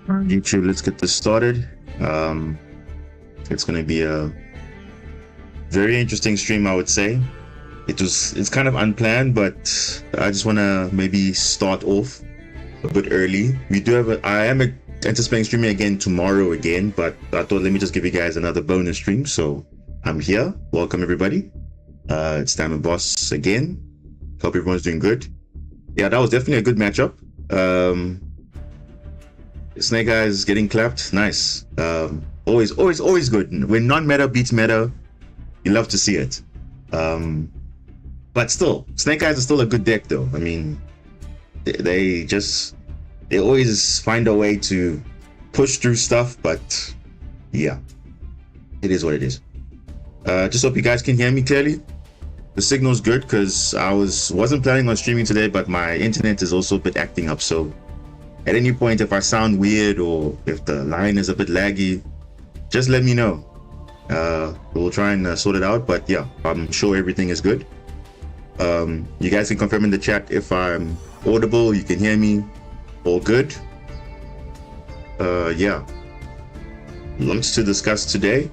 YouTube, let's get this started. It's going to be a very interesting stream, I would say. It's kind of unplanned, but I just want to maybe start off a bit early. I am anticipating streaming again tomorrow again, but I thought let me just give you guys another bonus stream. So I'm here. Welcome everybody. It's Diamond Boss again. Hope everyone's doing good. Yeah, that was definitely a good matchup. Snake Eyes getting clapped. Nice. Always good. When non-meta beats meta, you love to see it. But still, Snake Eyes is still a good deck though. I mean, they always find a way to push through stuff, but yeah, it is what it is. Just hope you guys can hear me clearly. The signal's good because I wasn't planning on streaming today, but my internet is also a bit acting up. So at any point, if I sound weird or if the line is a bit laggy, just let me know. We'll try and sort it out. But yeah, I'm sure everything is good. You guys can confirm in the chat if I'm audible, you can hear me, all good. Yeah, lots to discuss today.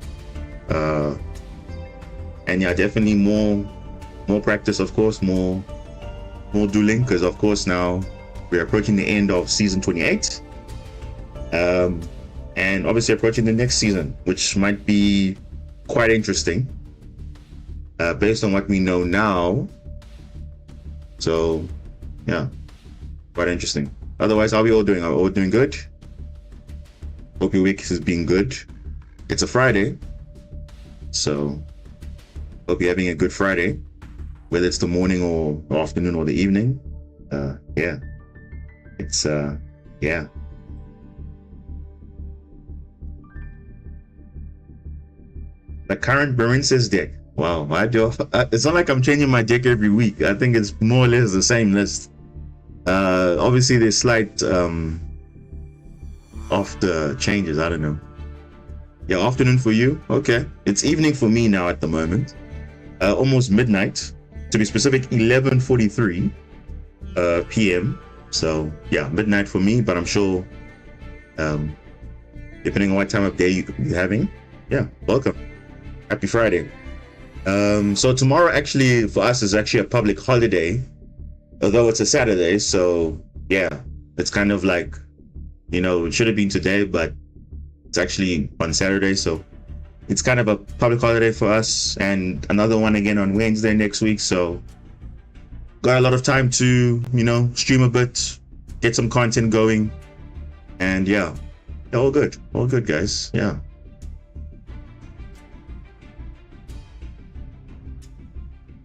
And yeah, definitely more practice, of course, more dueling, because of course now we're approaching the end of season 28, and obviously approaching the next season, which might be quite interesting based on what we know now. So yeah, quite interesting. Otherwise, how are we all doing? Are we all doing good? Hope your week is being good. It's a Friday, so hope you're having a good Friday, whether it's the morning or afternoon or the evening. Yeah, it's yeah. The current Marincess deck. Wow, it's not like I'm changing my deck every week. I think it's more or less the same list. Obviously there's slight off the changes. I don't know. Yeah, afternoon for you. Okay, it's evening for me now at the moment. Almost midnight, to be specific, 11:43 p.m. So yeah, midnight for me, but I'm sure depending on what time of day you're having, yeah, welcome. Happy Friday. So tomorrow actually for us is actually a public holiday, although it's a Saturday. So yeah, it's kind of like, you know, it should have been today, but it's actually on Saturday. So it's kind of a public holiday for us, and another one again on Wednesday next week. So got a lot of time to, you know, stream a bit, get some content going, and yeah, all good guys. Yeah.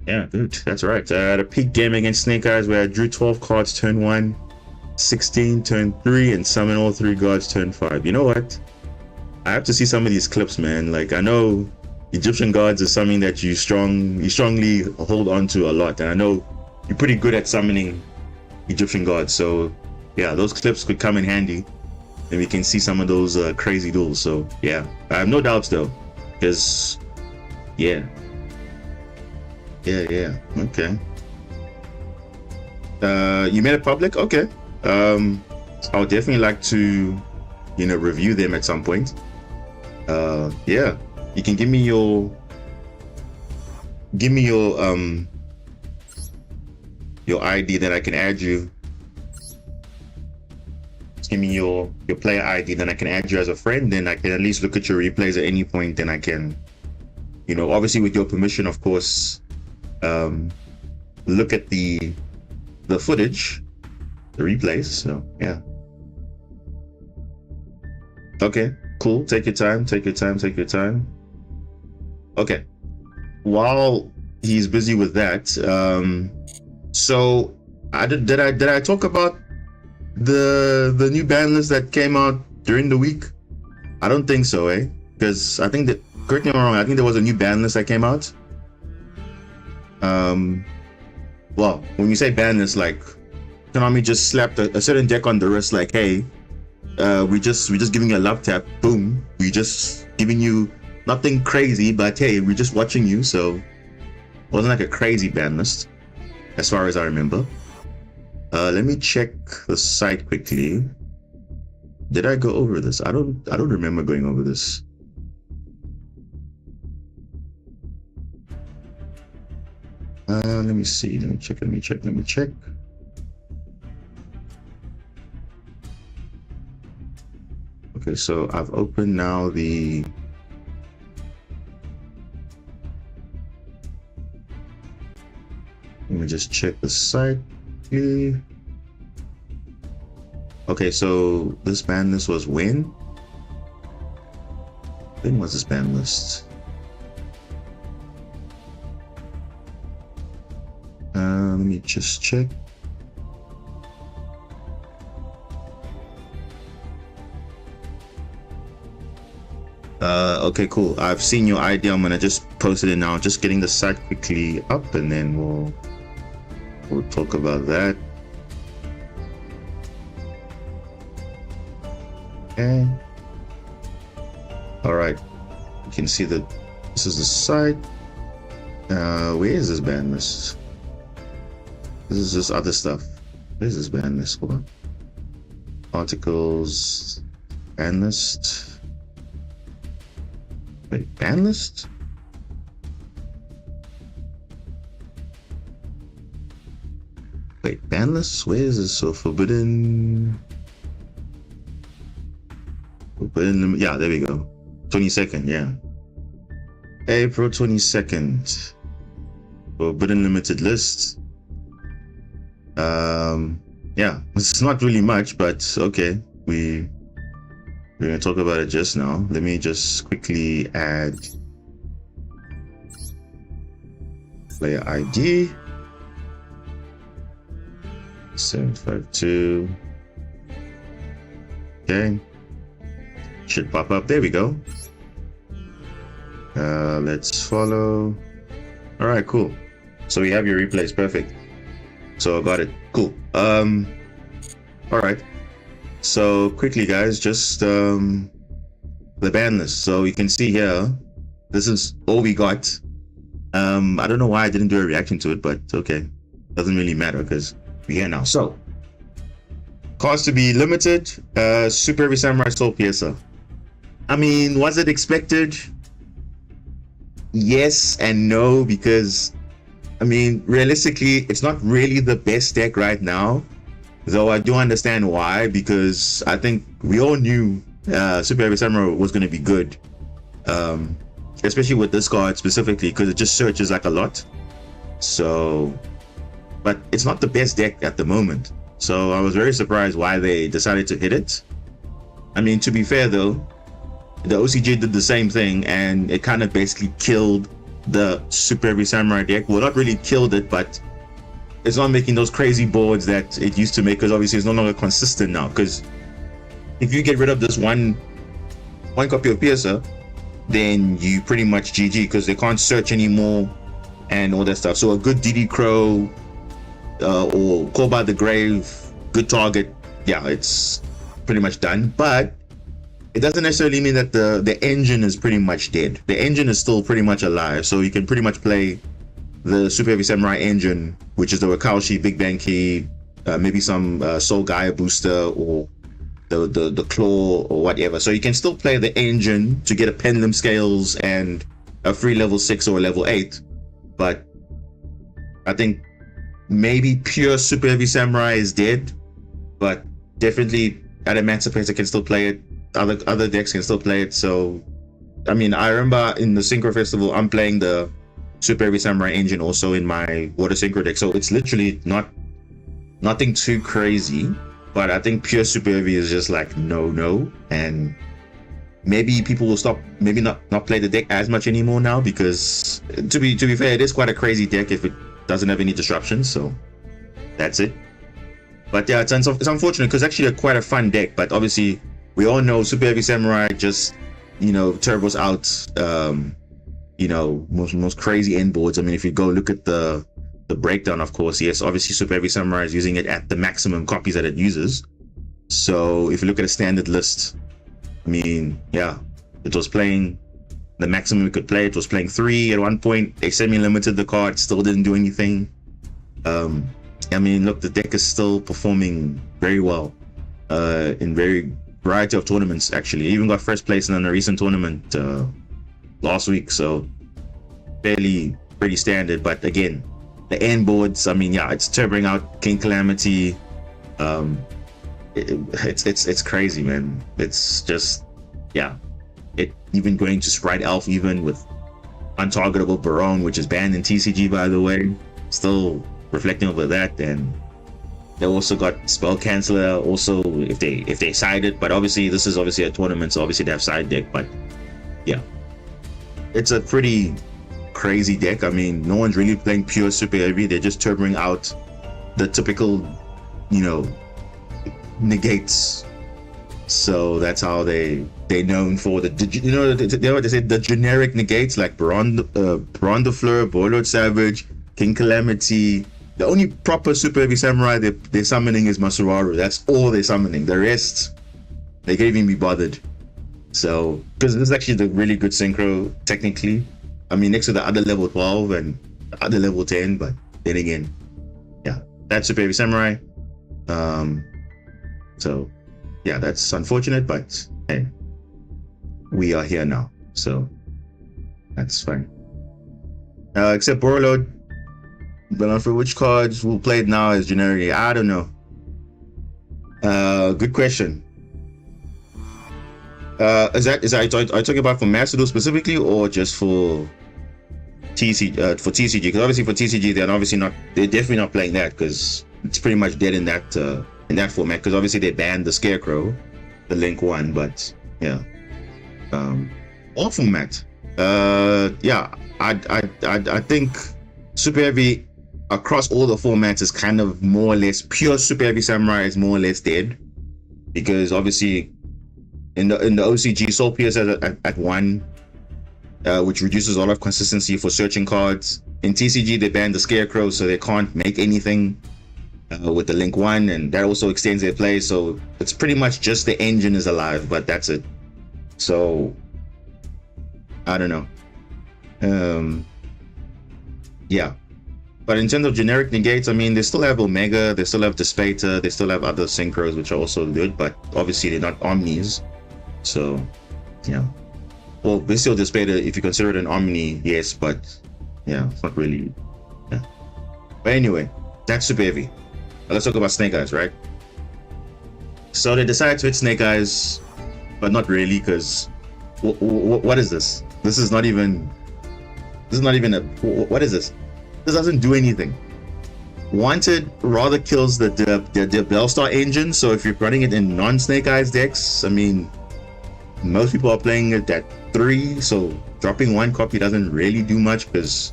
Yeah, good. That's right. The peak game against Snake Eyes where I drew 12 cards turn 1, 16 turn 3, and summon all 3 gods turn 5. You know what? I have to see some of these clips, man. Like, I know Egyptian gods is something that you strongly hold on to a lot, and I know you're pretty good at summoning Egyptian gods. So yeah, those clips could come in handy, and we can see some of those crazy duels. So yeah, I have no doubts though, because yeah. Okay. You made it public? Okay. I would definitely like to, you know, review them at some point. Yeah, you can give me your ID, then I can add you. Just give me your player ID, then I can add you as a friend. Then I can at least look at your replays at any point. Then I can, you know, obviously with your permission, of course, look at the footage, the replays. So yeah. Okay, cool. Take your time. Okay. While he's busy with that, so did I talk about the new ban list that came out during the week? I don't think so, because I think that, correct me if I'm wrong, I think there was a new ban list that came out. Well, when you say ban list, like Konami just slapped a certain deck on the wrist, like, hey, we just giving you a love tap, boom, we just giving you nothing crazy, but hey, we're just watching you. So it wasn't like a crazy ban list as far as I remember. Let me check the site quickly. Did I go over this? I don't remember going over this. Let me see. Let me check. Okay, so I've opened now the let me just check the site. Okay, so this ban list was when? When was this ban list? Let me just check. Okay, cool. I've seen your idea. I'm gonna just post it in now. Just getting the site quickly up, and then we'll talk about that. Okay. All right. You can see that this is the site. Where is this ban list? This is just other stuff. Where is this ban list? Hold on. Articles, ban list. Wait, ban list? Wait, ban list? Where is this? So forbidden. Yeah, there we go. 22nd, yeah. April 22nd. Forbidden limited list. Yeah, it's not really much, but okay. We're gonna talk about it just now. Let me just quickly add player ID 752. Okay, should pop up. There we go. Let's follow. All right, cool. So we have your replays. Perfect. So I got it. Cool. All right. So quickly, guys, just the ban list. So you can see here, this is all we got. I don't know why I didn't do a reaction to it, but okay, doesn't really matter because we're here now. So cards to be limited. Super Heavy Samurai Soul Piercer. I mean, was it expected? Yes and no, because I mean, realistically, it's not really the best deck right now. Though I do understand why, because I think we all knew Super Heavy Samurai was going to be good, especially with this card specifically, because it just searches like a lot. So, but it's not the best deck at the moment. So I was very surprised why they decided to hit it. I mean, to be fair though, the OCG did the same thing, and it kind of basically killed the Super Heavy Samurai deck. Well, not really killed it, but it's not making those crazy boards that it used to make, because obviously it's no longer consistent now. Because if you get rid of this one copy of Piercer, then you pretty much GG, because they can't search anymore and all that stuff. So a good DD Crow or Call by the Grave, good target, yeah, it's pretty much done. But it doesn't necessarily mean that the engine is pretty much dead. The engine is still pretty much alive, so you can pretty much play the Super Heavy Samurai engine, which is the Wakaushi, Big Bang Key, maybe some Soul Gaia booster, or the Claw or whatever. So you can still play the engine to get a Pendulum Scales and a free level 6 or level 8. But I think maybe pure Super Heavy Samurai is dead, but definitely Emancipator can still play it. Other decks can still play it. So I mean, I remember in the Synchro Festival, I'm playing the Super Heavy Samurai engine also in my Water Synchro deck. So it's literally nothing too crazy, but I think pure Super Heavy is just like no. And maybe people will stop, maybe not play the deck as much anymore now, because to be fair, it is quite a crazy deck if it doesn't have any disruptions. So that's it. But yeah, it's unfortunate, because actually quite a fun deck. But obviously we all know Super Heavy Samurai just, you know, turbos out you know, most crazy end boards. I mean, if you go look at the breakdown, of course, yes, obviously Super Heavy Samurai is using it at the maximum copies that it uses. So if you look at a standard list, I mean, yeah, it was playing the maximum it could play. It was playing 3 at one point. They semi-limited the card, still didn't do anything. I mean, look, the deck is still performing very well in very variety of tournaments actually. Even got first place in a recent tournament last week, so pretty standard. But again, the end boards, I mean, yeah, it's turboing out King Calamity. It's crazy, man. It's just, yeah, it even going to Sprite Elf even with untargetable Baron, which is banned in TCG, by the way. Still reflecting over that. And they also got Spell Canceller also if they side it, but obviously this is obviously a tournament, so obviously they have side deck. But yeah, it's a pretty crazy deck. I mean, no one's really playing pure super heavy. They're just turboing out the typical, you know, negates. So that's how they're known for the, you know, they say the generic negates like Baron de Fleur, Warlord Savage, King Calamity. The only proper super heavy samurai they're summoning is Masuaru. That's all they're summoning. The rest, they can't even be bothered. So, because this is actually the really good synchro technically. I mean, next to the other level 12 and the other level 10, but then again, yeah, that's super heavy samurai. So yeah, that's unfortunate, but hey, we are here now, so that's fine. Except Warlord, but for which cards we'll play it now as generic, I don't know. Good question. Are you talking about for Master Duel specifically, or just for TCG? For TCG, because obviously for TCG they're definitely not playing that, because it's pretty much dead in that format, because obviously they banned the Scarecrow, the Link one. But yeah, all format. Yeah, I think super heavy across all the formats is kind of more or less pure super heavy samurai is more or less dead, because obviously in the OCG Soul Pierce at 1, which reduces a lot of consistency for searching cards. In TCG they banned the Scarecrow, so they can't make anything with the Link 1, and that also extends their play. So it's pretty much just the engine is alive, but that's it. So I don't know. Yeah, but in terms of generic negates, I mean, they still have Omega, they still have Despater, they still have other synchros which are also good, but obviously they're not omnis. So yeah, well, Bestial Despater, if you consider it an omni, yes, but yeah, it's not really. Yeah. But anyway, that's super heavy. Now let's talk about Snake Eyes, right? So they decided to hit Snake Eyes, but not really, because what is this? This is not even a, what is this? This doesn't do anything. Wanted rather kills the Bellstar engine, so if you're running it in non-Snake Eyes decks, I mean, most people are playing it at 3, so dropping 1 copy doesn't really do much, because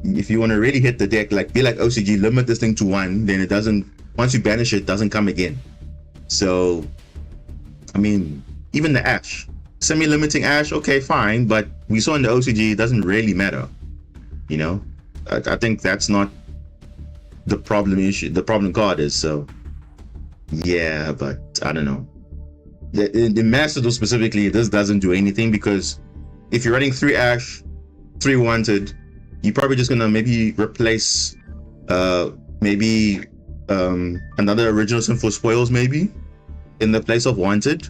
if you want to really hit the deck, like be like OCG, limit this thing to 1, then it doesn't, once you banish it, doesn't come again. So I mean, even the Ash, semi-limiting Ash, okay, fine, but we saw in the OCG it doesn't really matter, you know. I think that's not the problem issue. The problem card is, so yeah, but I don't know. The Master Duel specifically, this doesn't do anything, because if you're running 3 Ash, 3 Wanted, you're probably just gonna maybe replace another Original Sin for Spoils maybe in the place of Wanted,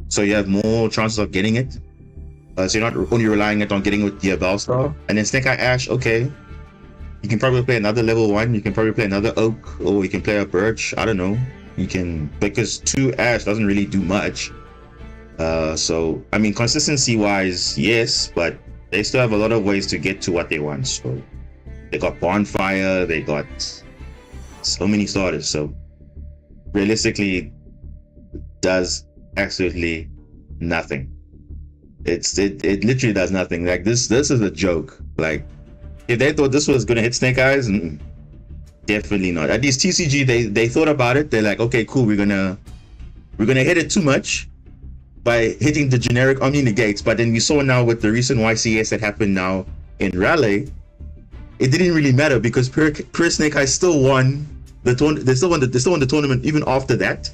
so you have more chances of getting it. So you're not only relying it on getting it with the Bellstar. And then Snake Eye Ash, okay, you can probably play another level 1, you can probably play another Oak, or you can play a Birch, I don't know. You can, because 2 Ash doesn't really do much. So I mean, consistency wise, yes, but they still have a lot of ways to get to what they want. So they got Bonfire, they got so many starters, so realistically does absolutely nothing. It literally does nothing. Like this is a joke. Like if they thought this was gonna hit Snake Eyes, definitely not. At least TCG, they thought about it. They're like, okay, cool, we're gonna hit it too much by hitting the generic Omni negates. But then we saw now with the recent YCS that happened now in Raleigh, it didn't really matter, because Pure Snake Eyes still won the tournament. They still won the tournament even after that.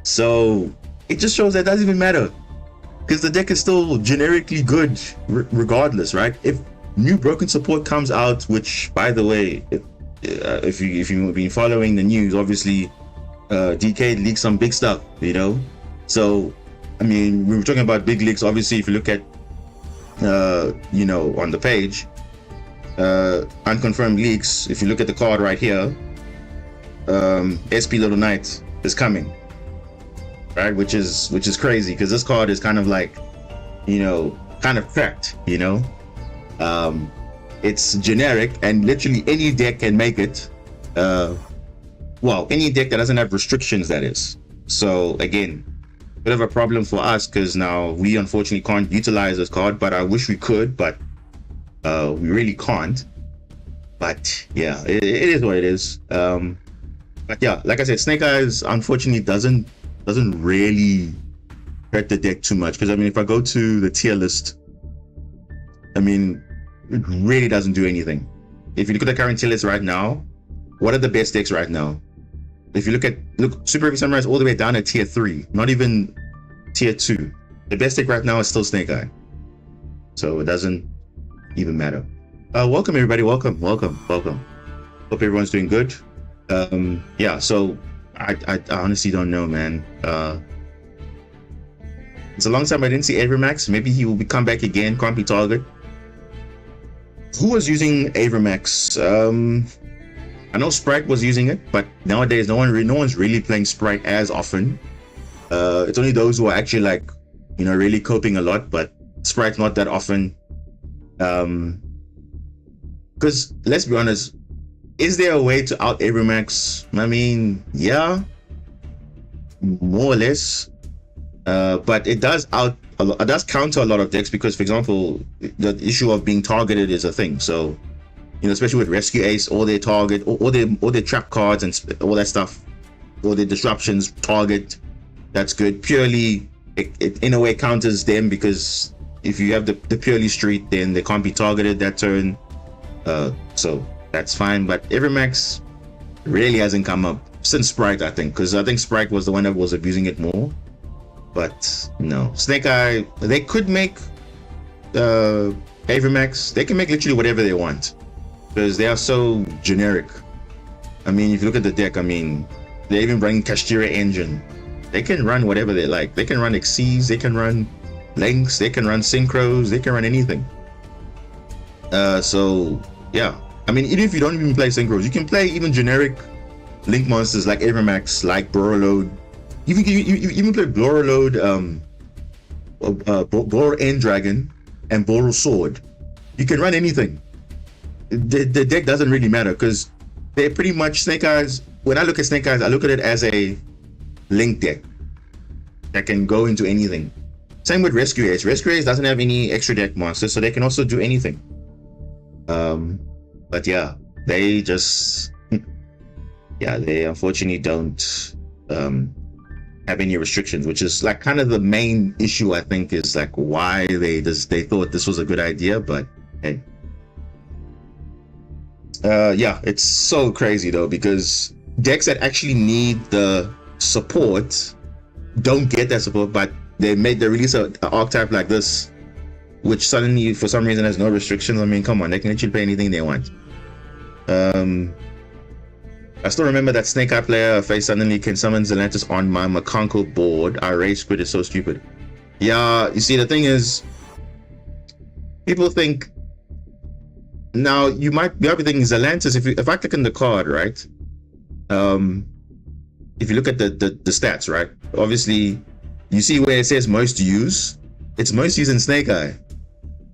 So it just shows that it doesn't even matter, because the deck is still generically good regardless, right? If new Broken Support comes out, which by the way, if you've been following the news, obviously DK leaked some big stuff, you know, So, I mean, we were talking about big leagues. Obviously, if you look at, you know, on the page, unconfirmed leaks. If you look at the card right here, SP Little Knight is coming, right? Which is crazy because this card is kind of like, you know, kind of cracked. You know, it's generic and literally any deck can make it. Well, any deck that doesn't have restrictions, that is. So again, bit of a problem for us because now we unfortunately can't utilize this card, but I wish we could, but we really can't. But yeah, it is what it is. But yeah, like I said, Snake Eyes unfortunately doesn't really hurt the deck too much, because I mean, if I go to the tier list, I mean, it really doesn't do anything. If you look at the current tier list right now, what are the best decks right now? If you look Super Heavy Samurai is all the way down at tier 3, not even tier 2. The best deck right now is still Snake Eye, so it doesn't even matter. Welcome everybody, welcome. Hope everyone's doing good. Yeah, so I honestly don't know, man. It's a long time I didn't see Avramax. Maybe he will come back again. Can't be target. Who was using Avramax? I know Sprite was using it, but nowadays no one's really playing Sprite as often. It's only those who are actually, like, you know, really coping a lot, but Sprite's not that often. Because let's be honest, is there a way to out Avramax? I mean, yeah, more or less. But it does counter a lot of decks, because, for example, the issue of being targeted is a thing. So, you know, especially with Rescue Ace, all their target, all their trap cards and all that stuff, all their disruptions target. That's good. Purely, it in a way counters them, because if you have the purely street, then they can't be targeted that turn. So that's fine. But Avramax really hasn't come up since Sprite, I think, because I think Sprite was the one that was abusing it more. But no, Snake Eye, they could make Avramax. They can make literally whatever they want, because they are so generic. I mean, if you look at the deck, I mean, they're even running Kashtira engine. They can run whatever they like. They can run Xyz, they can run Lynx, they can run Synchros, they can run anything. So yeah, I mean, even if you don't even play Synchros, you can play even generic Link monsters like Avramax, like Borreload. You even play Borreload, Bor End Dragon, and Boral Sword. You can run anything. The deck doesn't really matter, because they're pretty much Snake Eyes. When I look at Snake Eyes, I look at it as a Link deck that can go into anything. Same with Rescue Ace. Rescue Ace doesn't have any extra deck monsters, so they can also do anything. But yeah, they just yeah, they unfortunately don't have any restrictions, which is like kind of the main issue, I think, is like why they thought this was a good idea. But hey, yeah, it's so crazy though, because decks that actually need the support don't get that support, but they release an archetype like this, which suddenly for some reason has no restrictions. I mean, come on, they can literally play anything they want. I still remember that Snake Eye player face suddenly can summon Zelantis on my Makanko board. Our race squid is so stupid. Yeah, you see, the thing is, people think, now you might be thinking Zelantis, if I click on the card, right? If you look at the stats, right? Obviously, you see where it says most used. It's most used in Snake Eye.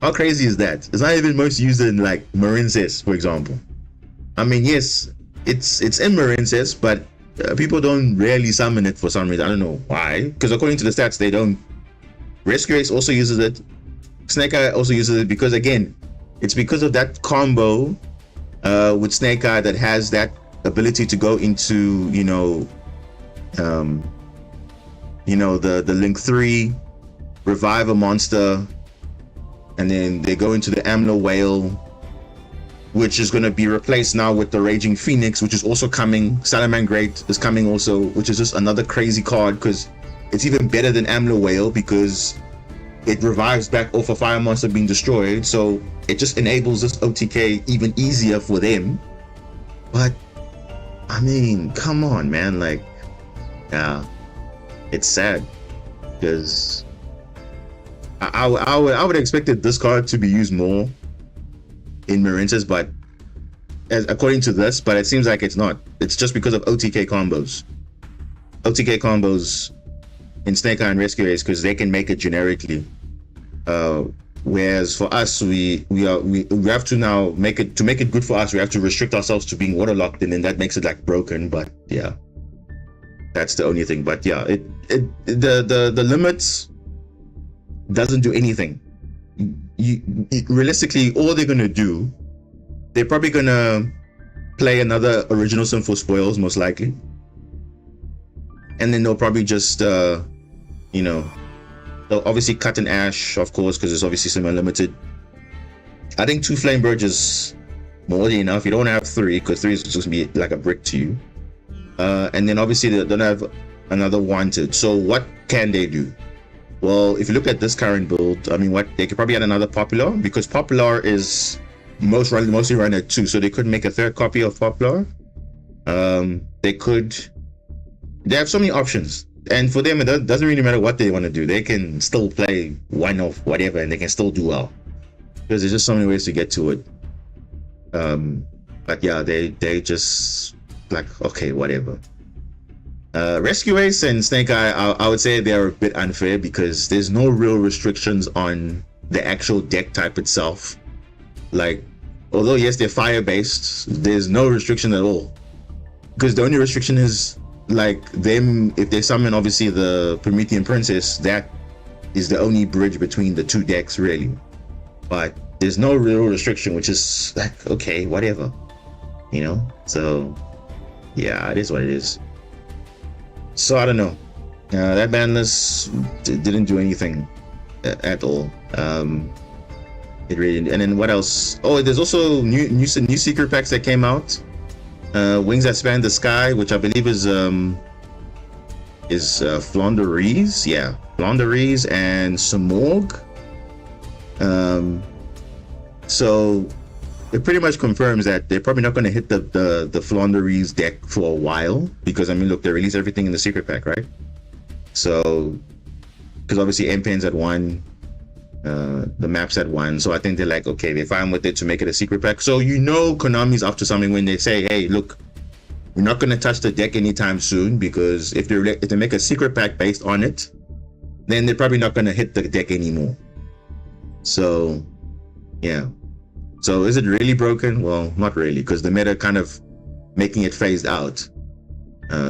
How crazy is that? It's not even most used in like Marincess, for example. I mean, yes, it's in Marincess, but people don't rarely summon it for some reason. I don't know why. Because according to the stats, they don't. Rescue Ace also uses it. Snake Eye also uses it, because again, it's because of that combo with Snake Eye that has that ability to go into, you know, the Link 3, revive a monster, and then they go into the Amla Whale, which is going to be replaced now with the Raging Phoenix, which is also coming. Salamangreat is coming also, which is just another crazy card, because it's even better than Amla Whale, because it revives back off a fire monster being destroyed, so it just enables this OTK even easier for them. But I mean, come on, man, like, yeah, it's sad. because I would expected this card to be used more in Marincess, but according to this, but it seems like it's not. It's just because of OTK combos. OTK combos in Snake Eye and Rescue Ace, because they can make it generically. Whereas for us, we have to now make it good for us. We have to restrict ourselves to being waterlocked, and then that makes it like broken. But yeah, that's the only thing. But yeah, the limits doesn't do anything. Realistically, all they're gonna do, they're probably gonna play another original Sin for spoils, most likely, and then they'll probably just they'll obviously cut an Ash, of course, because it's obviously semi-limited. I think 2 Flame Burge is more than enough. You don't have 3, because 3 is just gonna be like a brick to you. And then obviously they don't have another Wanted. So what can they do? Well, if you look at this current build, I mean, they could probably add another Popular, because Popular is mostly run at 2, so they could make a 3rd copy of Popular. They have so many options. And for them, it doesn't really matter what they want to do. They can still play one of whatever, and they can still do well, because there's just so many ways to get to it. But yeah, they just like, okay, whatever. Rescue Ace and Snake Eye, I would say they're a bit unfair, because there's no real restrictions on the actual deck type itself. Like, although yes, they're fire based, there's no restriction at all, because the only restriction is like them, if they summon obviously the Promethean Princess, that is the only bridge between the 2 decks really. But there's no real restriction, which is like, okay, whatever, so yeah, it is what it is. So I don't know, that ban list didn't do anything at all. It really didn't. And then what else? Oh, there's also new secret packs that came out. Wings That Span the Sky, which I believe is Flonderies. Yeah, Flonderies and Samorg. So it pretty much confirms that they're probably not going to hit the Flonderies deck for a while, because I mean, look, they release everything in the secret pack, right? So, because obviously M-Pen's at 1, the map's at 1, so I think they're like, okay, they're fine with it to make it a secret pack. So Konami's up to something when they say, hey, look, we're not going to touch the deck anytime soon, because if they make a secret pack based on it, then they're probably not going to hit the deck anymore. So yeah, so is it really broken? Well, not really, because the meta kind of making it phased out.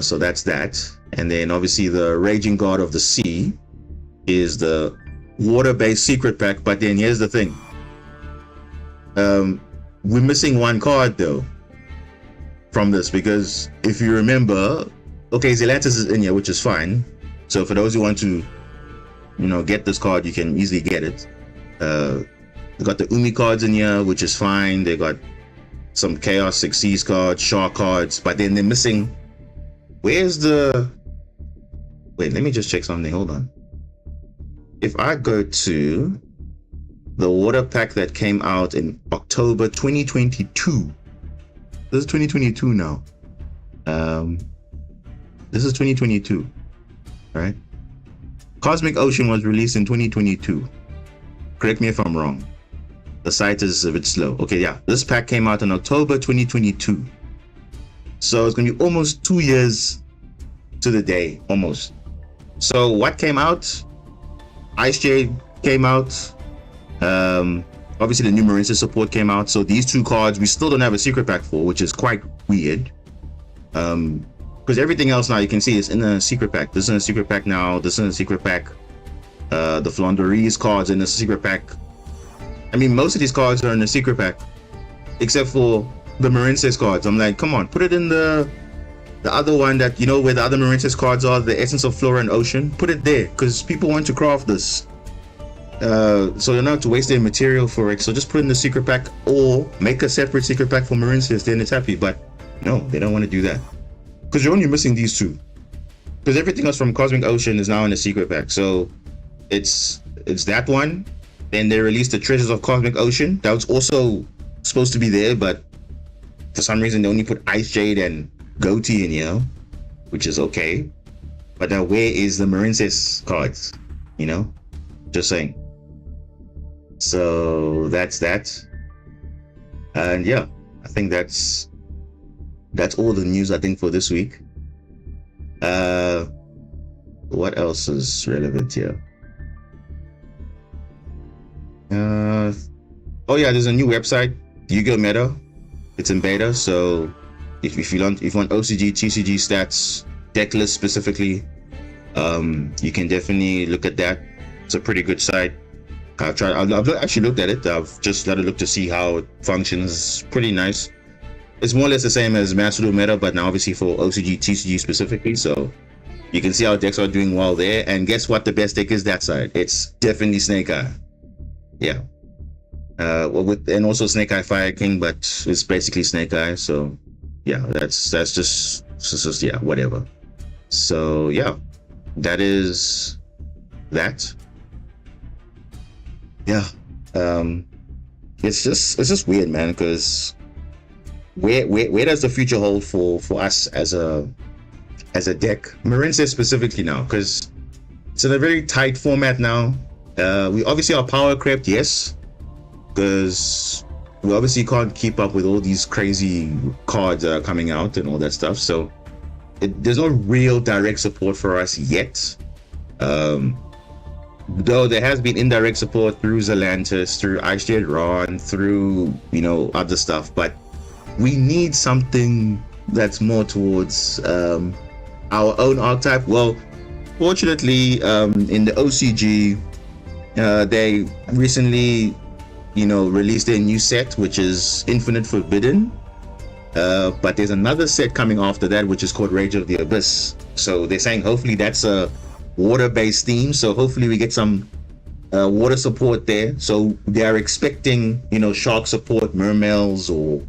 So that's that. And then obviously the Raging God of the Sea is the water-based secret pack, but then here's the thing, we're missing one card though from this, because if you remember, okay, Zelantis is in here, which is fine. So for those who want to get this card, you can easily get it. They got the Umi cards in here, which is fine. They got some Chaos 6 Seas cards, Shark cards, but then they're missing, where's the, wait, let me just check something, hold on. If I go to the water pack that came out in October 2022, this is 2022 now. This is 2022, right? Cosmic Ocean was released in 2022. Correct me if I'm wrong. The site is a bit slow. Okay, yeah, this pack came out in October 2022. So it's gonna be almost 2 years to the day, almost. So what came out? Ice Jade came out. Obviously the new Marincess support came out. So these 2 cards we still don't have a secret pack for, which is quite weird. Because everything else now you can see is in a secret pack. This is in a secret pack now. This is in a secret pack. The Flonderies cards in the secret pack. I mean, most of these cards are in the secret pack, except for the Marincess cards. I'm like, come on, put it in the other one that, where the other Marincess cards are, the Essence of Flora and Ocean. Put it there, because people want to craft this. So you don't have to waste their material for it. So just put it in the secret pack, or make a separate secret pack for Marincess, then it's happy. But no, they don't want to do that, because you're only missing these 2. Because everything else from Cosmic Ocean is now in the secret pack. So it's that one. Then they released the Treasures of Cosmic Ocean. That was also supposed to be there, but for some reason they only put Ice Jade and Goatee in here, which is okay. But now where is the Marincess cards? You know, just saying. So that's that. And yeah, I think that's all the news I think for this week. What else is relevant here? Oh yeah, there's a new website, Yu-Gi-Oh! Meta. It's in beta, so if you want OCG, TCG stats, deck lists specifically, you can definitely look at that. It's a pretty good site. I've actually looked at it. I've just let it look to see how it functions. Pretty nice. It's more or less the same as Duel Meta, but now obviously for OCG, TCG specifically. So you can see how decks are doing well there. And guess what? The best deck is that side. It's definitely Snake Eye. Yeah. And also Snake Eye Fire King, but it's basically Snake Eye. So yeah, that's just yeah, whatever. So yeah, that is that. Yeah. It's just weird, man, because where does the future hold for us as a deck? Marincess specifically now, because it's in a very tight format now. We obviously are power crept, yes, because we obviously can't keep up with all these crazy cards that are coming out and all that stuff. So there's no real direct support for us yet. Though there has been indirect support through Zelantis, through Ice Ron, through other stuff, but we need something that's more towards our own archetype. Well, fortunately, in the OCG, they recently, released a new set, which is Infinite Forbidden. But there's another set coming after that, which is called Rage of the Abyss. So they're saying hopefully that's a water-based theme. So hopefully we get some water support there. So they are expecting, shark support, mermails, or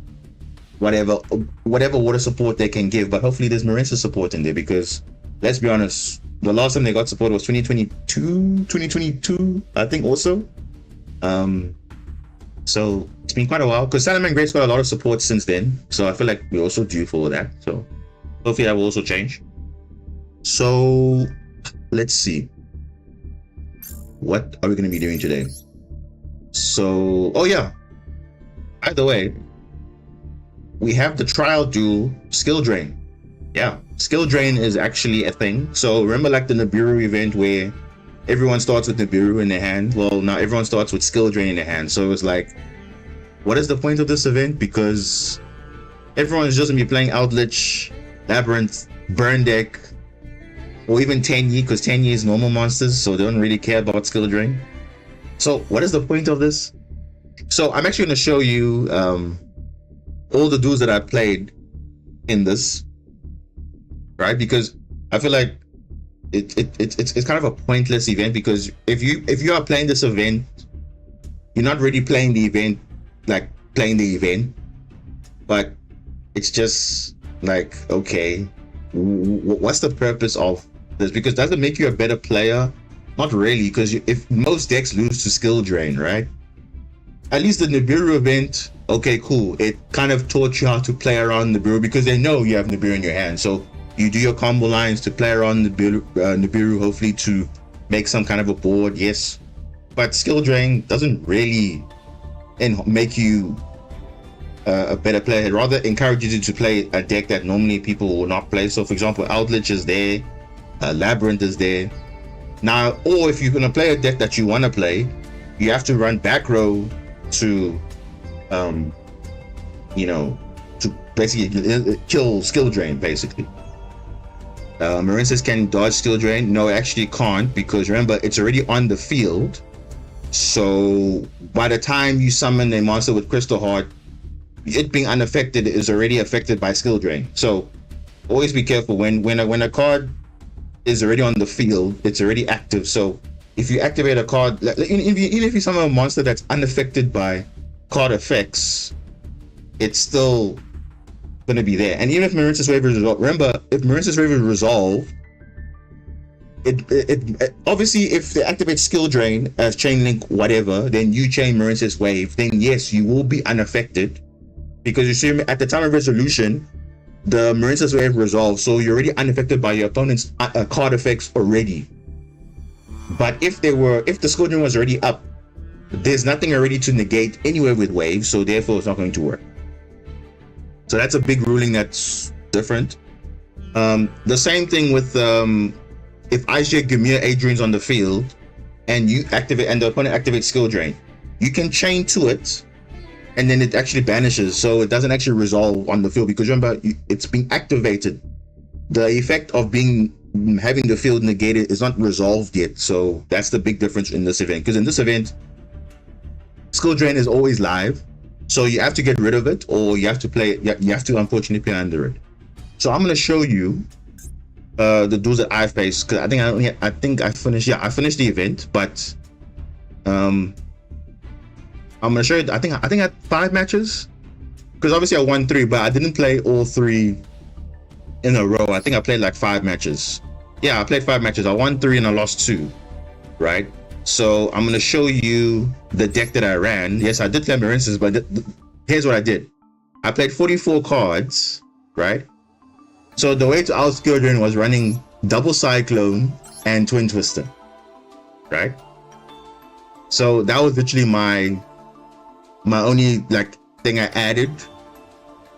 whatever water support they can give. But hopefully there's Marincess support in there, because let's be honest, the last time they got support was 2022, I think also. So it's been quite a while, because Salaman Grace got a lot of support since then. So I feel like we're also due for that. So hopefully that will also change. So let's see. What are we going to be doing today? So, oh yeah. By the way, we have the trial duel skill drain. Yeah, skill drain is actually a thing. So remember like the Nibiru event where everyone starts with Nibiru in their hand? Well, now everyone starts with skill drain in their hand. So it was like, what is the point of this event? Because everyone is just going to be playing Outlich, Labyrinth, Burn Deck, or even Tenyi, because Tenyi is normal monsters, so they don't really care about skill drain. So what is the point of this? So I'm actually going to show you all the duels that I played in this, right? Because I feel like it's kind of a pointless event, because if you are playing this event, you're not really playing the event like playing the event, but it's just like, okay, what's the purpose of this? Because does it make you a better player? Not really, because if most decks lose to skill drain, right? At least the Nibiru event, okay, cool. It kind of taught you how to play around Nibiru, because they know you have Nibiru in your hand. So you do your combo lines to play around Nibiru, hopefully to make some kind of a board, yes. But skill drain doesn't really make you a better player. It rather encourages you to play a deck that normally people will not play. So for example, Outlich is there, Labyrinth is there. Now, or if you're going to play a deck that you want to play, you have to run back row to to basically kill skill drain, basically. Marincess can dodge skill drain. No, it actually can't, because remember, it's already on the field. So by the time you summon a monster with Crystal Heart, it being unaffected is already affected by skill drain. So always be careful when a card is already on the field, it's already active. So if you activate a card, even if you summon a monster that's unaffected by card effects, it's still gonna be there. And even if Marincess Wave is resolved, remember, if Marincess Wave is resolved, it obviously, if they activate skill drain as chain link whatever, then you chain Marincess Wave, then yes, you will be unaffected, because you see at the time of resolution, the Marincess Wave resolves, so you're already unaffected by your opponent's card effects already. But if the skill drain was already up, there's nothing already to negate anywhere with wave, so therefore it's not going to work. So that's a big ruling that's different. The same thing with if Aisha, Gamir, Adrian's on the field and you activate and the opponent activates skill drain, you can chain to it and then it actually banishes, so it doesn't actually resolve on the field, because remember, it's being activated. The effect of having the field negated is not resolved yet. So that's the big difference in this event, because in this event skill drain is always live, so you have to get rid of it, or you have to play, you have to unfortunately play under it. So I'm going to show you the duels that I've faced, because I think I finished the event, but I'm going to show you, I think I had 5 matches, because obviously I won 3, but I didn't play all 3 in a row. I think I played like 5 matches. Yeah, I played 5 matches. I won 3 and I lost 2, right? So I'm going to show you the deck that I ran. Yes, I did play Marincess, but here's what I did. I played 44 cards, right? So the way to out skill drain was running double Cyclone and Twin Twister, right? So that was literally my only thing I added.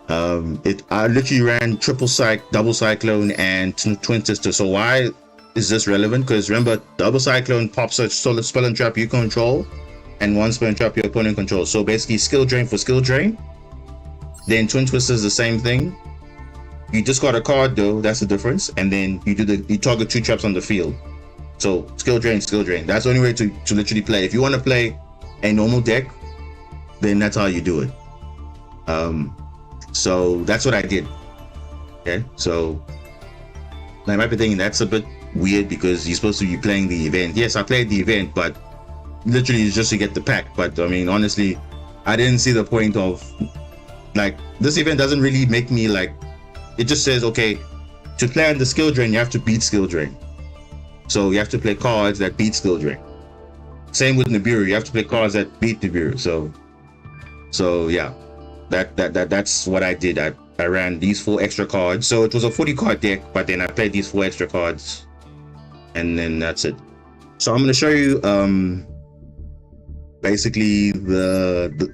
I literally ran triple double Cyclone and Twin Twister. So why is this relevant? Because remember, double Cyclone pops a solid spell and trap you control, and 1 spell and trap your opponent control. So basically skill drain for skill drain. Then Twin Twister is the same thing. You discard a card though, that's the difference, and then you target 2 traps on the field. So skill drain. That's the only way to literally play. If you want to play a normal deck, then that's how you do it. So that's what I did. Okay, so now you might be thinking that's a bit weird because you're supposed to be playing the event. Yes, I played the event, but literally it's just to get the pack. But I mean, honestly, I didn't see the point of this event doesn't really make me it just says, okay, to play on the skill drain, you have to beat skill drain. So you have to play cards that beat skill drain. Same with Nibiru, you have to play cards that beat Nibiru. So yeah, that's what I did. I ran these 4 extra cards. So it was a 40 card deck, but then I played these 4 extra cards, and then that's it. So I'm going to show you basically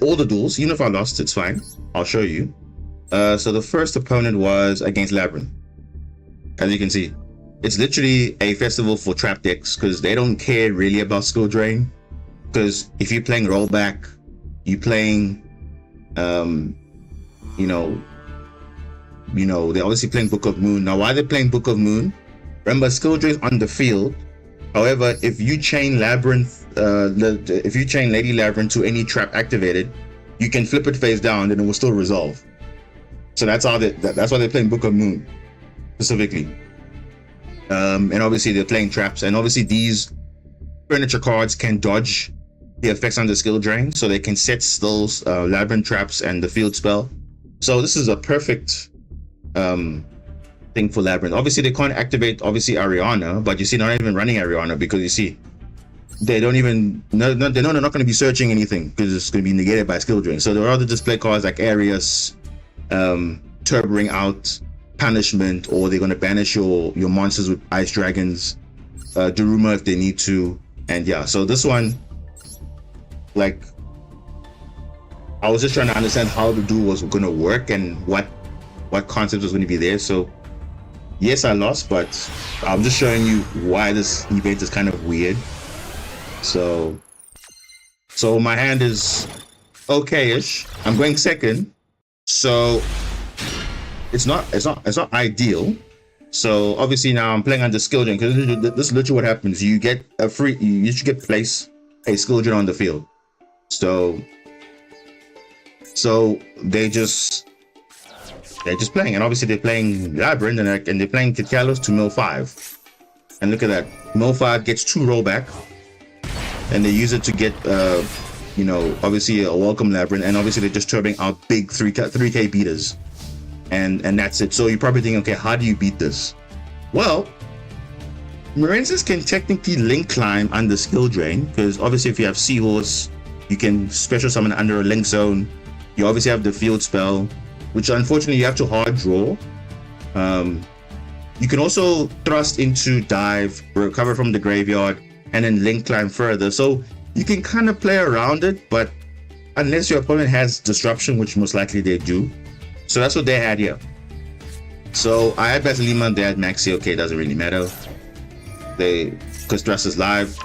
all the duels. Even if I lost, it's fine. I'll show you. So the first opponent was against Labyrinth. As you can see, it's literally a festival for trap decks, because they don't care really about skill drain. Because if you're playing rollback, you're playing they're obviously playing Book of Moon. Now, why they're playing Book of Moon? Remember, skill drain's on the field. However, if you chain Labyrinth, if you chain Lady Labyrinth to any trap activated, you can flip it face down and it will still resolve. So that's why they're playing Book of Moon specifically. And obviously they're playing traps, and obviously these furniture cards can dodge the effects on the skill drain, so they can set those Labyrinth traps and the field spell. So this is a perfect thing for Labyrinth. Obviously they can't activate Ariana, but you see they're not even running Ariana, because you see they're not going to be searching anything, because it's going to be negated by skill drain. So they'd rather just play cards like Arius, Turbering Out, Punishment, or they're going to banish your monsters with Ice Dragons, Daruma if they need to. And yeah, so this one, I was just trying to understand how the duel was going to work and what concept was going to be there. So yes, I lost, but I'm just showing you why this event is kind of weird. So my hand is okay-ish. I'm going second, so it's not ideal. So obviously now I'm playing under skill drain, because this is literally what happens. You get you should get place a skill drain on the field. So they're just playing, and obviously they're playing Labyrinth, and they're playing Kitkalos to mill 5. And look at that, mill 5 gets 2 rollback, and they use it to get obviously a welcome Labyrinth, and obviously they're just turbing out big 3k beaters, and that's it. So you're probably thinking, okay, how do you beat this? Well, Marincess can technically link climb under skill drain, because obviously if you have Seahorse, you can special summon under a link zone. You obviously have the field spell, which unfortunately you have to hard draw. You can also thrust into dive, recover from the graveyard, and then link climb further. So you can kind of play around it, but unless your opponent has disruption, which most likely they do. So that's what they had here. So I had Basilima, they had Maxi. Okay, doesn't really matter. Because Thrust is live.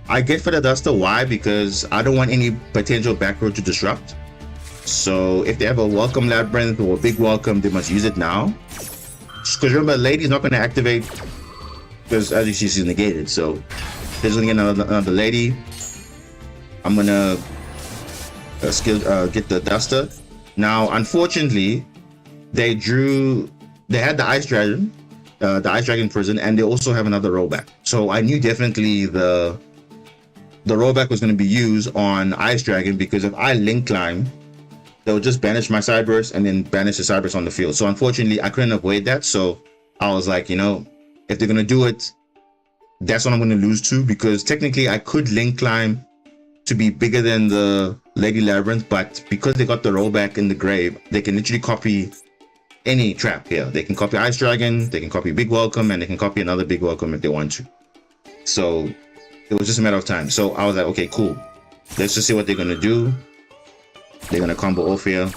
I get for the Duster. Why? Because I don't want any potential back row to disrupt. So if they have a welcome labyrinth or a big welcome, they must use it now. Because remember, Lady's not going to activate because as you see, she's negated. So there's going to get another Lady. I'm going to get the Duster. Now, unfortunately, they had the Ice Dragon Prison, and they also have another rollback. So I knew definitely the rollback was going to be used on Ice Dragon, because if I link climb, they'll just banish my Cyberse and then banish the Cyberse on the field. So unfortunately, I couldn't avoid that. So I was like, if they're going to do it, that's what I'm going to lose to, because technically I could link climb to be bigger than the Lady Labyrinth, but because they got the rollback in the grave, they can literally copy any trap here. They can copy Ice Dragon, they can copy Big Welcome, and they can copy another Big Welcome if they want to. So it was just a matter of time. So I was like, okay, cool. Let's just see what they're going to do. They're going to combo off here.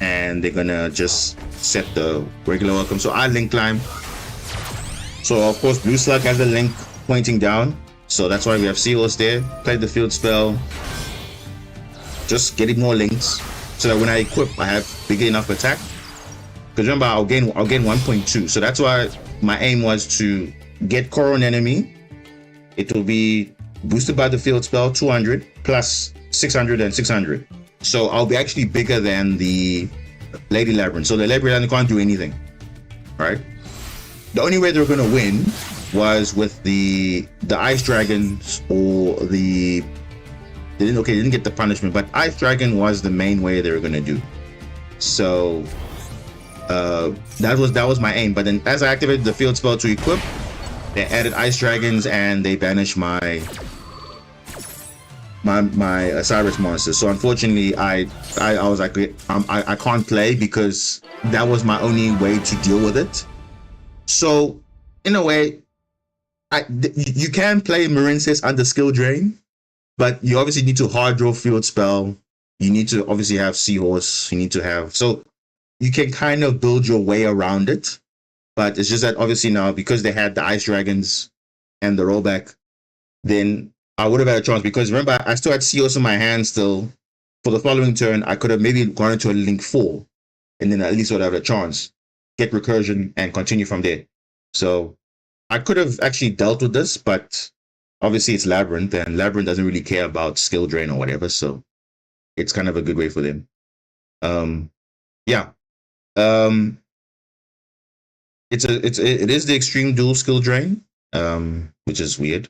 And they're going to just set the regular welcome. So I link climb. So of course, Blue Slug has the link pointing down. So that's why we have Seahorse there. Play the field spell. Just getting more links, so that when I equip, I have big enough attack. Because remember, I'll gain 1.2. So that's why my aim was to get Core on enemy. It will be boosted by the field spell, 200 plus 600 and 600. So I'll be actually bigger than the Lady Labyrinth. So the Lady Labyrinth can't do anything. Right? The only way they're going to win was with the Ice Dragons, or they didn't get the punishment, but Ice Dragon was the main way they were going to do. So that was my aim. But then as I activated the field spell to equip, they added Ice Dragons and they banished my Cyrus monster. So unfortunately, I was like, I can't play, because that was my only way to deal with it. So in a way, you can play Marincess under skill drain, but you obviously need to hard draw field spell. You need to obviously have Seahorse. You need to have, so you can kind of build your way around it. But it's just that obviously now, because they had the Ice Dragons and the rollback, then I would have had a chance. Because remember, I still had Seahorse in my hand still. For the following turn, I could have maybe gone into a link 4, and then at least would have a chance, get recursion and continue from there. So I could have actually dealt with this, but obviously it's Labyrinth, and Labyrinth doesn't really care about skill drain or whatever, so it's kind of a good way for them. It is the extreme dual skill drain, which is weird.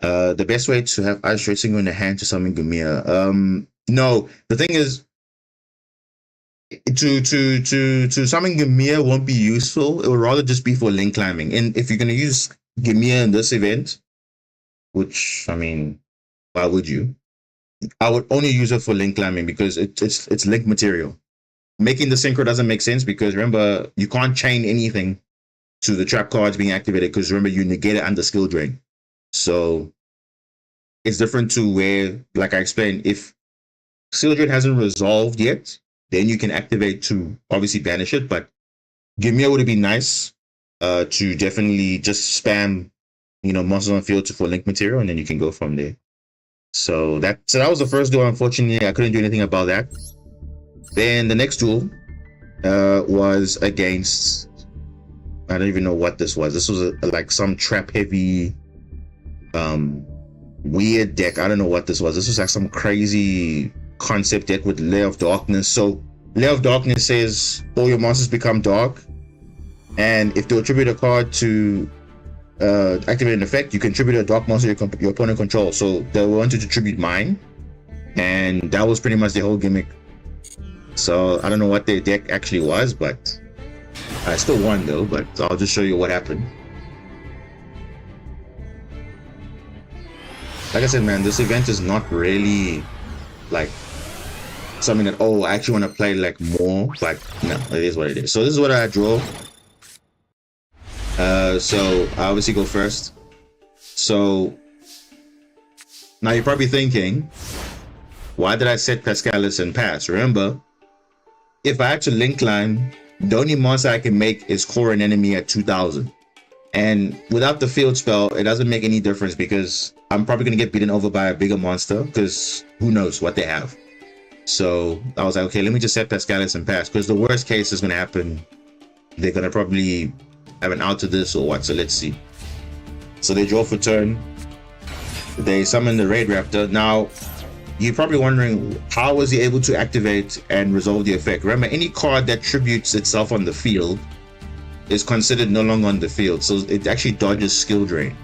The best way to have Ice Racing in the hand to summon Gumia. No, the thing is, to summon Gumia won't be useful. It would rather just be for link climbing. And if you're gonna use Gumia in this event, which, I mean, why would you? I would only use it for link climbing, because it's link material. Making the synchro doesn't make sense, because remember, you can't chain anything to the trap cards being activated, because remember, you negate it under skill drain. So it's different to where, like I explained, if skill drain hasn't resolved yet, then you can activate to obviously banish it. But Gimia would be nice to definitely just spam, monsters on the field for link material, and then you can go from there. So that was the first duel. Unfortunately, I couldn't do anything about that. Then the next duel was against, I don't even know what this was. This was like some trap heavy weird deck. I don't know what this was. This was like some crazy concept deck with Lair of Darkness. So Lair of Darkness says all your monsters become dark, and if they attribute a card to activate an effect, you contribute a dark monster your opponent controls. So they wanted to tribute mine, and that was pretty much the whole gimmick. So I don't know what their deck actually was, but I still won though. But I'll just show you what happened. Like I said, man, this event is not really like something that, oh, I actually want to play like more, but no, it is what it is. So this is what I draw. So I obviously go first. So now you're probably thinking, why did I set Pascalis and pass? Remember, if I had to link line, the only monster I can make is core an enemy at 2000. And without the field spell, it doesn't make any difference because I'm probably going to get beaten over by a bigger monster because who knows what they have. So I was like, okay, let me just set Pascalis and pass, because the worst case is going to happen. They're going to probably have an out to this or what. So let's see. So they draw for turn. They summon the Raid Raptor. Now, you're probably wondering, how was he able to activate and resolve the effect? Remember, any card that tributes itself on the field is considered no longer on the field. So it actually dodges skill drain.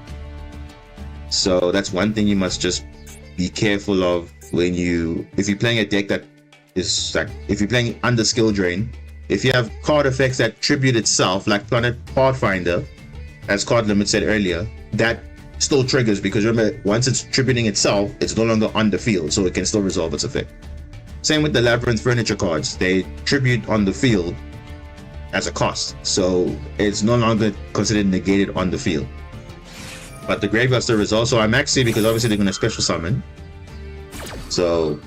So that's one thing you must just be careful of when if you're playing a deck that is like, if you're playing under skill drain, if you have card effects that tribute itself, like Planet Pathfinder, as card limit said earlier, that still triggers, because remember, once it's tributing itself, it's no longer on the field, so it can still resolve its effect. Same with the Labyrinth Furniture cards. They tribute on the field as a cost, so it's no longer considered negated on the field. But the Graveyard still resolves, so I'm maxing because obviously they're going to special summon. So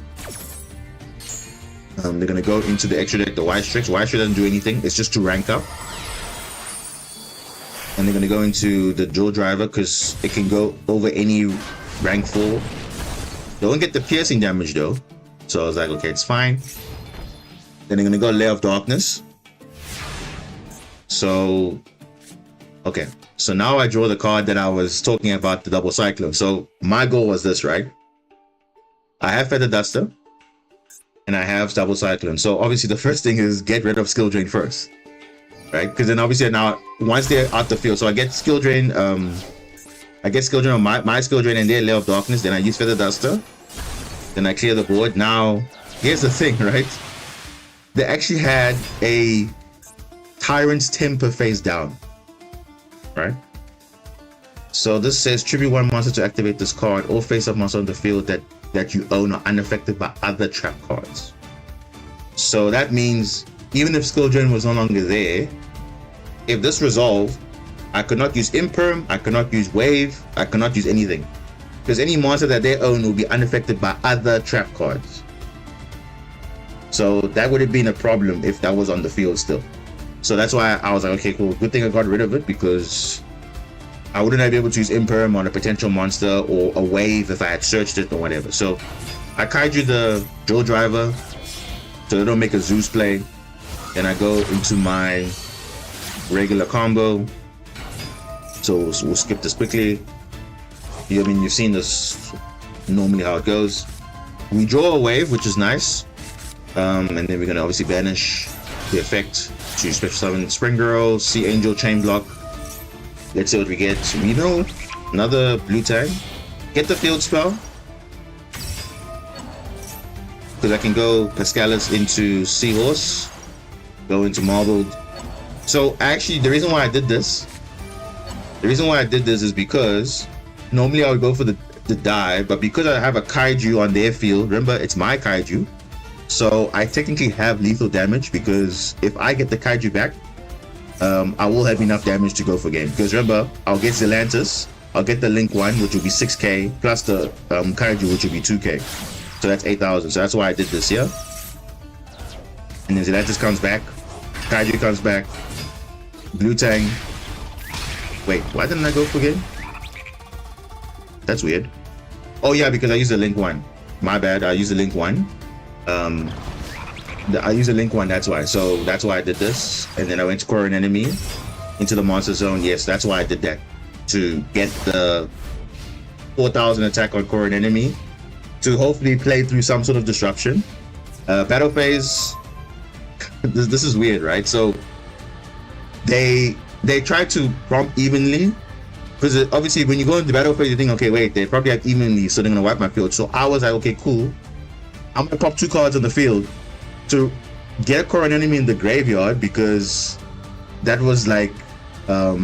they're going to go into the extra deck, the White Strix. White Strix doesn't do anything, it's just to rank up. And they're going to go into the Duel Driver because it can go over any rank 4. They won't get the piercing damage though. So I was like, okay, it's fine. Then they're going to go Lair of Darkness. So, okay. So now I draw the card that I was talking about, the Double Cyclone. So my goal was this, right? I have Feather Duster and I have Double Cyclone. So obviously the first thing is get rid of skill drain first. Right, because then obviously now once they're out the field, so I get skill drain. I get skill drain on my skill drain and their Lair of Darkness. Then I use Feather Duster. Then I clear the board. Now here's the thing, right? They actually had a Tyrant's Temper face down. Right. So this says tribute one monster to activate this card, or face-up monster on the field that you own are unaffected by other trap cards. So that means even if skill drain was no longer there, if this resolved, I could not use Imperm, I could not use Wave, I could not use anything. Because any monster that they own will be unaffected by other trap cards. So that would have been a problem if that was on the field still. So that's why I was like, okay, cool, good thing I got rid of it, because I wouldn't have been able to use Imperm on a potential monster or a Wave if I had searched it or whatever. So I kaiju the Duel Driver so they don't make a Zeus play. Then I go into my regular combo. So we'll skip this quickly. I mean, you've seen this normally how it goes. We draw a Wave, which is nice. And then we're going to obviously banish the effect to special summon Spring Girl, Sea Angel, Chain Block. Let's see what we get. We know another blue tag. Get the field spell. Because I can go Pascalis into Seahorse. Go into Marbled. So actually the reason why I did this is because normally I would go for the dive, but because I have a kaiju on their field, remember it's my kaiju, so I technically have lethal damage, because if I get the kaiju back, I will have enough damage to go for game. Because remember, I'll get Zelantis, I'll get the Link 1, which will be 6k, plus the kaiju, which will be 2k, so that's 8,000. So that's why I did this here. And then Zelantis comes back, kaiju comes back, Blue Tang. Wait, why didn't I go for game? That's weird. Oh yeah, because I used the Link 1. My bad, I used the Link 1. I used the Link 1, that's why. So that's why I did this. And then I went to core an enemy into the monster zone. Yes, that's why I did that. To get the 4,000 attack on core an enemy. To hopefully play through some sort of disruption. Battle phase. This is weird, right? So they try to prompt evenly, because obviously when you go into battle phase you think, okay, wait, they probably have evenly, so they're gonna wipe my field. So I was like, okay, cool, I'm gonna pop 2 cards on the field to get a core enemy in the graveyard, because that was like I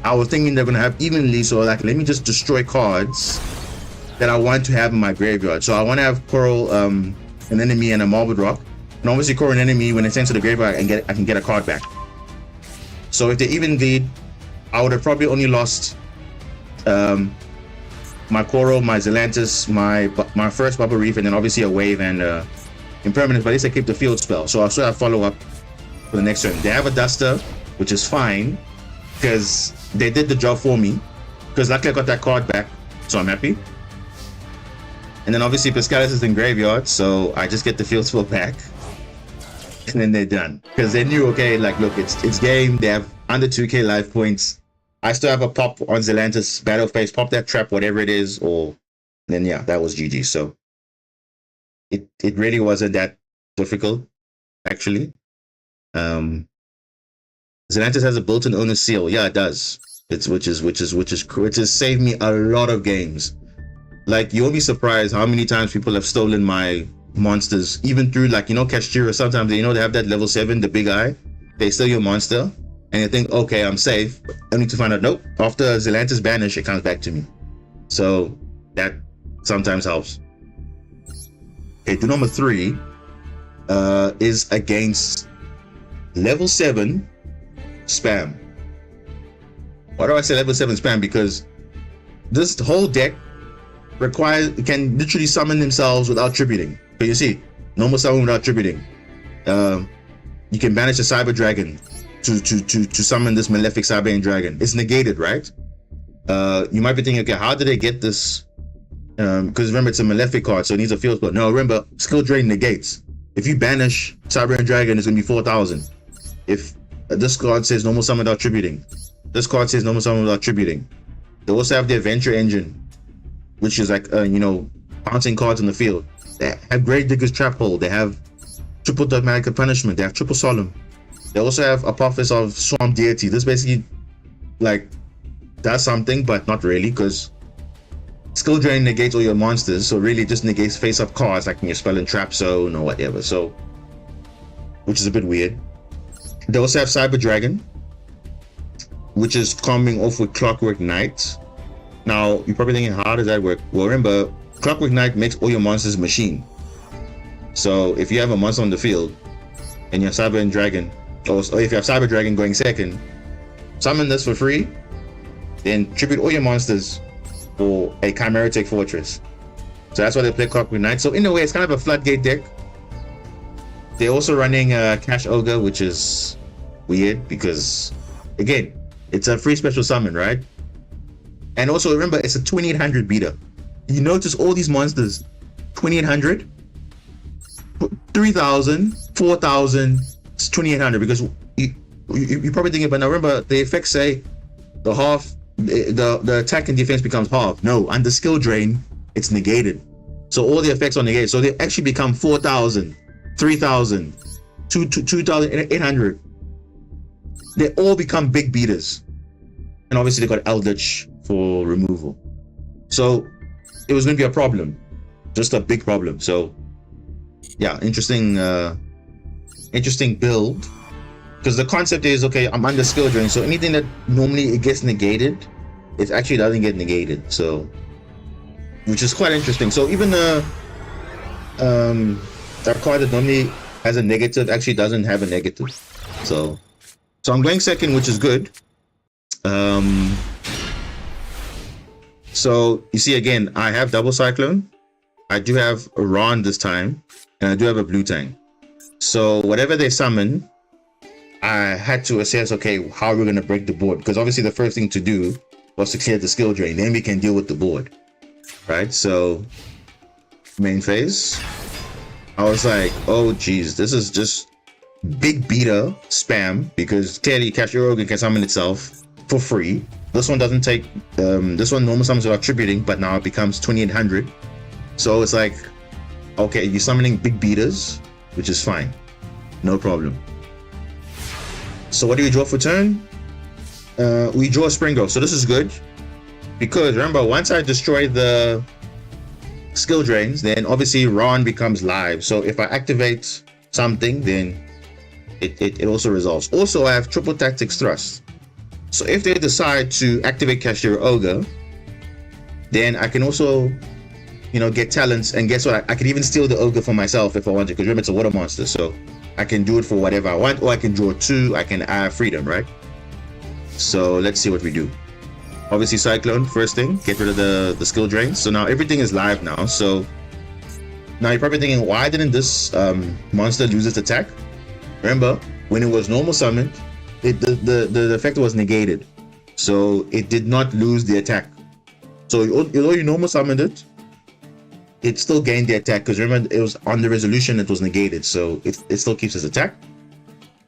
was thinking they're gonna have evenly, so like let me just destroy cards that I want to have in my graveyard. So I want to have Coral an enemy and a Marbled Rock, and obviously core an enemy, when it's sent to the graveyard I can get a card back. So if they even did, I would have probably only lost my Coral, my Zelantis, my first Bubble Reef, and then obviously a Wave and Impermanence, but at least I keep the field spell. So I'll still have follow-up for the next turn. They have a Duster, which is fine, because they did the job for me. Because luckily I got that card back, so I'm happy. And then obviously Piscalis is in graveyard, so I just get the field spell back. And then they're done. Because they knew, okay, like, look, it's game. They have under 2k life points. I still have a pop on Zelantis, Battle Phase, pop that trap, whatever it is, or then yeah, that was GG. So it really wasn't that difficult, actually. Zelantis has a built-in owner seal. Yeah, it does. Which has saved me a lot of games. Like, you won't be surprised how many times people have stolen my monsters, even through, like, you know, Kashtira. Sometimes, you know, they have that level 7, the big eye. They steal your monster, and you think, okay, I'm safe. Only to find out, nope. After Zelantis banish, it comes back to me. So that sometimes helps. Okay, to number 3 is against level 7 spam. Why do I say level 7 spam? Because this whole deck can literally summon themselves without tributing. But you see, normal summon without tributing. You can banish a Cyber Dragon to summon this Malefic Cyber Dragon. It's negated, right? You might be thinking, okay, how did they get this? Because remember, it's a Malefic card, so it needs a field spell. No, remember, skill drain negates. If you banish Cyber Dragon, it's gonna be 4,000. If this card says normal summon without tributing, this card says normal summon without tributing. They also have the Adventure Engine, which is like, you know, bouncing cards in the field. They have Grave Digger's Trap Hole. They have Triple Dogmatic Punishment. They have Triple Solemn. They also have Apophis of Swamp Deity. This basically, like, does something, but not really, because Skill Drain negates all your monsters, so really just negates face-up cards, like in your Spell and Trap Zone or whatever, so, which is a bit weird. They also have Cyber Dragon, which is coming off with Clockwork Knight. Now, you're probably thinking, how does that work? Well, remember, Clockwork Knight makes all your monsters machine. So if you have a monster on the field and your Cyber Dragon, or if you have Cyber Dragon going second, summon this for free, then tribute all your monsters for a Chimeritic Fortress. So that's why they play Clockwork Knight. So in a way, it's kind of a floodgate deck. They're also running Cash Ogre, which is weird because, again, it's a free special summon, right? And also remember, it's a 2800 beater. You notice all these monsters, 2800, 3000, 4000, it's 2800 because you're probably thinking, but now remember, the effects say the half, the attack and defense becomes half. No, under skill drain, it's negated. So all the effects are negated. So they actually become 4000, 3000, 2800. They all become big beaters. And obviously they got Eldritch for removal. So it was going to be a problem, just a big problem. So yeah, interesting build, because the concept is, okay, I'm under skill drain, so anything that normally it gets negated, it actually doesn't get negated. So, which is quite interesting. So even that card that normally has a negative actually doesn't have a negative. So I'm going second, which is good. So you see, again, I have double Cyclone, I do have a Ron this time, and I do have a Blue Tang. So whatever they summon, I had to assess, okay, how are we going to break the board? Because obviously the first thing to do was to clear the skill drain, then we can deal with the board, right? So main phase, I was like, oh geez, this is just big beater spam, because clearly Kashtira can summon itself for free. This one doesn't take, this one normal summons without tributing, but now it becomes 2800. So it's like, okay, you're summoning big beaters, which is fine, no problem. So what do we draw for turn? We draw a Spring Growth. So this is good, because remember, once I destroy the skill drains, then obviously Ron becomes live. So if I activate something, then it also resolves. Also, I have Triple Tactics Thrust. So if they decide to activate Kashtira Ogre, then I can also, you know, get talents, and guess what? I can even steal the Ogre for myself if I want to, because remember, it's a water monster, so I can do it for whatever I want, or I can draw 2, I can have freedom, right? So let's see what we do. Obviously Cyclone, first thing, get rid of the skill drain. So now everything is live now. So now you're probably thinking, why didn't this monster lose its attack? Remember, when it was normal summoned, the effect was negated. So it did not lose the attack. So although you normal summoned it, it still gained the attack, because remember, it was on the resolution, it was negated. So it still keeps its attack.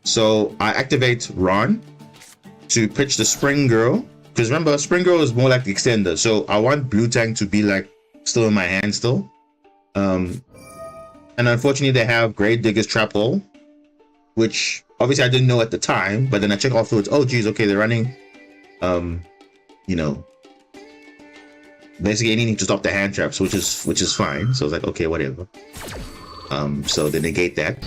So I activate Ron to pitch the Spring Girl, because remember, Spring Girl is more like the extender. So I want Blue Tank to be like still in my hand still. And unfortunately they have Grave Digger's Trap Hole, which obviously I didn't know at the time, but then I check afterwards, oh geez, okay, they're running you know, basically anything to stop the hand traps, which is fine. So I was like, okay, whatever. So they negate that,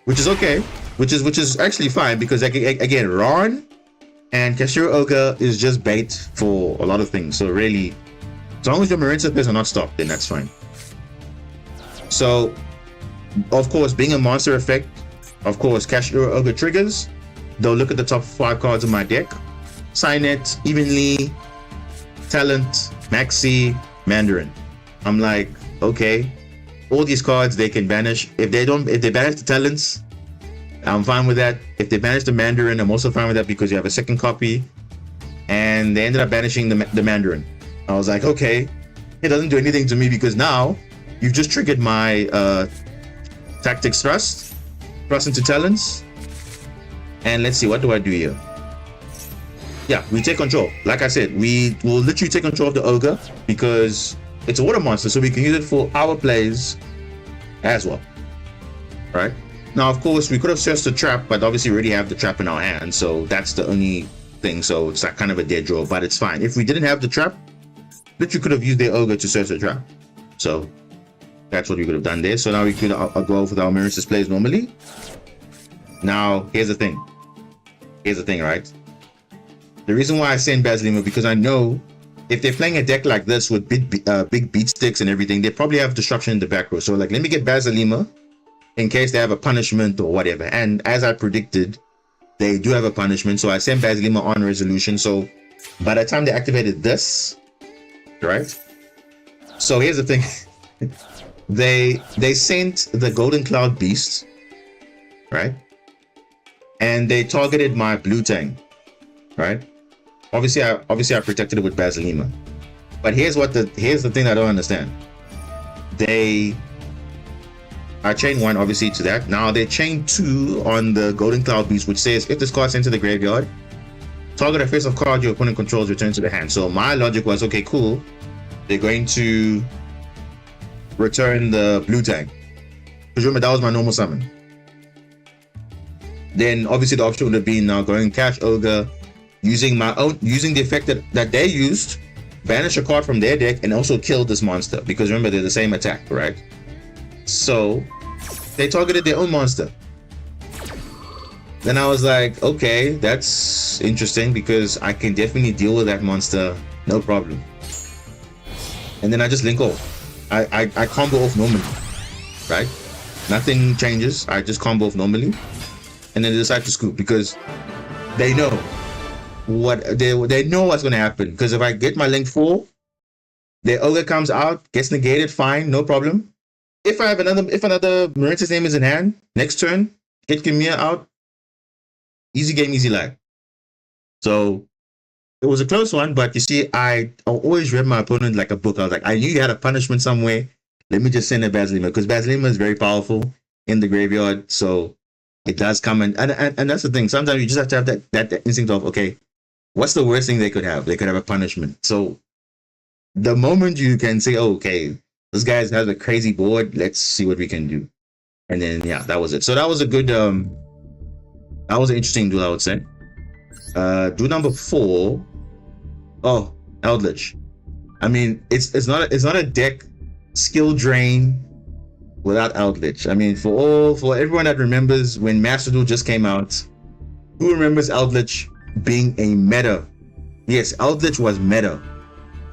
which is okay, which is actually fine, because again, Ron and Cashier Ogre is just bait for a lot of things. So really, as long as your Marincess players are not stopped, then that's fine. So of course, being a monster effect, of course, Cashier Ogre triggers. They'll look at the top 5 cards of my deck, sign it evenly, talent, maxi, Mandarin. I'm like, okay, all these cards they can banish. If they banish the talents, I'm fine with that. If they banish the Mandarin, I'm also fine with that, because you have a second copy. And they ended up banishing the Mandarin. I was like, okay, it doesn't do anything to me, because now you've just triggered my Tactics Thrust into talents. And let's see, what do I do here? Yeah, we take control. Like I said, we will literally take control of the Ogre, because it's a water monster, so we can use it for our plays as well. Right? Now, of course, we could have searched the trap, but obviously we already have the trap in our hand, so that's the only thing. So it's like kind of a dead draw, but it's fine. If we didn't have the trap, literally could have used the Ogre to search the trap. So that's what we could have done there. So now we could go with our Marincess plays normally. Now, here's the thing. Right? The reason why I send Basilima, because I know if they're playing a deck like this with big beat sticks and everything, they probably have disruption in the back row. So like, let me get Basilima in case they have a punishment or whatever. And as I predicted, they do have a punishment. So I sent Basilima on resolution. So by the time they activated this, right? So here's the thing. they sent the Golden Cloud Beast, right? And they targeted my Blue Tank, right? Obviously I protected it with Basilima. But here's the thing I don't understand. I chain 1 obviously to that. Now they chain 2 on the Golden Cloud Beast, which says if this card sent to the graveyard, target a face-off card your opponent controls returns to the hand. So my logic was, okay, cool. They're going to return the Blue Tank. Because remember, that was my normal summon. Then obviously the option would have been now going Cash Ogre, using the effect that they used, banish a card from their deck, and also kill this monster, because remember, they're the same attack, right? So they targeted their own monster. Then I was like, okay, that's interesting, because I can definitely deal with that monster, no problem. And then I just link off. I combo off normally, right? Nothing changes. I just combo off normally, and then they decide to scoop, because they know they know what's going to happen. Because if I get my link 4, the Ogre comes out, gets negated, fine, no problem. If another Marincess name is in hand, next turn, get Kimia out, easy game, easy life. So it was a close one, but you see, I always read my opponent like a book. I was like, I knew you had a punishment somewhere. Let me just send a Basilima, because Basilima is very powerful in the graveyard. So it does come and that's the thing. Sometimes you just have to have that instinct of, okay, what's the worst thing they could have? They could have a punishment. So the moment you can say, oh, okay, this guy has a crazy board, let's see what we can do. And then yeah, that was it. So that was a good that was an interesting duel, I would say. Duel number 4. Oh, Eldritch. I mean, it's not a deck skill drain without Eldritch. I mean, for everyone that remembers when Master Duel just came out, who remembers Eldritch being a meta? Yes, Eldritch was meta.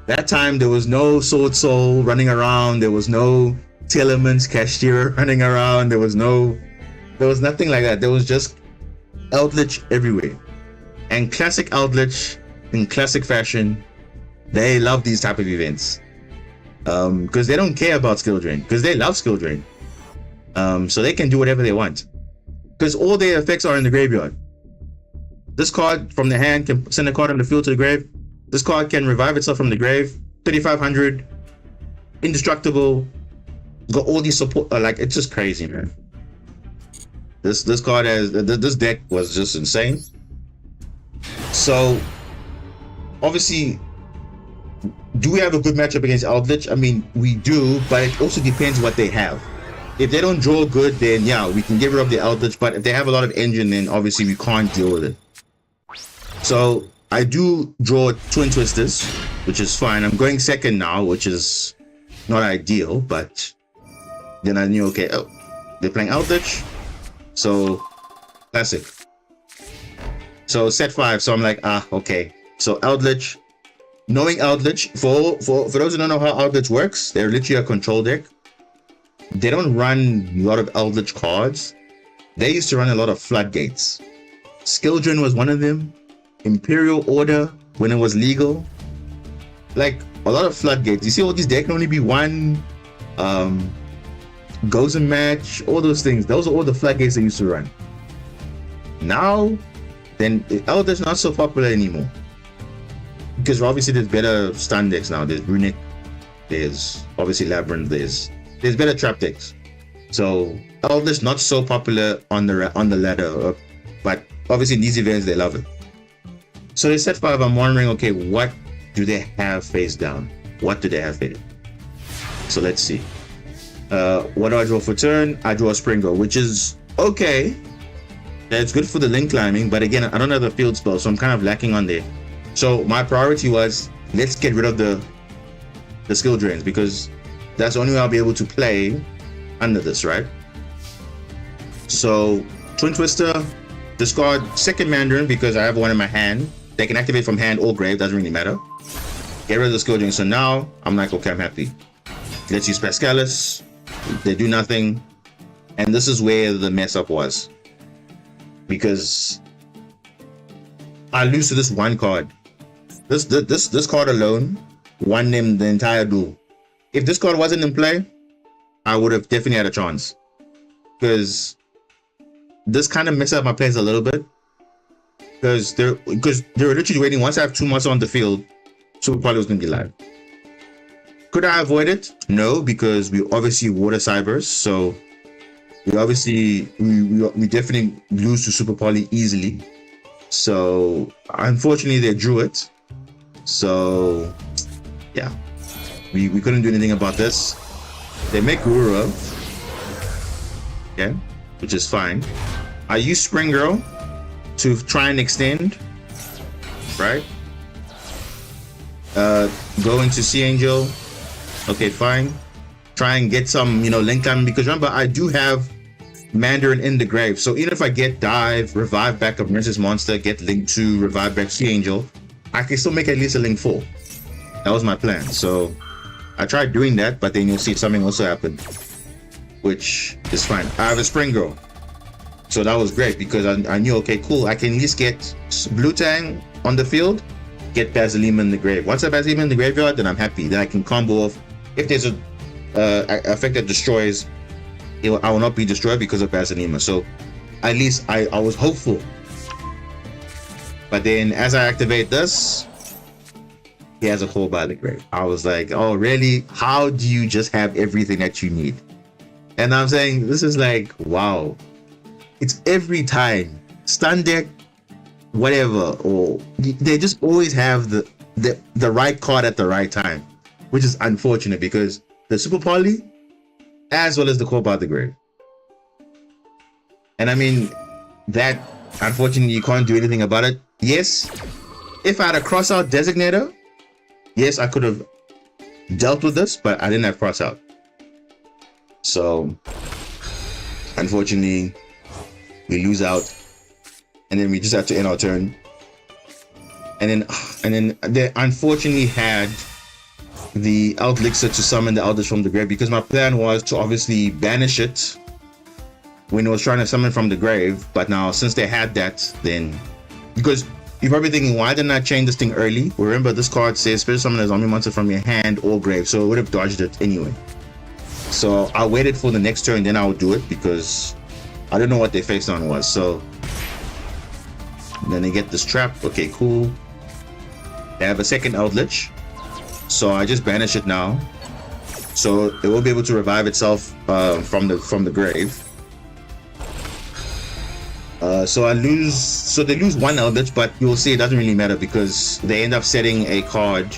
That time there was no Sword Soul running around, there was no Telements Cashier running around, there was nothing like that. There was just Eldritch everywhere. And classic Eldritch in classic fashion, they love these type of events. Because they don't care about skill drain, because they love skill drain. So they can do whatever they want. Because all their effects are in the graveyard. This card from the hand can send a card on the field to the grave. This card can revive itself from the grave. 3500, indestructible. Got all these support. Like, it's just crazy, man. This card has this deck was just insane. So obviously, do we have a good matchup against Eldritch? I mean, we do, but it also depends what they have. If they don't draw good, then yeah, we can get rid of the Eldritch. But if they have a lot of engine, then obviously we can't deal with it. So I do draw Twin Twisters, which is fine. I'm going second now, which is not ideal, but then I knew, okay, oh, they're playing Eldritch, so classic. So set 5, so I'm like, okay. So Eldritch, knowing Eldritch, for those who don't know how Eldritch works, they're literally a control deck. They don't run a lot of Eldritch cards. They used to run a lot of Floodgates. Skildren was one of them. Imperial Order, when it was legal. Like, a lot of Floodgates. You see all these decks can only be one. Goes and match, all those things. Those are all the Floodgates they used to run. Now, then Eldritch not so popular anymore. Because obviously there's better stun decks now. There's Runic, there's obviously Labyrinth, there's better trap decks. So Eldritch not so popular on the ladder, but obviously in these events they love it. So they set 5. I'm wondering, okay, what do they have face down? What do they have face? So let's see. What do I draw for turn? I draw a Springer, which is okay. That's good for the link climbing, but again, I don't have the field spell, so I'm kind of lacking on there. So my priority was, let's get rid of the skill drains, because that's the only way I'll be able to play under this, right? So Twin Twister, discard second Mandarin because I have one in my hand. They can activate from hand or grave, doesn't really matter. Get rid of the skill drain. So now I'm like, okay, I'm happy. Let's use Pascalis. They do nothing. And this is where the mess up was. Because I lose to this one card. This card alone won them the entire duel. If this card wasn't in play, I would have definitely had a chance. Because this kind of messed up my plans a little bit. Because they're literally waiting. Once I have 2 months on the field, Super Poly was going to be live. Could I avoid it? No, because we obviously water cybers. So we obviously, we definitely lose to Super Poly easily. So unfortunately they drew it. So yeah, we couldn't do anything about this. They make Guru, okay, which is fine. I use Spring Girl to try and extend, right? Go into Sea Angel, okay, fine. Try and get some, link time, because remember, I do have Mandarin in the grave. So even if I get Dive, revive back a Marincess monster, get Link 2, revive back Sea Angel, I can still make at least a Link 4. That was my plan. So I tried doing that, but then you'll see something also happened, which is fine. I have a Spring Girl. So that was great because I knew, okay, cool, I can at least get Blue Tang on the field, get Basilema in the grave. Once I have Basilema in the graveyard, then I'm happy. Then I can combo off. If there's a effect that destroys, I will not be destroyed because of Basilema. So at least I was hopeful. But then as I activate this, he has a Call by the Grave. I was like, oh really? How do you just have everything that you need? And I'm saying, this is like, wow. It's every time. Stun deck, whatever, or they just always have the right card at the right time, which is unfortunate because the Super Poly, as well as the Call by the Grave. And I mean, that, unfortunately, you can't do anything about it. Yes, if I had a crossout designator, yes, I could have dealt with this, but I didn't have crossout. So, unfortunately, we lose out, and then we just have to end our turn. And then they unfortunately had the Elixir to summon the Eldritch from the grave, because my plan was to obviously banish it when it was trying to summon from the grave. But now since they had that, then because You're probably thinking, why didn't I chain this thing early? Remember, this card says special summon a zombie monster from your hand or grave, so it would have dodged it anyway. So I waited for the next turn, then I would do it because I didn't know what their face on was. So then they get this trap. Okay, cool. They have a second Eldritch, so I just banish it now, so it will be able to revive itself from the grave. So they lose one Eldritch, but you'll see it doesn't really matter because they end up setting a card,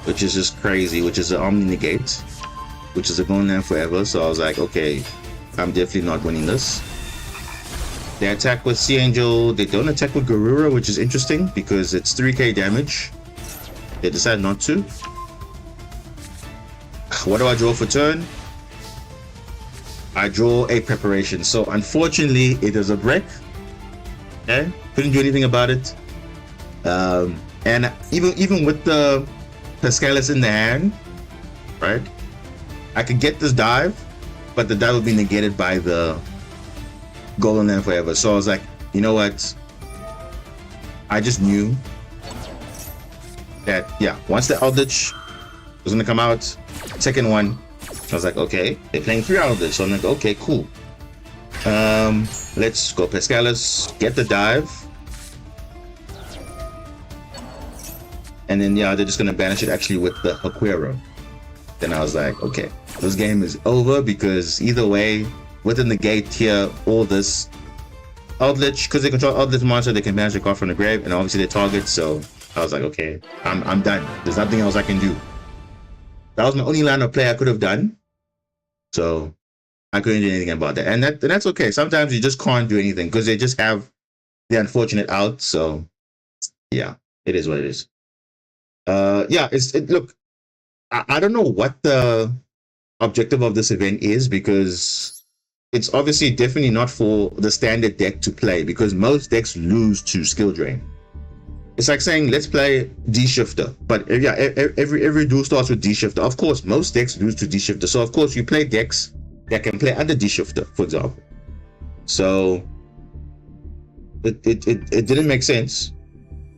which is just crazy, which is an Omni Negate, which is a going there forever. So I was like, okay, I'm definitely not winning this. They attack with Sea Angel. They don't attack with Garura, which is interesting because it's 3k damage. They decide not to. What do I draw for turn? I draw a preparation. So unfortunately, it is a break. Okay, couldn't do anything about it. And even with the Pescalis in the hand, right? I could get this dive, but the dive would be negated by the Golden Land Forever. So I was like, you know what? I just knew that, yeah, once the Eldritch was gonna come out, second one, I was like, okay, they're playing 3 Eldritch. So I'm like, okay, cool. Let's go Pescalis, get the dive. And then, yeah, they're just gonna banish it actually with the Haquero. Then I was like, okay, this game is over because either way, within the gate here, all this Eldritch, because they control Eldritch monster, they can banish the card from the grave, and obviously they target. So I was like, okay, I'm done. There's nothing else I can do. That was my only line of play I could have done. So I couldn't do anything about that, and that's okay. Sometimes you just can't do anything because they just have the unfortunate out. So yeah, it is what it is. Yeah, look. I don't know what the objective of this event is because it's obviously definitely not for the standard deck to play because most decks lose to skill drain. It's like saying let's play D-Shifter, but yeah, every duel starts with D-Shifter. Of course, most decks lose to D-Shifter, so of course you play decks that can play under D-Shifter, for example. So it didn't make sense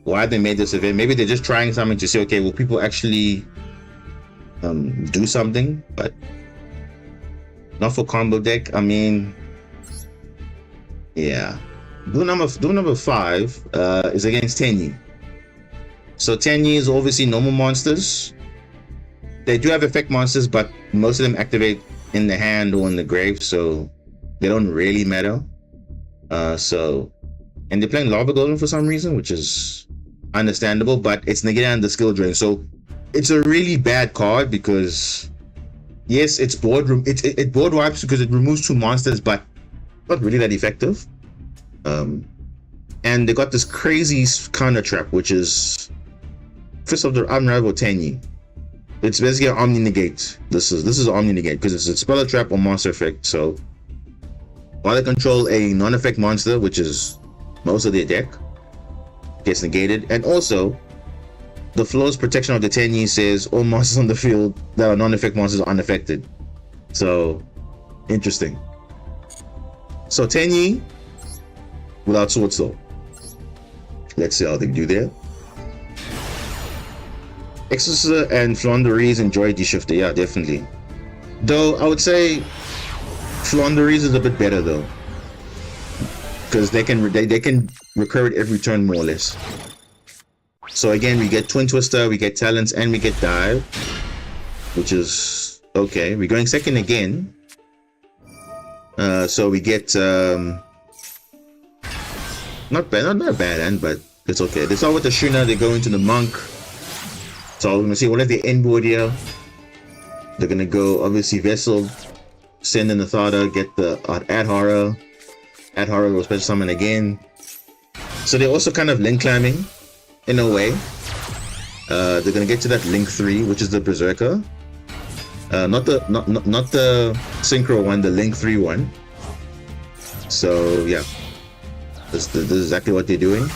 why they made this event. Maybe they're just trying something to say, okay, will people actually do something, but not for combo deck. I mean, yeah. Duel number 5 is against Tenyi. So Tenyi is obviously normal monsters. They do have effect monsters, but most of them activate in the hand or in the grave, so they don't really matter. And they're playing Lava Golem for some reason, which is understandable, but it's negated on the skill drain. So it's a really bad card because yes, it's it board wipes because it removes 2 monsters, but not really that effective. And they got this crazy counter trap, which is Fist of the Unravel Tenyi. It's basically an Omni Negate. This is Omni Negate because it's a spell trap or monster effect. So while they control a non-effect monster, which is most of their deck, gets negated. And also the flawless protection of the Tenyi says all monsters on the field that are non-effect monsters are unaffected. So interesting. So Tenyi without Sword Soul. Let's see how they do there. Exorcism and Flaunderies enjoy D-Shifter, yeah, definitely. Though I would say Flaunderies is a bit better though, because they can recur it every turn more or less. So again, we get Twin Twister, we get Talents, and we get Dive, which is okay. We're going second again. So we get not a bad end, but it's okay. They start with the Shuna, they go into the Monk. So we're gonna see what is the end board here. They're gonna go obviously Vessel, send in the Thada, get the Ad Horror. Ad Horror will special summon again. So they're also kind of link climbing in a way. They're gonna get to that Link 3, which is the Berserker. Not the Synchro one, the Link 3 one. So yeah, this is exactly what they're doing.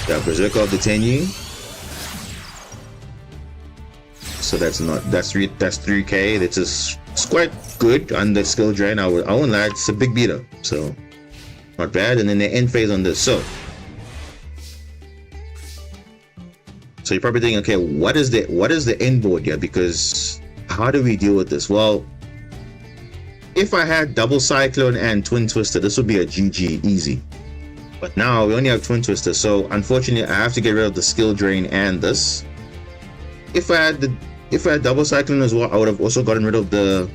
Yeah, Berserker of the Tenyi. So that's 3k. It's quite good on the skill drain. I won't lie, it's a big beater, so not bad. And then the end phase on this. So So you're probably thinking, okay, what is the end board here? Because how do we deal with this? Well, if I had double cyclone and twin twister, this would be a GG easy. But now we only have twin twister, so unfortunately I have to get rid of the skill drain and this. If I had double cyclone as well, I would have also gotten rid of the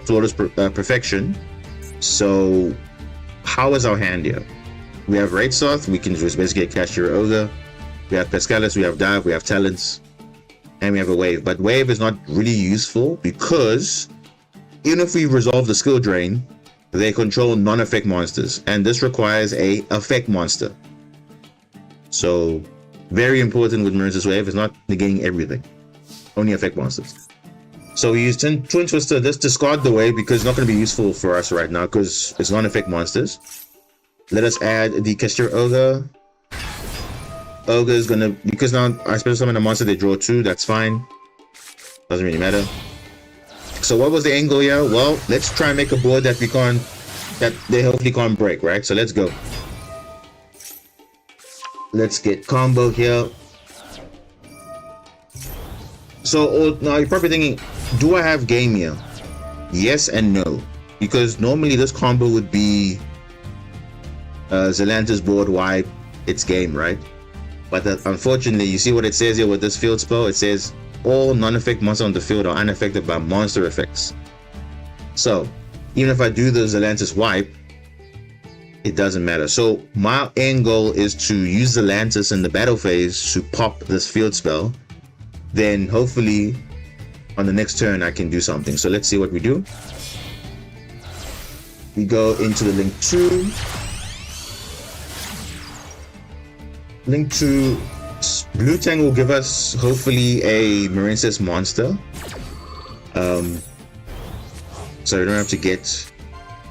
flawless perfection. So how is our hand here? We have Raid Soth, we can just basically catch your ogre. We have Pescalis, we have Dive, we have Talents, and we have a Wave. But Wave is not really useful because even if we resolve the skill drain, they control non-effect monsters, and this requires a effect monster. So very important with Marincess Wave, it's not negating everything, only effect monsters. So we use Twin Twister. Let's discard the Wave because it's not going to be useful for us right now because it's non-effect monsters. Let us add the Kestir Ogre. Ogre is gonna, because now I special summon a monster, they draw 2, that's fine. Doesn't really matter. So what was the angle here? Well, let's try and make a board that they hopefully can't break, right? So let's go. Let's get combo here. So now you're probably thinking, do I have game here? Yes and no. Because normally this combo would be Zelantis board wipe, it's game, right? But unfortunately, you see what it says here with this field spell? It says all non-effect monsters on the field are unaffected by monster effects. So even if I do the Zelantis wipe, it doesn't matter. So my end goal is to use Zelantis in the battle phase to pop this field spell. Then hopefully on the next turn I can do something. So let's see what we do. We go into the Link 2. Link 2, Blue Tang will give us hopefully a Marincess monster. So we don't have to get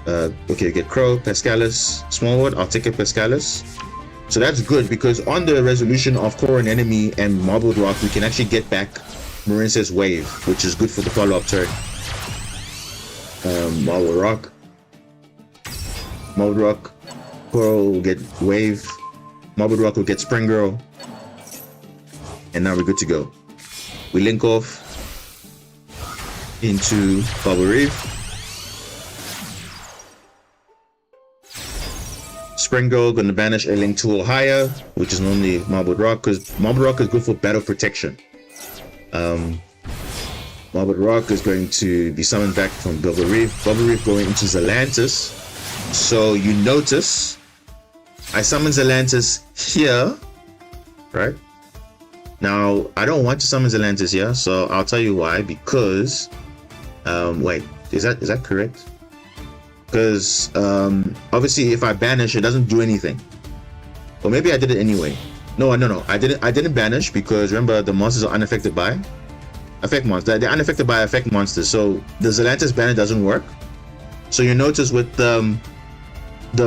okay, get Crow, Pescalis, Smallwood. I'll take a Pescalis. So that's good because on the resolution of Core and Enemy and Marbled Rock, we can actually get back Marincess Wave, which is good for the follow-up turn. Marbled Rock, Coral will get Wave, Marbled Rock will get Spring Girl, and now we're good to go. We link off into Bubble Reef. Spring Girl gonna banish a Link 2 or higher, which is normally Marbled Rock, because Marbled Rock is good for battle protection. Marbled Rock is going to be summoned back from Bubble Reef. Bubble Reef going into Zelantis. So you notice I summon Zelantis here, right? Now I don't want to summon Zelantis here, so I'll tell you why. Because wait, is that correct? Because obviously if I banish, it doesn't do anything. Or maybe I did it anyway. No, I didn't banish because remember the monsters are unaffected by effect monsters. They're unaffected by effect monsters, so the Zelantis banner doesn't work. So you notice with the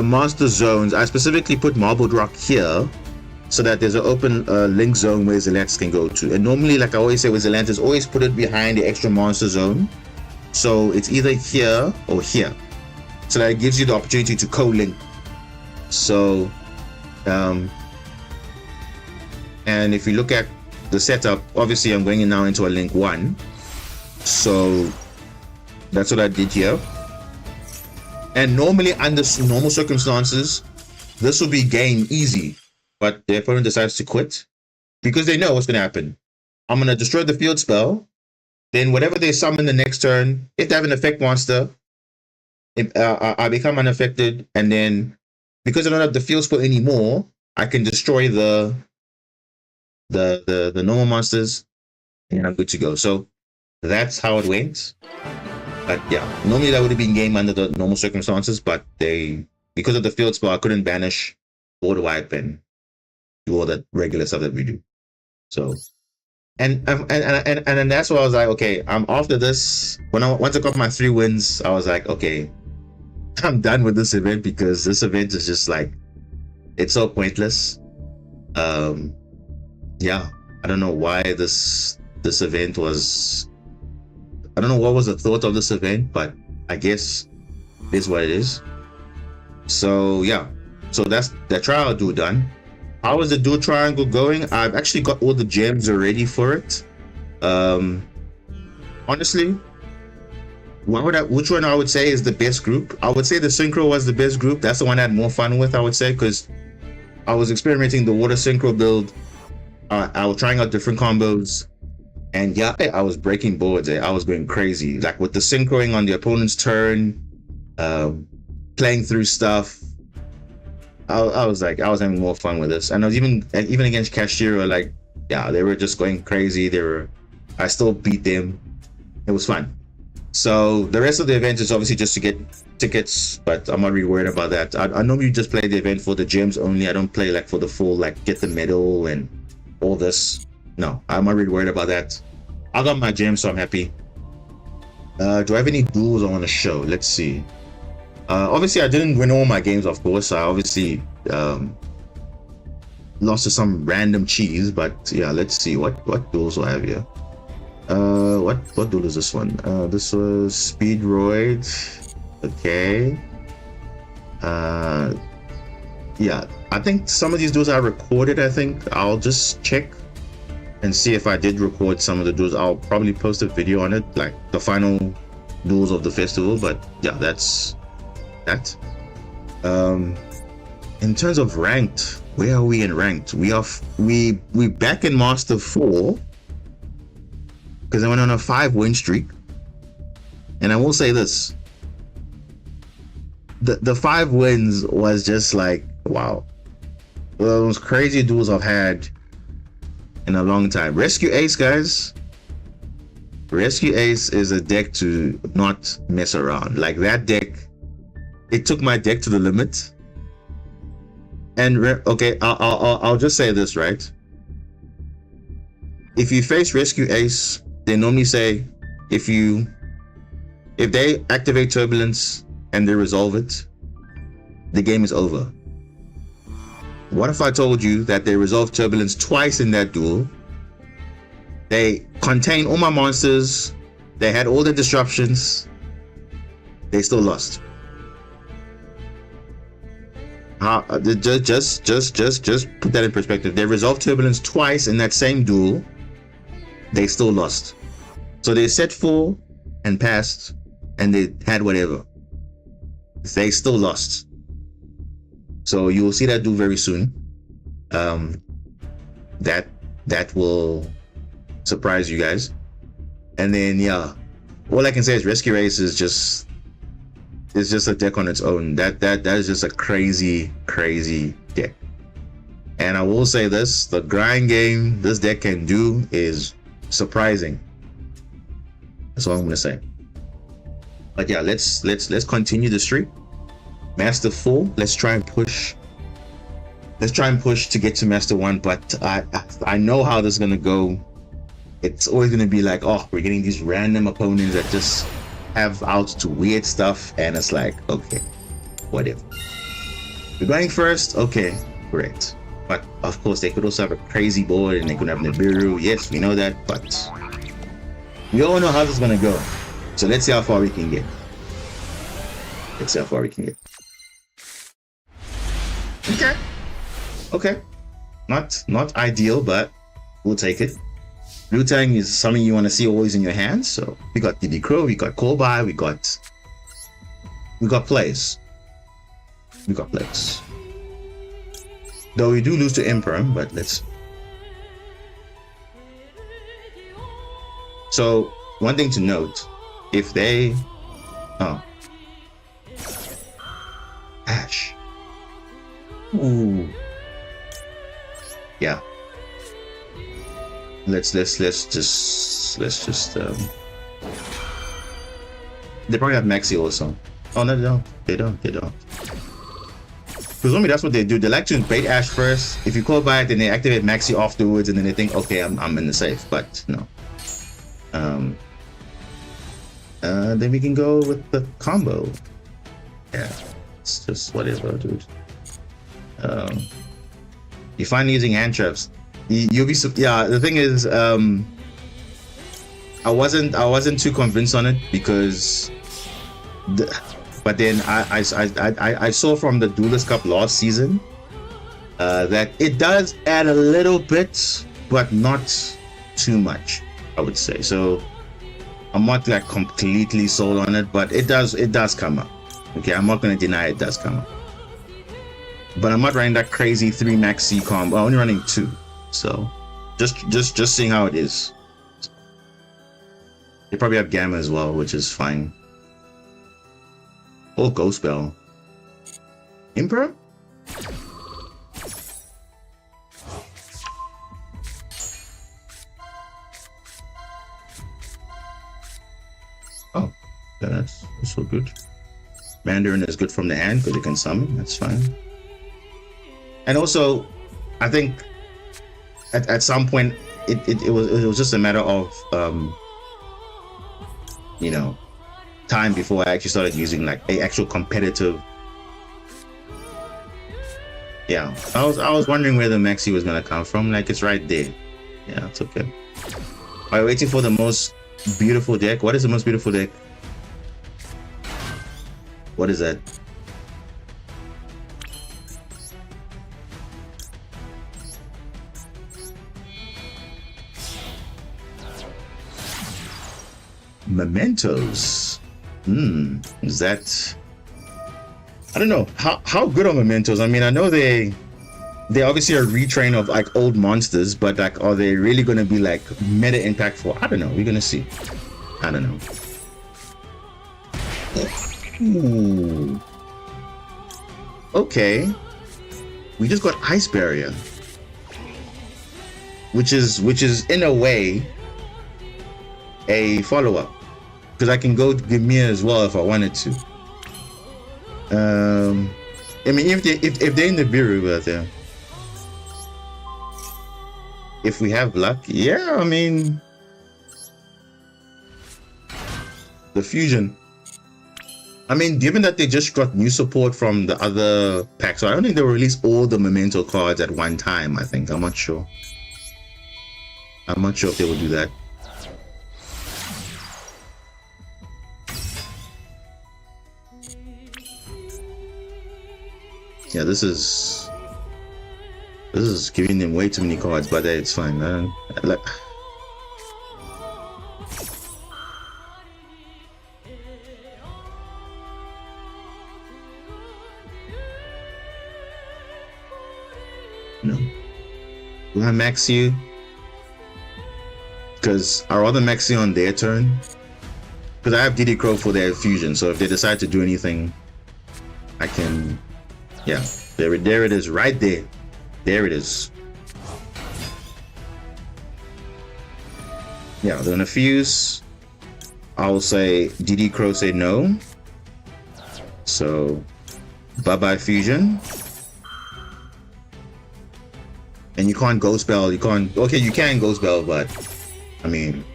monster zones, I specifically put Marbled Rock here so that there's an open link zone where Zelantis can go to. And normally, like I always say with Zelantis, always put it behind the extra monster zone. So it's either here or here. So that it gives you the opportunity to co-link. So, and if you look at the setup, obviously I'm going in now into a link 1. So that's what I did here. And normally under normal circumstances, this will be game easy, but the opponent decides to quit because they know what's going to happen. I'm going to destroy the field spell. Then whatever they summon the next turn, if they have an effect monster, I become unaffected, and then because I don't have the field spell anymore, I can destroy the normal monsters, and I'm good to go. So that's how it went. But yeah, normally that would have been game under the normal circumstances, but because of the field spell, I couldn't banish board wipe and do all that regular stuff that we do. So and that's why I was like, okay, I'm after this. Once I got my 3 wins, I was like, okay, I'm done with this event because this event is just like, it's so pointless. Yeah, I don't know why this event was. I don't know what was the thought of this event, but I guess it is what it is. So yeah, so that's the trial do done. how is the dual triangle going? I've actually got all the gems already for it. Honestly, which one I would say is the best group? I would say the synchro was the best group. That's the one I had more fun with, I would say, because I was experimenting the water synchro build. I was trying out different combos, and yeah, I was breaking boards. I was going crazy, like with the synchroing on the opponent's turn, playing through stuff. I was having more fun with this, and I was even against Cashier, like, yeah, they were just going crazy. I still beat them. It was fun. So the rest of the event is obviously just to get tickets, but I'm not really worried about that. I normally just play the event for the gems only. I don't play like for the full, like, get the medal and all this. No, I'm not really worried about that. I got my gems, so I'm happy. Do I have any duels I want to show? Let's see. Obviously I didn't win all my games, of course. I obviously lost to some random cheese, but yeah, let's see what duels do I have here. What duel is this one? This was Speedroid. Okay. Yeah, I think some of these duels I recorded. I think I'll just check and see if I did record some of the duels. I'll probably post a video on it, like the final duels of the festival. But yeah, that's that. In terms of ranked, where are we in ranked? We back in Master 4 because I went on a 5-win streak. And I will say this, the 5 wins was just like, wow, those crazy duels I've had in a long time. Rescue Ace, guys. Rescue Ace is a deck to not mess around. Like, that deck, it took my deck to the limit. And okay, I'll just say this, right? If you face Rescue Ace, they normally say if they activate Turbulence and they resolve it, the game is over. What if I told you that they resolved Turbulence twice in that duel? They contained all my monsters, they had all the disruptions, they still lost. Just put that in perspective. They resolved Turbulence twice in that same duel, they still lost. So they set 4 and passed, and they had whatever. They still lost. So you will see that duel very soon. That will surprise you guys. And then yeah, all I can say is Rescue Ace is just a deck on its own. That is just a crazy deck. And I will say this, the grind game this deck can do is surprising. That's all I'm gonna say. But yeah, let's continue the streak. Master 4, let's try and push to get to Master 1, but I know how this is gonna go. It's always gonna be like, oh, we're getting these random opponents that just have out to weird stuff, and it's like, okay, whatever. We're going first, okay, great. But of course they could also have a crazy board and they could have Nibiru. Yes, we know that, but we all know how this is gonna go. So let's see how far we can get. Okay. Not ideal, but we'll take it. Blue Tang is something you want to see always in your hands. So we got DD Crow, we got Call By, we got plays. Though we do lose to Imperm, but let's. So one thing to note, if they, Ash. Ooh. Yeah. Let's just they probably have Maxi also. Oh no, they don't. Because normally that's what they do. They like to bait Ash first. If you call by it, then they activate Maxi afterwards, and then they think, okay, I'm in the safe. But no. Then we can go with the combo. Yeah, it's just whatever, dude. You find using hand traps. You'll be yeah. The thing is, I wasn't too convinced on it because, but then I saw from the Duelist Cup last season, that it does add a little bit, but not too much, I would say. So I'm not like completely sold on it, but it does come up. Okay, I'm not going to deny it does come up. But I'm not running that crazy 3 max C combo. I'm only running 2. So just seeing how it is. They probably have Gamma as well, which is fine. Oh, Ghost Bell. Emperor? Oh, yeah, that's so good. Mandarin is good from the hand because it can summon. That's fine. And also, I think at some point it was just a matter of you know, time before I actually started using like a actual competitive. Yeah, I was wondering where the Maxi was gonna come from. Like, it's right there. Yeah, it's okay. Are you waiting for the most beautiful deck? What is the most beautiful deck? What is that? Mementos. Is that? I don't know. How good are Mementos? I mean, I know they obviously are a retrain of like old monsters, but like, are they really gonna be like meta impactful? I don't know. We're gonna see. I don't know. Ooh. Okay. We just got Ice Barrier, which is in a way a follow-up, because I can go Gimir as well if I wanted to. I mean, if they're in the Biru out there, if we have luck, yeah. I mean, the fusion. I mean, given that they just got new support from the other packs, so I don't think they will release all the Memento cards at one time. I think I'm not sure. I'm not sure if they will do that. Yeah, this is giving them way too many cards, but it's fine. Like, no, we'll have Maxi, because our other Maxi on their turn, because I have DD Crow for their fusion, so if they decide to do anything, I can. Yeah, there it is, right there. There it is. Yeah, they're gonna fuse. I will say DD Crow say no. So bye-bye fusion. And you can't Ghost Bell, you can't. Okay, you can Ghost Bell, but I mean,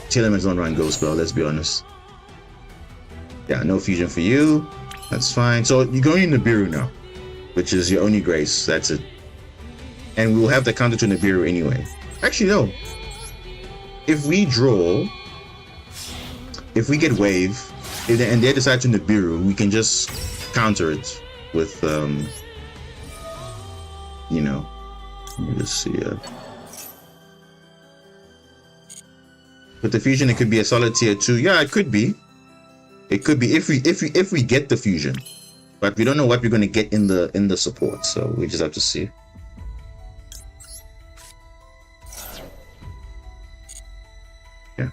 Telemans don't run Ghost Bell, let's be honest. Yeah, no fusion for you. That's fine. So you're going in Nibiru now, which is your only grace. That's it. And we will have the counter to Nibiru anyway. Actually, no. If we draw, if we get wave, and they decide to Nibiru, we can just counter it with, you know, let me just see. With the fusion, it could be a solid tier 2. Yeah, it could be. It could be if we get the fusion. But we don't know what we're going to get in the support, so we just have to see. Yeah.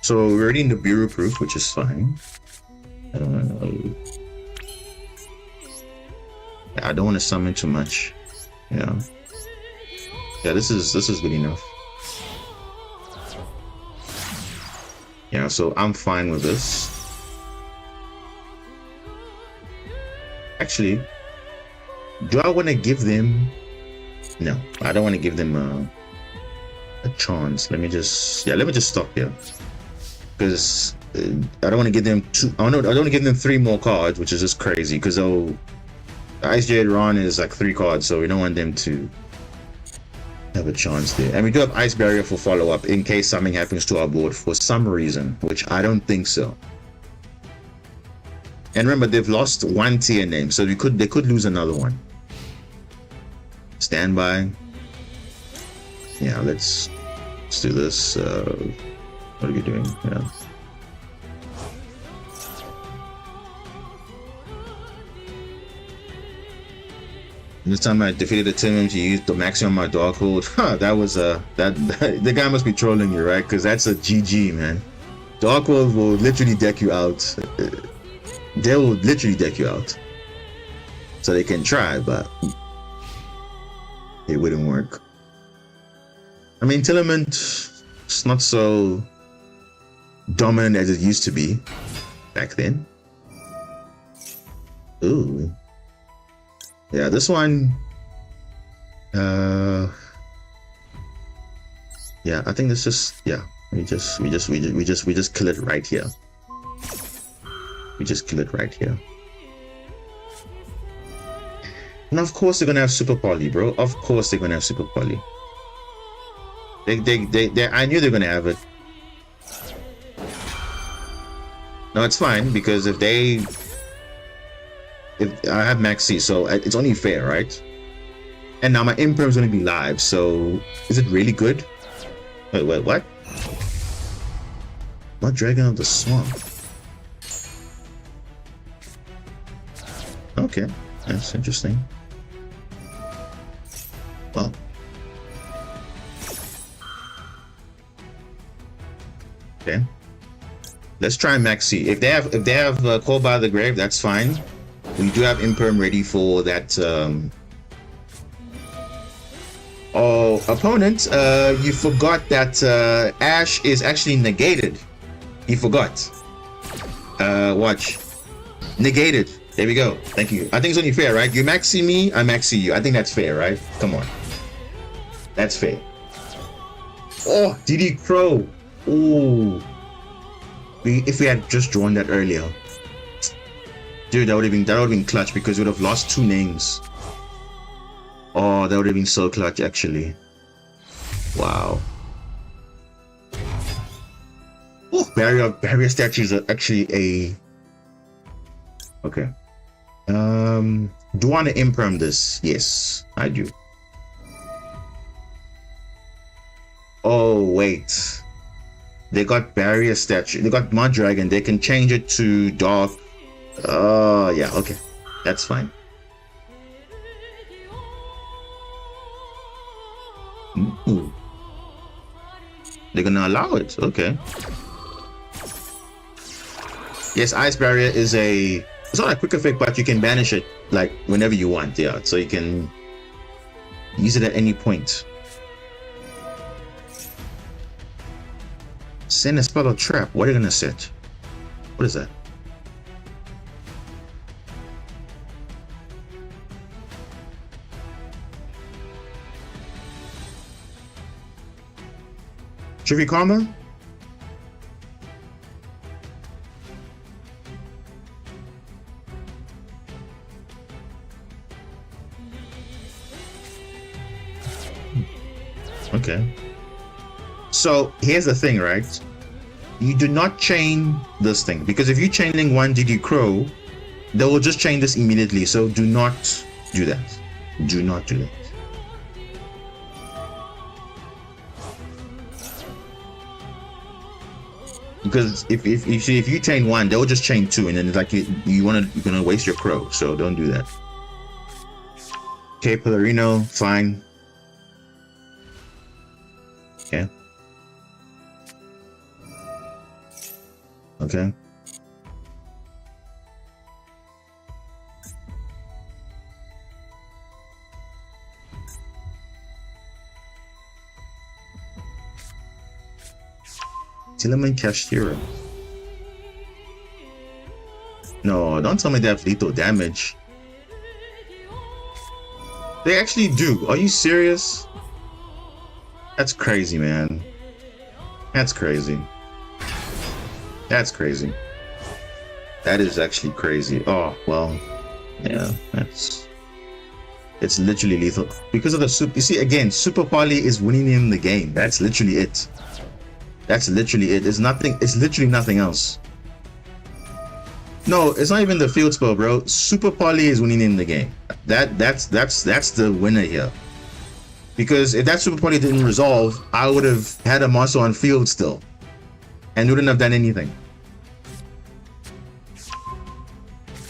So we're already in the Bureau proof, which is fine. I don't want to summon too much. Yeah. Yeah, this is good enough. Yeah, so I'm fine with this. Actually, do I want to give them? No, I don't want to give them a chance. Let me just stop here, because I don't want to give them two. I don't want to give them 3 more cards, which is just crazy. Because Ice Jade Ron is like 3 cards, so we don't want them to have a chance there. And we do have Ice Barrier for follow-up in case something happens to our board for some reason, which I don't think so. And remember, they've lost 1 tier name, so they could lose another one. Standby. Yeah, let's do this. What are you doing? Yeah. This time I defeated the team to use the maximum my dog hold. Huh, that was the guy must be trolling you, right? Because that's a GG, man. Dog hold will literally deck you out. They will literally deck you out. So they can try, but it wouldn't work. I mean, Tillerman is not so dominant as it used to be back then. Ooh. Yeah, this one. Yeah, I think it's just we just kill it right here. We just kill it right here. And of course they're gonna have Super Poly, bro. Of course they're gonna have Super Poly. They I knew they're gonna have it. No, it's fine because if I have Max C, so it's only fair, right? And now my Imperm is gonna be live, so is it really good? Wait, what? What Dragon of the Swamp? Okay, that's interesting. Well, okay. Let's try Max C. If they have Call by the Grave, that's fine. We do have Imperm ready for that. Oh, opponent, you forgot that Ash is actually negated. You forgot. Watch. Negated. There we go. Thank you. I think it's only fair, right? You maxi me, I maxi you. I think that's fair, right? Come on. That's fair. Oh, DD Crow. Ooh. If we had just drawn that earlier. Dude, that would have been clutch because we would have lost 2 names. Oh, that would have been so clutch actually. Wow. Oh, barrier statues are actually a okay. Do I want to imperm this? Yes, I do. Oh wait. They got barrier statue. They got Mud Dragon. They can change it to dark. Yeah, okay. That's fine. Ooh. They're gonna allow it. Okay. Yes, Ice Barrier is it's not a quick effect, but you can banish it like whenever you want. Yeah, so you can use it at any point. Send a spell or trap. What are you gonna set? What is that? Trivia Karma? Okay. So here's the thing, right? You do not chain this thing because if you chaining one DD Crow, they will just chain this immediately. So do not do that. Do not do that. Because if you chain one, they'll just chain 2, and then it's like you're gonna waste your Crow. So don't do that. Okay, Pellerino, fine. Okay. Okay. Tillerman Cashier. No, don't tell me they have lethal damage. They actually do. Are you serious? That's crazy, man. That's crazy. That's crazy. That is actually crazy. Oh, well. Yeah, it's literally lethal. Because of the super, you see, again, Super Poly is winning him the game. That's literally it. That's literally it. It's nothing, it's literally nothing else. No, it's not even the field spell, bro. Super Poly is winning in the game. That's the winner here. Because if that super party didn't resolve, I would have had a monster on field still, and wouldn't have done anything.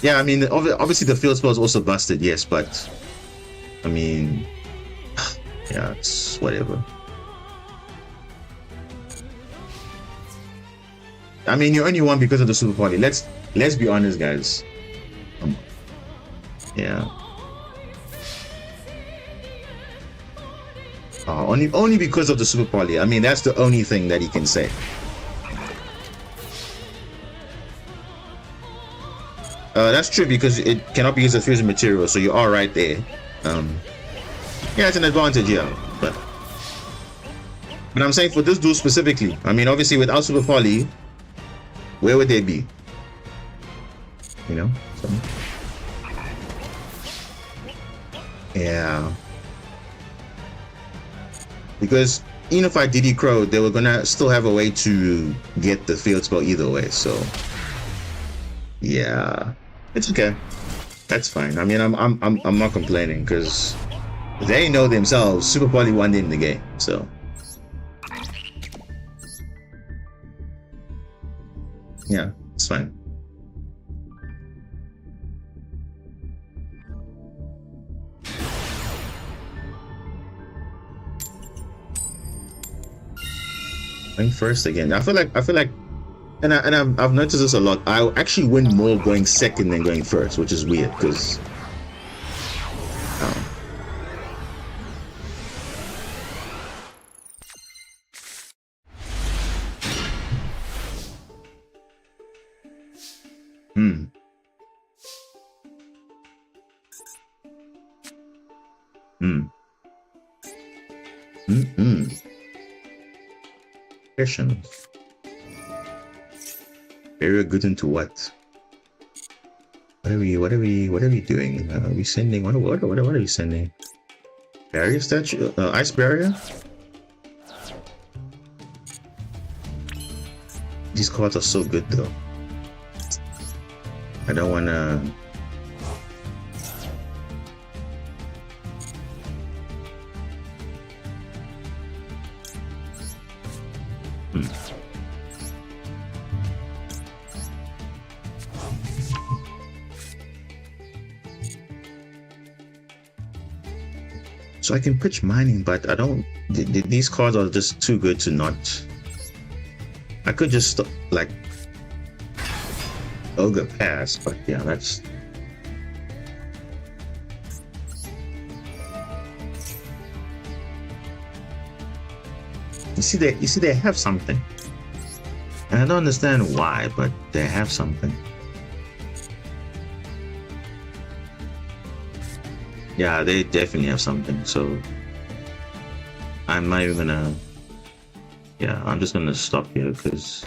Yeah, I mean, obviously the field spell is also busted, yes, but I mean, yeah, it's whatever. I mean, you only won because of the super party. Let's be honest, guys. Yeah. Only because of the super party. I mean, that's the only thing that he can say. That's true because it cannot be used as fusion material, so you are right there. Yeah, it's an advantage, yeah. But I'm saying for this duel specifically, I mean, obviously without super poly, where would they be? You know? So, yeah. Because even if I DD Crow, they were gonna still have a way to get the field spell either way, so yeah. It's okay. That's fine. I mean, I'm not complaining because they know themselves super poly won in the game, so yeah, it's fine. Going first again. I feel like, and I've noticed this a lot. I actually win more going second than going first, which is weird because. Questions. Very good into what? What are we doing? Are we sending? What are we sending? Barrier statue? Ice barrier? These cards are so good though. I don't wanna. So I can pitch mining, but I don't. These cards are just too good to not. I could just like Ogre pass, but yeah, that's. You see, they have something, and I don't understand why, but they have something. Yeah, they definitely have something, so I'm not even gonna. Yeah, I'm just gonna stop here because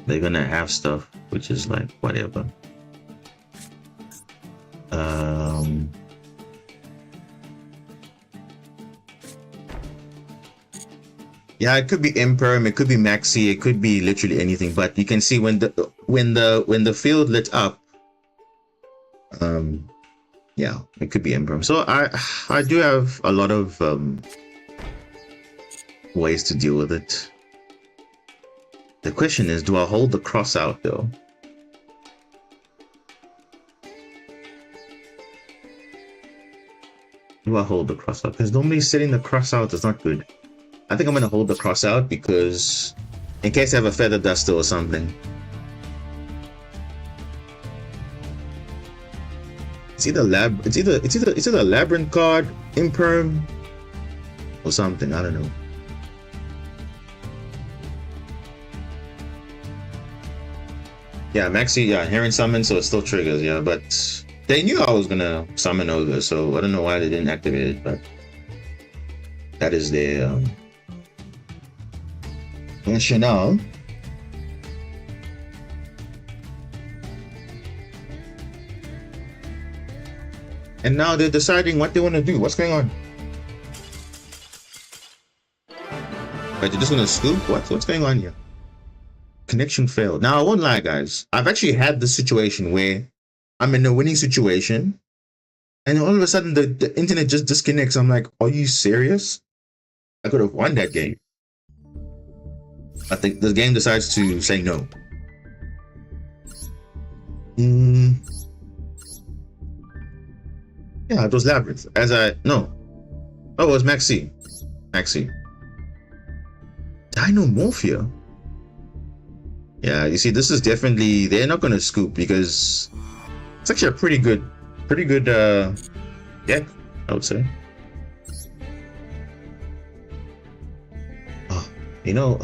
they're gonna have stuff, which is like whatever. Yeah, it could be Imperm, it could be Maxi, it could be literally anything. But you can see when the field lit up. Yeah, it could be Imperm. So I do have a lot of ways to deal with it. The question is, do I hold the cross out though? Do I hold the cross out? Because normally setting the cross out is not good. I think I'm gonna hold the cross out because in case I have a feather duster or something. It's either a labyrinth card, Imperm, or something. I don't know. Yeah, Maxi, yeah, Heron summon, so it still triggers, yeah, but they knew I was gonna summon Ogre, so I don't know why they didn't activate it, but that is their rationale. And now they're deciding what they want to do. What's going on? Wait, they're just gonna scoop? What's going on here? Connection failed. Now I won't lie, guys. I've actually had this situation where I'm in a winning situation, And all of a sudden, the internet just disconnects. I'm like, are you serious? I could have won that game. I think the game decides to say no. Yeah, it was Labyrinth. No. Oh, it was Maxi. Dinomorphia. Yeah, you see, this is definitely, they're not going to scoop because it's actually a pretty good deck, I would say. Oh, you know,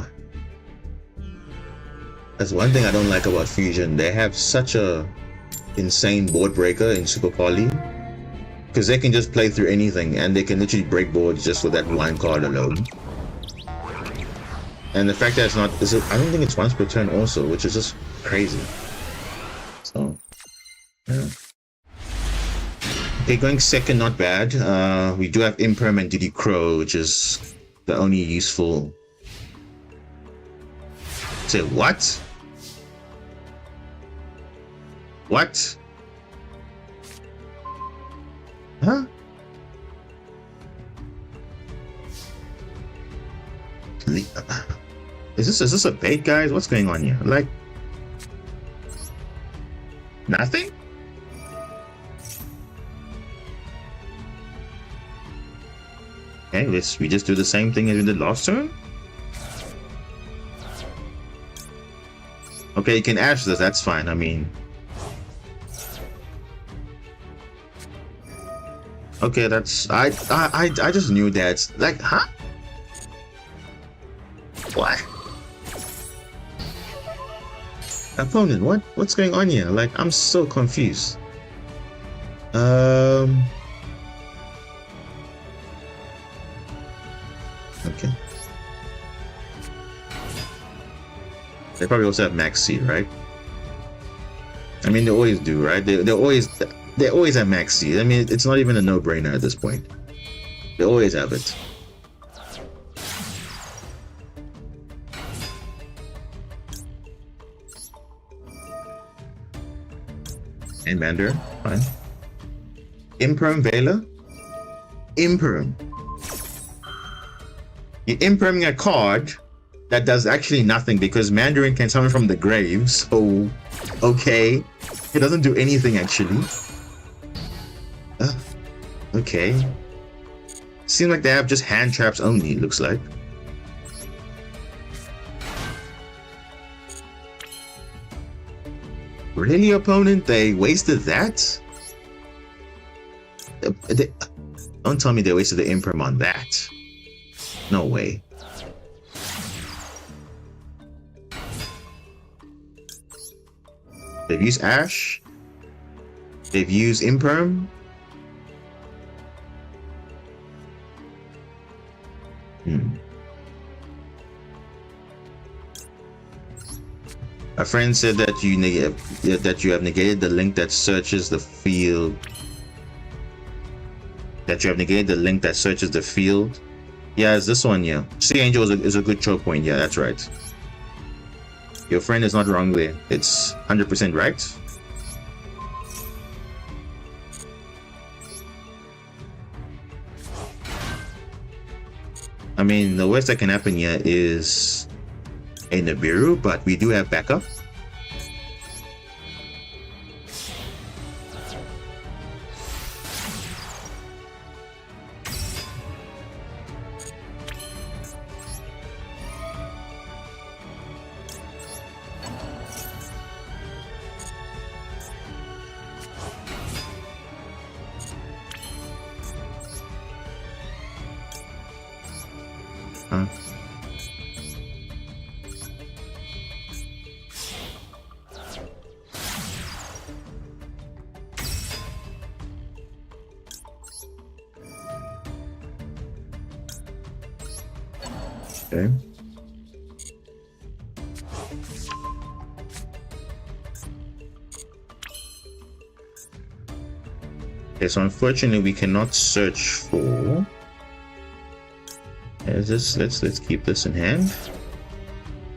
that's one thing I don't like about Fusion. They have such a insane board breaker in Super Poly because they can just play through anything and they can literally break boards just with that one card alone. And the fact that it's not, I don't think it's once per turn also, which is just crazy. So, yeah. Okay, going second, not bad. We do have Imperm and Diddy Crow, which is the only useful. Say what? What? Huh? Is this a bait, guys? What's going on here? Like, nothing? Okay, we just do the same thing as we did last turn. Okay, you can ash this. That's fine. I mean, okay, that's I just knew that. Like, huh? What? Opponent, what's going on here? Like, I'm so confused. Okay. They probably also have Maxi, right? I mean, they always do, right? They always have Maxi. I mean, it's not even a no-brainer at this point. They always have it. And Mander, fine. Imperm Vela? Imperm. You're imperming a card that does actually nothing because Mandarin can summon from the grave, so okay. It doesn't do anything actually. Okay. Seems like they have just hand traps only, it looks like. Really, opponent? They wasted that? Don't tell me they wasted the imperm on that. No way. They've used Ash. They've used Imperm. A friend said that you have negated the link that searches the field. That you have negated the link that searches the field. Yeah, it's this one, yeah. Sea Angel is a good choke point, yeah, that's right. Your friend is not wrong there. It's 100% right. I mean, the worst that can happen here is a Nibiru, but we do have backup. Okay. Okay, so unfortunately we cannot search for. Let's keep this in hand.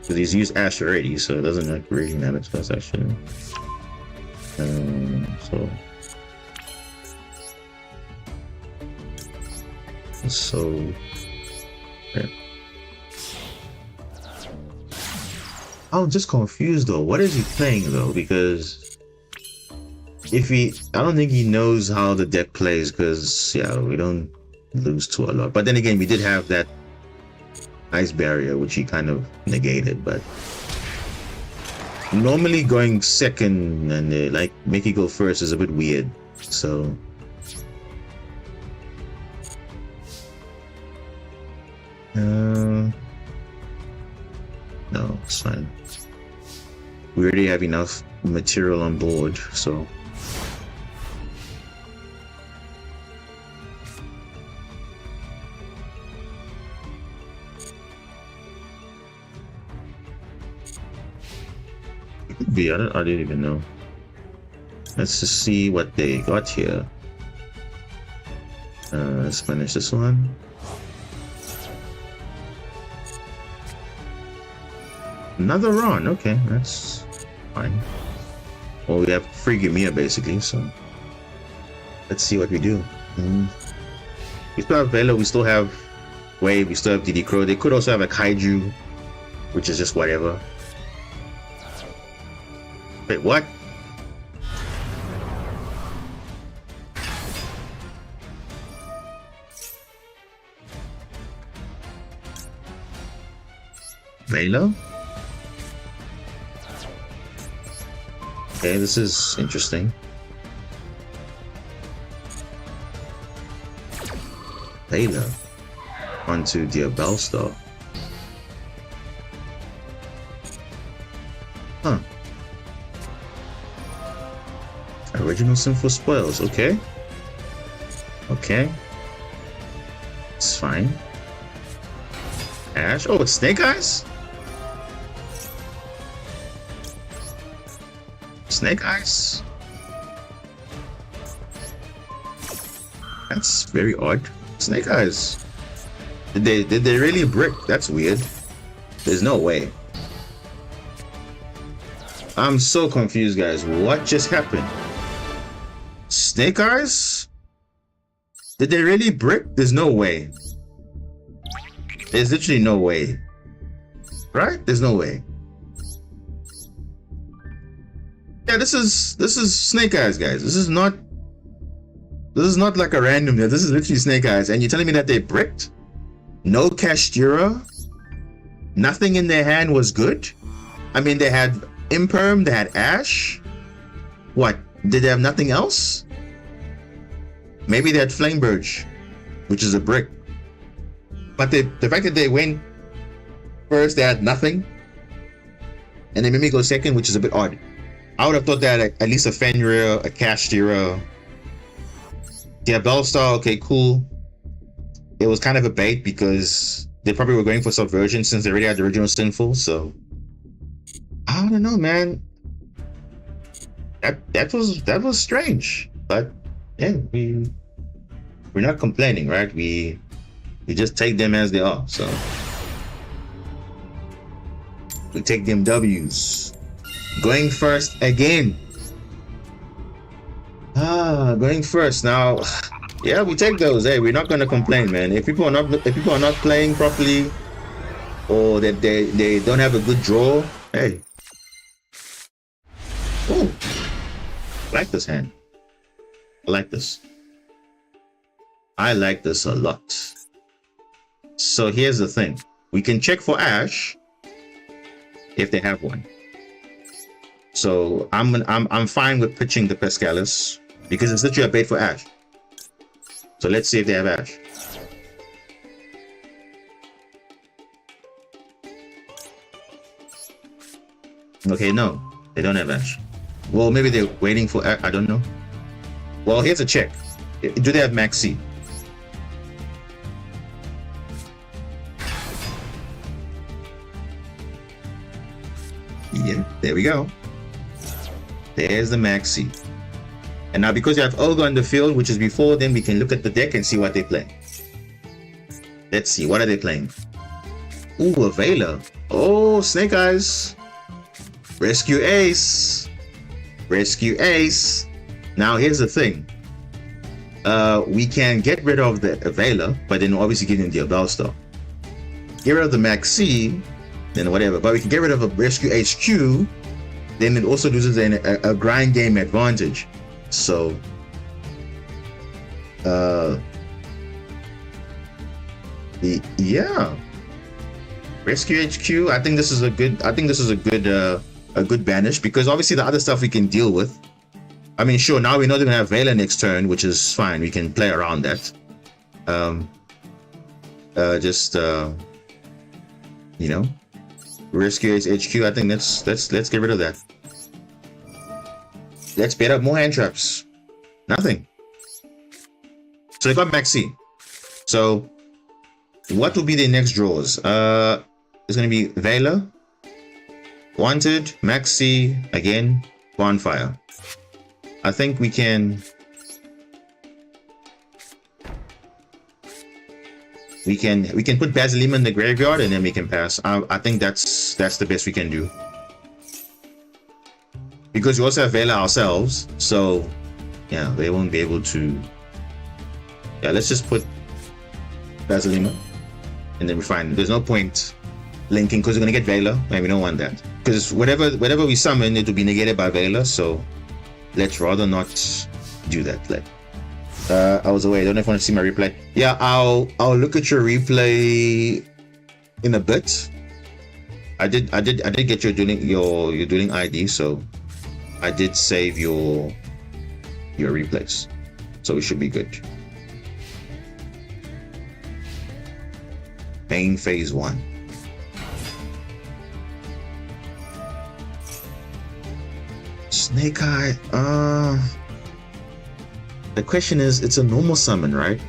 Because he's used Ash already, so it doesn't like really matter to us actually. So So yeah. I'm just confused though. What is he playing though? Because I don't think he knows how the deck plays. Because yeah, we don't lose to a lot. But then again, we did have that ice barrier, which he kind of negated. But normally going second and like make it go first is a bit weird. So no, it's fine. We already have enough material on board, so it could be. I didn't even know. Let's just see what they got here. Let's finish this one. Another run, okay, that's fine. Well, we have free Gamia basically, so let's see what we do. We still have Velo, we still have Wave, we still have DD Crow. They could also have a Kaiju, which is just whatever. Wait, what? Velo? Okay, this is interesting. Layla onto Diabellstar. Huh. Original Sinful Spoils, okay. Okay. It's fine. Ash? Oh, it's Snake Eyes? Snake Eyes? That's very odd. Snake Eyes. Did they really brick? That's weird. There's no way. I'm so confused, guys. What just happened? Snake Eyes? Did they really brick? There's no way. There's literally no way. Right? There's no way. Yeah, this is Snake Eyes, guys. This is not like a random. This is literally Snake Eyes, and you're telling me that they bricked? No Kashtira? Nothing in their hand was good? I mean, they had Imperm, they had Ash. What? Did they have nothing else? Maybe they had Flameburge, which is a brick. But the fact that they went first, they had nothing, and they made me go second, which is a bit odd. I would have thought that at least a Fenrir, a Kashtira. Yeah, Bellstar, okay, cool. It was kind of a bait because they probably were going for Subversion since they already had the original Sinful, so I don't know, man. That was strange. But yeah, we're not complaining, right? We just take them as they are, so we take them W's. Going first again. Going first now. Yeah, we take those. Hey, we're not gonna complain, man. If people are not playing properly, or that they don't have a good draw, hey. Oh, I like this hand. I like this. I like this a lot. So here's the thing: we can check for Ash if they have one. So I'm fine with pitching the Pescalis because it's literally a bait for Ash. So let's see if they have Ash. Okay, no, they don't have Ash. Well, maybe they're waiting for Ash. I don't know. Well, here's a check. Do they have Maxi? Yeah, there we go. There's the Maxi. And now because you have Olga on the field, which is before, then we can look at the deck and see what they play. Let's see, what are they playing? Ooh, a Vela. Oh, Snake Eyes. Rescue Ace. Rescue Ace. Now here's the thing. we can get rid of the Vela, but then obviously give him the Bellstar. Get rid of the Maxi, then whatever. But we can get rid of a Rescue HQ, then it also loses a grind game advantage. So, yeah, Rescue HQ. I think this is a good banish, because obviously the other stuff we can deal with. I mean, sure, now we know they're gonna have Vela next turn, which is fine. We can play around that. You know, Rescue HQ. I think let's get rid of that. Let's bait up more hand traps. Nothing. So they got Maxi. So what will be the next draws? It's gonna be Vela, Wanted, Maxi again, Bonfire. I think we can put Basilima in the graveyard and then we can pass. I think that's the best we can do, because we also have Vela ourselves, so yeah, they won't be able to. Yeah, let's just put Basilima and then we're fine. There's no point linking because we're gonna get Vela and we don't want that, because whatever we summon, it will be negated by Vela, so let's rather not do that. Like, I was away. I don't know if you want to see my replay. Yeah, I'll look at your replay in a bit. I did get your dueling ID, so I did save your replays, so we should be good. Main phase 1. Snake Eye. The question is, it's a normal summon, right?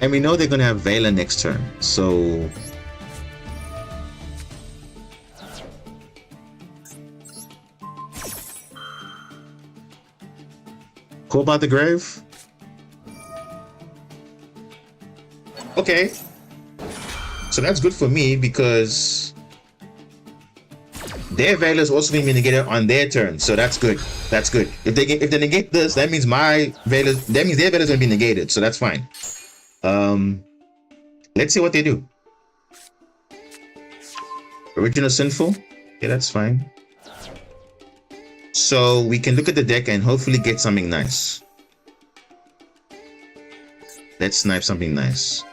And we know they're gonna have Vela next turn, so Call About the Grave. Okay, so that's good for me because their Vela is also going to be negated on their turn, so that's good. That's good. If they negate this, that means their Vela is going to be negated, so that's fine. Let's see what they do. Original Sinful. Okay, that's fine. So we can look at the deck and hopefully get something nice. Let's snipe something nice.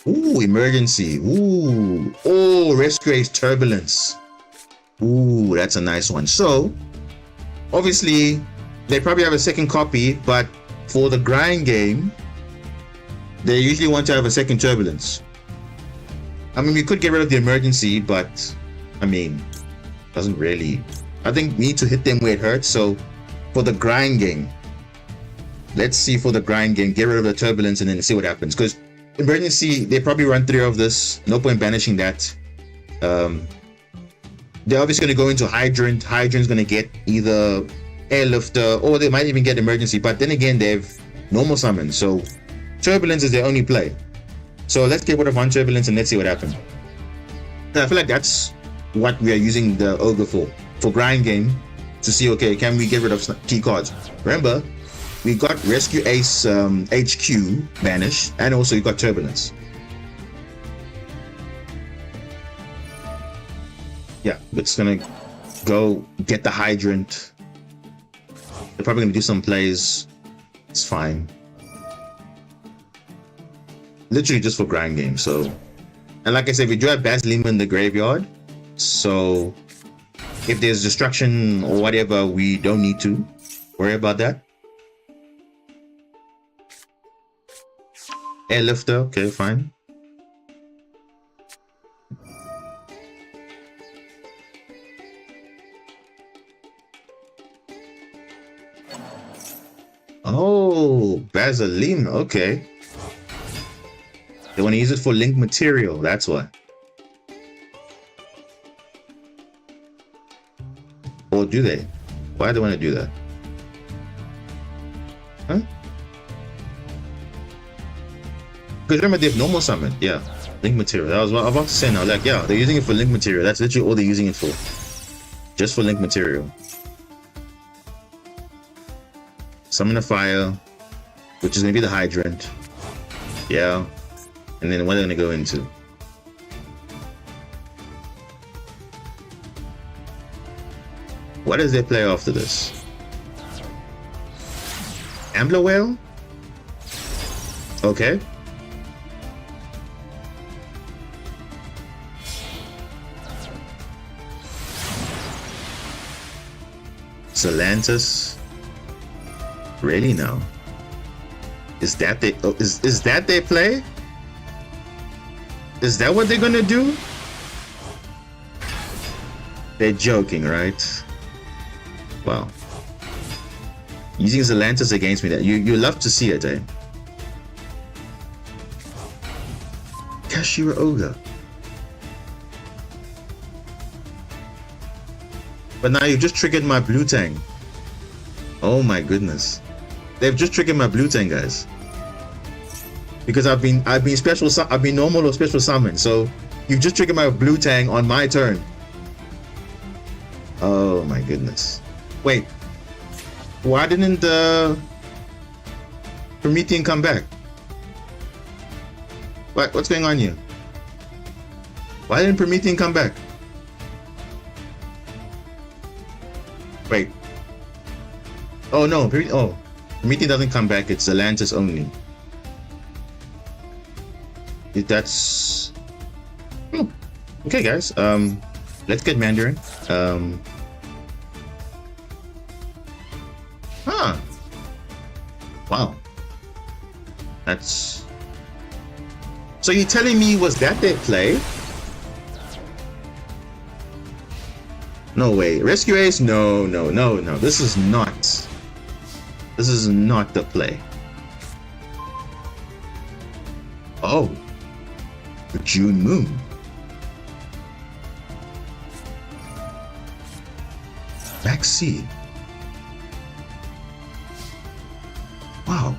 Ooh, Emergency. Ooh. Oh, Rescue Ace Turbulence. Ooh, that's a nice one. So, obviously, they probably have a second copy, but for the grind game, they usually want to have a second Turbulence. I mean, we could get rid of the Emergency, but, I mean, doesn't really. I think we need to hit them where it hurts. So, for the grind game, let's see for the grind game, get rid of the Turbulence and then see what happens. Because Emergency, they probably run 3 of this. No point banishing that. They're obviously going to go into Hydrant. Hydrant's going to get either Airlifter, or they might even get Emergency. But then again, they have normal summon. So Turbulence is their only play. So let's get rid of one Turbulence and let's see what happens. I feel like that's what we are using the Ogre for grind game, to see, okay, can we get rid of key cards? Remember, we got Rescue Ace HQ banished, and also you got Turbulence. Yeah, it's gonna go get the Hydrant. They're probably gonna do some plays. It's fine. Literally just for grind game. So, and like I said, we do have Basilima in the graveyard. So if there's destruction or whatever, we don't need to worry about that. Airlifter, okay, fine. Oh, Basilima, okay. They want to use it for link material, that's why. Or do they? Why do they want to do that? Huh? Because remember, they have normal summon. Yeah, link material. That was what I was about to say now. Like, yeah, they're using it for link material. That's literally all they're using it for. Just for link material. summon a fire, which is gonna be the hydrant. Yeah. And then what are they gonna go into? What does they play after this? Ambler Whale? Okay. Celantis? Really now? Is that they is that their play? Is that what they're gonna do? They're joking, right? Wow. Using Celantis against me, that you love to see it, eh? Kashira Ogre. But now you've just triggered my blue tang. Oh my goodness. They've just triggered my blue tang, guys. Because I've been normal or special summon, so you've just triggered my blue tang on my turn. Oh my goodness. Wait. Why didn't the Promethean come back? What's going on here? Why didn't Promethean come back? Wait. Oh no, Promethean doesn't come back, it's Atlantis only. That's okay, guys. Let's get Mandarin. Wow. That's so you're telling me was that their play? No way. Rescue Ace? No. This is not the play. Oh. The June Moon. Maxi. Wow.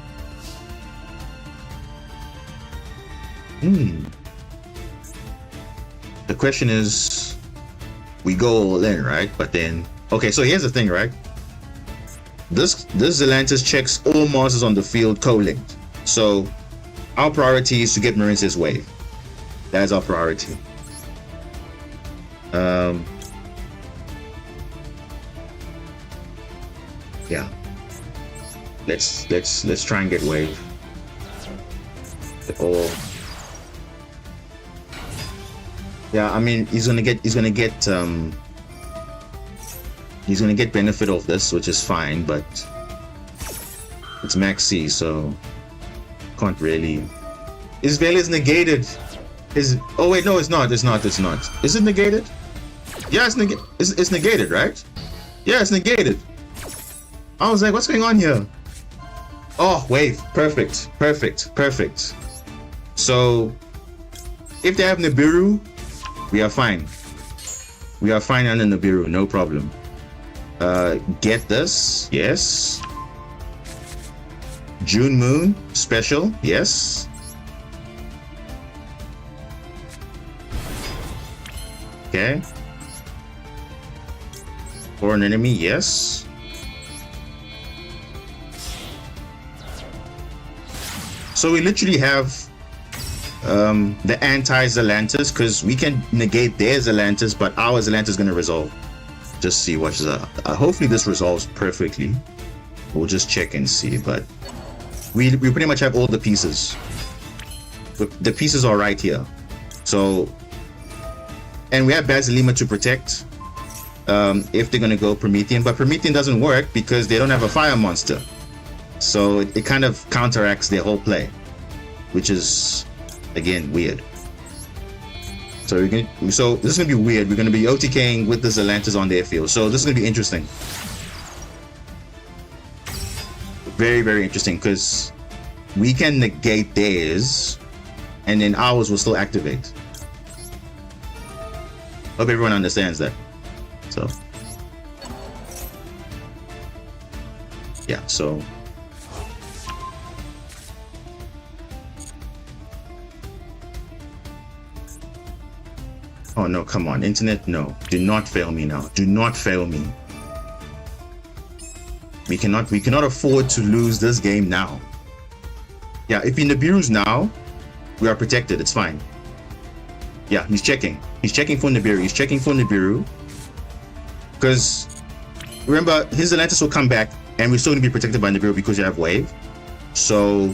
The question is, we go all in, right? But then, okay, so here's the thing, right? This Zelantis checks all monsters on the field co-linked. So our priority is to get Marincess wave. That is our priority. Yeah. Let's try and get wave. Or yeah, I mean he's gonna get benefit of this, which is fine, but it's Max C, so can't really. His Veil is negated. Oh wait, no, it's not. Is it negated? Yeah, it's negated, right? Yeah, it's negated. I was like, what's going on here? Oh, wave. Perfect. So, if they have Nibiru, we are fine. We are fine under Nibiru, no problem. Get this, yes. June Moon, special, yes. Okay. For an enemy, yes. So we literally have the anti-Zelantis, because we can negate their Zelantis, but our Zelantis is going to resolve. Just see what is hopefully this resolves perfectly. We'll just check and see, but we pretty much have all the pieces. The pieces are right here. So, and we have Basilima to protect if they're going to go Promethean, but Promethean doesn't work because they don't have a fire monster. So it kind of counteracts their whole play, which is again weird. So this is gonna be weird. We're gonna be OTKing with the Zelantis on their field. So this is gonna be interesting. Very, very interesting, because we can negate theirs and then ours will still activate. Hope everyone understands that. So yeah, so oh no, come on, internet, no. Do not fail me now. Do not fail me. We cannot afford to lose this game now. Yeah, if he Nibiru's now, we are protected. It's fine. Yeah, he's checking. He's checking for Nibiru. He's checking for Nibiru. Because remember, his Atlantis will come back, and we're still going to be protected by Nibiru because you have wave. So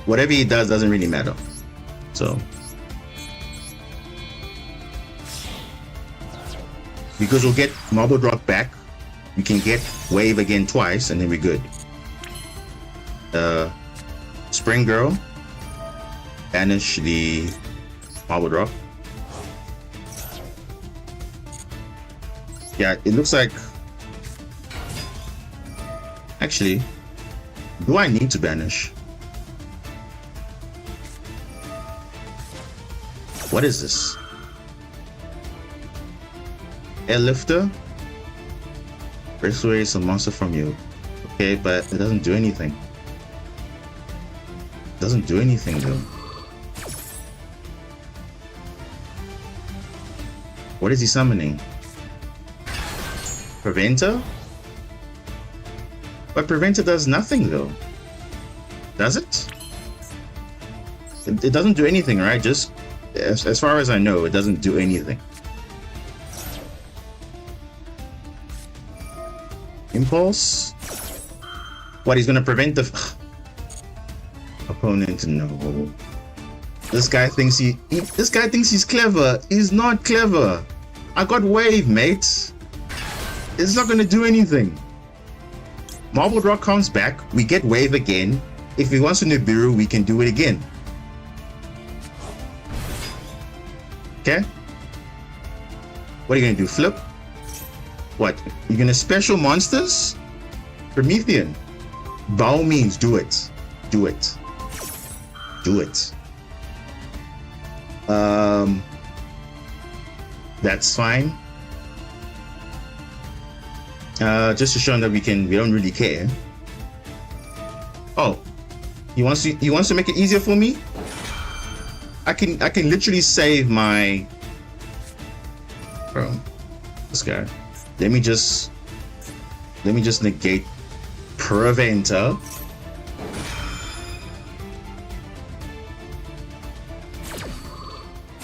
whatever he does doesn't really matter. So because we'll get Marble Drop back, we can get wave again twice, and then we're good. Spring Girl, banish the Marble Drop. Yeah, it looks like. Actually, do I need to banish? What is this? Airlifter? Persuades a monster from you. Okay, but it doesn't do anything. It doesn't do anything though. What is he summoning? Preventer? But Preventer does nothing though. Does it? It doesn't do anything, right? Just as far as I know, it doesn't do anything. Impulse? What, he's gonna prevent the opponent? No. This guy thinks this guy thinks he's clever. He's not clever. I got wave, mate. It's not gonna do anything. Marble Rock comes back, we get wave again. If he wants to Nibiru, we can do it again. Okay? What are you gonna do? Flip? What? You're gonna special monsters? Promethean. By all means, do it. Do it. Do it. That's fine. Just to show him that we don't really care. Oh, he wants to make it easier for me. I can literally save my. Bro, this guy. Let me just negate Preventer.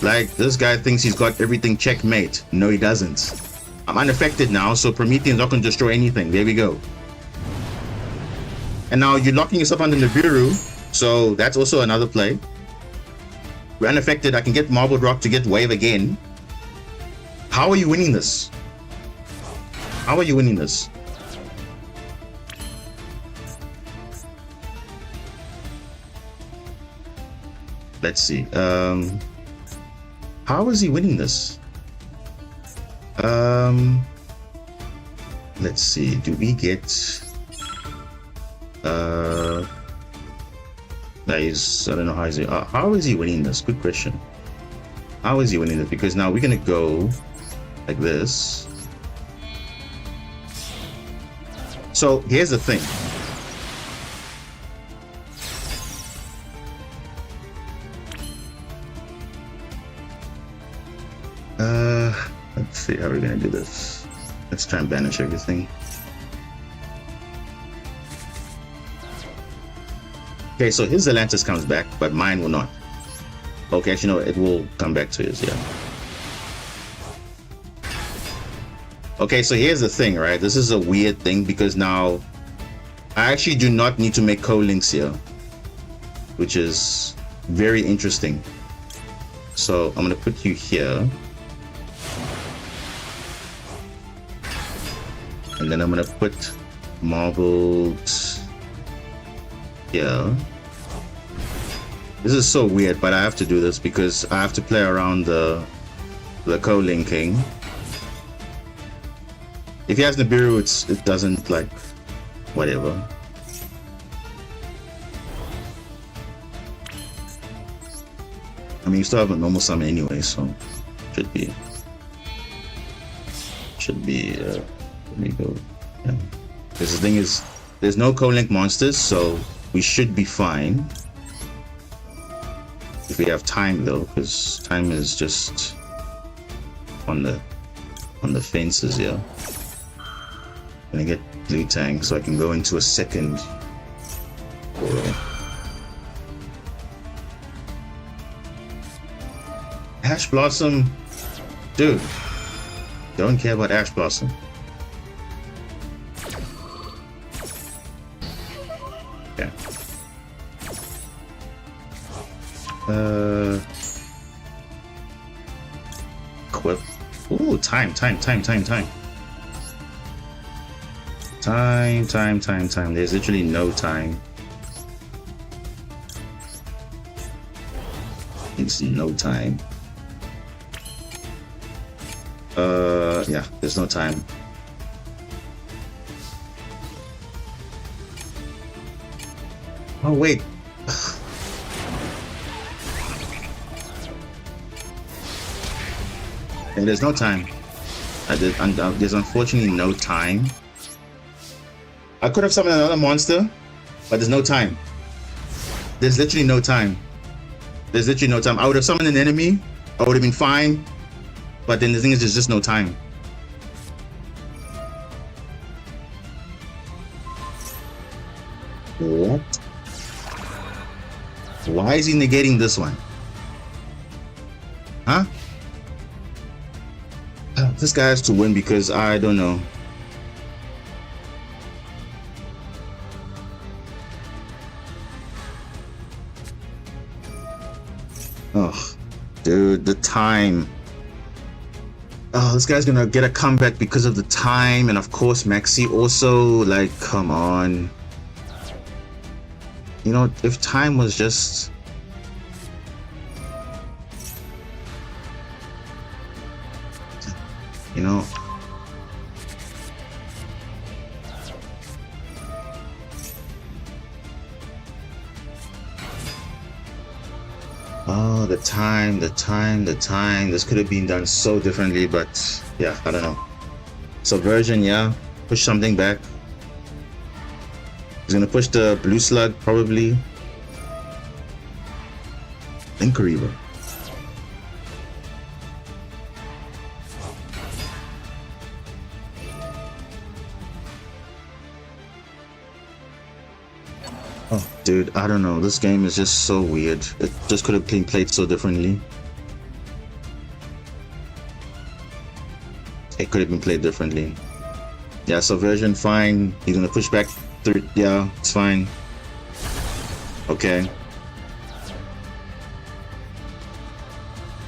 Like, this guy thinks he's got everything checkmate. No, he doesn't. I'm unaffected now, so Promethean's not going to destroy anything. There we go. And now you're locking yourself under Nibiru, so that's also another play. We're unaffected. I can get Marble Rock to get wave again. How are you winning this? How are you winning this? Let's see. How is he winning this? Let's see. Do we get? I don't know how is he winning this? Good question. How is he winning this? Because now we're gonna go like this. So here's the thing. Let's see how we're gonna do this. Let's try and banish everything. Okay, so his Atlantis comes back, but mine will not. Okay, actually no, it will come back to his, yeah. Okay, so here's the thing, right? This is a weird thing because now I actually do not need to make co-links here, which is very interesting. So I'm gonna put you here. And then I'm gonna put marbled here. This is so weird, but I have to do this because I have to play around the co-linking. If he has Nibiru, it doesn't, like, whatever. I mean, you still have a normal summon anyway, so should be let me go. Yeah. Because the thing is, there's no co-link monsters, so we should be fine. If we have time though, because time is just on the fences here. Gonna get blue tank so I can go into a second portal. Ash Blossom, dude. Don't care about Ash Blossom. Yeah. Equip. Ooh, time. Time. There's literally no time. It's no time. Yeah, there's no time. Oh, wait. And there's no time. There's unfortunately no time. I could have summoned another monster, but there's no time. There's literally no time. There's literally no time. I would have summoned an enemy. I would have been fine. But then the thing is, there's just no time. What? Why is he negating this one? Huh? This guy has to win because I don't know. Oh, dude, the time. Oh, this guy's gonna get a comeback because of the time, and of course Maxi also, like, come on. You know, if time was just... You know... Oh, the time. This could have been done so differently, but yeah, I don't know. Subversion, yeah. Push something back. He's gonna push the blue slug, probably. Link Reaver. Oh, dude, I don't know. This game is just so weird. It just could have been played so differently. It could have been played differently. Yeah, subversion, fine. He's gonna push back through. Yeah, it's fine. Okay.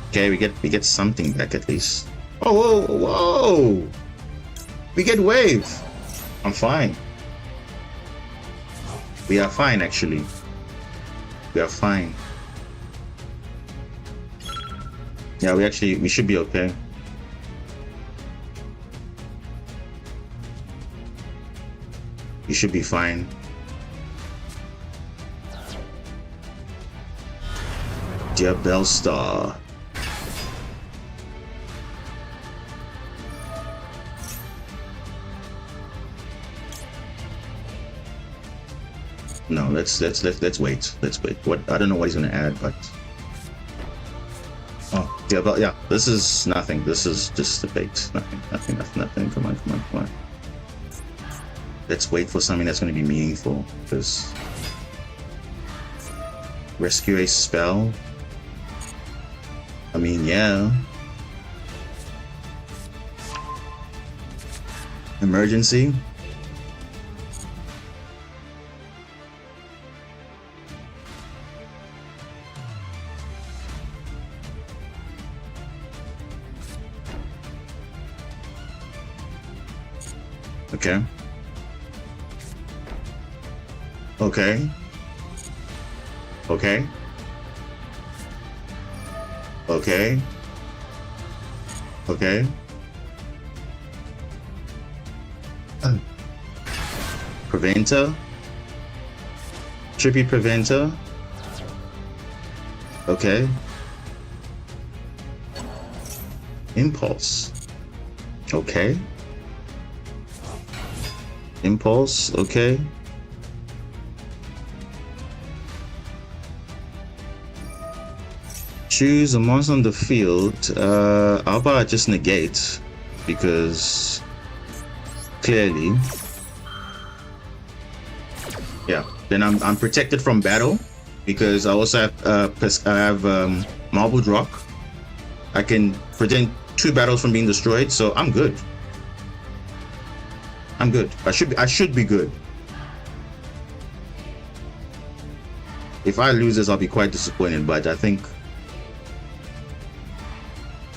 Okay, we get something back at least. Oh, whoa! We get wave. I'm fine. We are fine, actually. We are fine. Yeah, we should be okay. You should be fine. Dear Bellstar. No, let's wait. Let's wait. What, I don't know what he's gonna add, but oh yeah, but yeah, this is nothing. This is just a bait. Nothing. Come on. Let's wait for something that's gonna be meaningful. Because rescue a spell. I mean, yeah. Emergency. Okay. Okay. Okay. Okay. Okay. Preventer. Trippy Preventer. Okay. Impulse. Okay. Impulse, okay. Choose a monster on the field. How about I just negate? Because clearly. Yeah. Then I'm protected from battle because I also have Marbled Rock. I can prevent 2 battles from being destroyed, so I'm good. I'm good. I should be good. If I lose this, I'll be quite disappointed, but I think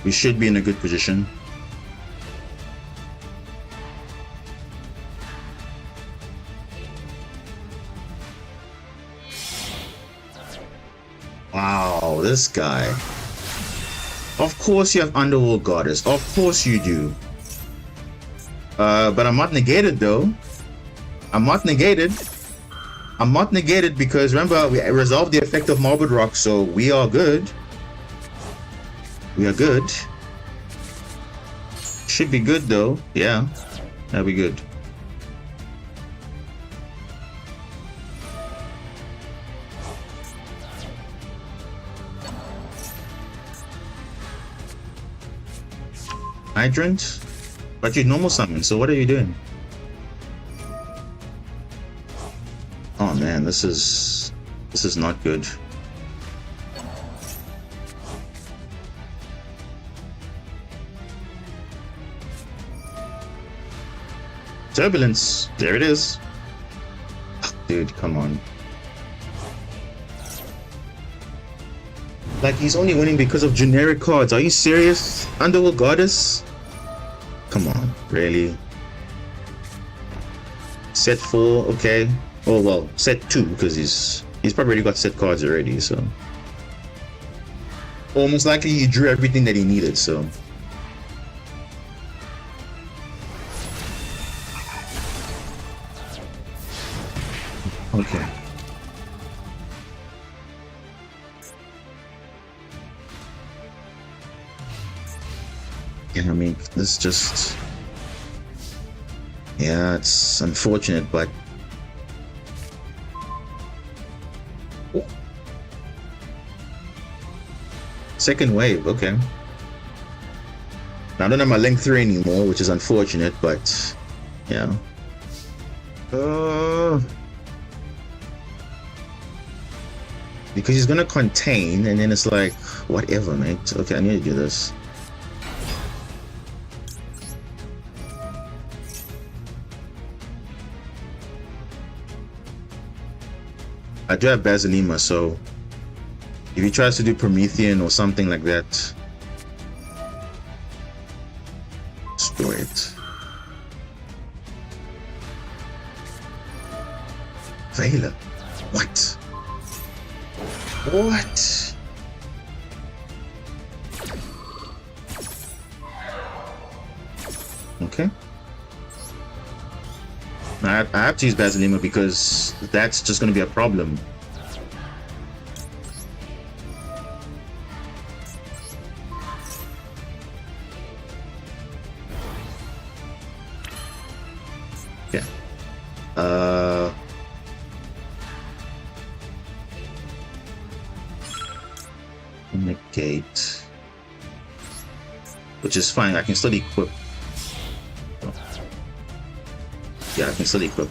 we should be in a good position. Wow, this guy. Of course you have Underworld Goddess. Of course you do. But I'm not negated though. I'm not negated. I'm not negated because remember we resolved the effect of Marbled Rock, so we are good. We are good. Should be good though. Yeah, that'll be good. Hydrant? But you normal summon, so what are you doing? Oh man, this is not good. Turbulence, there it is. Dude, come on. Like he's only winning because of generic cards. Are you serious? Underworld Goddess? Come on, really? Set 4, okay. Oh well, set 2 because he's probably already got set cards already, so almost likely he drew everything that he needed, so okay. Yeah, I mean, this just, yeah, it's unfortunate, but second wave, okay. Now I don't have my link 3 anymore, which is unfortunate, but yeah. Because he's gonna contain, and then it's like, whatever, mate. Okay, I need to do this. I do have Basilema, so if he tries to do Promethean or something like that, destroy it. Veiler? What? What? Okay. I have to use Basilema because that's just going to be a problem. Yeah. Negate. Which is fine, I can still equip. Yeah, I can still equip.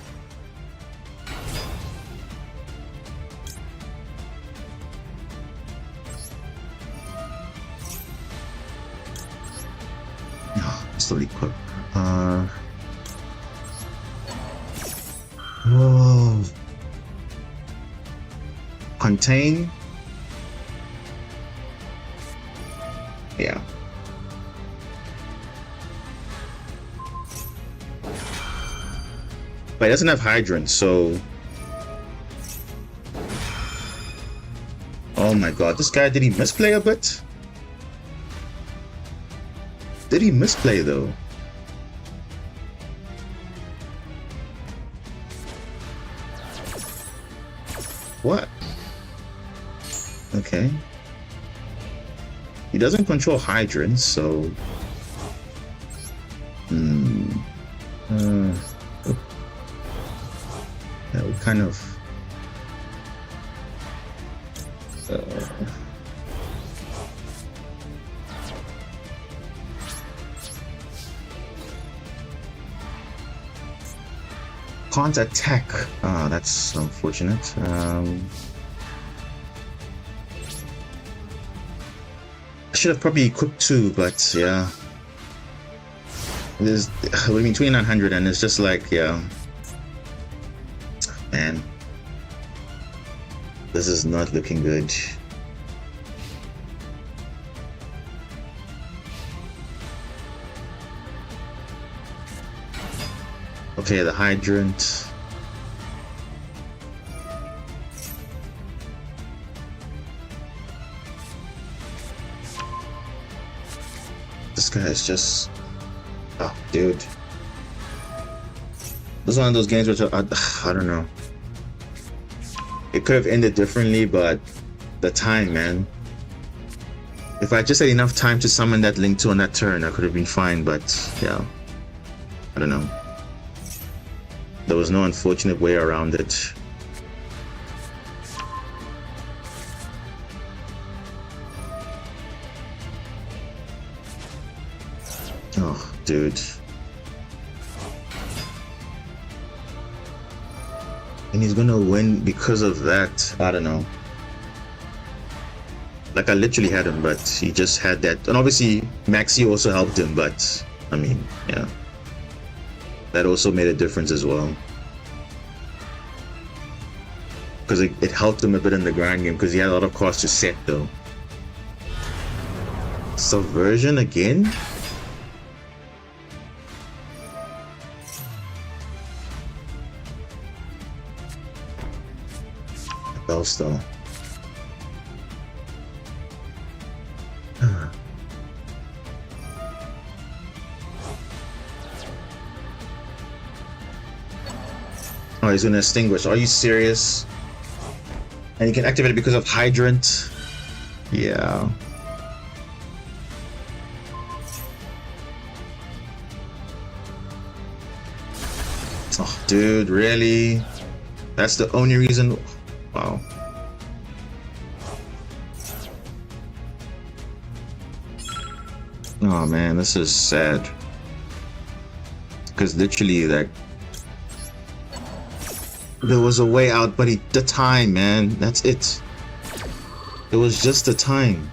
No, I can still equip. Oh. Contain. Yeah. But it doesn't have Hydrant, so... Oh my god, this guy, did he misplay a bit? Did he misplay though? What? Okay. He doesn't control Hydrants, so... Yeah, we kind of... Can't attack. Ah, that's unfortunate. I should have probably equipped 2, but yeah. There's, I mean, 2900, and it's just like, yeah. Man. This is not looking good. Okay, the hydrant. This guy is just... Oh, dude. This is one of those games which I don't know. It could have ended differently, but the time, man. If I just had enough time to summon that Link 2 on that turn, I could have been fine, but yeah. I don't know. There was no unfortunate way around it. Oh, dude. And he's gonna win because of that. I don't know. Like, I literally had him, but he just had that. And obviously, Maxi also helped him, but I mean, yeah. That also made a difference as well. Because it helped him a bit in the grind game, because he had a lot of costs to set, though. Subversion again? Though. Oh, he's gonna extinguish. Are you serious? And you can activate it because of hydrant. Yeah. Oh, dude, really? That's the only reason. Wow. Oh man, this is sad. Because literally, like, there was a way out, but the time, man, that's it. It was just the time.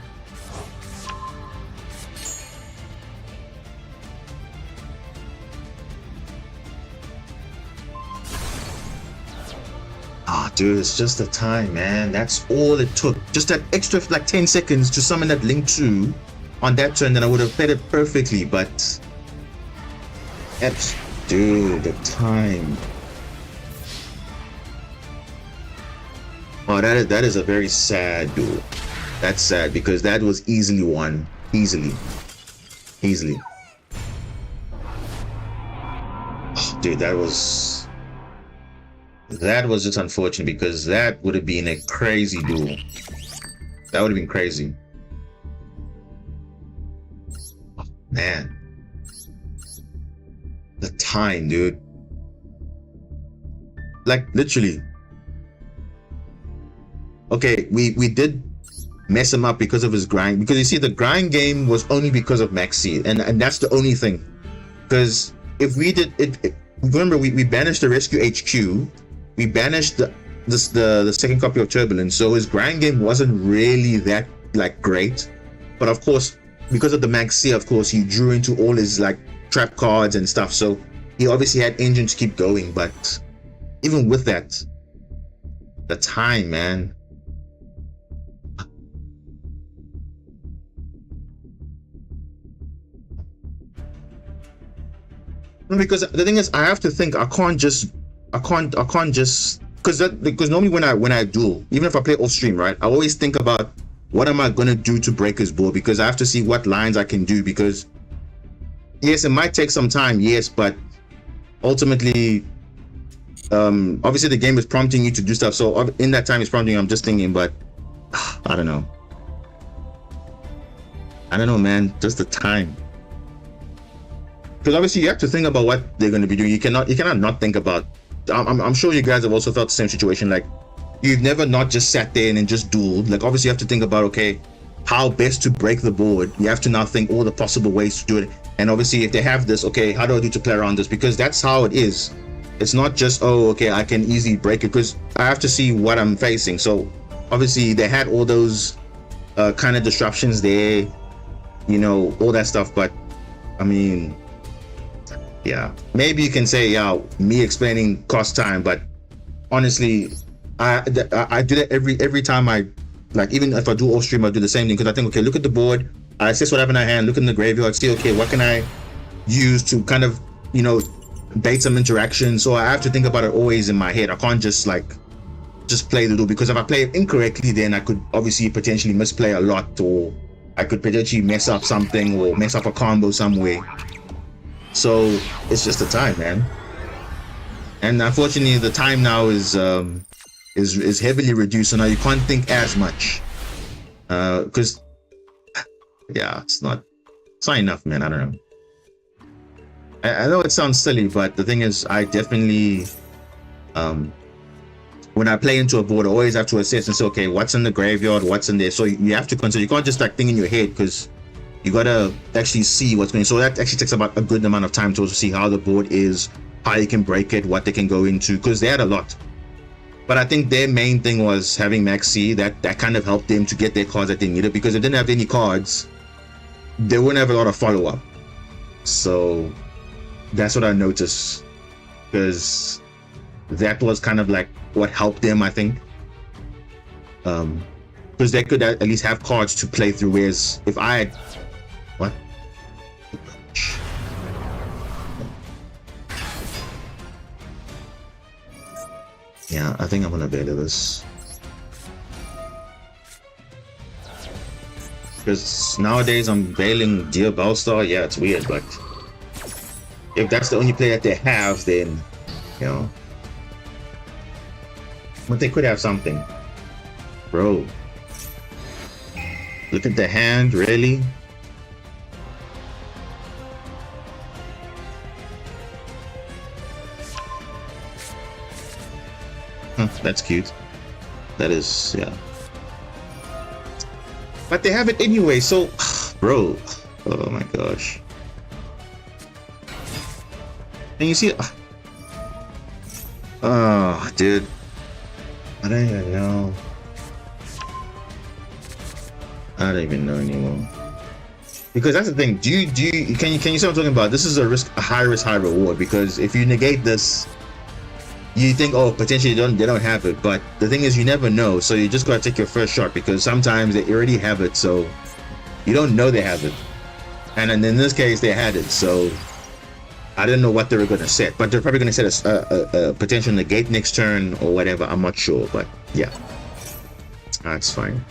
Ah, dude, it's just the time, man. That's all it took. Just that extra, like, 10 seconds to summon that Link 2 on that turn, then I would have played it perfectly, but... Dude, the time. Oh, that is a very sad duel. That's sad, because that was easily won. Easily. Oh, dude, that was just unfortunate, because that would have been a crazy duel. That would have been crazy. Oh, man. The time, dude. Like, literally. Okay, we did mess him up because of his grind. Because you see, the grind game was only because of Maxi, and that's the only thing. Because if we did it, remember we banished the Rescue HQ, we banished the second copy of Turbulence, so his grind game wasn't really that like great. But of course, because of the Maxi, of course, he drew into all his like trap cards and stuff. So he obviously had engine to keep going. But even with that, the time, man. Because the thing is, I have to think. I can't just because normally when I duel, even if I play off stream, right, I always think about what am I gonna do to break his board, because I have to see what lines I can do. Because yes, it might take some time, yes, but ultimately, obviously the game is prompting you to do stuff. So in that time it's prompting you, I'm just thinking, but I don't know, man. Just the time. Because obviously you have to think about what they're going to be doing. You cannot not think about. I'm sure you guys have also felt the same situation. Like, you've never not just sat there and then just dueled. Like, obviously you have to think about, okay, how best to break the board. You have to now think all the possible ways to do it. And obviously if they have this, okay, how do I do to play around this? Because that's how it is. It's not just, oh, okay, I can easily break it, because I have to see what I'm facing. So obviously they had all those kind of disruptions there, you know, all that stuff. But I mean, yeah, maybe you can say, yeah, me explaining cost time, but honestly, I do that every time I, like, even if I do off stream, I do the same thing, because I think, okay, look at the board, I assess what I have in my hand, look in the graveyard, see, okay, what can I use to kind of, you know, bait some interaction. So I have to think about it always in my head. I can't just play the duel, because if I play it incorrectly, then I could obviously potentially misplay a lot, or I could potentially mess up something or mess up a combo somewhere. So it's just the time, man. And unfortunately, the time now is heavily reduced, so now you can't think as much. Because yeah, it's not enough, man. I don't know. I know it sounds silly, but the thing is, I definitely when I play into a board, I always have to assess and say, okay, what's in the graveyard, what's in there. So you have to consider. You can't just like think in your head, because you gotta actually see what's going on. So that actually takes about a good amount of time to also see how the board is, how you can break it, what they can go into, because they had a lot. But I think their main thing was having Max C. That kind of helped them to get their cards that they needed, because if they didn't have any cards, they wouldn't have a lot of follow-up. So that's what I noticed, because that was kind of like what helped them, I think, because they could at least have cards to play through. Whereas if I had what, yeah, I think I'm gonna better this, because nowadays I'm bailing Dear Bellstar. Yeah, it's weird, but if that's the only play that they have, then, you know, but they could have something. Bro, look at the hand, really? Huh, that's cute. That is, yeah. But they have it anyway, so, bro, oh my gosh. And you see, oh, dude, I don't even know. I don't even know anymore. Because that's the thing. Can you see what I'm talking about? This is a high risk, high reward. Because if you negate this, you think, oh, potentially they don't have it. But the thing is, you never know. So you just gotta take your first shot, because sometimes they already have it, so you don't know they have it. And in this case, they had it. So I didn't know what they were going to set, but they're probably going to set a potential negate next turn or whatever. I'm not sure, but yeah, that's fine.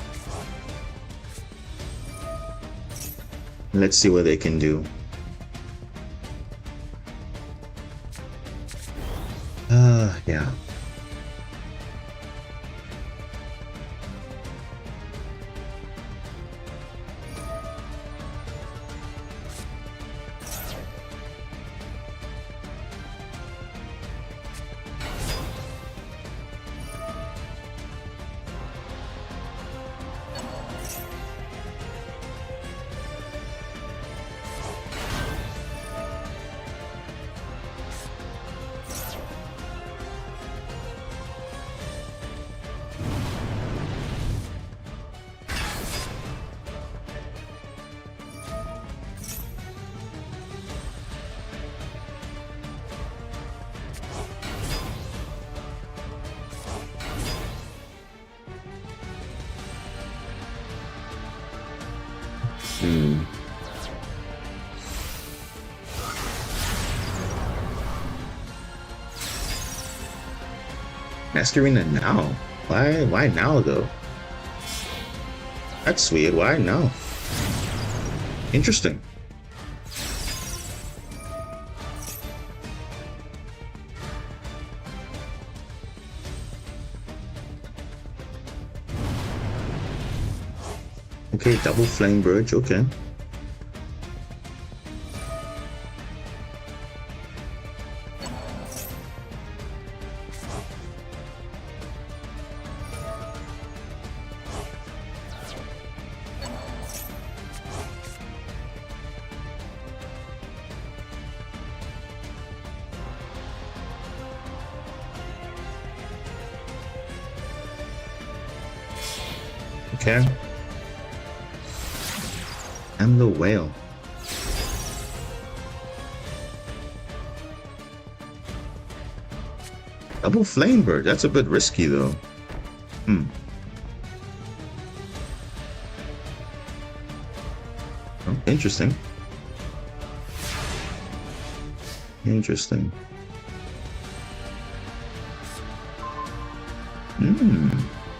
Let's see what they can do. Yeah. Masquerina now? Why now though? That's weird. Why now? Interesting. Okay, double flame bridge, okay. Okay. I'm the whale. Double Flamebird, that's a bit risky though. Oh, interesting. Interesting.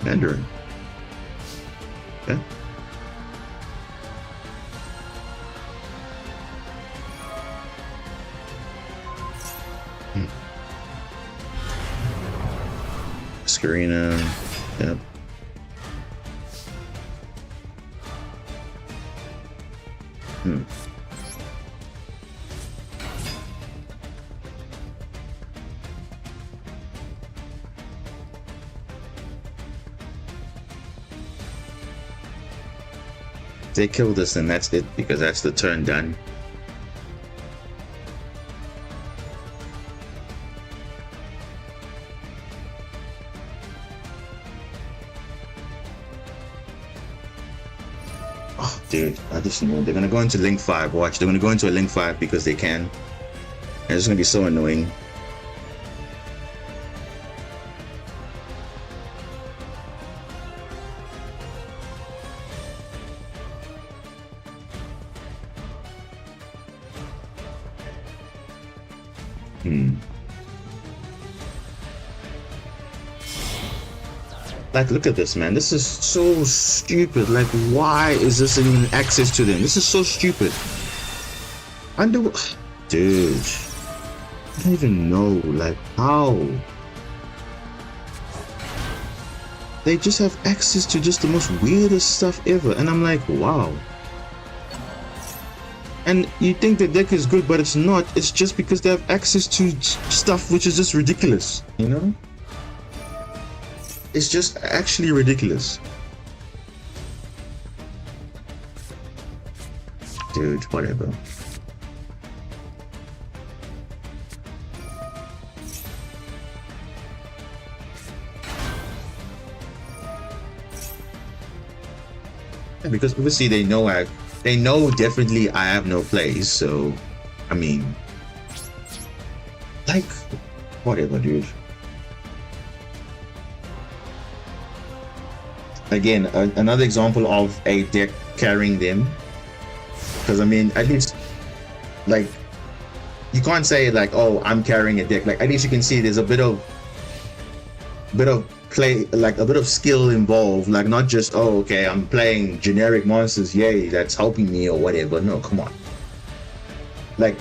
Mandarin. Okay. Scarina. Yep. They kill this and that's it, because that's the turn done. Oh, dude, I just know they're gonna go into Link 5. Watch, they're gonna go into a Link 5 because they can. And it's gonna be so annoying. Like, look at this, man. This is so stupid. Like, why is this even access to them? This is so stupid. Dude, I don't even know, like, how? They just have access to just the most weirdest stuff ever. And I'm like, wow. And you think the deck is good, but it's not. It's just because they have access to stuff which is just ridiculous, you know? It's just actually ridiculous. Dude, whatever. Yeah, because obviously they know definitely I have no place, so I mean, like, whatever, dude. Again, another example of a deck carrying them, because I mean, at least, like, you can't say like, oh, I'm carrying a deck. Like, at least you can see there's a bit of play, like a bit of skill involved, like not just, oh, okay, I'm playing generic monsters, yay, that's helping me or whatever. No, come on. Like,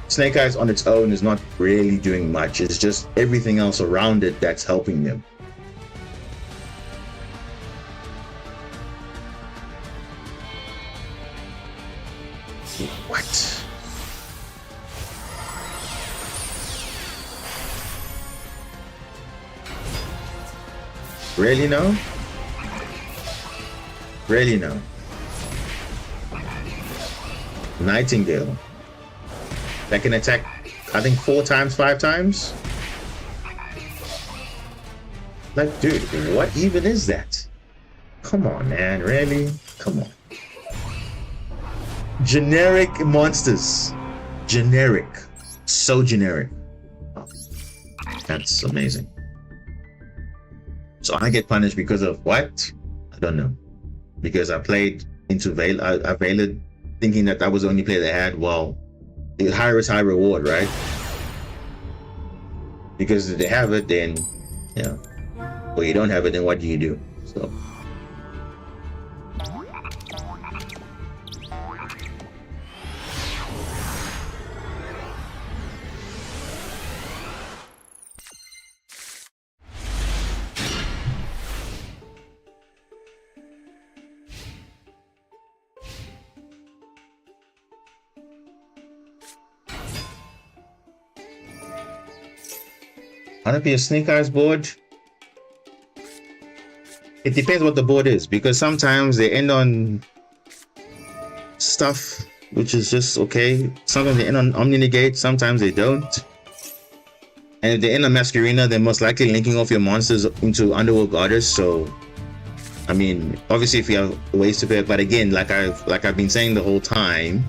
Snake Eyes on its own is not really doing much. It's just everything else around it that's helping them. What? Really no? Really no? Nightingale. That can attack, I think 4 times, 5 times? Like, dude, what even is that? Come on, man, really? Come on. Generic monsters. Generic. So generic. Oh, that's amazing. So I get punished because of what? I don't know. Because I played into Veil. I Veiled thinking that was the only play they had. Well, high risk, high reward, right? Because if they have it, then, yeah. Or you don't have it, then what do you do? So. Wanna be a Snake Eyes board? It depends what the board is, because sometimes they end on stuff which is just okay. Sometimes they end on Omni Negate, sometimes they don't. And if they end on Masquerena, they're most likely linking off your monsters into Underworld Goddess, so I mean, obviously if you have ways to pick, but again, like I've been saying the whole time,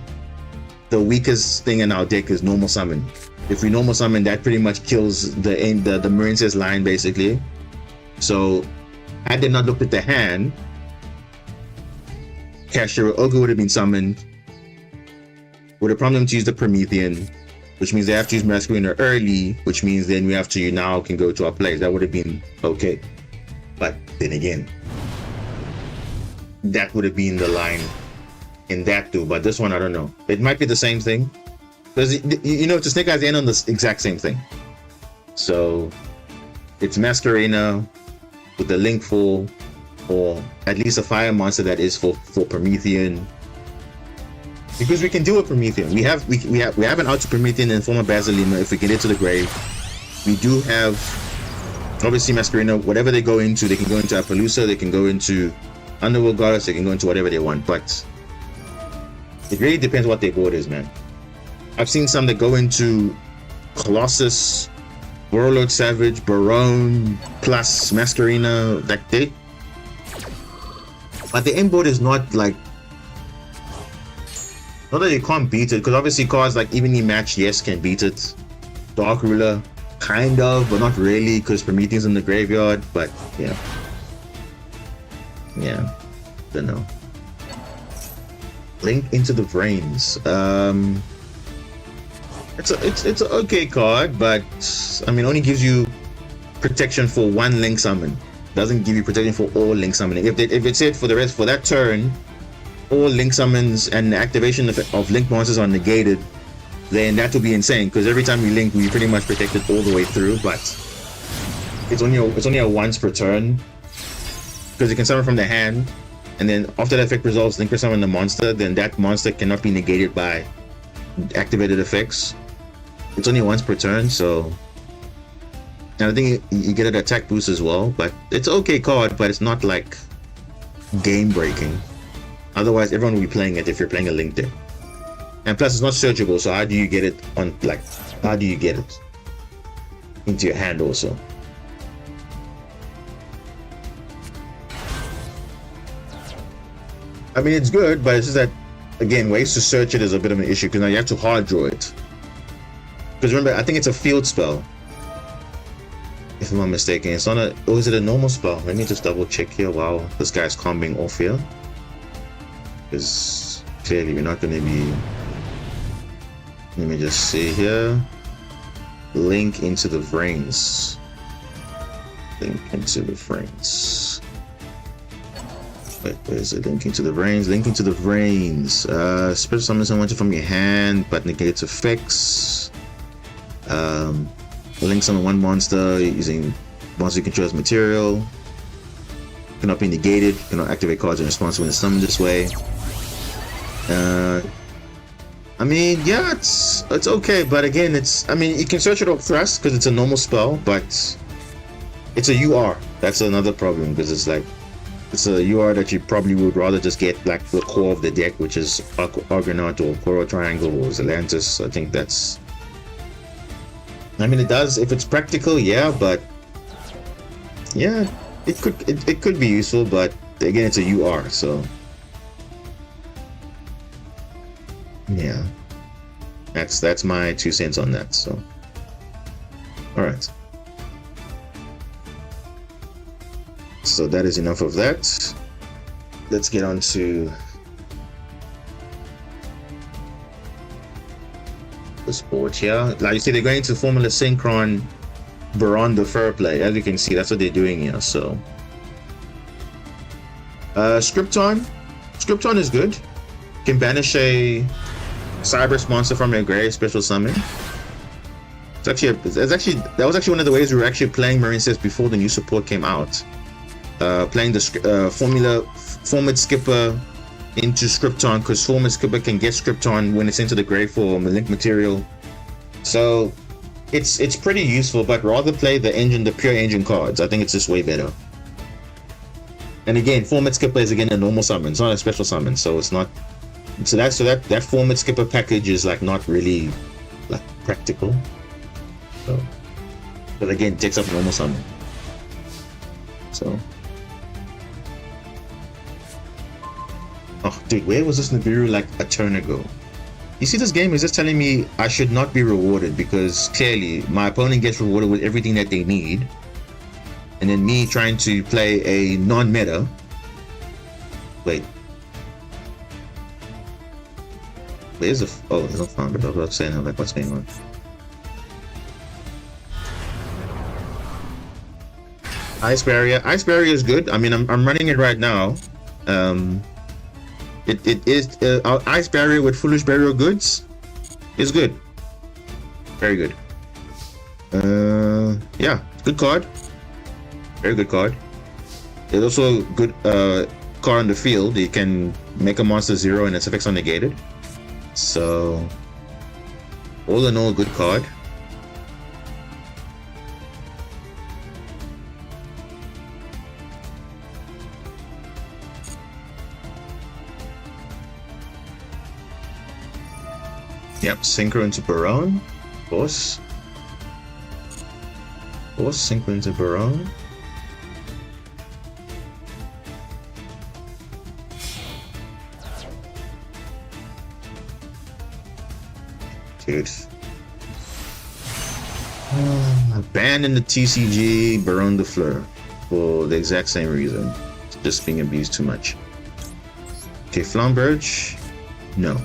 the weakest thing in our deck is normal summon. If we normal summon, that pretty much kills the Marincess line basically. So had they not looked at the hand, Cashier Ogre would have been summoned. Would have prompted them to use the Promethean, which means they have to use Masquerina early, which means then we have to now can go to our plays. That would have been okay. But then again, that would have been the line in that too. But this one, I don't know. It might be the same thing. Because, you know, the Snake Eyes end on the exact same thing. So it's Masquerina with the link full, or at least a fire monster that is for Promethean. Because we can do a Promethean. We have an out to Promethean in form of Basilima if we get into the grave. We do have obviously Masquerina, whatever they go into, they can go into Appaloosa, they can go into Underworld Goddess, they can go into whatever they want, but it really depends what their board is, man. I've seen some that go into Colossus, Warlord Savage, Barone, plus Masquerina, like they. But the end board is not like, not that you can't beat it, because obviously cards like evenly matched, yes, can beat it. Dark Ruler, kind of, but not really, because Promethean's in the graveyard. But yeah, don't know. Link into the Brains. It's an okay card, but I mean, only gives you protection for one link summon. Doesn't give you protection for all link summoning. If it said for the rest for that turn, all link summons and the activation of link monsters are negated, then that would be insane. Because every time we link, we pretty much protect it all the way through. But it's only a once per turn, because you can summon from the hand, and then after that effect resolves, link summon the monster. Then that monster cannot be negated by activated effects. It's only once per turn, so. And I think you get an attack boost as well, but it's an okay card, but it's not like game breaking. Otherwise, everyone will be playing it if you're playing a link deck. And plus, it's not searchable, so how do you get it on, like, how do you get it into your hand also? I mean, it's good, but it's just that, again, ways to search it is a bit of an issue, because now you have to hard draw it. Because remember, I think it's a field spell, if I'm not mistaken. It's not a, or is it a normal spell? Let me just double check here while this guy's combing off here. Because clearly we're not going to be. Let me just see here. Link into the Brains. Link into the Brains. Wait, where is it? Link into the Brains. Link into the Brains. Special summon someone from your hand, but negates effects. Link summon one monster using monster you control as material. Cannot be negated. Cannot activate cards in response when it's summoned this way. I mean, yeah, it's okay, but again, it's, I mean, you can search it up thrust because it's a normal spell, but it's a UR. That's another problem, because it's like, it's a UR that you probably would rather just get like the core of the deck, which is Argonaut or Coral Triangle or Zelantis. I think that's, I mean, it does if it's practical, yeah, but yeah, it could be useful, but again, it's a UR, so yeah, that's my 2 cents on that. So all right, so that is enough of that. Let's get on to the sport here. Like you see, they're going to Formula Synchron Baron the Fur play. As you can see, that's what they're doing here. So Scripton is good. You can banish a Cyber monster from your grave, special summon. That was actually one of the ways we were actually playing Marincess before the new support came out. Playing the Format Skipper into Scripton, because Format Skipper can get Scripton when it's into the grave for link material. So it's pretty useful, but rather play the pure engine cards. I think it's just way better. And again, Format Skipper is again a normal summon, it's not a special summon, so it's not. So that Format Skipper package is like not really like practical. So, but again, it takes up normal summon. So Oh, dude, where was this Nibiru like a turn ago? You see, this game is just telling me I should not be rewarded because clearly my opponent gets rewarded with everything that they need. And then me trying to play a non-meta. Wait. Where's the... Oh, there's no founder. I was about to say, like, what's going on? Ice Barrier. Ice Barrier is good. I mean, I'm running it right now. It is Ice Barrier with Foolish Burial Goods is good. Very good. Yeah, good card. Very good card. There's also a good card on the field. You can make a monster 0 and its effects are negated. So, all in all, good card. Yep, Synchro into Barone, of course. Of course, Synchro into Barone. Dude. Abandon the TCG, Baron de Fleur. For the exact same reason. It's just being abused too much. Okay, Flamberge. No.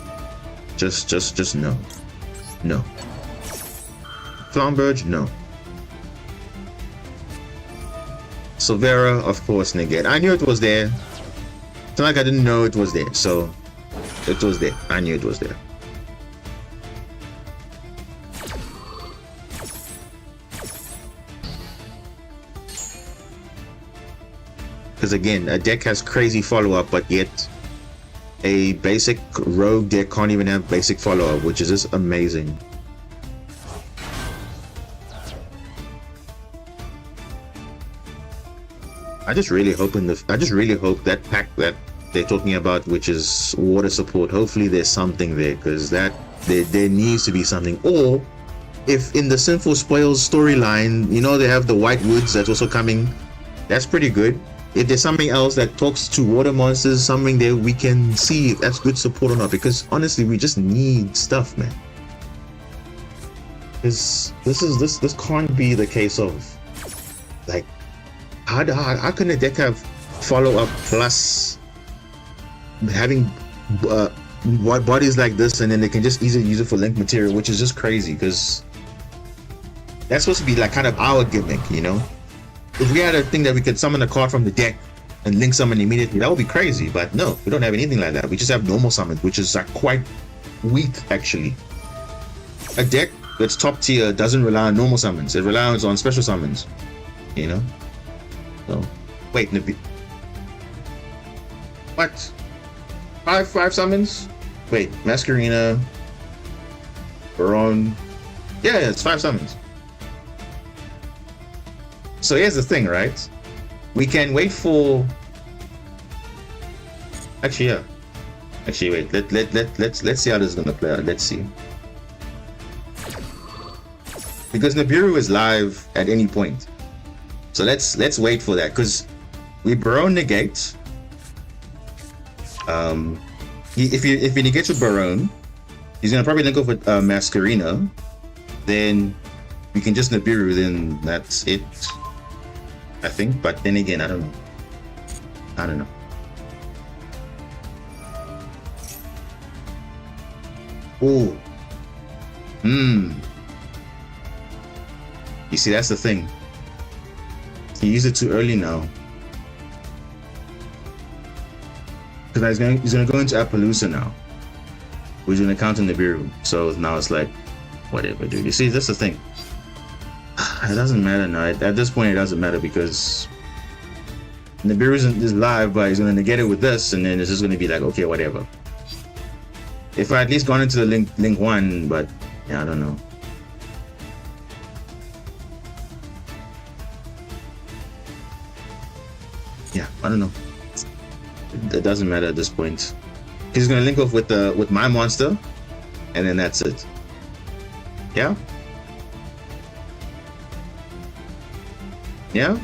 Just no. No. Flamberge, no. Silvera, of course, negate. I knew it was there. It's not like I didn't know it was there, so it was there. I knew it was there. Because again, a deck has crazy follow-up, but yet a basic rogue deck can't even have basic follow-up, which is just amazing. I just really hope that pack that they're talking about, which is water support, hopefully there's something there, because that there needs to be something. Or if in the Sinful Spoils storyline, you know, they have the White Woods that's also coming, that's pretty good. If there's something else that talks to water monsters, something there we can see if that's good support or not, because honestly we just need stuff, man. This can't be the case of like how can a deck have follow-up plus having bodies like this, and then they can just easily use it for link material, which is just crazy, because that's supposed to be like kind of our gimmick, you know? If we had a thing that we could summon a card from the deck and link summon immediately, that would be crazy. But no, we don't have anything like that. We just have normal summons, which is like quite weak, actually. A deck that's top tier doesn't rely on normal summons. It relies on special summons, you know? So, wait, what? Five summons? Wait, Masquerina, Baron. Yeah, it's 5 summons. So here's the thing, right? We can wait for. Actually, yeah. Actually, wait. Let's see how this is gonna play out. Let's see. Because Nibiru is live at any point, so let's wait for that. Because we Baron negate. If he negates with Baron, he's gonna probably link up with Masquerina. Then we can just Nibiru. Then that's it. I think, but then again, I don't know. Oh. You see, that's the thing. He used it too early now. Because he's gonna go into Appaloosa now. Which is gonna counter Nibiru. So now it's like, whatever, dude. You see, that's the thing. It doesn't matter now. At this point, it doesn't matter, because Nibiru is live, but he's gonna negate it with this, and then it's just gonna be like, okay, whatever. If I at least gone into the link 1, but yeah, I don't know. Yeah, I don't know. It doesn't matter at this point. He's gonna link up with my monster, and then that's it. Yeah. Yeah?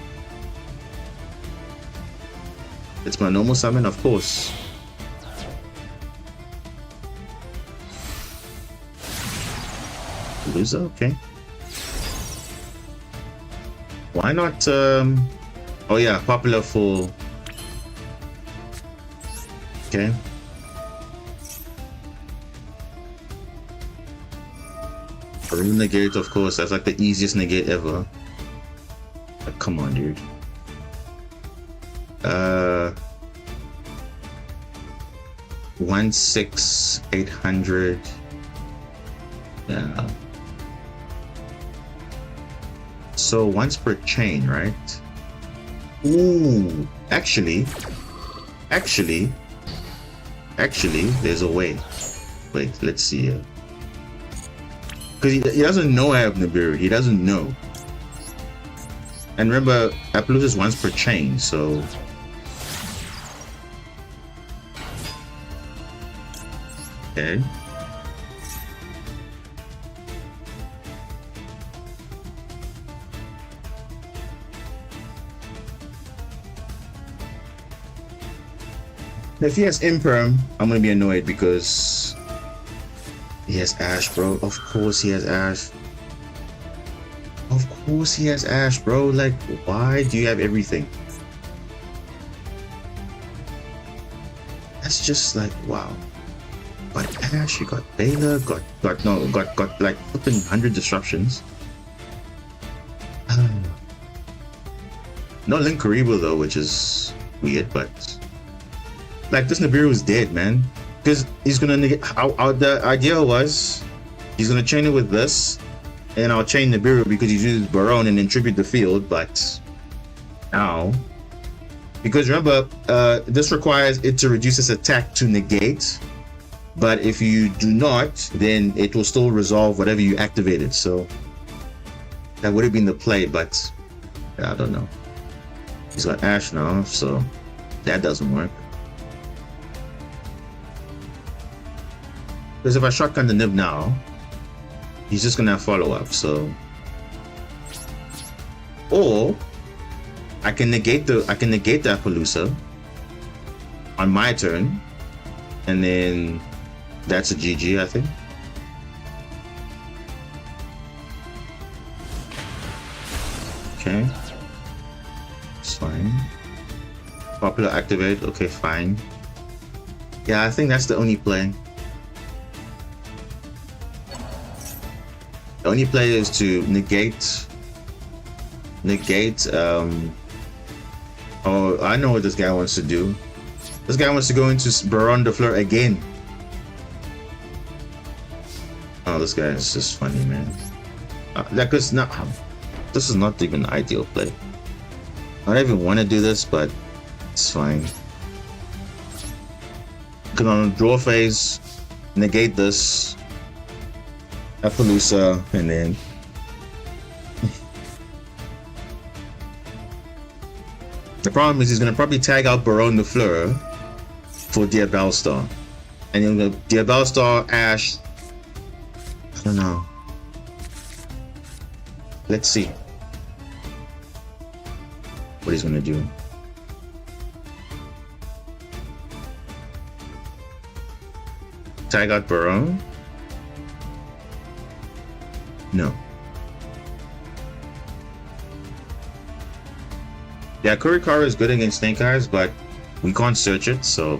It's my normal summon, of course. Loser, okay. Why not, oh yeah, popular for... Okay. Room negate, of course, that's like the easiest negate ever. Like, come on, dude. 16800. Yeah. So once per chain, right? Ooh, actually, there's a way. Wait, let's see here. Because he doesn't know I have Nibiru. He doesn't know. And remember, Appaloosa is once per chain, so... Okay. If he has Imperm, I'm gonna be annoyed because he has Ash, bro. Of course he has Ash. Of course he has Ash, bro. Like, why do you have everything? That's just like, wow. But Ash, you got Baylor, got like flipping 100 disruptions. No Link Karibo though, which is weird, but like this Nibiru is dead, man. Because he's gonna negate. The idea was he's gonna chain it with this, and I'll chain Nibiru because he uses Baron and then tribute the field. But now, because remember, this requires it to reduce its attack to negate. But if you do not, then it will still resolve whatever you activated. So that would have been the play, but yeah, I don't know. He's got Ash now, so that doesn't work. Because if I shotgun the Nib now, he's just gonna have follow-up, so... Or I can negate the Appaloosa on my turn, and then that's a GG, I think. Okay. It's fine. Popular activate, okay, fine. Yeah, I think that's the only play. The only play is to negate, oh, I know what this guy wants to do. This guy wants to go into Baron de Fleur again. Oh, this guy is just funny, man. Like, this is not even the ideal play. I don't even want to do this, but it's fine. Because on the draw phase, negate this Appaloosa, and then the problem is he's gonna probably tag out Baron de Fleur for Diabellstar, and then the Diabellstar Ash. I don't know. Let's see what he's gonna do. Tag out Baron? No. Yeah, Kurikara is good against Snake Eyes, but we can't search it, so...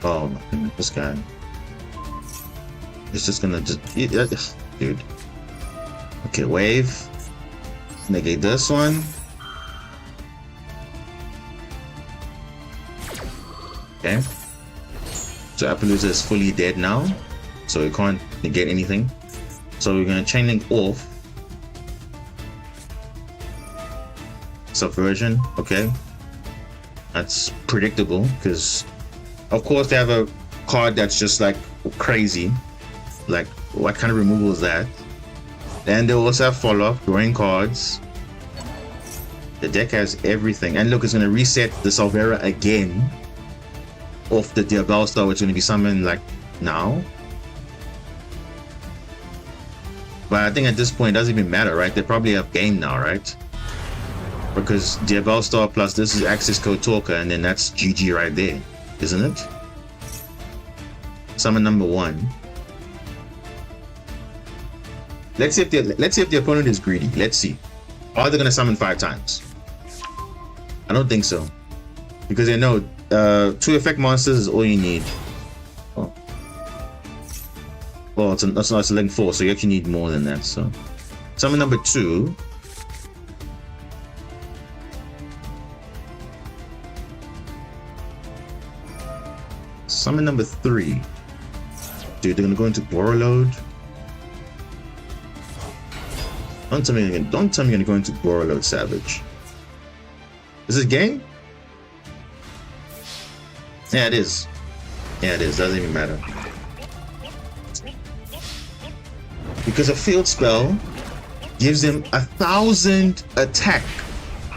Oh my goodness, this guy. It's just gonna dude. Okay, wave. Negate this one. Okay. So Appaloosa is fully dead now, so we can't negate anything. So we're gonna chain link off. Subversion, okay. That's predictable because of course they have a card that's just like crazy. Like, what kind of removal is that? And they also have follow-up, drawing cards. The deck has everything. And look, it's gonna reset the Salvera again off the Diabellstar, which is gonna be summoned like now. But I think at this point it doesn't even matter, right? They probably have game now, right? Because Diabellstar plus this is access code Talker, and then that's GG right there, isn't it? Summon number 1. Let's see if the opponent is greedy. Let's see. Are they gonna summon 5 times? I don't think so. Because they know 2 effect monsters is all you need. Oh. Well, it's a link 4, so you actually need more than that. So summon number 2. Summon number 3. Dude, they're gonna go into Borreload. Don't tell me you're gonna go into Borreload Savage. Is this game? Yeah, it is. Yeah, it is. Doesn't even matter. Because a field spell gives them 1,000 attack.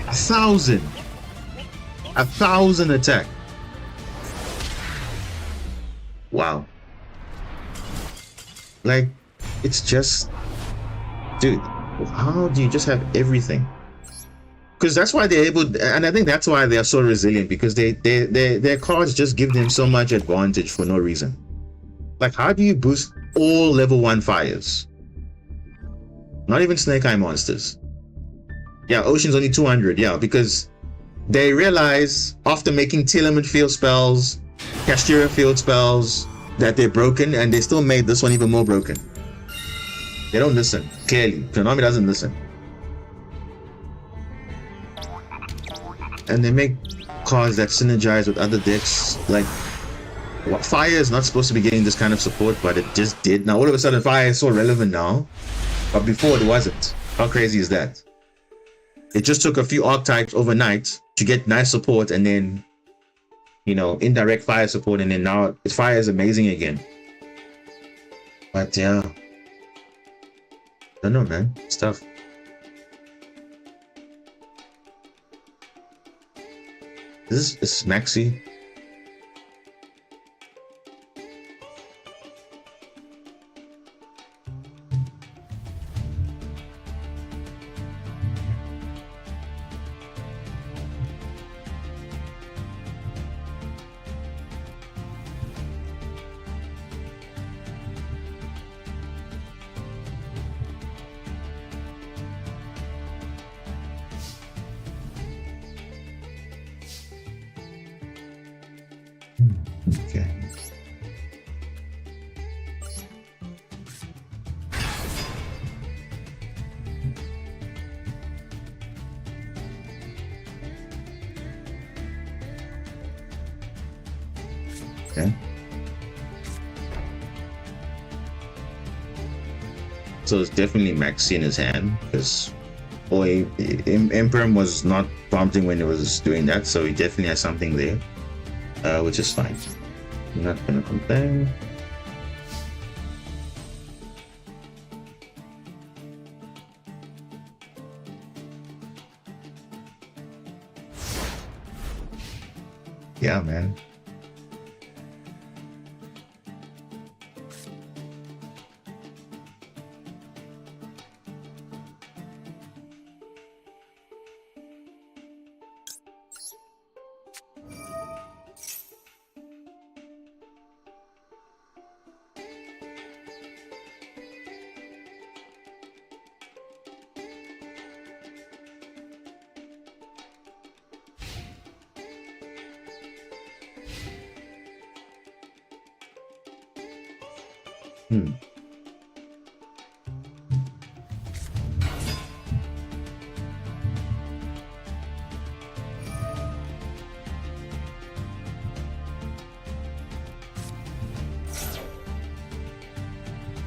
1,000. 1,000 attack. Wow. Like, it's just, dude, how do you just have everything? Because that's why they're able, and I think that's why they are so resilient, because their cards just give them so much advantage for no reason. Like, how do you boost all level 1 fires? Not even Snake Eye monsters. Yeah, Ocean's only 200, yeah, because they realize after making Telement field spells, Casteria field spells, that they're broken, and they still made this one even more broken. They don't listen, clearly. Konami doesn't listen. And they make cards that synergize with other decks. Like, Fire is not supposed to be getting this kind of support, but it just did. Now, all of a sudden, Fire is so relevant now, but before it wasn't. How crazy is that? It just took a few archetypes overnight to get nice support, and then, you know, indirect Fire support, and then now Fire is amazing again. But yeah, I don't know, man. It's tough. Is this Maxi? Okay. Okay. So it's definitely Maxi in his hand, because Emperor was not prompting when it was doing that, so he definitely has something there, which is fine. I'm not gonna complain. Yeah, man.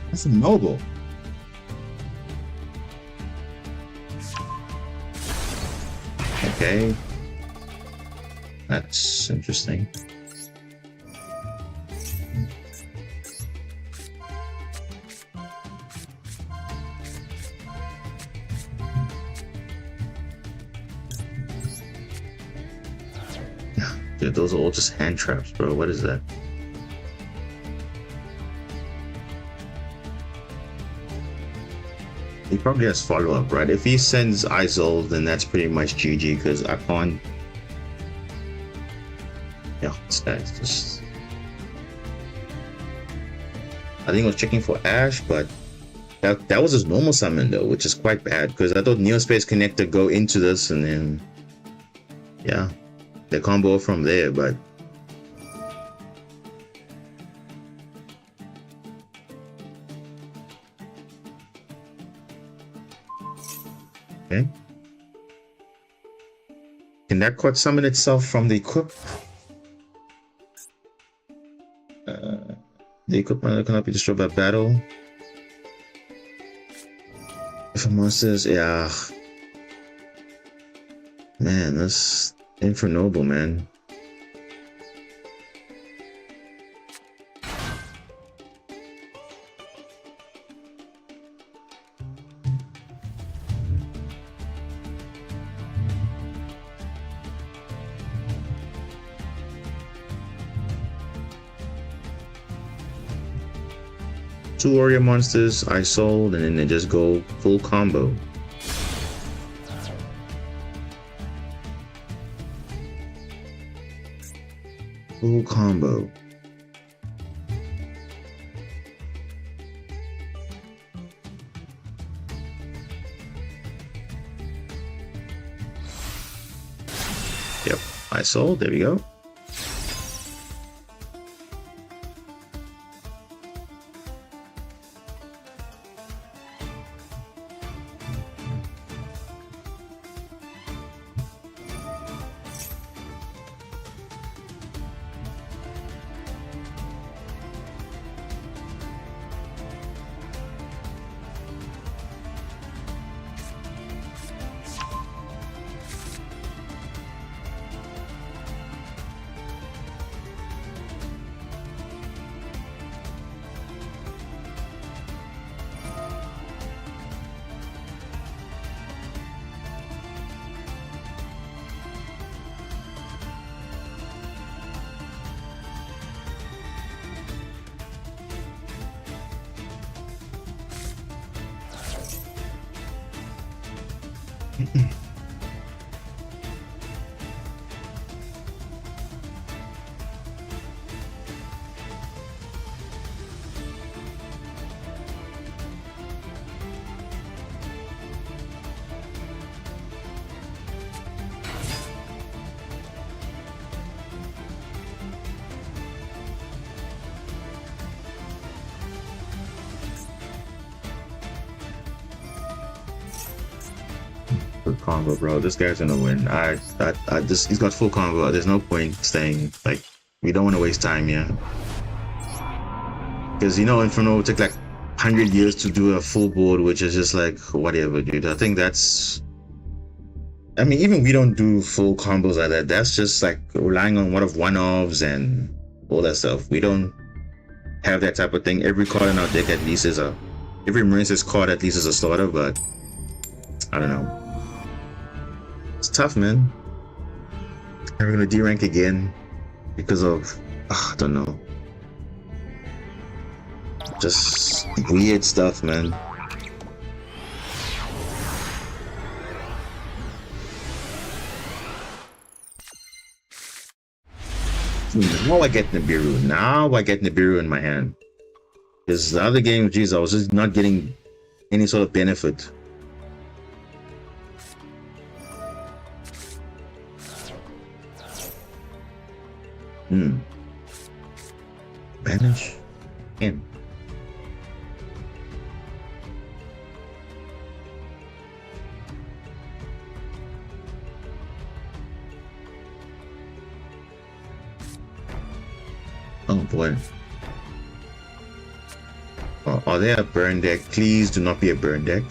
That's mobile. Okay. That's interesting. Dude, those are all just hand traps, bro. What is that? He probably has follow-up, right? If he sends Izol, then that's pretty much GG, because I can't... Yeah, this guy's just... I think I was checking for Ash, but That was his normal summon though, which is quite bad because I thought Neospace Connector go into this and then yeah, the combo from there, but okay. Can that quad summon itself from the equip? The equipment cannot be destroyed by battle. If a monster is, yeah. Man, that's Infernoble, man. Two warrior monsters I sold, and then they just go full combo. Full combo. Yep, I sold. There we go. Combo, bro. This guy's gonna win. He's got full combo. There's no point staying. Like, we don't want to waste time here. Because, you know, Inferno took like 100 years to do a full board, which is just like, whatever, dude. I think that's... I mean, even we don't do full combos like that. That's just like relying on one-offs and all that stuff. We don't have that type of thing. Every card in our deck at least is a... Every Marincess card at least is a starter, but... I don't know. It's tough, man. I'm gonna D-rank again because of I don't know, just weird stuff, man. Now I get Nibiru. Now I get Nibiru in my hand. Because the other game, geez, I was just not getting any sort of benefit. Banish in. Oh boy. Oh, are they a burn deck? Please do not be a burn deck.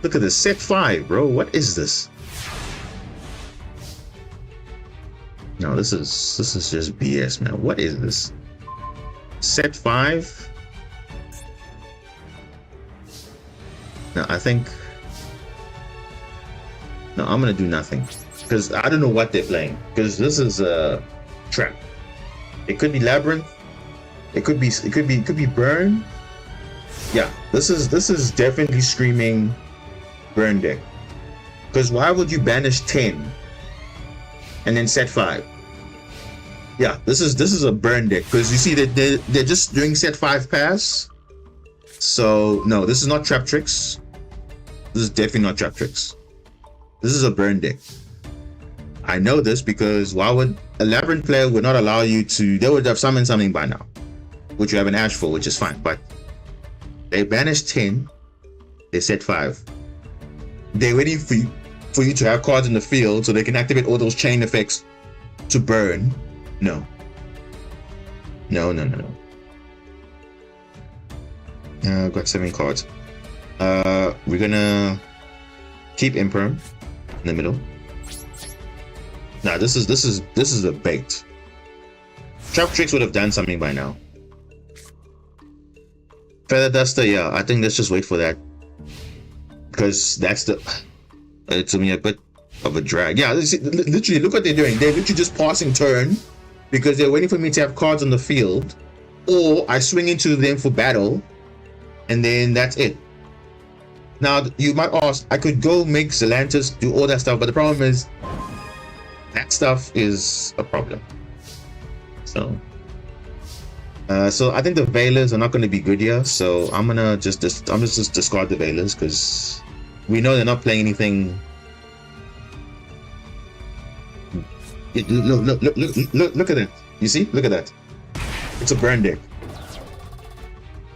Look at this, set 5, bro. What is this? No, this is just BS, man. What is this? Set 5? No, I think... No, I'm gonna do nothing. Because I don't know what they're playing. Because this is a trap. It could be Labyrinth. It could be Burn. Yeah, this is definitely screaming Burn deck. Because why would you banish 10 and then set 5? Yeah, this is a burn deck because you see that they're just doing set 5 pass So no, this is not trap tricks. This is definitely not trap tricks. This is a burn deck. I know this because why would a Labyrinth player would not allow you to? They would have summoned something by now, which you have an Ash for, which is fine. But they banished 10. They set 5. They're waiting for you to have cards in the field so they can activate all those chain effects to burn. No. No. I've got 7 cards. We're gonna keep Imperm in the middle. Nah, this is a bait. Trap Tricks would have done something by now. Feather Duster, yeah, I think let's just wait for that. Because that's it's me a bit of a drag. Yeah, literally, look what they're doing. They're literally just passing turn because they're waiting for me to have cards on the field, or I swing into them for battle, and then that's it. Now, you might ask, I could go make Zelantis, do all that stuff, but the problem is, that stuff is a problem. So I think the Veilers are not going to be good here, so I'm gonna just discard the Veilers because we know they're not playing anything. Look at that. You see? Look at that. It's a burn deck.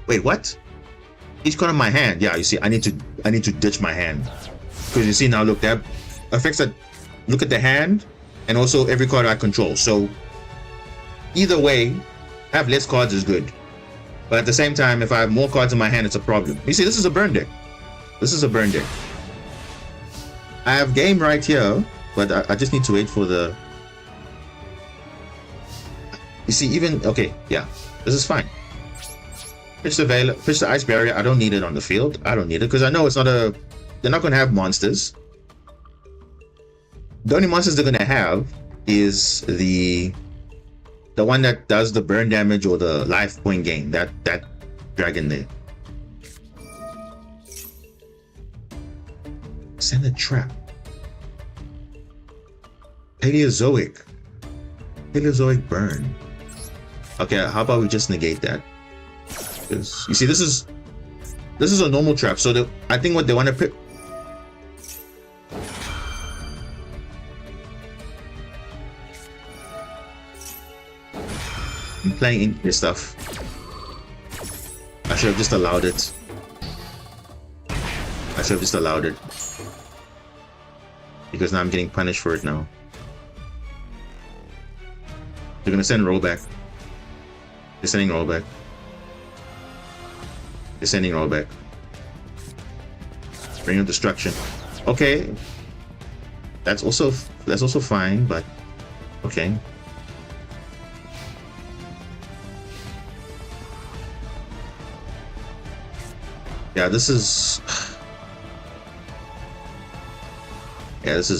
Wait, what? Each card in my hand. Yeah, you see, I need to ditch my hand because you see now. Look, that affects that. Look at the hand, and also every card I control. So either way, have less cards is good, but at the same time, if I have more cards in my hand, it's a problem. You see, this is a burn deck. This is a burn deck. I have game right here, but I just need to wait for the. You see, even okay, yeah, this is fine. Pitch the Veil, pitch the Ice Barrier. I don't need it on the field. I don't need it because I know it's not a. They're not going to have monsters. The only monsters they're going to have is the one that does the burn damage or the life point gain. That dragon there. Send a trap. Paleozoic burn. Okay, how about we just negate that? Because you see, this is a normal trap. So I think what they want to pick. I'm playing in this stuff. I should have just allowed it. Because now I'm getting punished for it now. They're gonna send rollback. They're sending rollback. Bring up destruction. Okay. That's also fine, but okay. Yeah, this is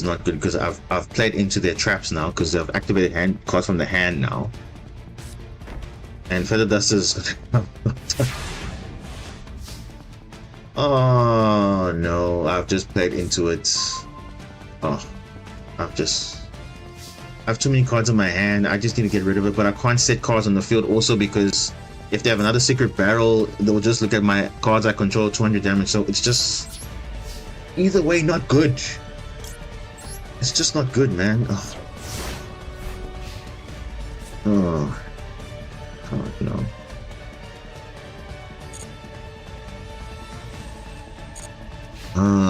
not good because I've played into their traps now because they've activated hand cards from the hand now. And Feather Dusters. Oh no, I've just played into it. Oh, I have too many cards in my hand. I just need to get rid of it, but I can't set cards on the field also because if they have another secret barrel, they'll just look at my cards I control, 200 damage. So it's just either way not good. It's just not good, man. Oh. God, no.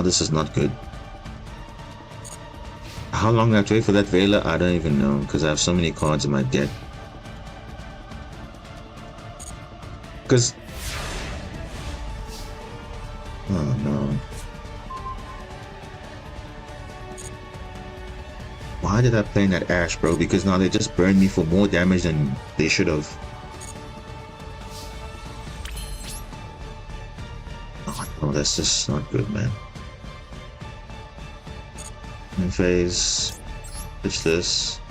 This is not good. How long do I have to wait for that Veiler? I don't even know because I have so many cards in my deck. Because oh no. Why did I play in that Ash, bro? Because now they just burned me for more damage than they should have. Oh no, that's just not good, man. In phase. Pitch this.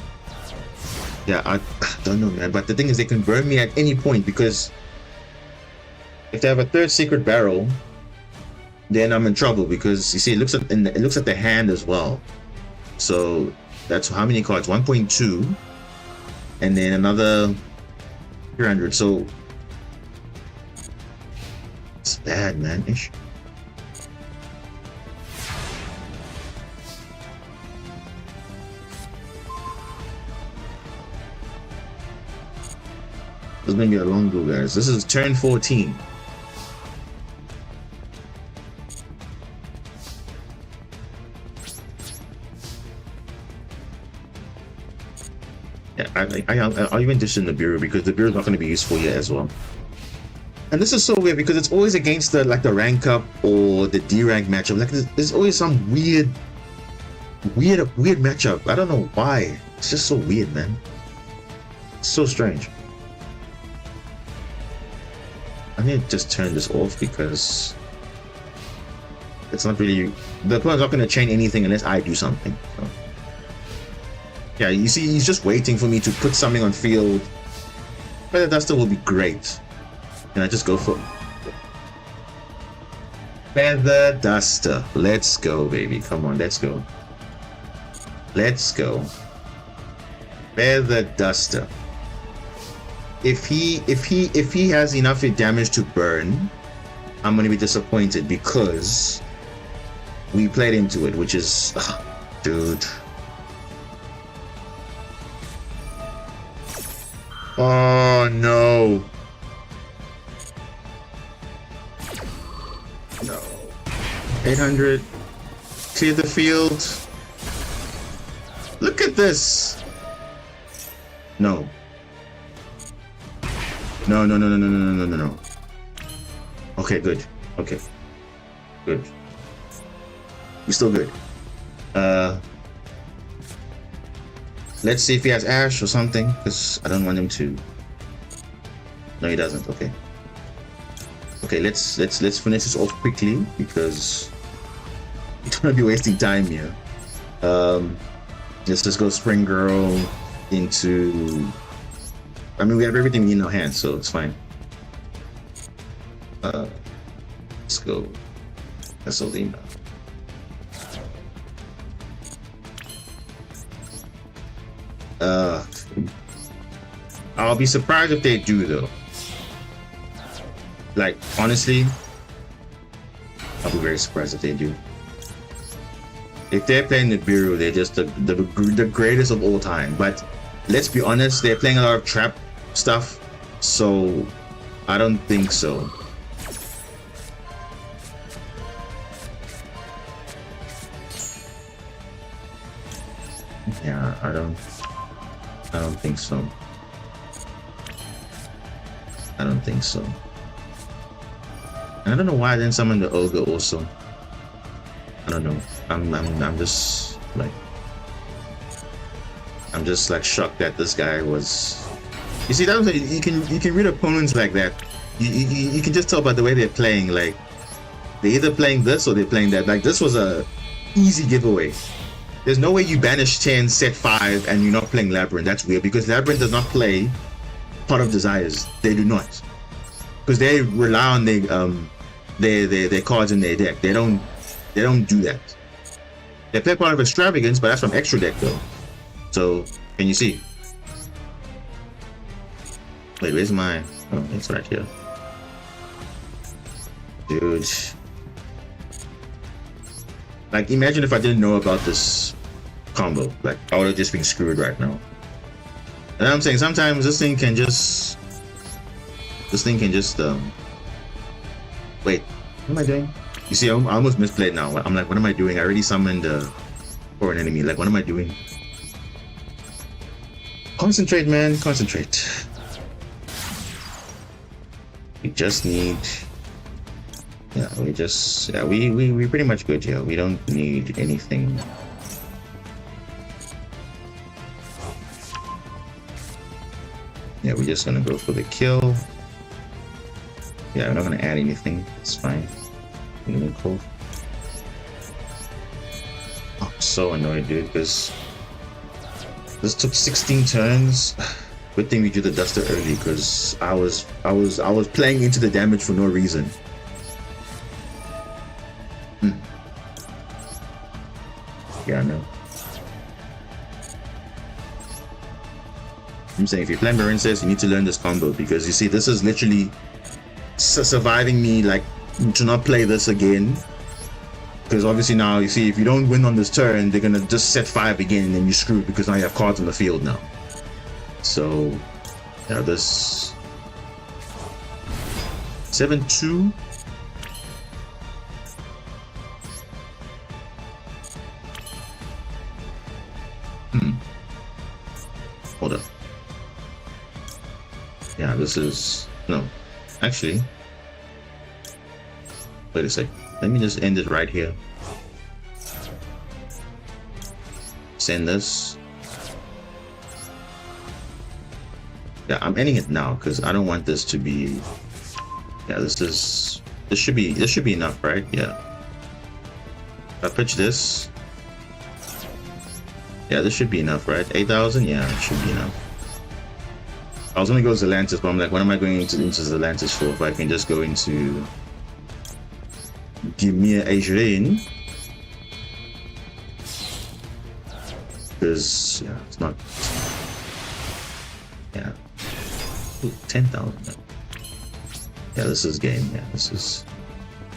Yeah, I don't know, man. But the thing is, they can burn me at any point because if they have a third secret barrel, then I'm in trouble because you see, it looks at the hand as well. So that's how many cards? 1.2, and then another 300. So bad, man. Ish. This is gonna be a long go, guys. This is turn 14. Yeah, I'll even dish in the bureau because the bureau is not going to be useful yet as well. And this is so weird because it's always against the rank up or the D rank matchup. Like there's always some weird matchup. I don't know why. It's just so weird, man. It's so strange. I need to just turn this off because it's not really, the opponent's not going to chain anything unless I do something. So. Yeah, you see, he's just waiting for me to put something on field. Feather Duster will be great. And I just go for Feather Duster. Let's go, baby. Come on, let's go. Let's go. Feather Duster. If he has enough damage to burn, I'm gonna be disappointed because we played into it, which is, dude. Oh no. No. 800. Clear the field. Look at this. No. No. Okay, good. Okay. Good. We're still good. Let's see if he has Ash or something, because I don't want him to. No, he doesn't. Okay. Okay, let's finish this off quickly because we don't want to be wasting time here. Let's just go Spring Girl into. I mean, we have everything in our hands, so it's fine. Let's go Gasolina. I'll be surprised if they do though. Like honestly, I'll be very surprised if they do. If they're playing the Bureau, they're just the greatest of all time. But let's be honest, they're playing a lot of trap stuff, so I don't think so. Yeah, I don't think so. I don't think so. And I don't know why I didn't summon the Ogre also. I don't know. I'm just like shocked that this guy was. You see, that you can read opponents like that. You can just tell by the way they're playing. Like they're either playing this or they're playing that. Like this was a easy giveaway. There's no way you banish 10, set 5, and you're not playing Labyrinth. That's weird because Labyrinth does not play Pot of Desires. They do not, because they rely on their cards in their deck. They don't do that. They play Pot of Extravagance, but that's from extra deck though. So can you see? Wait, where's my? Oh, it's right here, dude. Like, imagine if I didn't know about this combo. Like, I would have just been screwed right now. And I'm saying sometimes this thing can just. Wait, what am I doing? You see, I almost misplayed now. I'm like, what am I doing? I already summoned for an enemy. Like, what am I doing? Concentrate, man. Concentrate. We just need. Yeah, we pretty much good here. We don't need anything. Yeah, we're just gonna go for the kill. Yeah, we're not gonna add anything. It's fine. Cool. Oh, I'm so annoyed, dude, because this took 16 turns. Good thing we did the Duster early, because I was playing into the damage for no reason. Yeah, I know. I'm saying if you play Marincess, you need to learn this combo because you see, this is literally surviving me like to not play this again. Because obviously now, you see, if you don't win on this turn, they're going to just set 5 again and then you're screwed because now you have cards on the field now. So, yeah, this... 7-2. Hold up. Yeah, this is... No. Actually... Wait a sec. Let me just end it right here. Send this. Yeah, I'm ending it now because I don't want this to be... Yeah, this should be enough, right? Yeah. If I pitch this... Yeah, this should be enough, right? 8,000? Yeah, it should be enough. I was gonna go Zelantis, but I'm like, what am I going into Zelantis for if I can just go into... Give me an Adrian. Because, yeah, it's not... Yeah. Ooh, 10,000. Yeah, this is game. Yeah, this is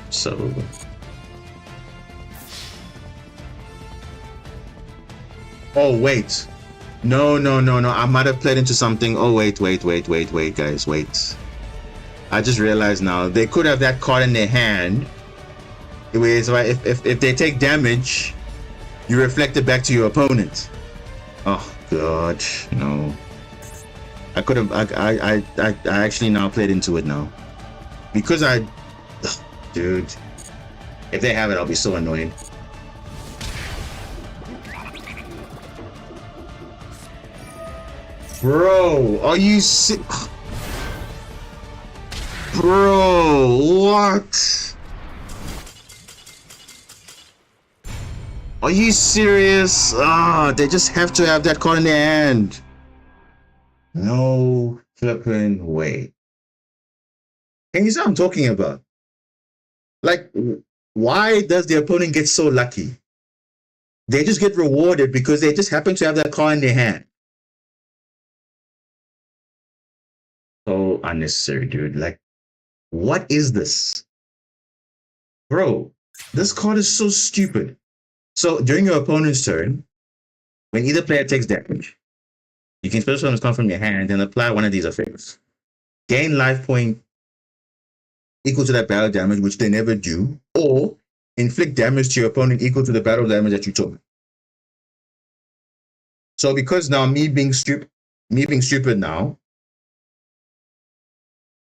so... Oh, wait. No. I might have played into something. Oh, wait, guys, wait. I just realized now. They could have that card in their hand. So if they take damage, you reflect it back to your opponent. Oh, God. No. I could have... I actually now played into it now. Because I... Ugh, dude. If they have it, I'll be so annoyed. Bro, are you sick? Bro, what? Are you serious? Ah, they just have to have that card in their hand. No flipping way. Can you see what I'm talking about? Like, why does the opponent get so lucky? They just get rewarded because they just happen to have that card in their hand. So unnecessary, dude. Like, what is this? Bro, this card is so stupid. So during your opponent's turn, when either player takes damage, you can special summon this card from your hand and apply one of these effects. Gain life point equal to that battle damage, which they never do, or inflict damage to your opponent equal to the battle damage that you took. So because now me being stupid now,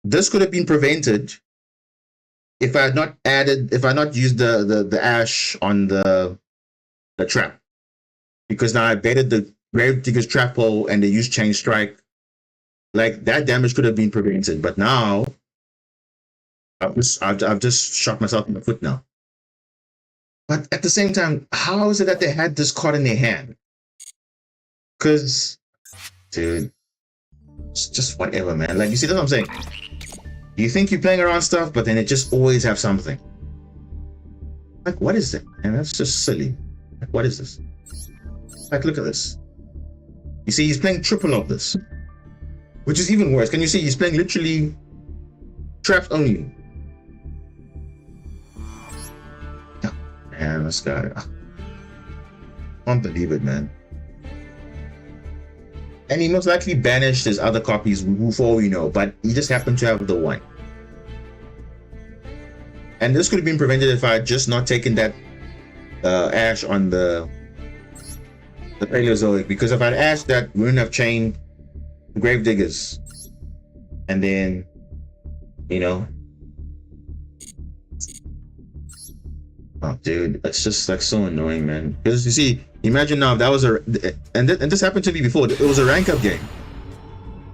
this could have been prevented if I had not used the ash on the trap. Because now I baited the Gravedigger's trap hole and they used Chain Strike. Like, that damage could have been prevented, but now I've just shot myself in the foot now. But at the same time, how is it that they had this card in their hand? Because, dude, it's just whatever, man. Like, you see, that's what I'm saying. You think you're playing around stuff, but then it just always have something. Like, what is that? And that's just silly. Like, what is this? Like, look at this. You see, he's playing triple of this, which is even worse. Can you see? He's playing literally trapped only. Oh, man, this guy. I can't believe it, man. And he most likely banished his other copies before we know, but he just happened to have the one. And this could have been prevented if I had just not taken that ash on the Paleozoic, because if I'd asked that, we wouldn't have chained Gravediggers. And then, you know. Oh, dude, that's just like so annoying, man. Because you see, imagine now if that was and this happened to me before. It was a rank up game,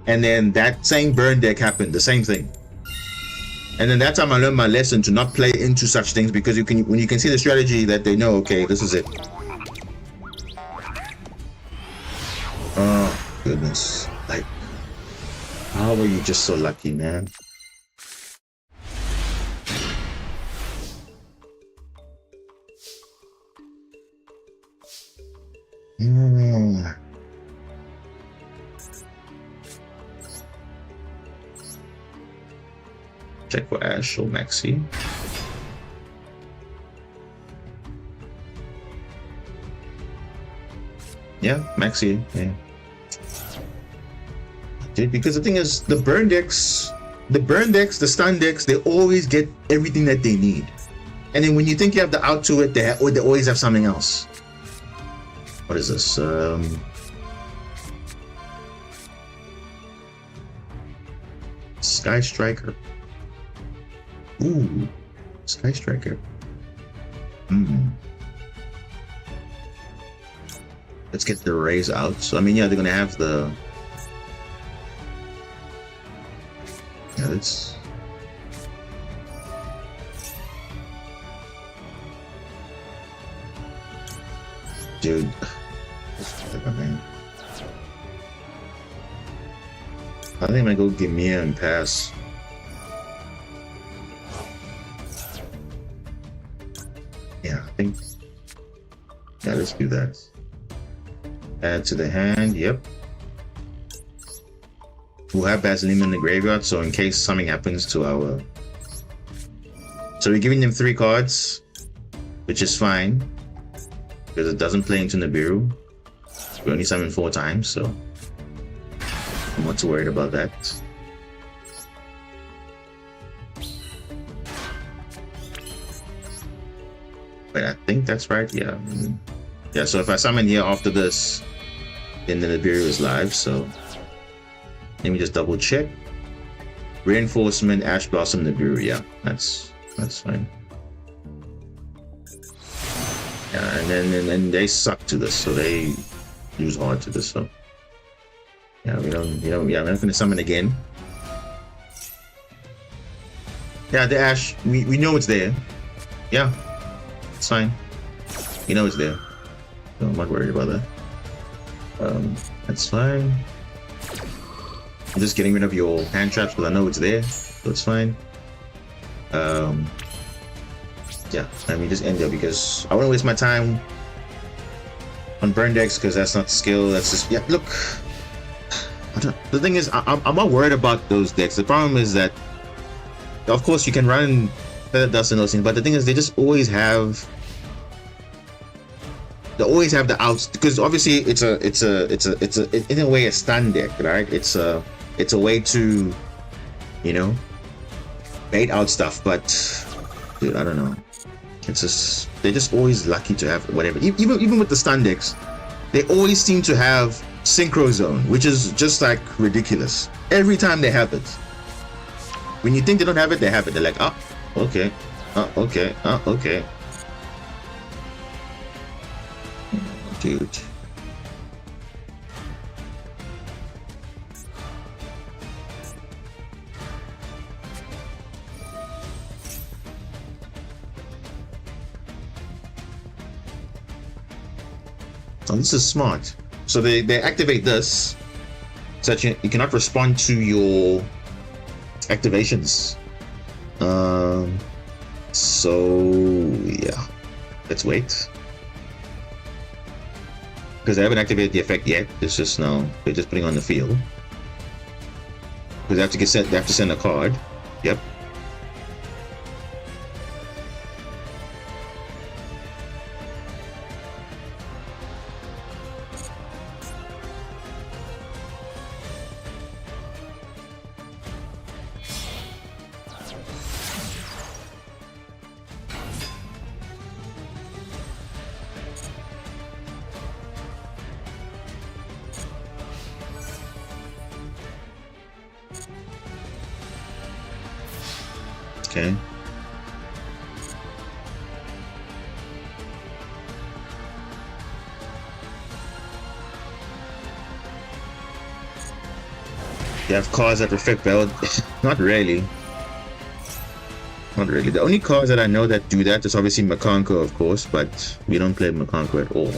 and then that same burn deck happened, the same thing. And then that time I learned my lesson to not play into such things, because when you can see the strategy that they know, okay, this is it. Oh goodness, like, how are you just so lucky, man? Check for Ash or Maxi. Yeah, Maxi. Yeah. Dude, because the thing is, the stun decks, they always get everything that they need. And then when you think you have the out to it, they always have something else. What is this? Sky Striker. Ooh, Sky Striker. Let's get the raise out. So I mean, yeah, they're gonna have the. Yeah, let's. Dude. I think I'm gonna go give Mia and pass. Yeah, I think. Yeah, let's do that. Add to the hand, yep. We'll have Basilium in the graveyard, so in case something happens to our... So we're giving them 3 cards, which is fine, because it doesn't play into Nibiru. We only summon 4 times, so I'm not too worried about that. But I think that's right, yeah. Yeah, so if I summon here after this, then the Nibiru is live, so let me just double check. Reinforcement, Ash Blossom, Nibiru, yeah, that's fine. Yeah, and then they suck to this, so they use hard to this, so yeah, we're not gonna summon again. Yeah, the Ash, we know it's there. Yeah, it's fine. We know it's there. So I'm not worried about that. That's fine. I'm just getting rid of your hand traps because I know it's there, so it's fine. Yeah, let me just end there because I wouldn't waste my time on burn decks because that's not the skill. That's just, yeah, look. The thing is, I'm not worried about those decks. The problem is that, of course, you can run Feather Dust and those things, but the thing is, they just always have. They always have the outs because obviously it's in a way a stun deck, right? It's a way to, you know, bait out stuff. But dude, I don't know. It's just they're just always lucky to have whatever. Even with the stun decks, they always seem to have Synchro Zone, which is just like ridiculous. Every time they have it, when you think they don't have it, they have it. They're like, oh, okay, oh, okay, oh, okay. Dude. Oh, this is smart. So they activate this so that you cannot respond to your activations. So yeah, let's wait. Because they haven't activated the effect yet. It's just now they're just putting on the field. Because they have to get sent. They have to send a card. Yep. Okay. You have cards that reflect belt. Not really. Not really. The only cards that I know that do that is obviously Makonko, of course, but we don't play Makonko at all.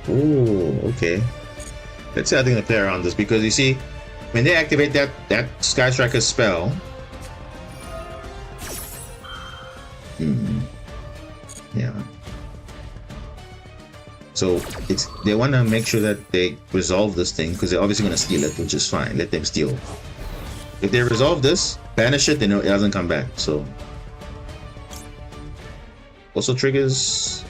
Oh, okay. Let's see how they're gonna play around this, because you see, when they activate that Sky Striker spell, yeah. So they want to make sure that they resolve this thing, because they're obviously gonna steal it, which is fine. Let them steal. If they resolve this, banish it, they know it doesn't come back. So also triggers.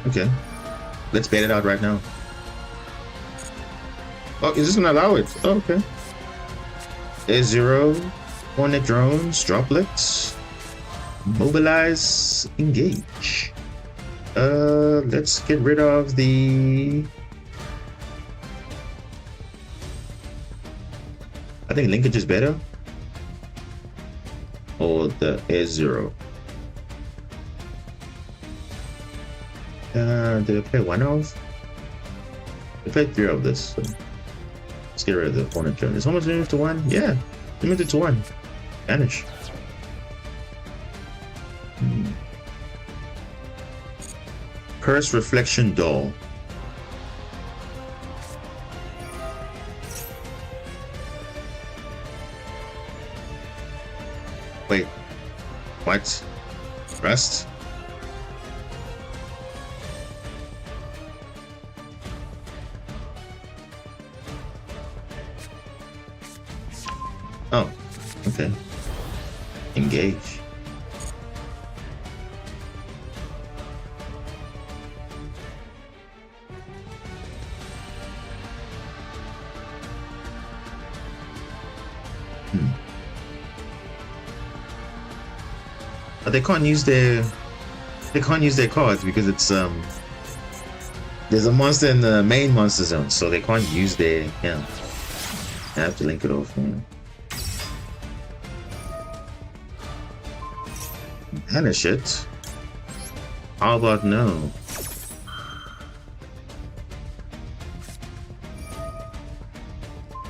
Okay. Let's bait it out right now. Oh, is this gonna allow it? Oh, okay. There's 0. Hornet drones, droplets. Mobilize, engage. Let's get rid of the... I think linkage is better. Or the S0. Did I play 1 of? I played 3 of this. So let's get rid of the Hornet drone. Is how much limited to 1? Yeah, limited to 1. Vanish. Curse Reflection Doll. Wait, what? Rust? Oh, okay. Engage. But they can't use their cards because it's there's a monster in the main monster zone, so they can't use their I have to link it off. Banish it. How about no?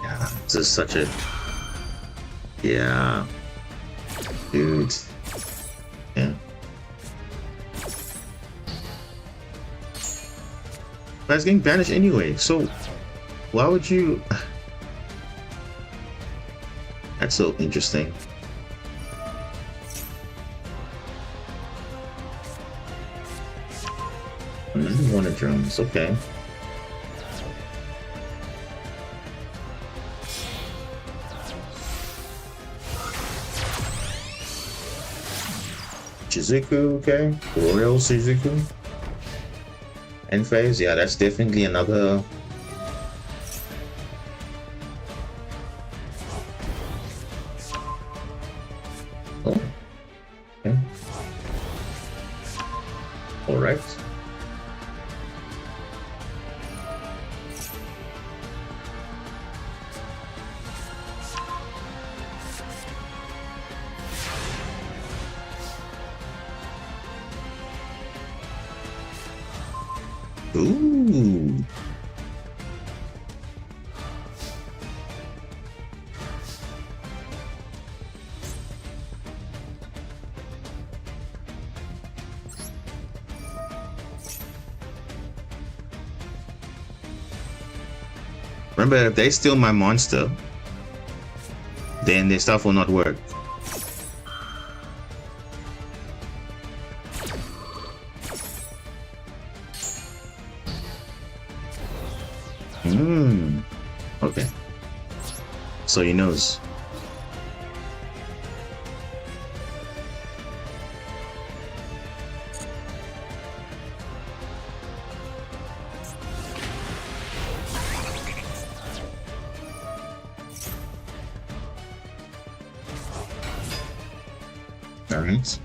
Yeah, this is such a dude. Yeah. But it's getting banished anyway, so why would you? That's so interesting. Another one of drones, okay. Shizuku, okay. Royal Shizuku. End phase, yeah, that's definitely another. Oh, okay. Alright. Ooh. Remember, if they steal my monster, then their stuff will not work. Okay. So he knows. All right.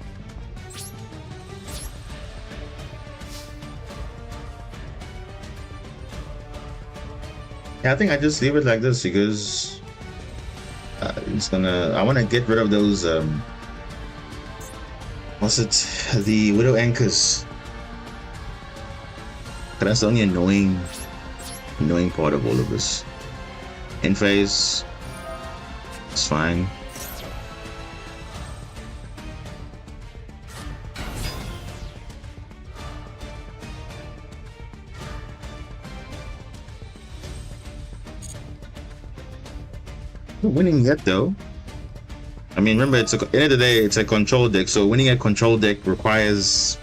Yeah, I think I just leave it like this because it's gonna. I want to get rid of those. What's it? The Widow Anchors. That's the only annoying part of all of this. End phase. It's fine. Not winning yet though. I mean, remember, at the end of the day, it's a control deck, so winning a control deck requires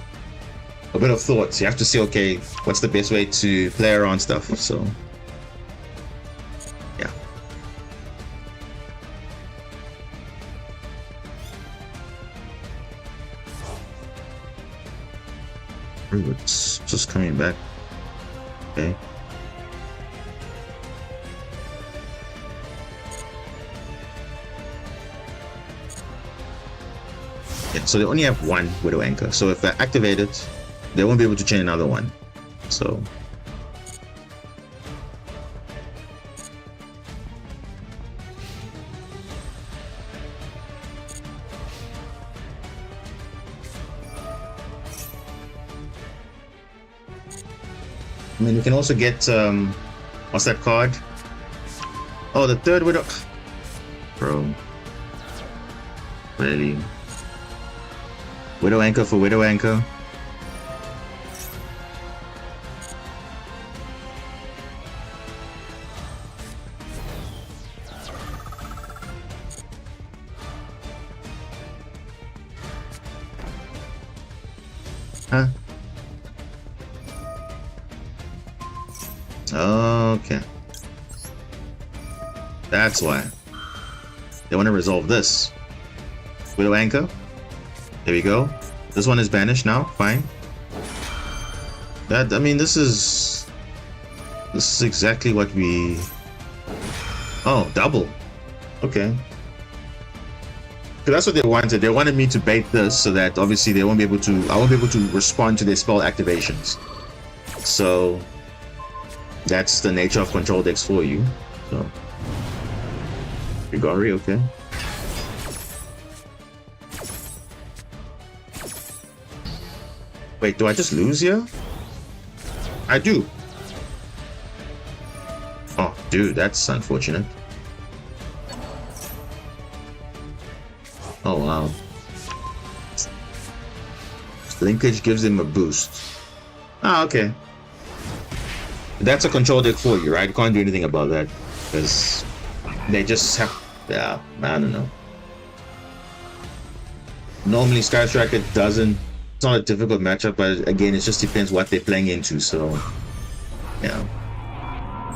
a bit of thought. You have to see, okay, what's the best way to play around stuff, so yeah. Ooh, it's just coming back. Okay. Yeah, so they only have one Widow Anchor. So if they activate it, they won't be able to chain another one. So I mean, we can also get what's that card? Oh, the third Widow. Bro, really? Widow Anchor for Widow Anchor. Huh? Okay. That's why. They want to resolve this. Widow Anchor. There we go. This one is banished now. Fine. That, I mean, this is exactly what we. Oh, double. Okay. So that's what they wanted. They wanted me to bait this so that obviously they won't be able to. I won't be able to respond to their spell activations. So that's the nature of control decks for you. So Rigori, okay. Wait, do I just lose here? I do. Oh, dude, that's unfortunate. Oh, wow. Linkage gives them a boost. Ah, okay. That's a control deck for you, right? You can't do anything about that. Because they just have... Yeah, I don't know. Normally, Sky Striker doesn't... It's not a difficult matchup, but again, it just depends what they're playing into, so... Yeah.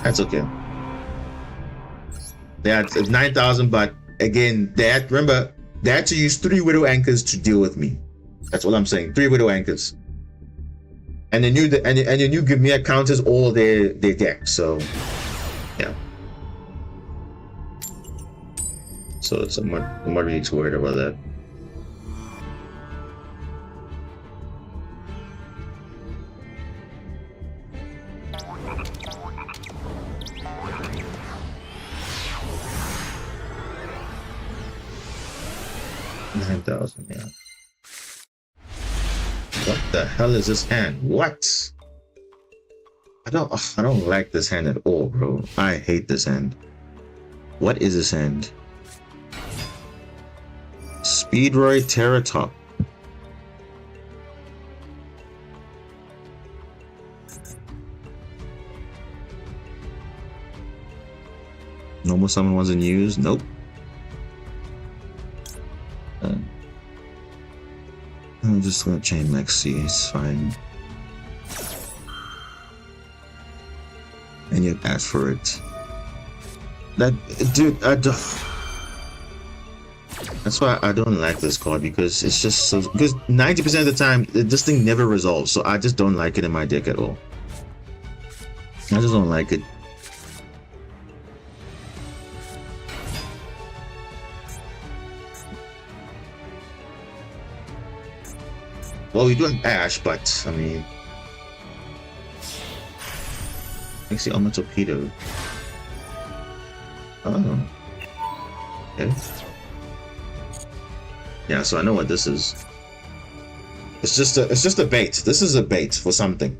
That's okay. Yeah, it's 9,000, but again, they had, remember, they had to use 3 Widow Anchors to deal with me. That's what I'm saying. 3 Widow Anchors. And they knew that, and they knew Gimia counters all their decks, so yeah. So it's I'm not really too worried about that. $9,000, yeah. What the hell is this hand? What? I don't like this hand at all, bro. I hate this hand. What is this hand? Speedroy Terratop. Normal summon wasn't used? Nope. I'm just gonna chain Maxi, it's fine. And you ask for it. That dude, that's why I don't like this card, because it's just so, because 90% of the time this thing never resolves, so I just don't like it in my deck at all. I just don't like it. Well, we do have Ash, but I mean, makes the Alma Torpedo. Oh, okay. Yeah, so I know what this is. It's just a bait. This is a bait for something.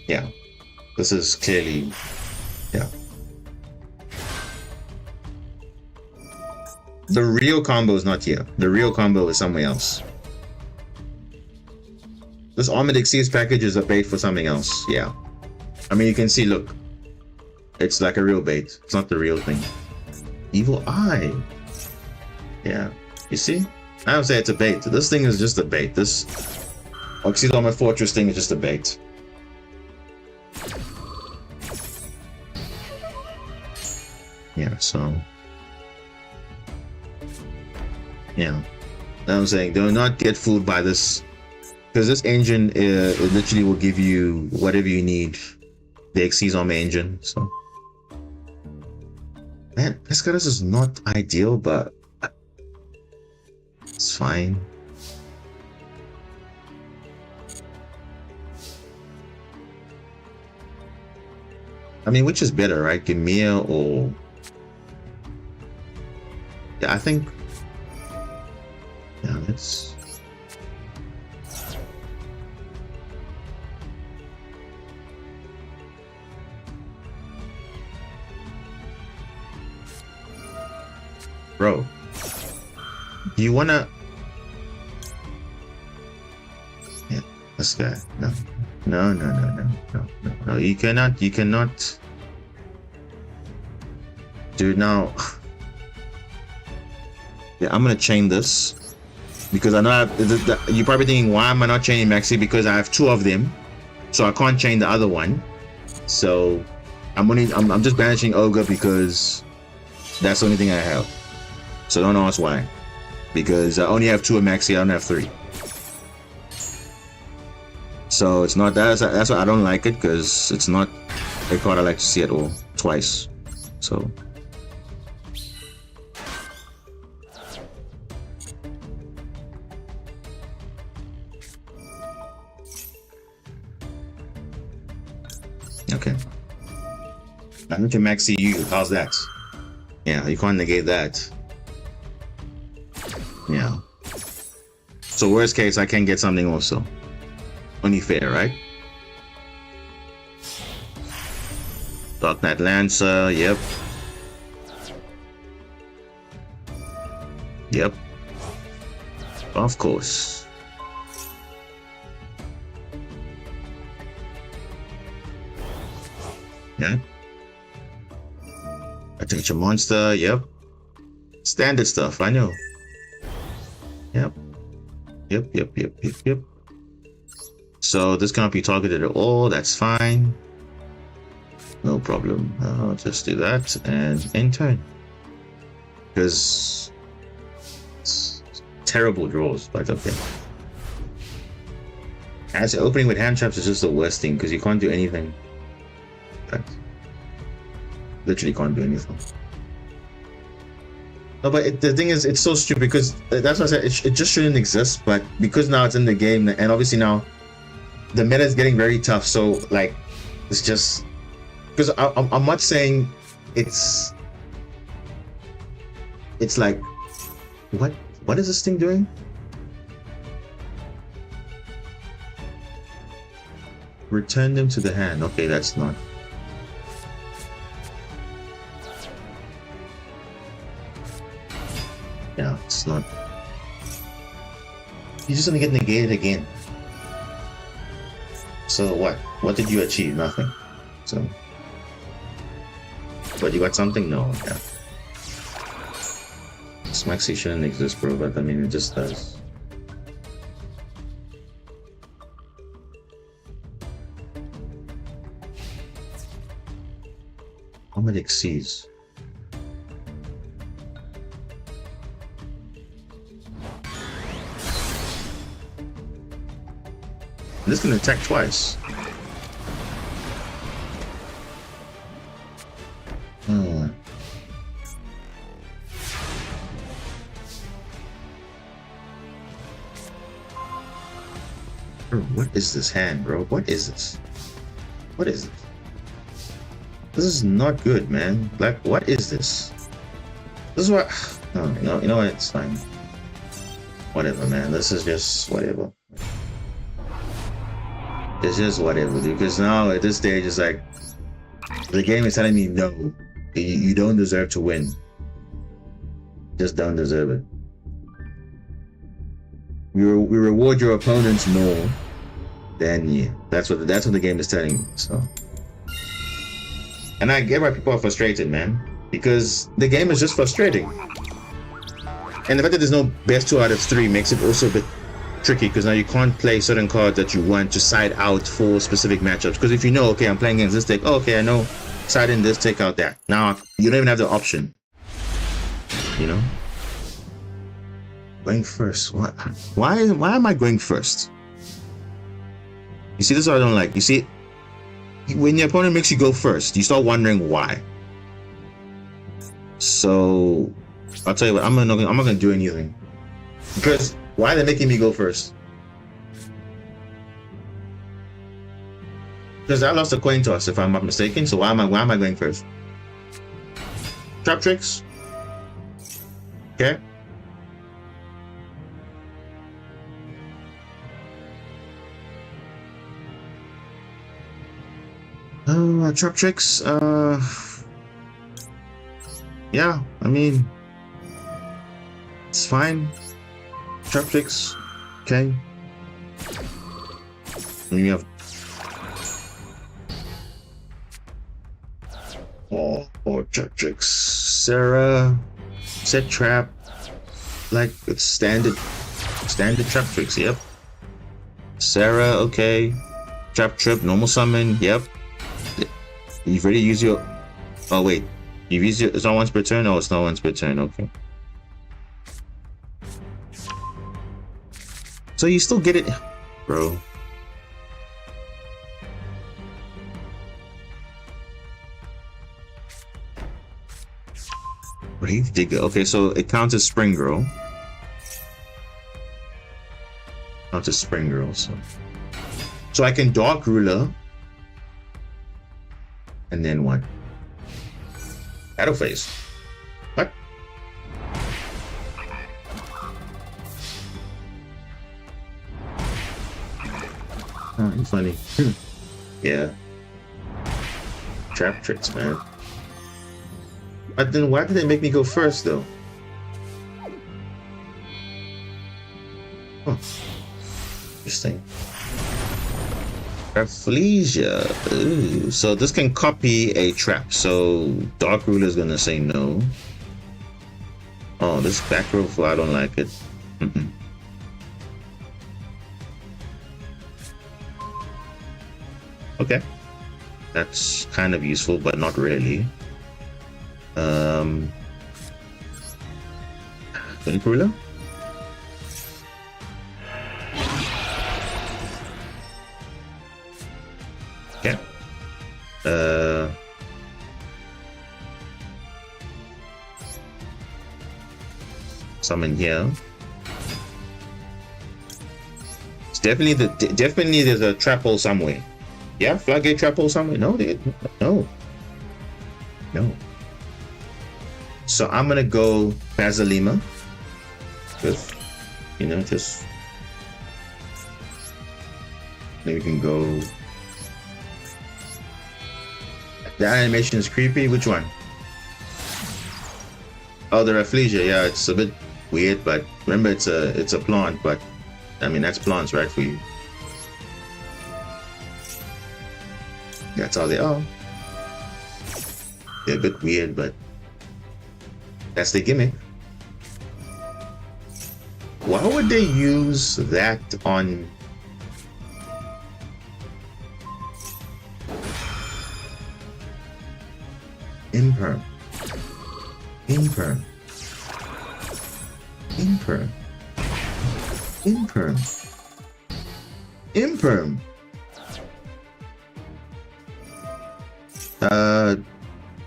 Yeah, this is clearly, yeah. The real combo is not here. The real combo is somewhere else. This Armored Exceeds package is a bait for something else. Yeah, I mean, you can see, look, it's like a real bait. It's not the real thing. Evil Eye. Yeah. You see? I would say it's a bait. This thing is just a bait. This Oxydoma Fortress thing is just a bait. Yeah, so... Yeah. I'm saying, do not get fooled by this. Because this engine, it literally will give you whatever you need. The Exizome engine, so... Man, Pescados is not ideal, but... It's fine. I mean, which is better, right? Gemia or... Yeah, I think... Yeah, let's... Bro, do you wanna... Yeah, this guy. No. No, you cannot, Dude, now... Yeah, I'm gonna chain this. Because I know you're probably thinking, why am I not chaining Maxi? Because I have 2 of them. So I can't chain the other one. So I'm just banishing Ogre because that's the only thing I have. So don't ask why. Because I only have 2 of Maxi, I don't have 3. So it's not that's why I don't like it, because it's not a card I like to see at all twice. So okay. I'm into Marincess-Yu. How's that? Yeah, you can't negate that. Yeah. So worst case, I can get something also. Only fair, right? Dark Knight Lancer, yep. Yep. Of course. Yeah. Attention monster, yep. Standard stuff, I know. Yep. Yep. So this cannot be targeted at all, that's fine. No problem. I'll just do that and end turn. Because it's terrible draws, but okay. As opening with hand traps is just the worst thing, because you can't do anything. Literally can't do anything. No, but the thing is, it's so stupid, because that's what I said, it just shouldn't exist, but because now it's in the game, and obviously now the meta is getting very tough, so like, it's just, because I'm not saying it's like, what is this thing doing? Return them to the hand. Okay, that's not. Yeah, it's not. You're just gonna get negated again. So what? What did you achieve? Nothing. So, but you got something? No. Yeah. This Maxi shouldn't exist, bro. But I mean, it just does. Omedic Seas. This can attack twice. Bro, what is this hand, bro? What is this? What is this? This is not good, man. Like, what is this? This is what... No, you know what? It's fine. Whatever, man. This is just whatever. It's just whatever, dude. Because now at this stage, it's like the game is telling me no, you don't deserve to win. Just don't deserve it. We reward your opponents more. Then yeah, that's what the game is telling me. So, and I get why people are frustrated, man. because the game is just frustrating. And the fact that there's no best 2 out of 3 makes it also a bit tricky, because now you can't play certain cards that you want to side out for specific matchups. Because if you know, okay, I'm playing against this deck, oh, okay, I know, side in this, take out that. Now you don't even have the option, you know. Going first. What? Why am I going first? You see, this is what I don't like. You see, when your opponent makes you go first, you start wondering why. So I'll tell you what, I'm not gonna do anything, because why are they making me go first? Because I lost a coin toss, if I'm not mistaken. So why am I going first? Trap tricks. Okay. Trap tricks. Yeah, I mean, it's fine. Trap tricks. Okay. And you have or trap tricks. Sarah, set trap. Like it's standard trap tricks. Yep. Sarah, okay. Trap trip, normal summon. Yep. You've already used your. Oh wait, you've used your. It's not once per turn. Oh, it's not once per turn. Okay. So you still get it, bro. Brave Digger. Okay, so it counts as Spring Girl. Counts as Spring Girl. So I can Dark Ruler. And then what? Battle phase. What? Oh, it's funny. Yeah. Trap tricks, man. But then why did they make me go first, though? Oh. Interesting. Rafflesia. Ooh. So this can copy a trap. So Dark Ruler is gonna say no. Oh, this back row flow, I don't like it. Okay. That's kind of useful, but not really. Dark Ruler? Okay. Summon here. It's definitely there's a trap hole somewhere. Yeah, floodgate trap hole somewhere. No. So I'm gonna go Basilima. Just, just then we can go. The animation is creepy. Which one? Oh, the Rafflesia. Yeah, it's a bit weird, but remember it's a plant. But I mean that's plants, right, for you? That's all they are. They're a bit weird, but that's the gimmick. Why would they use that on? Imperm.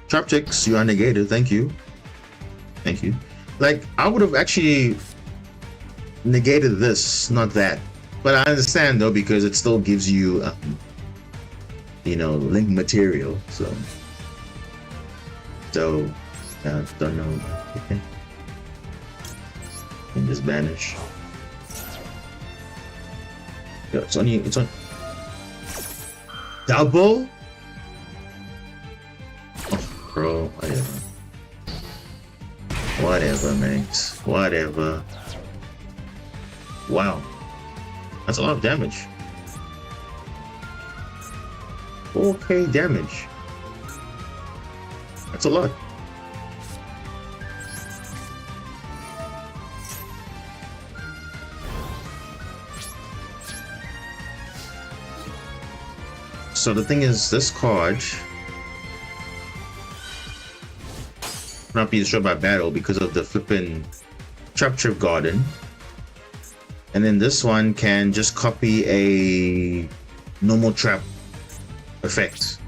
Trap chicks, you are negated. Thank you. Like, I would have actually negated this, not that. But I understand though, because it still gives you, link material. So, don't know. Okay. And just banish. Yo, it's on. Double? Oh, bro, whatever, mate. Whatever. Wow. That's a lot of damage. 4k damage. That's a lot. So the thing is, this card not being destroyed by battle because of the flippin' Trap Garden. And then this one can just copy a normal trap effect.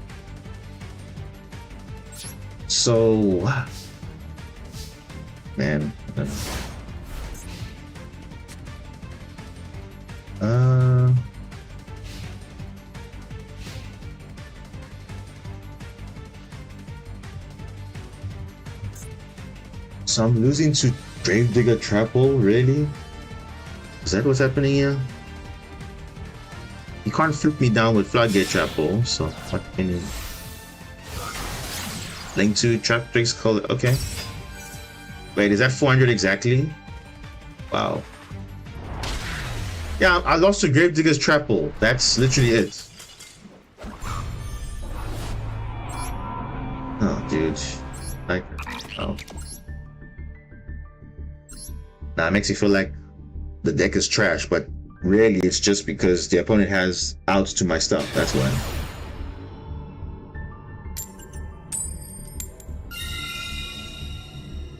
So, man, I don't know. So I'm losing to Gravedigger Trapple, really? Is that what's happening here? You can't flip me down with Floodgate Trapple, so what can you... Link to Traptrix Color, okay. Wait, is that 400 exactly? Wow. Yeah, I lost to Gravedigger's Trapple. That's literally it. Oh, dude. Like, oh. Now it makes you feel like the deck is trash, but really it's just because the opponent has outs to my stuff. That's why.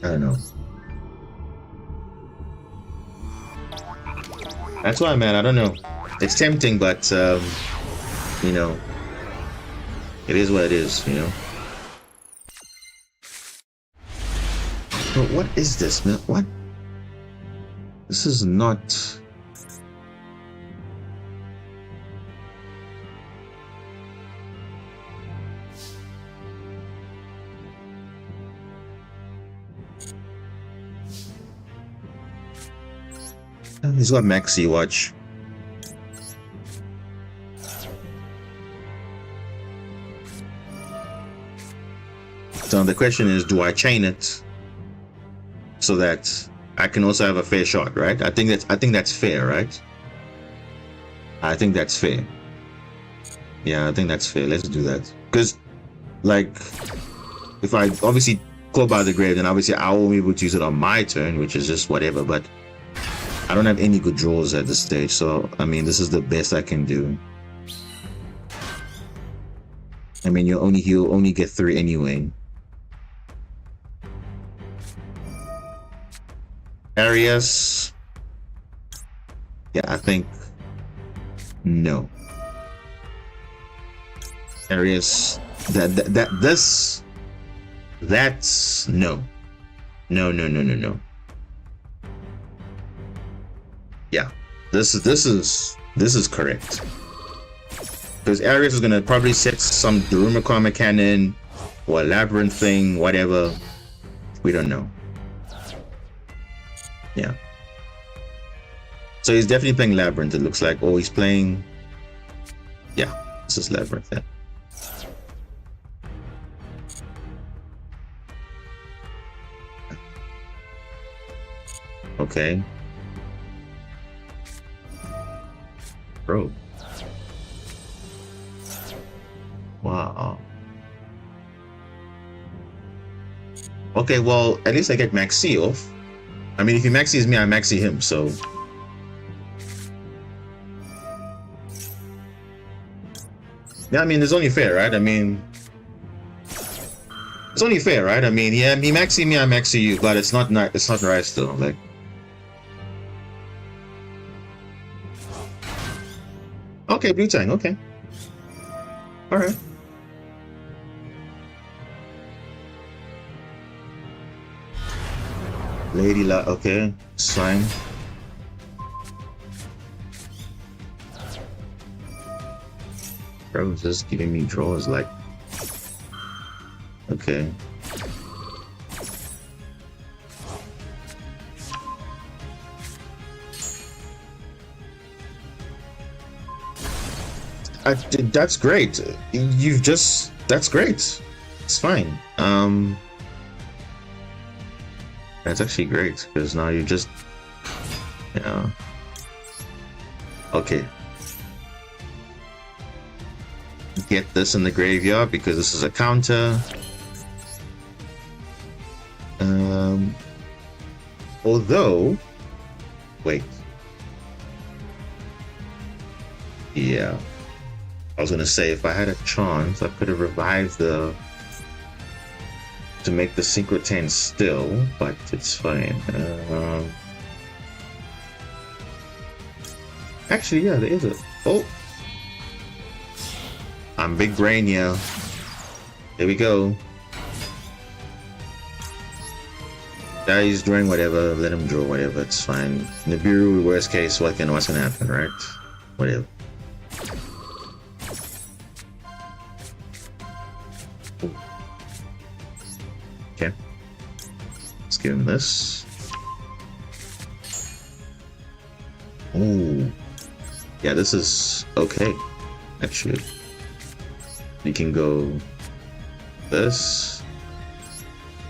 I don't know. That's why, man. I don't know. It's tempting, but you know, it is what it is. You know. But what is this, man? What? This is not... He's got Maxi Watch. So the question is, do I chain it so that I can also have a fair shot, right? I think that's fair, right? I think that's fair. Yeah, I think that's fair. Let's do that. Because, like, if I obviously Claw by the Grave, then obviously I won't be able to use it on my turn, which is just whatever. But I don't have any good draws at this stage, so I mean, this is the best I can do. I mean, he'll only get 3 anyway. Arias, yeah, I think no. Arias, that's no. Yeah, this is correct. Because Arias is gonna probably set some Darumaka cannon or a labyrinth thing, whatever. We don't know. Yeah. So he's definitely playing Labyrinth, it looks like. Or he's playing... Yeah, this is Labyrinth, yeah. Okay. Bro. Wow. Okay, well, at least I get Maxi off. I mean, if he maxis me, I maxi him, so... Yeah, I mean, it's only fair, right? I mean... It's only fair, right? I mean, yeah, he maxi me, I maxi you, but it's not right still, like... Okay, Blue Tang, okay. Alright. Lady La, okay, it's fine. Bro, just giving me draws like... Okay. That's great. That's great. It's fine. That's actually great, because now you just... Yeah. Okay. Get this in the graveyard, because this is a counter. Although... Wait. Yeah. I was gonna say, if I had a chance, I could have revived the to make the Synchrotane still, but it's fine. Actually, yeah, there is a... Oh! I'm big brain, yeah. There we go. Yeah, he's drawing whatever, let him draw whatever, it's fine. Nibiru, worst case, what's gonna happen, right? Whatever. Okay. Let's give him this. Ooh. Yeah, this is okay, actually. You can go this,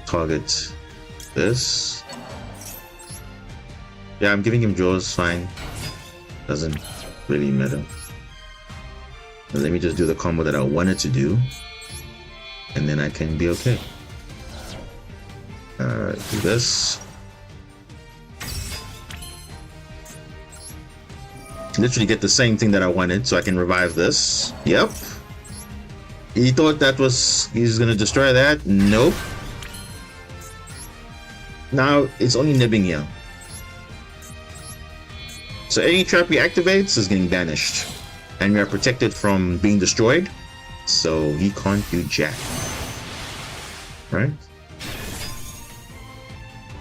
target this. Yeah, I'm giving him draws, fine. Doesn't really matter. But let me just do the combo that I wanted to do, and then I can be okay. Do this. Literally get the same thing that I wanted, so I can revive this. Yep. He thought that was... he's gonna destroy that. Nope. Now it's only nibbing here. So any trap he activates is getting banished. And we are protected from being destroyed. So he can't do jack. Right?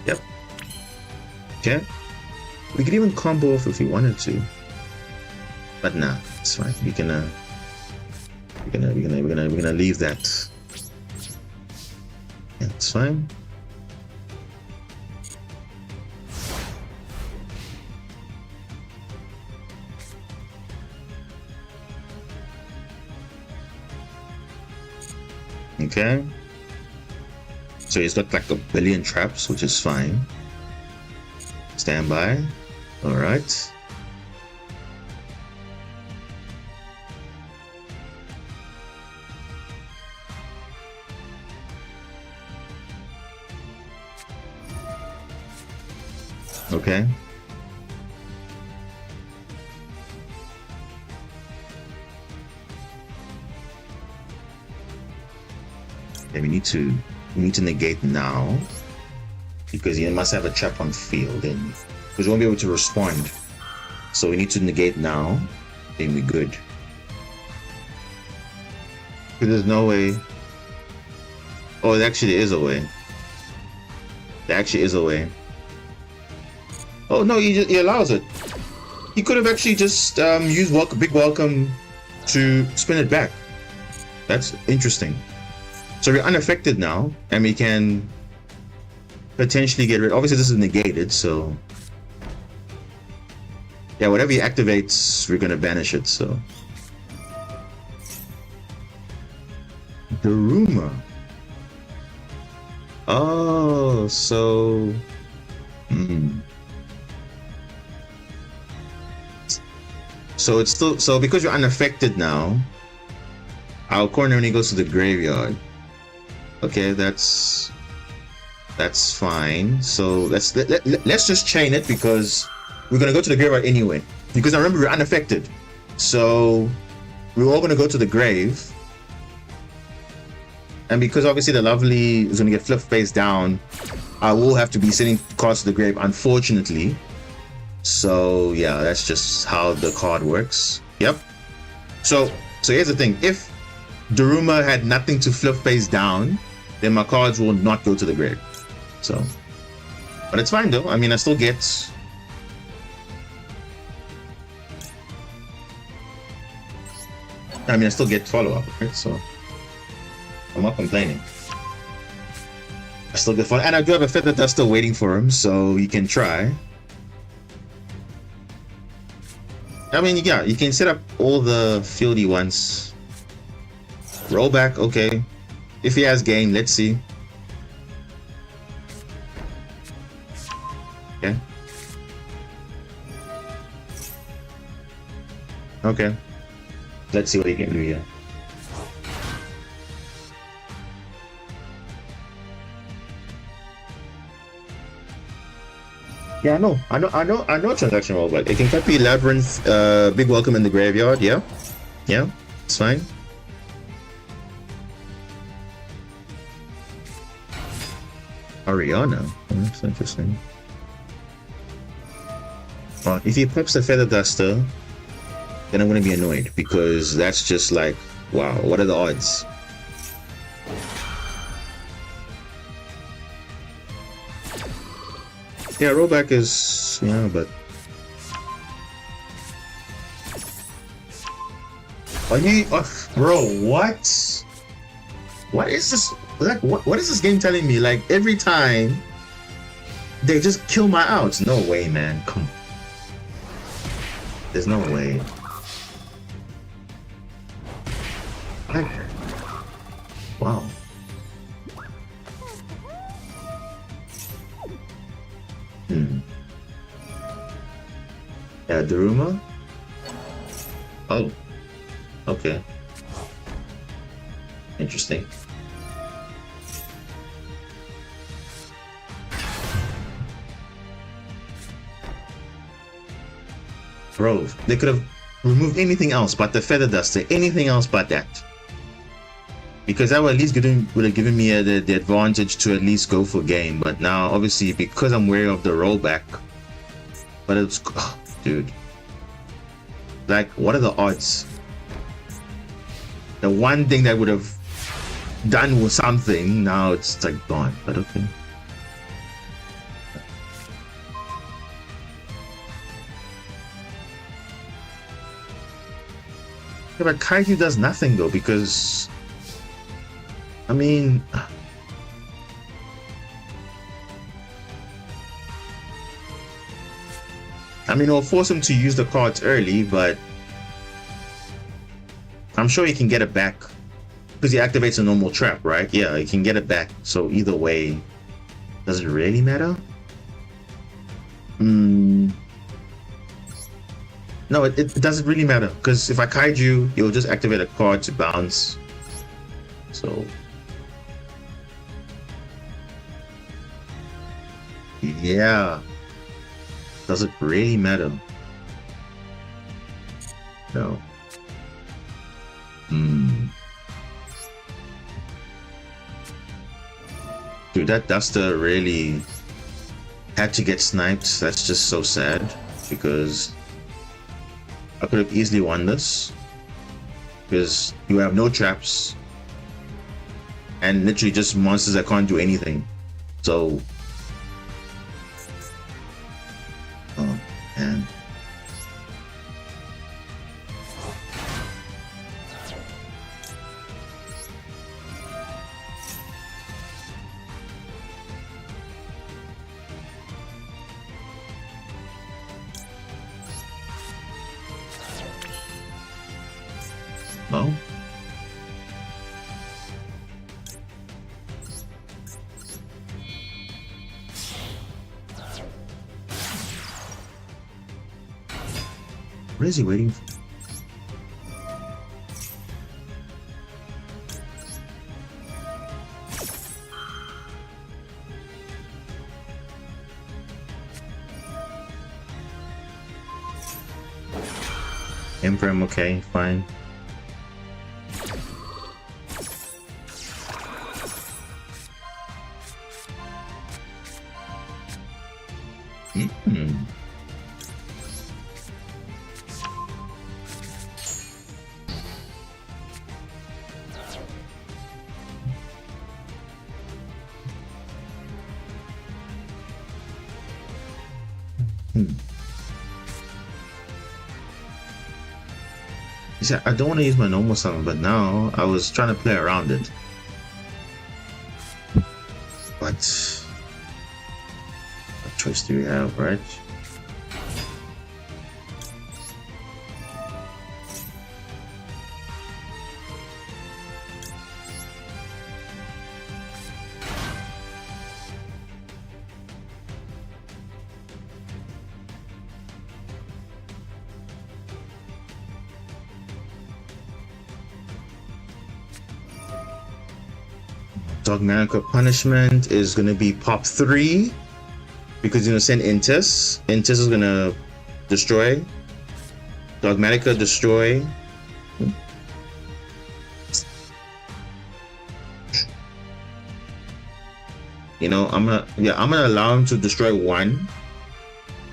Yep. Okay. We could even combo off if we wanted to. But nah, it's fine. We're gonna leave that. Yeah, it's fine. Okay. So he's got like a billion traps, which is fine. Stand by. All right. Okay. Okay, we need to negate now because he must have a trap on field and because we won't be able to respond. So we need to negate now, then we're good. Because there's no way. Oh, there actually is a way. There actually is a way. Oh no, he allows it. He could have actually just used big welcome to spin it back. That's interesting. So we're unaffected now, and we can potentially get rid. Obviously, this is negated, so yeah, whatever he activates, we're gonna banish it. So the rumor. Oh, so. So it's still because you're unaffected now. Our corner only goes to the graveyard. Okay, that's fine. So let's just chain it because we're gonna go to the graveyard anyway. Because I remember we're unaffected, so we're all gonna go to the grave. And because obviously the lovely is gonna get flip face down, I will have to be sending cards to the grave, unfortunately. So yeah, that's just how the card works. Yep. So here's the thing: if Daruma had nothing to flip face down, then my cards will not go to the grave. So, but it's fine though. I mean, I still get. I still get follow up, right? So I'm not complaining. I still get follow, and I do have a feather that's still waiting for him, so you can try. I mean, yeah, you can set up all the fieldy ones. Roll back, okay. If he has game, let's see. Okay. Okay. Let's see what he can do here. Yeah, I know transaction rollback. It can copy Labyrinth, big welcome in the graveyard, yeah. It's fine. Ariana. Oh, that's interesting. Well, if he pops the Feather Duster, then I'm gonna be annoyed because that's just like, wow, what are the odds? Yeah, rollback is, yeah, but are you, bro? What? What is this? Like, what is this game telling me? Like every time they just kill my outs. No way, man. Come on. There's no way. Wow. Yeah, Daruma? Oh. Okay. Interesting. Bro, they could have removed anything else but the Feather Duster, anything else but that. Because that would at least would have given me the advantage to at least go for game. But now, obviously, because I'm wary of the rollback, but it's, oh, dude. Like, what are the odds? The one thing that would have done with something, now it's like gone. But okay. Yeah, but Kaiju does nothing though, because I mean, it'll force him to use the cards early, but I'm sure he can get it back because he activates a normal trap, right? Yeah, he can get it back. So either way, does it really matter? No, it doesn't really matter because if I Kaiju, he'll just activate a card to bounce. So yeah, does it really matter? No. Dude, that Duster really had to get sniped. That's just so sad because I could have easily won this because you have no traps and literally just monsters that can't do anything. So, oh man. Oh. What is he waiting for? Emperor, okay, fine. See, I don't want to use my normal summon, but now I was trying to play around it. What choice do we have, right? Dogmatic punishment is going to be pop 3 because you're going to send Intis. Intis is going to destroy. Dogmatica destroy. You know, I'm gonna allow him to destroy one,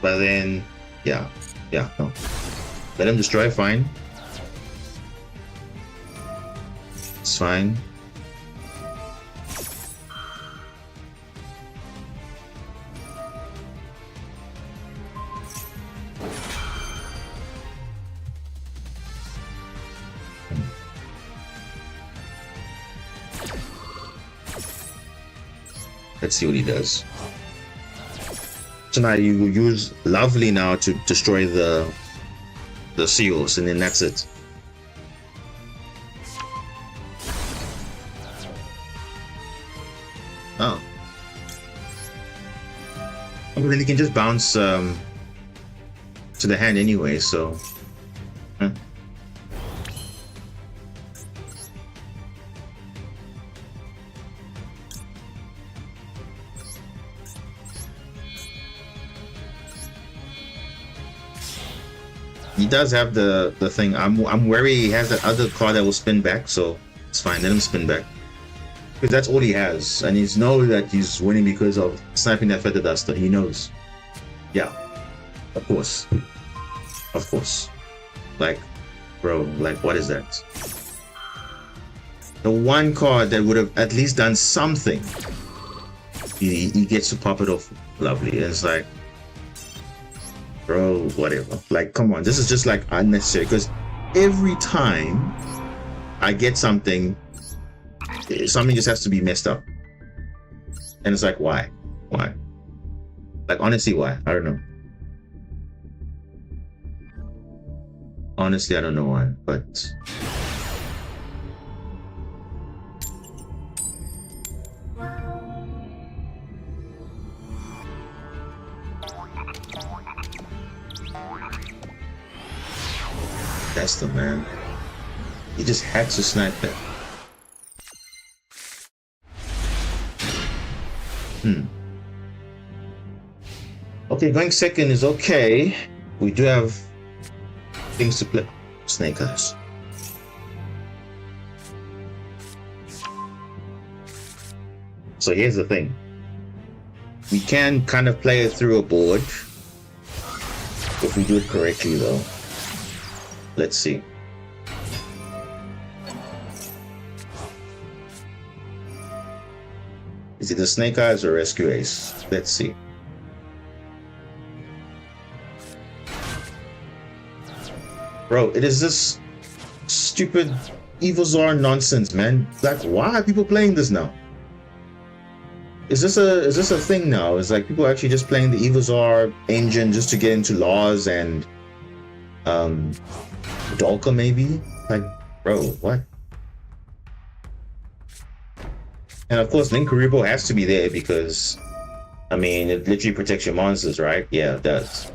but then yeah, no. Let him destroy, fine. It's fine. Let's see what he does. So now you use Lovely now to destroy the seals, and then that's it. Oh. But then you can just bounce to the hand anyway, so. Huh. He does have the thing. I'm worried he has that other card that will spin back, so it's fine. Let him spin back. Because that's all he has, and he's knows that he's winning because of sniping that feather duster. He knows. Yeah, of course, like, bro, like, what is that? The one card that would have at least done something, he gets to pop it off. Lovely. And it's like, bro, whatever. Like, come on, this is just like unnecessary, because every time I get something just has to be messed up, and it's like, why? Like, honestly, why? I don't know. Honestly, I don't know why, but that's the man. He just had to snipe that. Okay, going second is okay. We do have things to play. Snake Eyes. So here's the thing. We can kind of play it through a board if we do it correctly, though. Let's see. Is it the Snake Eyes or Rescue Ace? Let's see. Bro, it is this stupid Evil Czar nonsense, man. Like, why are people playing this now? Is this a thing now? Is like people actually just playing the Evil Czar engine just to get into laws and Dolka maybe? Like, bro, what? And of course, Link Karibo has to be there because, I mean, it literally protects your monsters, right? Yeah, it does.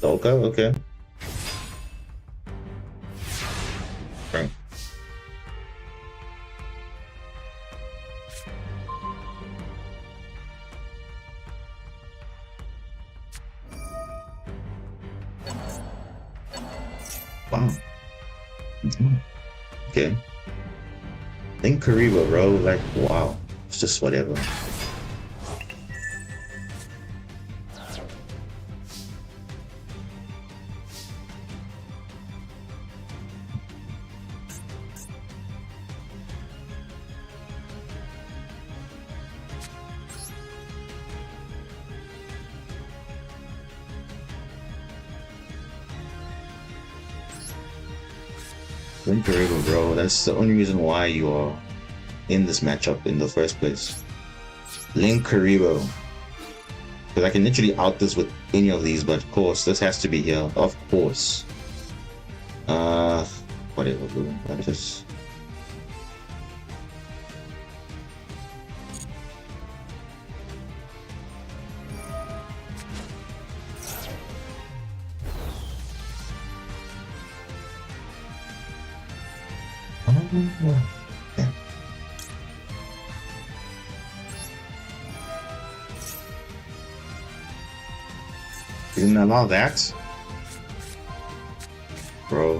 Dolka, okay. Right. Wow. Okay. Link Karibo, bro, like, wow. It's just whatever. Link Karibo, bro, that's the only reason why you are in this matchup in the first place. Link Karibo. Because I can literally out this with any of these, but of course, this has to be here. Of course. Whatever, bro. I just... Yeah. Didn't allow that. bro.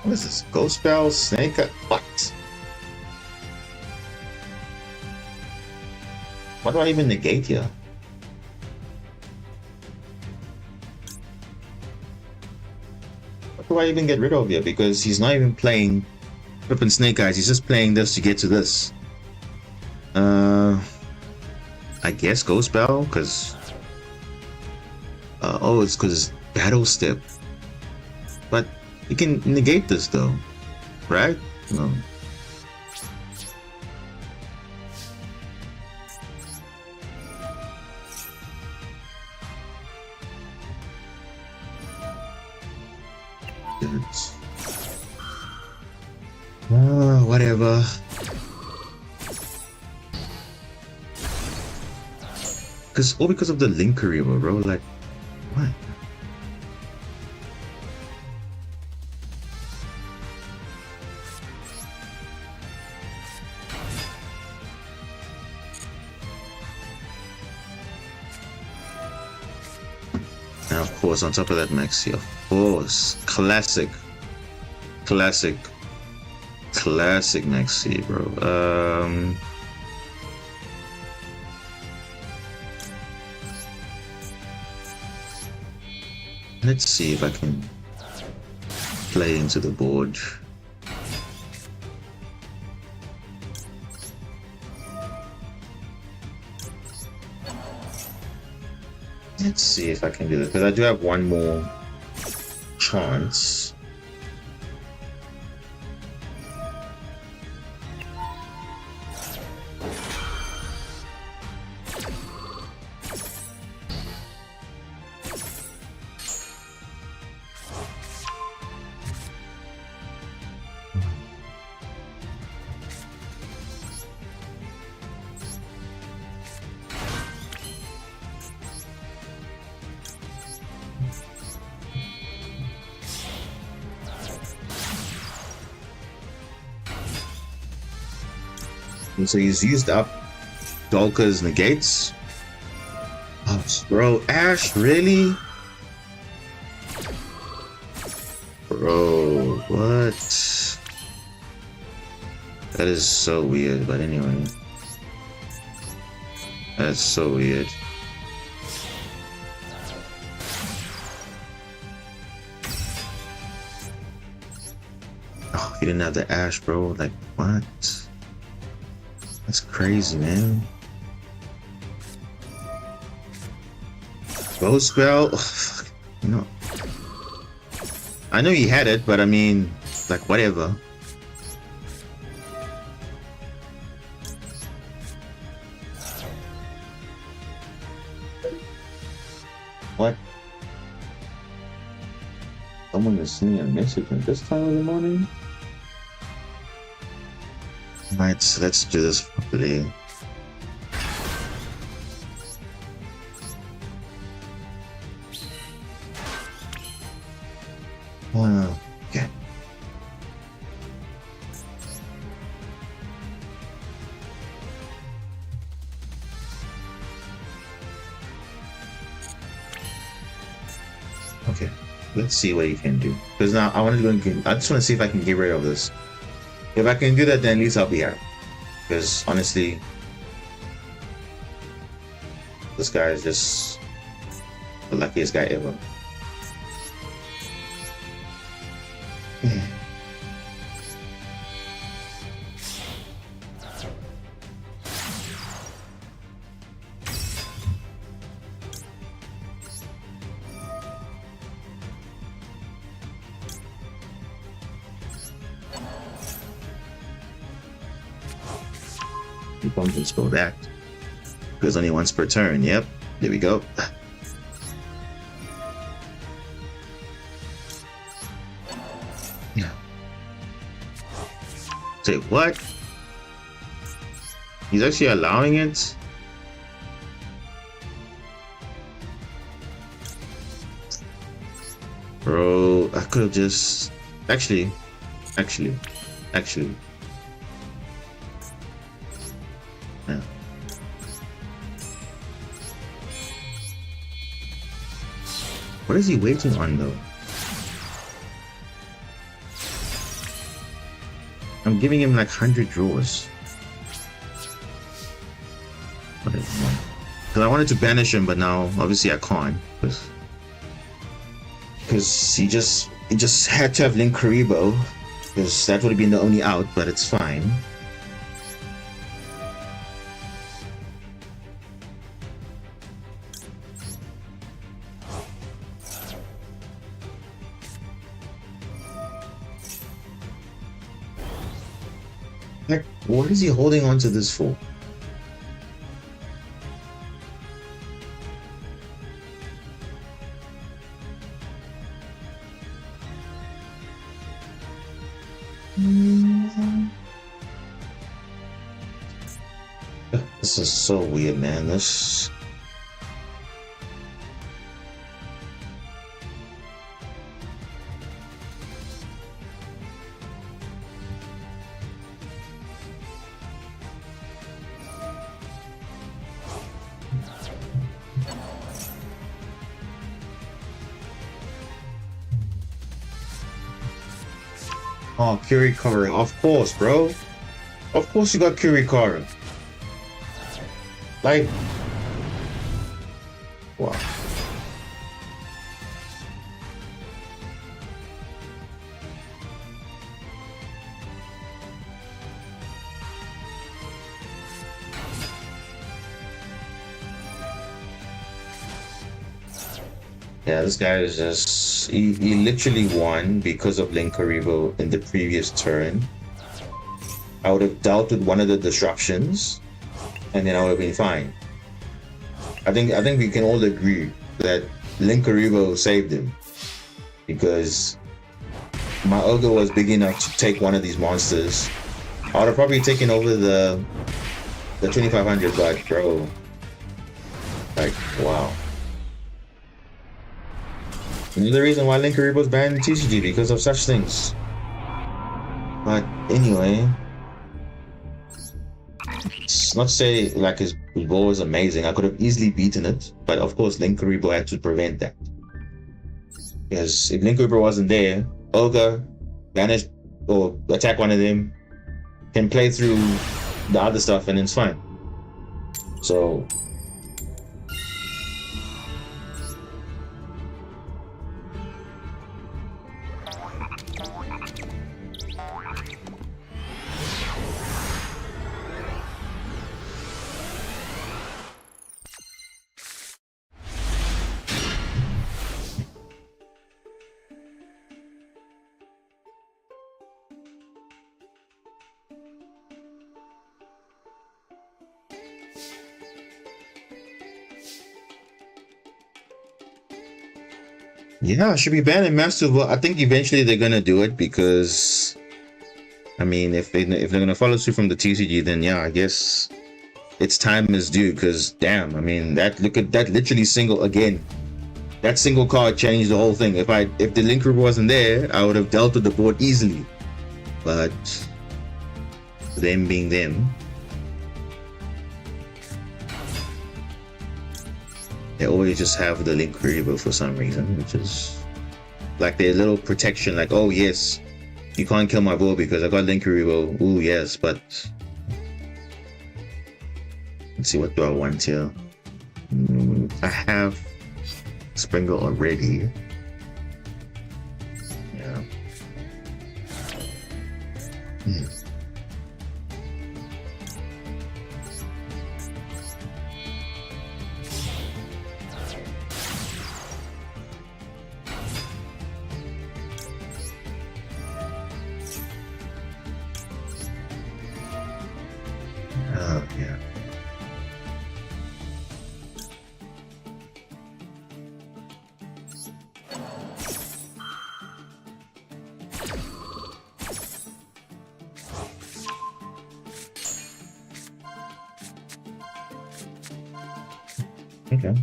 What is this? Ghost Spell? Snake? What? What do I even negate here? What do I even get rid of here? Because he's not even playing flipping Snake Eyes. He's just playing this to get to this. I guess Ghost Spell, because oh, it's because Battle Step. But you can negate this though, right? No. Whatever. Because of the linkery, bro. Like, what? And of course, on top of that, Maxi, of course, classic Maxi, bro. Let's see if I can play into the board. Let's see if I can do this, because I do have one more chance. And so he's used up Dolka's negates. Oh, bro, Ash, really? Bro, what? That is so weird, but anyway. That's so weird. Oh, he didn't have the Ash, bro. Like, what? That's crazy, man. Ghost Spell? Oh, you know. I know he had it, but I mean, like, whatever. What? Someone is sending a message at this time of the morning? Right, so let's do this properly. Okay. Okay, let's see what you can do. Because now I want to go and I just want to see if I can get rid of this. If I can do that, then at least I'll be out. Because honestly, this guy is just the luckiest guy ever. Bump and scroll back. Because only once per turn. Yep. There we go. Yeah. Say what? He's actually allowing it? Bro, I could have just actually. Yeah. What is he waiting on though? I'm giving him like 100 draws. Whatever. Because I wanted to banish him, but now obviously I can't. Because he just had to have Link Karibo. Because that would have been the only out, but it's fine. Like, what is he holding on to this for? This is so weird, man. This... Oh, Kirikara. Of course, bro. Of course you got Kirikara. Like... Wow. Yeah, this guy is just... He literally won because of Link Karibo in the previous turn. I would have dealt with one of the disruptions, and then I would have been fine. I think we can all agree that Link Karibo saved him, because my ogre was big enough to take one of these monsters. I would have probably taken over the 2500, but bro, like, wow. Another reason why Link Karibo's banned in TCG, because of such things. But anyway, it's not to say like his ball was amazing. I could have easily beaten it, but of course Link Karibo had to prevent that. Because if Link Karibo wasn't there, Ogre, banish or attack one of them, can play through the other stuff and it's fine. So yeah, should be banned in Master. Well, I think eventually they're gonna do it, because I mean, if they're gonna follow suit from the TCG, then yeah, I guess its time is due. Because damn, I mean, look at that, literally single again. That single card changed the whole thing. If the Link Karibo wasn't there, I would have dealt with the board easily. But them being them, they always just have the Link Karibo for some reason, which is like their little protection. Like, oh yes, you can't kill my board because I got Link Karibo. Ooh yes, but let's see, what do I want here? I have Sprinkle already. Yeah. Oh, yeah. Okay.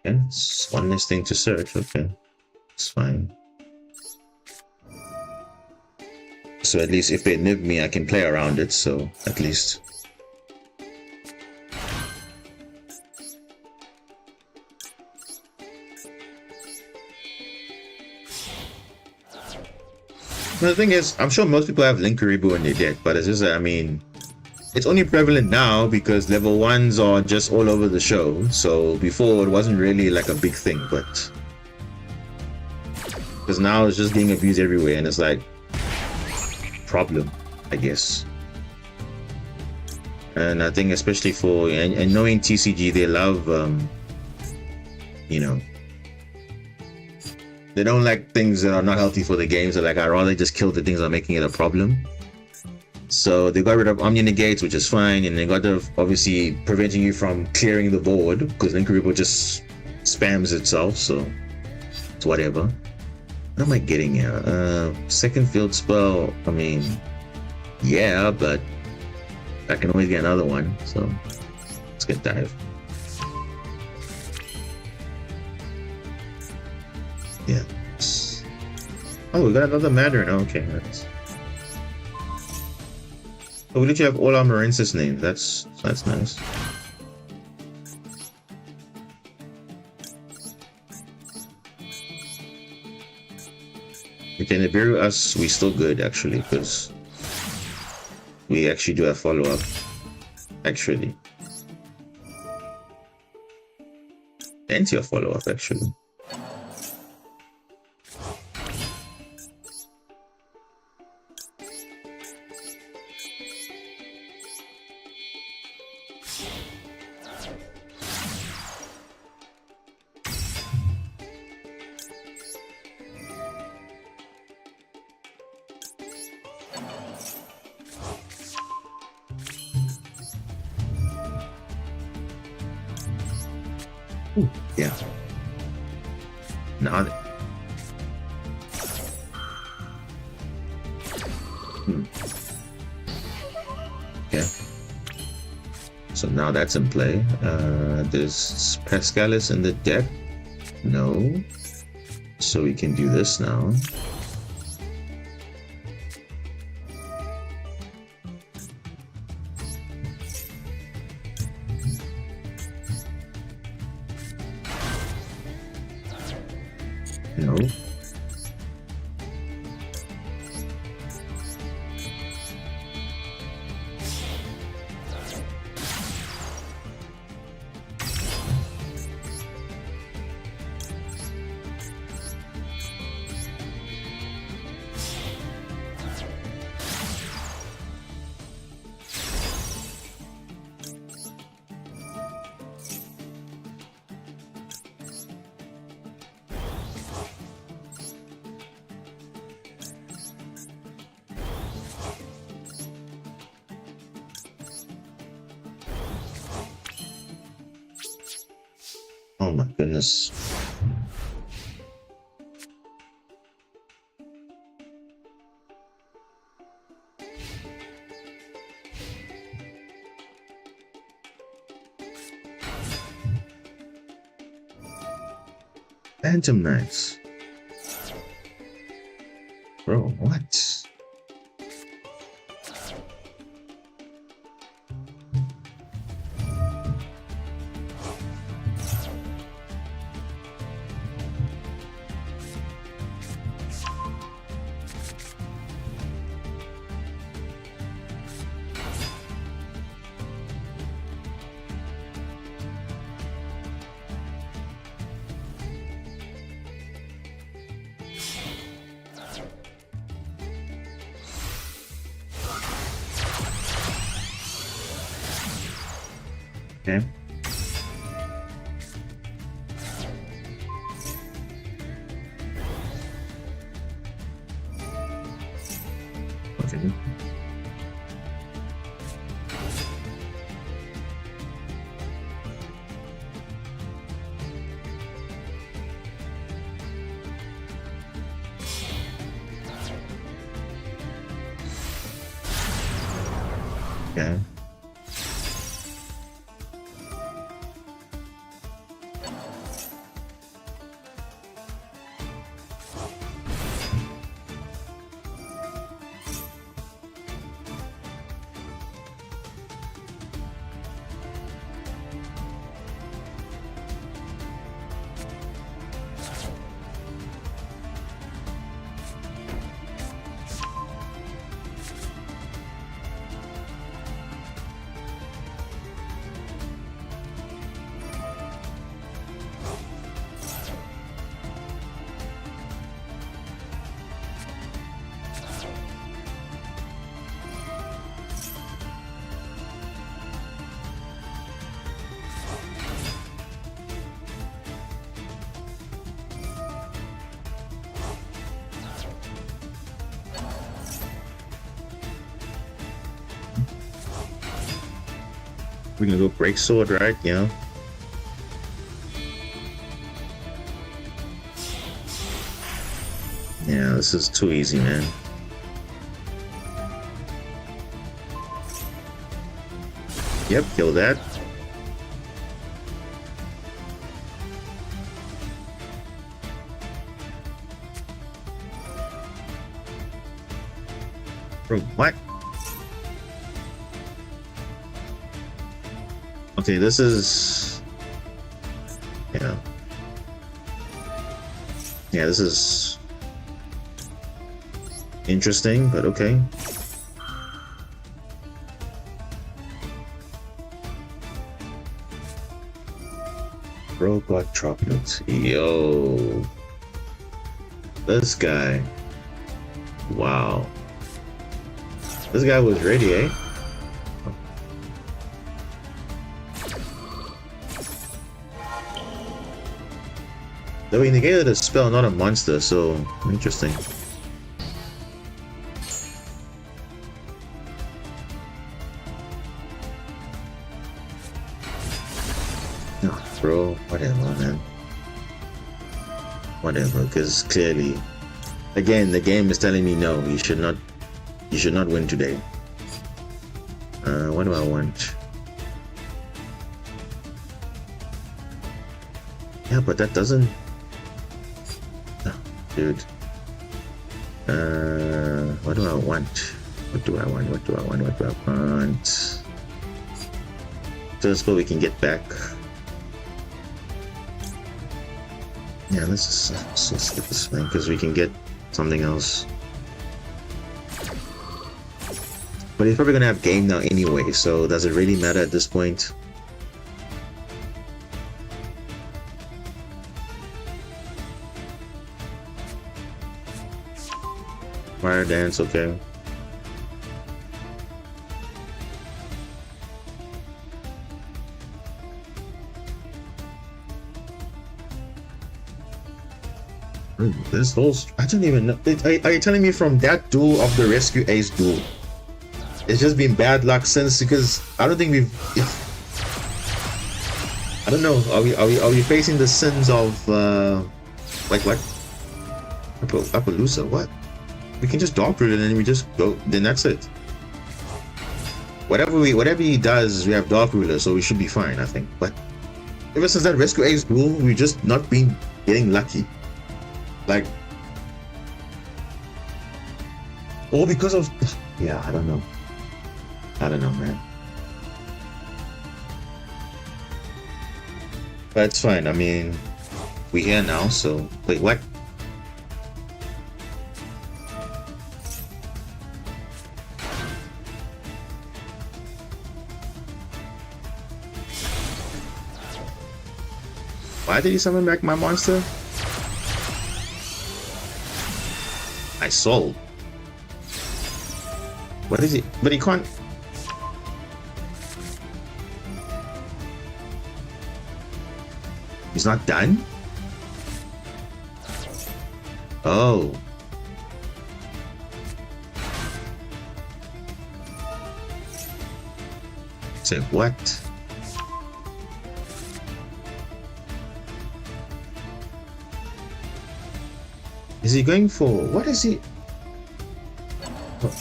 Yeah, it's one less thing to search. Okay, it's fine. So at least if they nib me, I can play around it. So at least. The thing is, I'm sure most people have Linkuriboh in their deck, but it's just, I mean, it's only prevalent now because level 1s are just all over the show. So before, it wasn't really like a big thing, but because now it's just getting abused everywhere, and it's like problem, I guess. And I think especially for and knowing TCG, they love you know, they don't like things that are not healthy for the game. So like, I'd rather just kill the things that are making it a problem. So they got rid of Omni Negates, which is fine, and they got rid of obviously preventing you from clearing the board because Linkuriboh just spams itself. So it's whatever. What am I getting here? Second field spell. I mean, yeah, but I can always get another one. So let's get dive. Yeah. Oh, we got another Mandarin. Oh, okay, that's. Oh, we literally have all our Marincess names. That's nice. Okay, Nibiru us, we still good actually, because we actually do a follow-up. Actually. Plenty of follow-up actually. Yeah. Now okay. So now that's in play. There's Pascalis in the deck. No. So we can do this now. No. Oh my goodness. Phantom Knights. Bro, what? Okay. Okay. Okay. We can go break sword, right? Yeah. Yeah, this is too easy, man. Yep, kill that. Bro, what? Okay, this is... Yeah. Yeah, this is... interesting, but okay. Robot chocolate. Yo. This guy. Wow. This guy was ready, eh? Though he negated a spell, not a monster, so interesting. Oh, bro, whatever, man. Whatever, because clearly, again, the game is telling me no. You should not win today. What do I want? Yeah, but that doesn't. Oh, dude. What do I want? What do I want? What do I want? What do I want? First of all, we can get back. Yeah, let's just skip this thing because we can get something else. But he's probably gonna have game now anyway, so does it really matter at this point? Fire dance, okay. This whole... I don't even know. Are you telling me from that duel of the Rescue Ace duel? It's just been bad luck since, because I don't think we've... I don't know. Are we facing the sins of like what? Appaloosa? What? We can just Dark Root and then we just go. Then that's it. Whatever he does, we have Dark Ruler, so we should be fine, I think. But ever since that Rescue Ace duel, we've just not been getting lucky. Like, all because of... Yeah, I don't know. I don't know, man. But it's fine. I mean, we're here now, so... Wait, what? Why did he summon back my monster? I sold. What is it? But he can't... He's not done? Oh. Say what? Is he going for... What is he... Oh.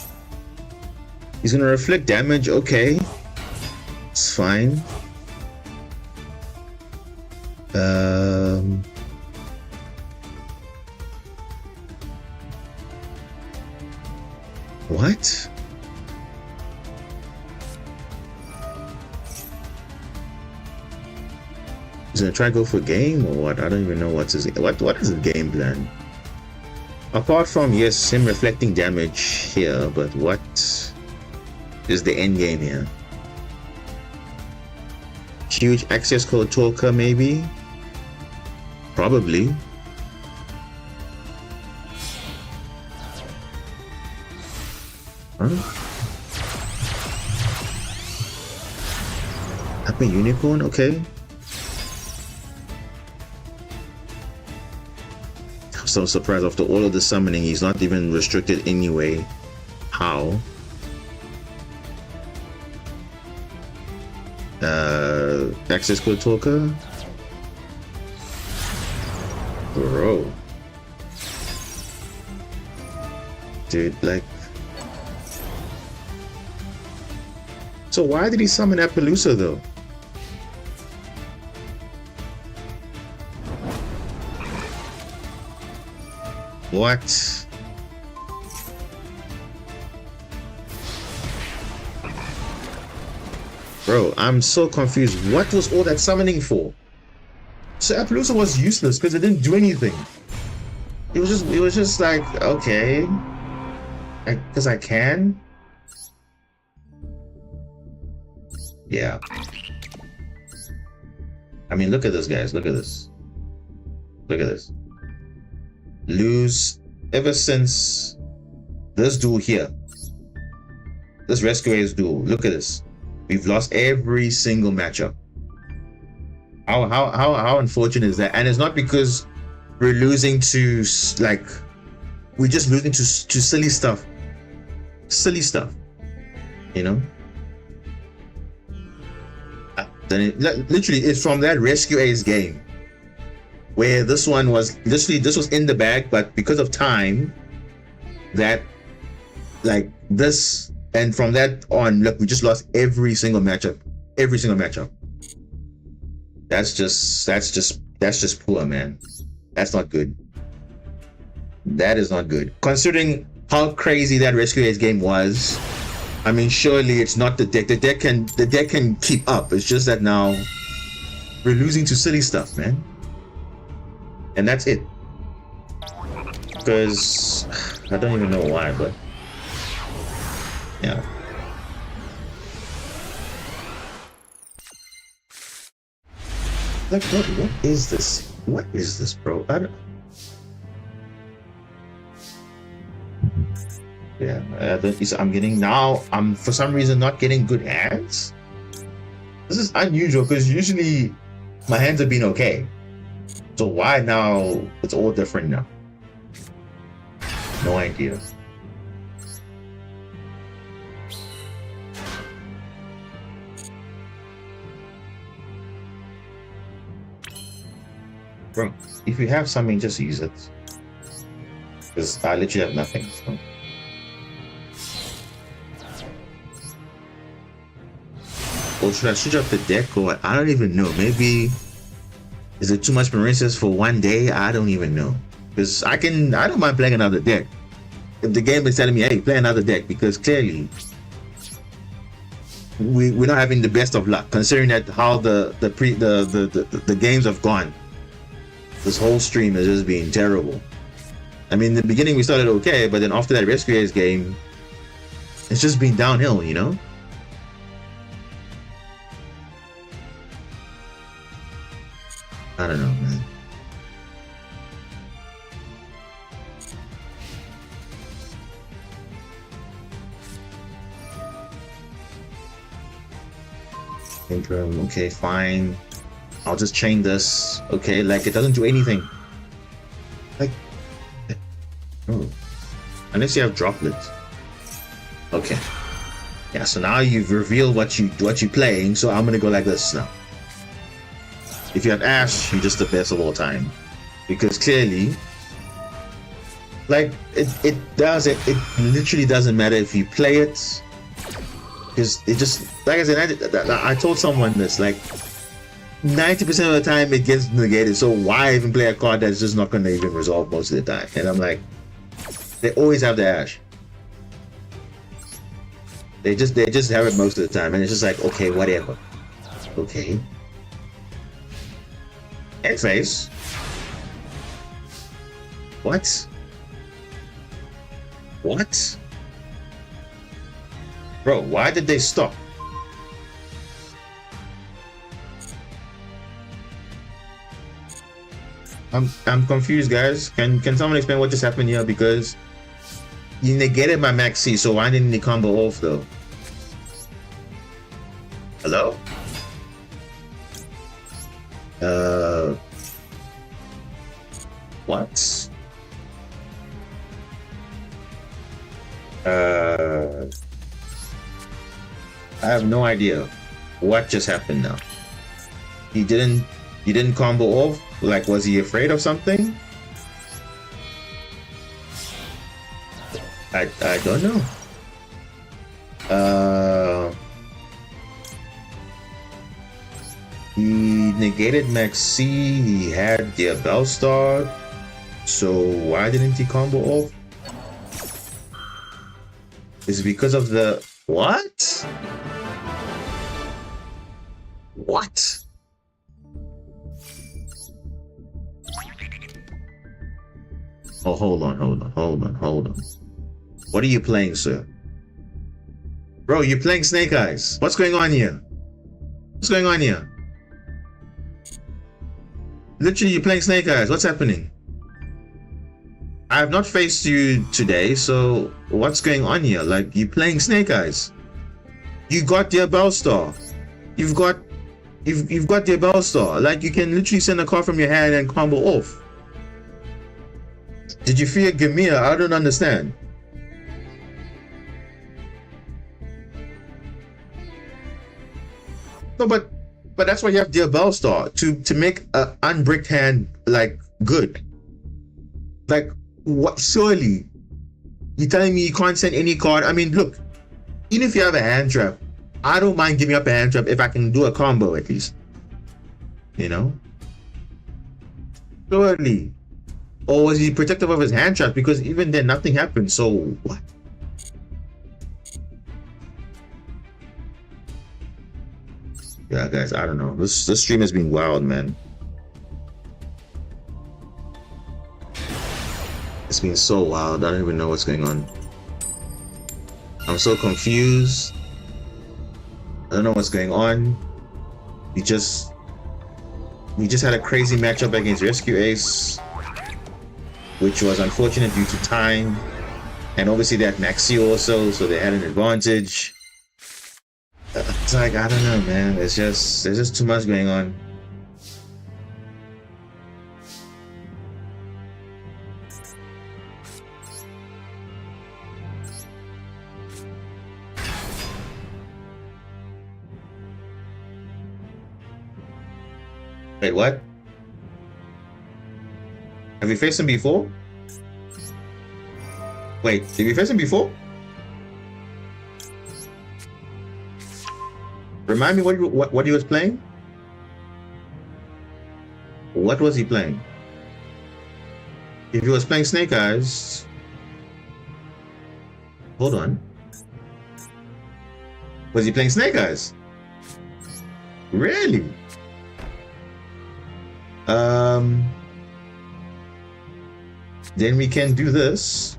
He's gonna reflect damage, okay. It's fine. What? He's gonna try to go for game or what? I don't even know what's his... What is the game plan? Apart from, yes, him reflecting damage here, but what is the end game here? Huge access code talker, maybe? Probably. Huh? Happy unicorn, okay. I'm so surprised after all of the summoning, he's not even restricted anyway. How? Access code talker. Bro. Dude, like. So why did he summon Appaloosa though? What? Bro, I'm so confused. What was all that summoning for? So Appaloosa was useless because it didn't do anything. It was just like, okay. Because I can? Yeah. I mean, look at this, guys. Look at this. Look at this. Lose ever since this duel here. This Rescue Ace duel. Look at this. We've lost every single matchup. How unfortunate is that? And it's not because we're losing to like we're just losing to silly stuff. Silly stuff. You know? Then literally it's from that Rescue Ace game where this one was literally this was in the bag, but because of time that like this. And from that on, look, we just lost every single matchup. Every single matchup. That's just poor, man. That's not good. That is not good. Considering how crazy that Rescue Ace game was, I mean, surely it's not the deck. The deck can keep up. It's just that now we're losing to silly stuff, man. And that's it. Because I don't even know why, but. Yeah. Like what is this? What is this, bro? I don't. Yeah, I'm getting now. I'm for some reason not getting good hands. This is unusual because usually my hands have been okay. So why now it's all different now? No idea. Bro, if you have something, just use it. Because I literally have nothing. So. Or should I switch up the deck? Or I don't even know. Maybe is it too much Marincess for one day? I don't even know. Because I don't mind playing another deck. If the game is telling me, hey, play another deck, because clearly we're not having the best of luck, considering that how the games have gone. This whole stream has just been terrible. I mean, in the beginning we started okay, but then after that Rescue Ace game, it's just been downhill, you know? I don't know, man. Interim, okay, fine. I'll just chain this. Okay, like it doesn't do anything. Like, oh, unless you have droplets. Okay. Yeah. So now you've revealed what you're playing. So I'm gonna go like this now. If you have Ash, you're just the best of all time, because clearly, like it literally doesn't matter if you play it, because it just like I said. I told someone this like. 90% of the time it gets negated, so why even play a card that's just not going to even resolve most of the time? And I'm like, they always have the Ash. They just have it most of the time, and it's just like, okay, whatever. Okay. X-Face. What? What? Bro, why did they stop? I'm confused, guys. Can someone explain what just happened here? Because you negated my Max C, so why didn't the combo off though? Hello? What? I have no idea. What just happened now? He didn't combo off? Like, was he afraid of something? I don't know. He negated Maxi, he had the Bellstar, so why didn't he combo off? Is it because of the... What? What? Oh, hold on. What are you playing, sir? Bro, you're playing Snake Eyes. What's going on here? Literally, you're playing Snake Eyes. What's happening? I have not faced you today, so what's going on here? Like, you're playing Snake Eyes. You got the Bellstar. You've got the Bellstar. Like, you can literally send a card from your hand and combo off. Did you fear Gamia? I don't understand. No, but that's why you have the Bellstar to make an unbricked hand like good. Like, what? Surely you're telling me you can't send any card? I mean, look, even if you have a hand trap, I don't mind giving up a hand trap if I can do a combo at least. You know? Surely. Or was he protective of his hand trap? Because even then, nothing happened. So what? Yeah, guys, I don't know. This stream has been wild, man. It's been so wild. I don't even know what's going on. I'm so confused. I don't know what's going on. We just had a crazy matchup against Rescue Ace, which was unfortunate due to time, and obviously they had Maxi also, so they had an advantage. It's like, I don't know, man. There's just too much going on. Wait, what? Have we faced him before? Wait, did we face him before? Remind me what he was playing? What was he playing? If he was playing Snake Eyes... Hold on. Was he playing Snake Eyes? Really? Then we can do this,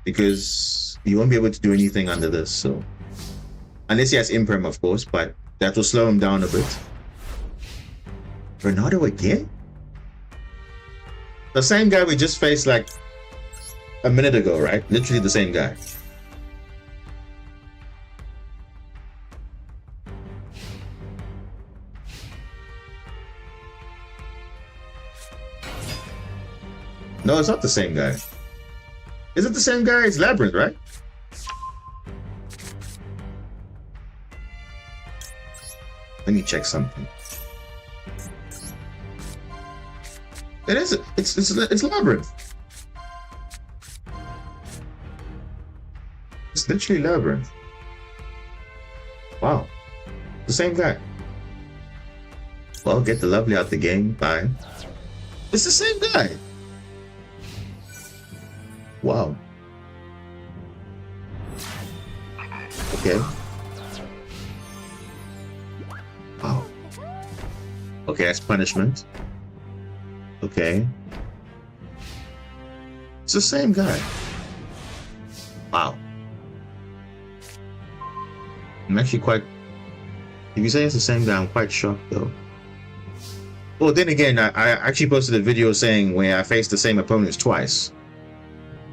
because he won't be able to do anything under this, so unless he has Imperm, of course, but that will slow him down a bit. Bernardo again? The same guy we just faced like a minute ago, right? Literally the same guy. No, it's not the same guy. Is it the same guy? It's Labyrinth, right? Let me check something. It is. It's Labyrinth. It's literally Labyrinth. Wow, the same guy. Well, get the lovely out the game. Bye. It's the same guy. Wow. Okay. Wow. Okay, that's punishment. Okay. It's the same guy. Wow. I'm actually quite... If you say it's the same guy, I'm quite shocked though. Well, then again, I actually posted a video saying where I faced the same opponents twice.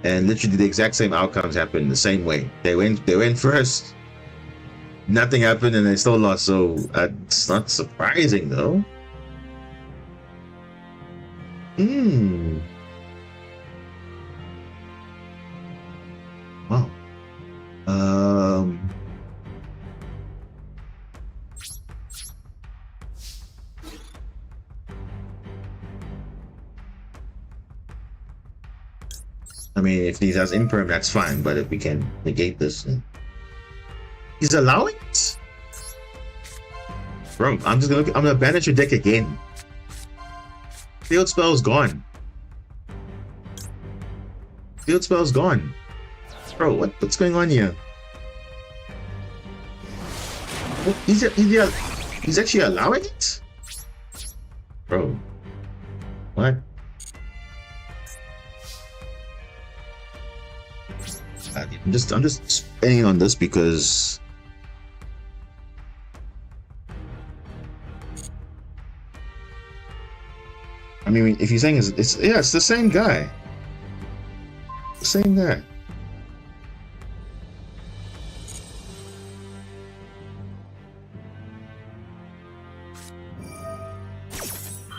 And literally the exact same outcomes happened the same way. They went first, nothing happened, and they still lost. So it's not surprising though. Wow. mean, if he has imperm, that's fine. But if we can negate this, he's allowing it. Bro, I'm gonna banish your deck again. Field spell's gone. Field spell's gone. Bro, what's going on here? He's actually allowing it? Bro. What? I'm just spinning on this because I mean, if you're saying it's the same guy. The same guy.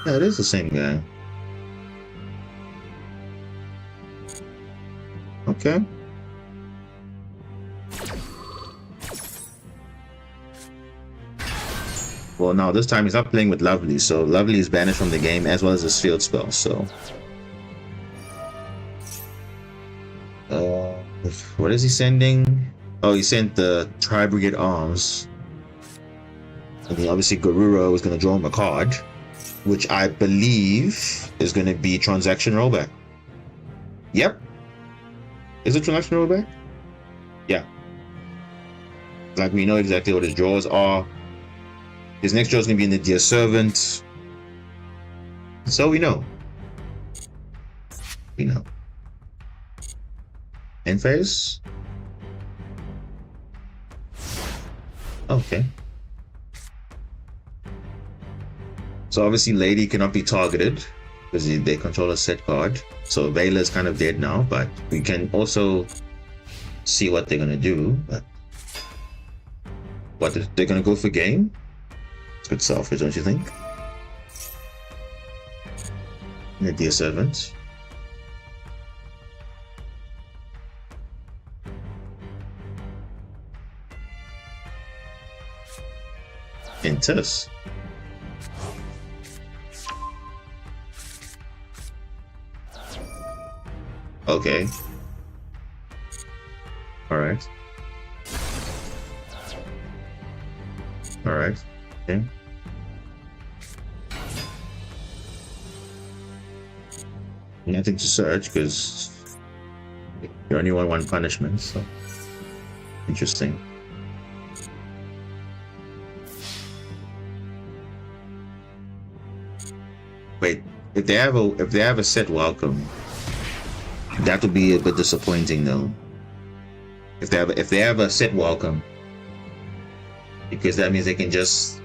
Yeah, it is the same guy. Okay. Well, now this time he's not playing with Lovely, so Lovely is banished from the game as well as his field spell, so... what is he sending? Oh, he sent the Tri-Brigade Arms. And then obviously Garuro is going to draw him a card, which I believe is going to be Transaction Rollback. Yep. Is it Transaction Rollback? Yeah. Like, we know exactly what his draws are. His next draw is going to be in the Dear Servant. So we know. We know. End phase? Okay. So obviously Lady cannot be targeted because they control a set card. So Vela is kind of dead now, but we can also see what they're going to do. But what, they're going to go for game? It's a bit selfish, don't you think? The Dear Servant. Intus. Okay. Alright. Alright. Okay. Nothing to search because you only want one punishment, so interesting. Wait, if they have a set welcome, that would be a bit disappointing though. If they have a set welcome, because that means they can just,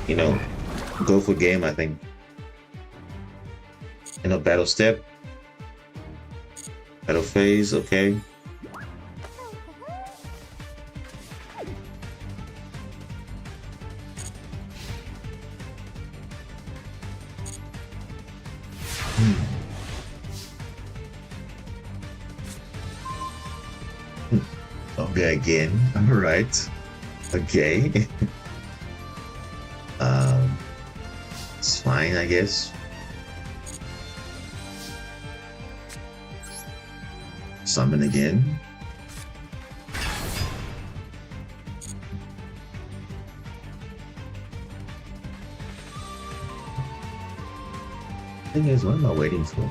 you know, go for game. I think. You know, battle step, battle phase. Okay. Okay, again. All right. Okay. It's fine, I guess. Summon again. Thing is, what am I waiting for?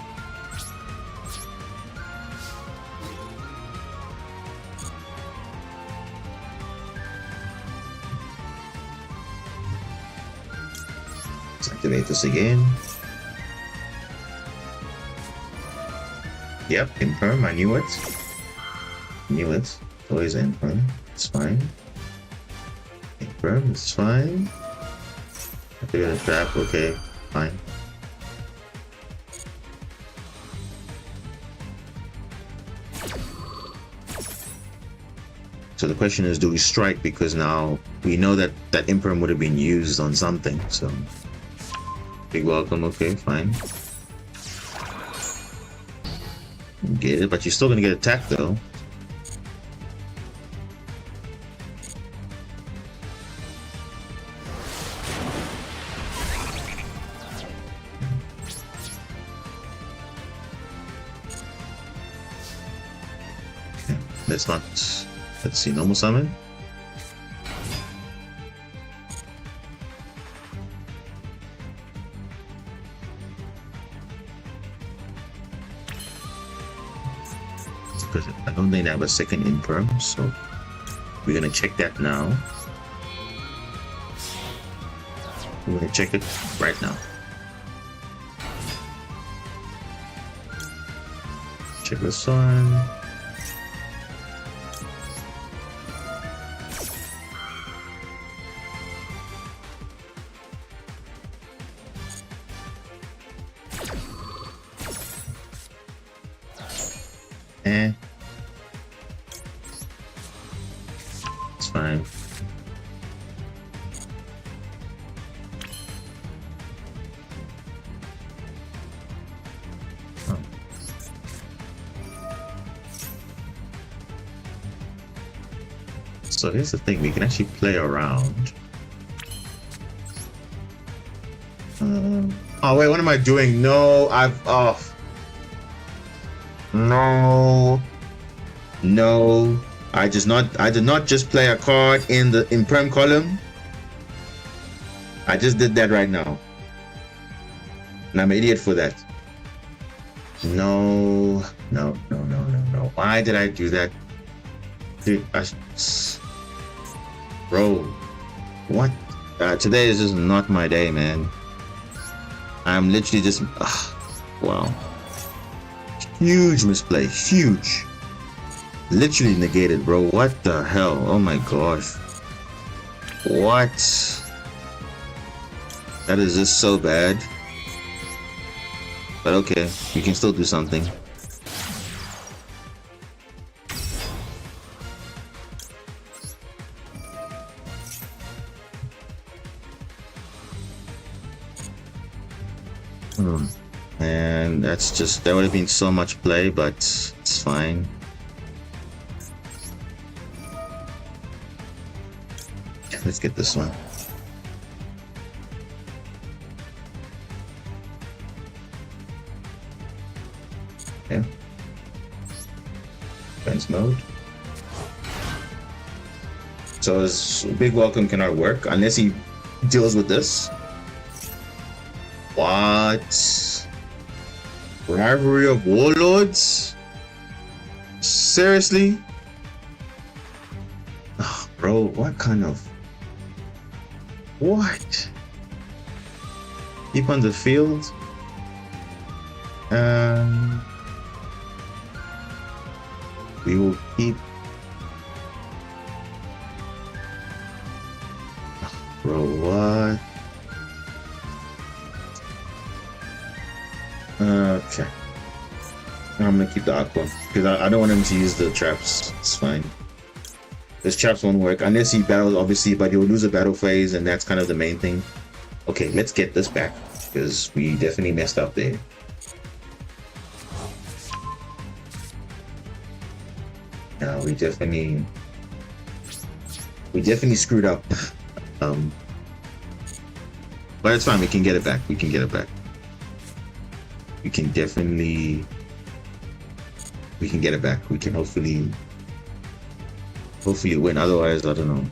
Let's activate this again. Yep, imperm, I knew it. Knew it. Always imperm. It's fine. Imperm, it's fine. Activate a trap, okay, fine. So the question is, do we strike? Because now we know that that imperm would have been used on something, so... Big welcome, okay, fine. Get it, but you're still gonna get attacked though. let's not. Let's see, normal summon. Because I don't think they have a second imperm, so we're gonna check that now. We're gonna check it right now. Check this one. It's fine. Oh. So here's the thing, we can actually play around. Oh wait, what am I doing? No, I've off. No, I did not just play a card in the imperm column. I just did that right now, and I'm an idiot for that. No. Why did I do that, dude? Bro, what? Today is just not my day, man. I'm literally just wow. Huge misplay, huge. Literally negated, bro. What the hell? Oh my gosh. What? That is just so bad. But okay, you can still do something. And that's just, that would have been so much play, but it's fine. Let's get this one. Okay. Defense mode. So his big welcome cannot work unless he deals with this. What? Rivalry of Warlords? Seriously? Oh, bro, what kind of... What? Keep on the field? We will keep... Oh, bro, what? Okay. I'm gonna keep the aqua because I don't want him to use the traps. It's fine. Those traps won't work unless he battles, obviously, but he'll lose a battle phase, and that's kind of the main thing. Okay, let's get this back because we definitely messed up there. Yeah, we definitely screwed up. But it's fine. We can get it back. We can get it back. We can definitely, we can get it back. We can hopefully win. Otherwise, I don't know.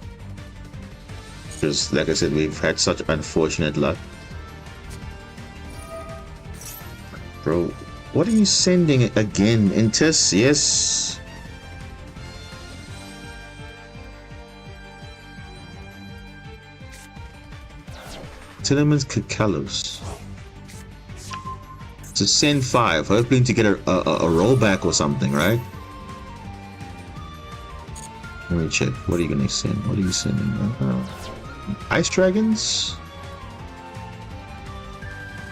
Because like I said, we've had such unfortunate luck. Bro, what are you sending again? Intis? Yes. Telemans Kakalos. To send 5, hoping to get a rollback or something, right? Let me check. What are you gonna send? What are you sending? Ice dragons?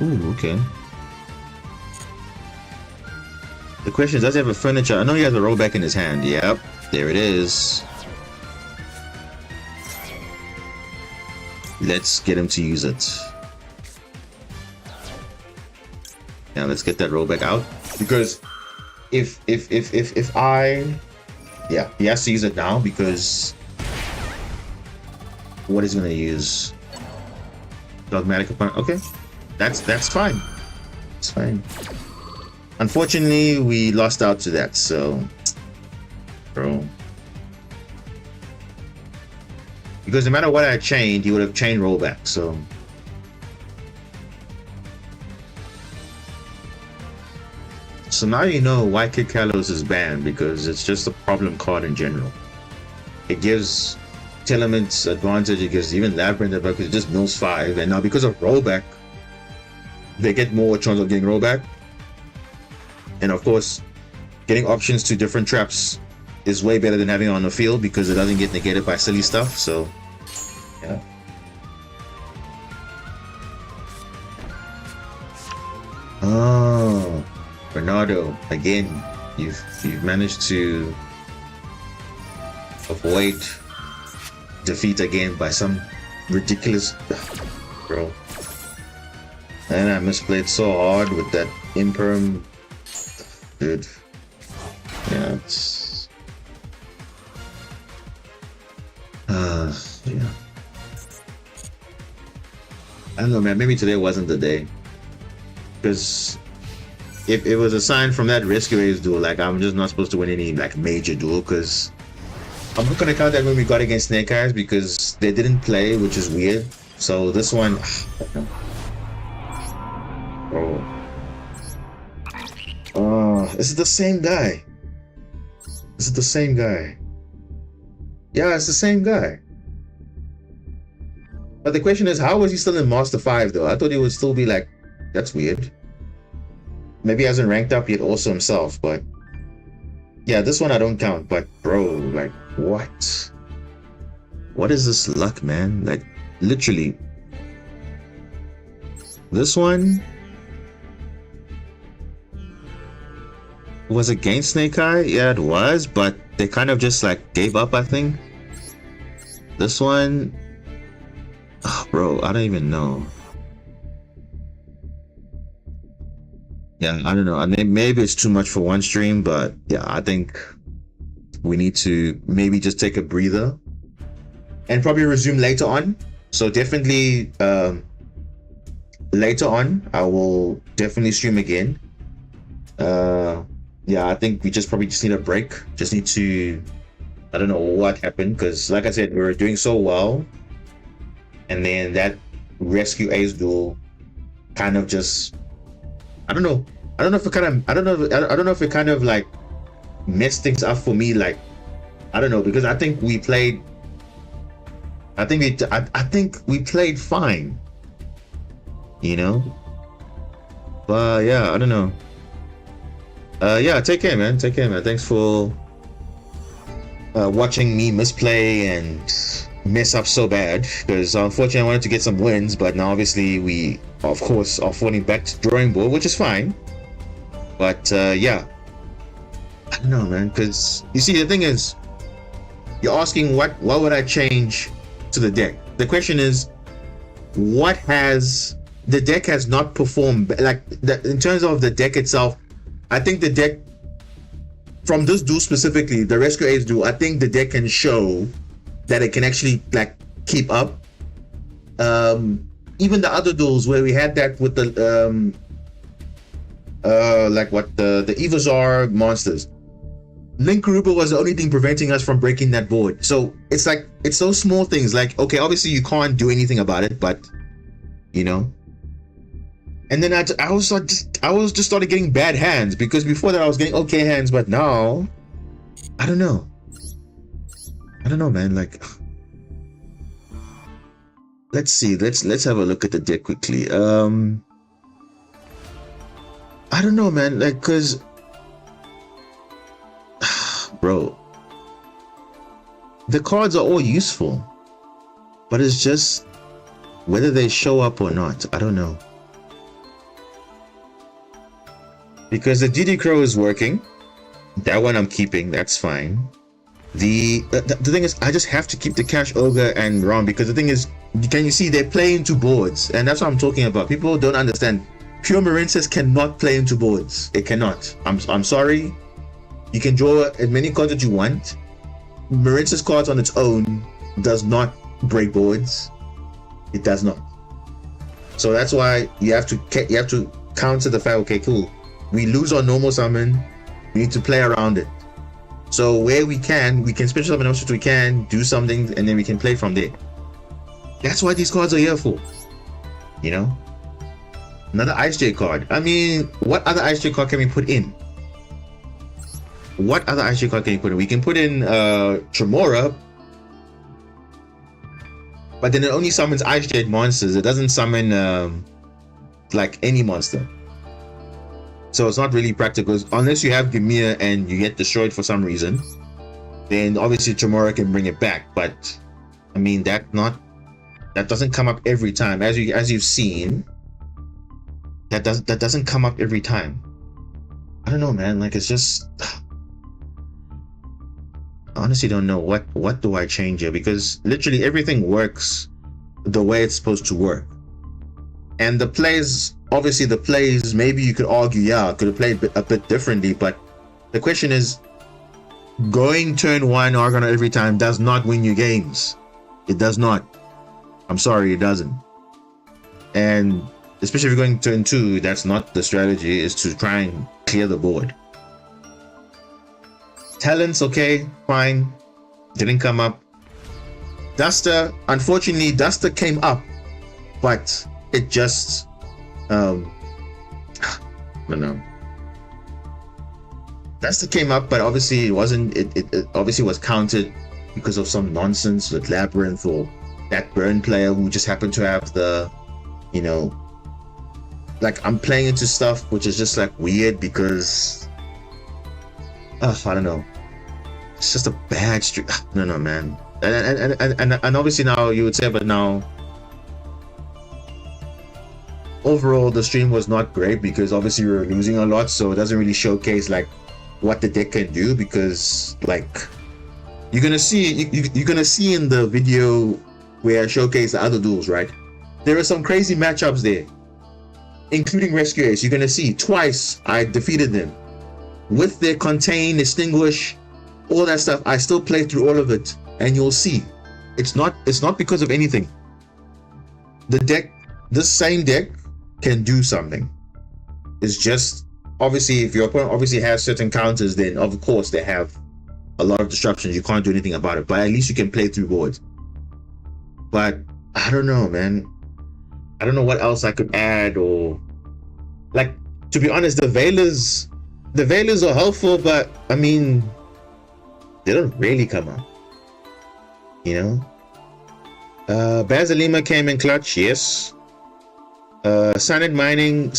Ooh, okay. The question is, does he have a furniture? I know he has a rollback in his hand. Yep, there it is. Let's get him to use it. Now let's get that rollback out, because if I, yeah, he has to use it now because what is he gonna use? Dogmatic opponent. Okay, that's fine. It's fine. Unfortunately, we lost out to that, so bro. Because no matter what I chained, he would have chained rollback. So now you know why Kid Kalos is banned, because it's just a problem card in general. It gives Telements advantage, it gives even Labyrinth advantage because it just mills 5, and now because of rollback, they get more chance of getting rollback. And of course, getting options to different traps is way better than having it on the field because it doesn't get negated by silly stuff. So yeah. Oh, Bernardo, again, you've managed to avoid defeat again by some ridiculous bro. And I misplayed so hard with that imperm, dude. Yeah, it's yeah. I don't know, man. Maybe today wasn't the day, because if it was a sign from that Rescue Ace duel, like I'm just not supposed to win any like major duel, because I'm not gonna count that when we got against Snake Eyes because they didn't play, which is weird. So this one, this is the same guy. This is the same guy. Yeah, it's the same guy. But the question is, how was he still in Master 5 though? I thought he would still be like, that's weird. Maybe he hasn't ranked up yet also himself, but yeah, this one I don't count. But bro, like, what? What is this luck, man? Like, literally. This one was against Snake Eye. Yeah, it was, but they kind of just like gave up, I think. This one, oh, bro, I don't even know. Yeah, I don't know. I mean, maybe it's too much for one stream, but yeah, I think we need to maybe just take a breather and probably resume later on. So definitely later on, I will definitely stream again. Yeah, I think we probably just need a break. Just need to, I don't know what happened, because like I said, we were doing so well, and then that Rescue Ace duel kind of just, I don't know if it kind of, I don't know if it kind of like messed things up for me. Like, I don't know, because I think we played, I think we played fine, you know. But yeah, I don't know. Yeah, take care, man. Take care, man. Thanks for watching me misplay and mess up so bad, because unfortunately I wanted to get some wins, but now obviously we of course are falling back to drawing board, which is fine. But yeah, I don't know, man, because you see, the thing is, you're asking what would I change to the deck. The question is, what has the deck has not performed like that in terms of the deck itself. I think the deck from this duel specifically, the Rescue Ace duel, I think the deck can show that it can actually like keep up. Even the other duels where we had that with the like what the Evazar monsters, Link Krupa was the only thing preventing us from breaking that board. So it's like, it's those small things, like, okay, obviously you can't do anything about it, but you know. And then I was just started getting bad hands, because before that I was getting okay hands, but now I don't know, man. Like, let's see, let's have a look at the deck quickly. I don't know, man, like, cause bro, the cards are all useful, but it's just whether they show up or not. I don't know. Because the DD Crow is working. That one I'm keeping, that's fine. The thing is, I just have to keep the Cash Ogre and Rom, because the thing is, can you see, they play into boards, and that's what I'm talking about. People don't understand. Pure Marincess cannot play into boards. It cannot. I'm sorry. You can draw as many cards as you want. Marincess cards on its own does not break boards. It does not. So that's why you have to counter the fact, okay, cool, we lose our normal summon, we need to play around it. So where we can spend something else we can do something, and then we can play from there. That's what these cards are here for. You know? Another Ice J card. I mean, what other Ice J card can we put in? What other Ice J card can you put in? We can put in Tremora, but then it only summons Ice Jet monsters. It doesn't summon like any monster. So it's not really practical unless you have Gamia and you get destroyed for some reason. Then obviously Tremora can bring it back, but I mean that doesn't come up every time. As you've seen, that doesn't come up every time. I don't know, man. Like, it's just, I honestly don't know what do I change here, because literally everything works the way it's supposed to work. And the plays, obviously the plays, maybe you could argue, yeah, could have played a bit differently, but the question is, going turn 1 Argonaut every time does not win you games. It does not. I'm sorry, it doesn't. And especially if you're going turn 2, that's not the strategy, is to try and clear the board. Talents, okay, fine. Didn't come up. Duster, unfortunately, Duster came up, but it just, I don't know. Duster came up, but obviously it wasn't, it obviously was counted because of some nonsense with Labyrinth or that Burn player who just happened to have the, you know, like, I'm playing into stuff which is just like weird because, I don't know. It's just a bad streak. No, man. And obviously now you would say, but now, overall the stream was not great because obviously we were losing a lot, so it doesn't really showcase like what the deck can do, because like you're gonna see in the video where I showcase the other duels, right? There are some crazy matchups there, including Rescue Ace. You're gonna see twice I defeated them with their Contain, Extinguish, all that stuff. I still play through all of it, and you'll see it's not because of anything. The deck, this same deck, can do something. It's just, obviously, if your opponent obviously has certain counters, then of course they have a lot of disruptions. You can't do anything about it, but at least you can play through boards. But I don't know, man. I don't know what else I could add, or like, to be honest, the Veilers are helpful, but I mean, they don't really come up, you know. Basilima came in clutch, yes. Cyanide Mining,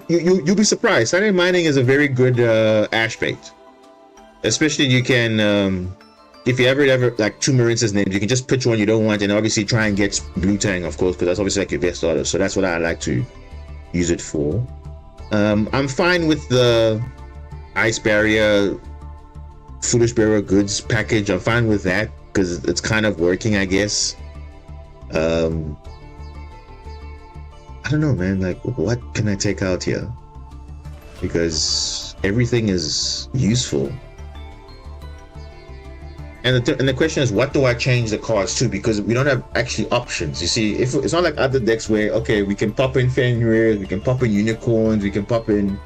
you'll be surprised. Cyanide Mining is a very good ash bait, especially you can, if you ever like 2 Marincess names, you can just pitch one you don't want, and obviously try and get Blue Tang, of course, because that's obviously like your best order. So that's what I like to use it for. I'm fine with the Ice Barrier, Foolish Bearer Goods package. I'm fine with that because it's kind of working, I guess. I don't know, man. Like, what can I take out here? Because everything is useful. And the question is, what do I change the cards to? Because we don't have actually options. You see, if it's not like other decks where, okay, we can pop in Fenrir, we can pop in Unicorns, we can pop in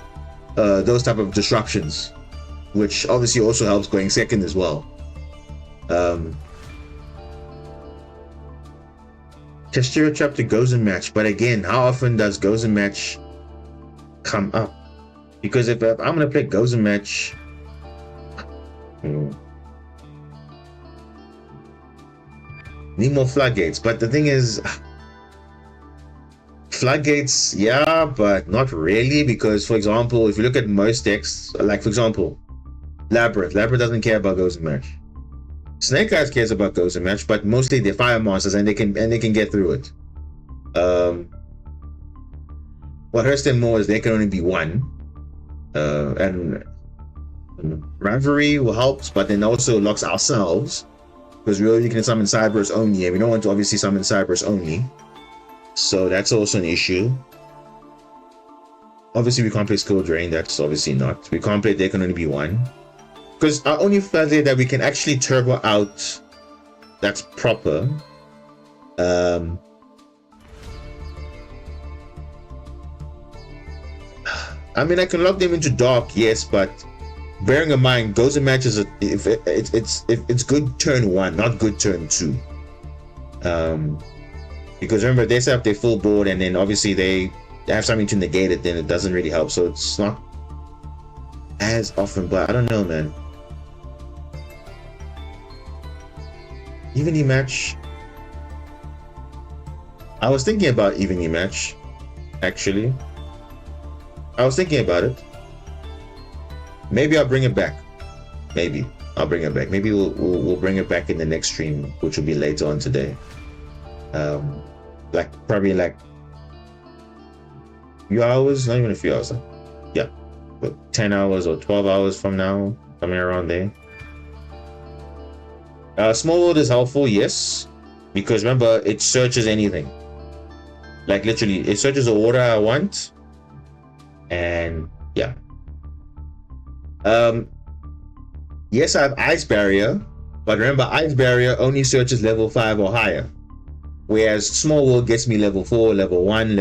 those type of disruptions, which obviously also helps going second as well. Testira Trap to Gozen Match, but again, how often does Gozen Match come up? Because if I'm gonna play Gozen Match, need more Floodgates. But the thing is, Floodgates, yeah, but not really, because for example, if you look at most decks, like for example, Labyrinth doesn't care about Gozen Match. Snake Eyes cares about Gozen Match, but mostly they're fire monsters and they can get through it. What hurts them more is they can only be one. And Rivalry will help, but then also locks ourselves, because we only can summon Cyberus only, and we don't want to obviously summon Cyberus only. So that's also an issue. Obviously we can't play Skill Drain, that's obviously not. We can't play There Can Only Be One. Because our only failure that we can actually turbo out that's proper. I mean, I can lock them into Dark, yes, but bearing in mind, goes and matches if it's good turn 1, not good turn 2. Because remember, they set up their full board, and then obviously they have something to negate it, then it doesn't really help. So it's not as often, but I don't know, man. Evening match. I was thinking about evening match, actually. I was thinking about it. Maybe I'll bring it back. Maybe I'll bring it back. Maybe we'll bring it back in the next stream, which will be later on today. Probably a few hours, not even a few hours. Yeah, but 10 hours or 12 hours from now, somewhere around there. Small world is helpful, yes, because remember, it searches anything. Like literally, it searches the order I want, and yeah. Yes, I have Ice Barrier, but remember, Ice Barrier only searches level 5 or higher, whereas Small World gets me level 4, level 1,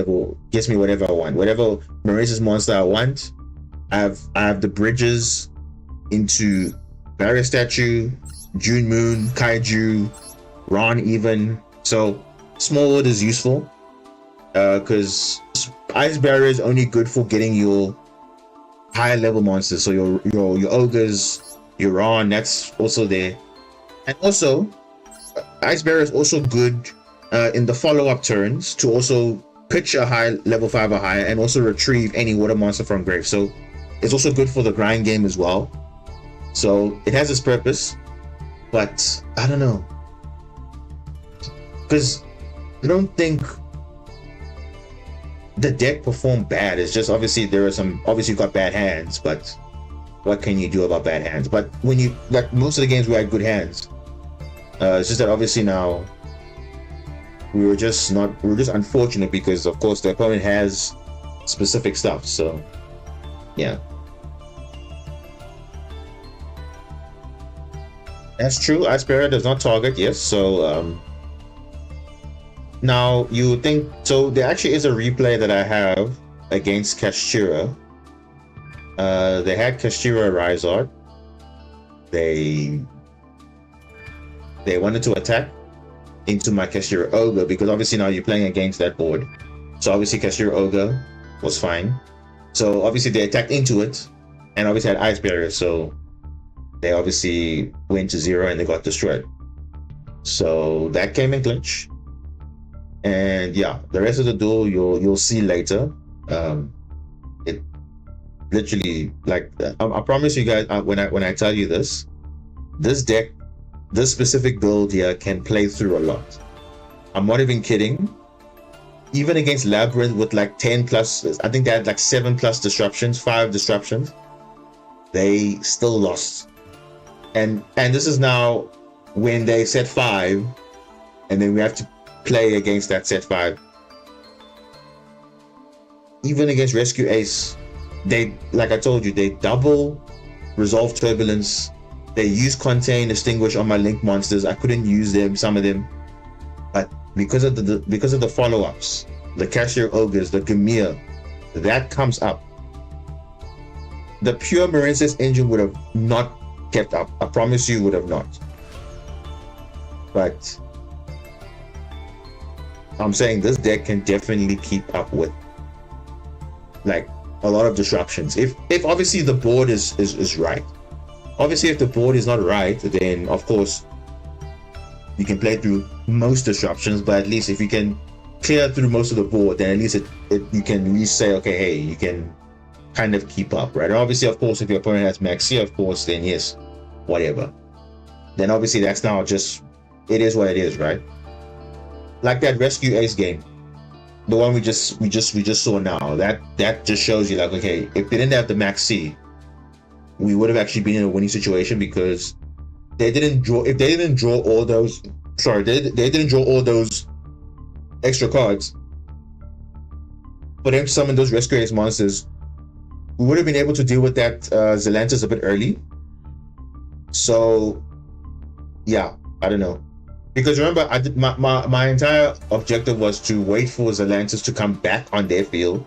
gets me whatever I want, whatever Marincess monster I want. I have the bridges into Barrier Statue, June Moon, Kaiju, Ron even. So Small World is useful because Ice Barrier is only good for getting your higher level monsters. So your ogres, your Ron, that's also there. And also Ice Barrier is also good in the follow-up turns to also pitch a high level 5 or higher and also retrieve any water monster from grave. So it's also good for the grind game as well. So it has its purpose. But I don't know, because I don't think the deck performed bad. It's just obviously you've got bad hands, but what can you do about bad hands? But when you, like most of the games we had good hands, it's just that obviously now we were just unfortunate because of course the opponent has specific stuff. So yeah. That's true. Ice Barrier does not target, yes. So now you think so. There actually is a replay that I have against Kashtira. They had Kashtira Rise Art. They wanted to attack into my Kashtira Ogre because obviously now you're playing against that board. So obviously Kashtira Ogre was fine. So obviously they attacked into it, and obviously had Ice Barrier. So they obviously went to 0 and they got destroyed. So that came in clinch. And yeah, the rest of the duel you'll see later. It literally, like, I promise you guys, when I tell you this deck, this specific build here can play through a lot. I'm not even kidding. Even against Labyrinth with like 10 plus, I think they had like 7 plus disruptions, 5 disruptions, they still lost. And this is now when they set 5, and then we have to play against that set 5. Even against Rescue Ace, they, like I told you, they double Resolve Turbulence. They use Contain, Extinguish on my Link monsters. I couldn't use them, some of them, but because of the follow-ups, the Cashier Ogres, the Gamir, that comes up. The pure Marincess engine would have not kept up. I promise you, would have not. But I'm saying this deck can definitely keep up with like a lot of disruptions. If obviously the board is right. Obviously, if the board is not right, then of course you can play through most disruptions. But at least if you can clear through most of the board, then at least you can at least say, okay, hey, you can kind of keep up, right? And obviously, of course, if your opponent has Maxia, of course, then yes, whatever. Then obviously that's now just, it is what it is, right? Like that Rescue Ace game, the one we just saw now. That just shows you, like, okay, if they didn't have the Max C, we would have actually been in a winning situation because they didn't draw. If they didn't draw all those, they didn't draw all those extra cards for them to summon those Rescue Ace monsters, we would have been able to deal with that Zelantis a bit early. So yeah, I don't know, because remember, I did my entire objective was to wait for Zelantis to come back on their field,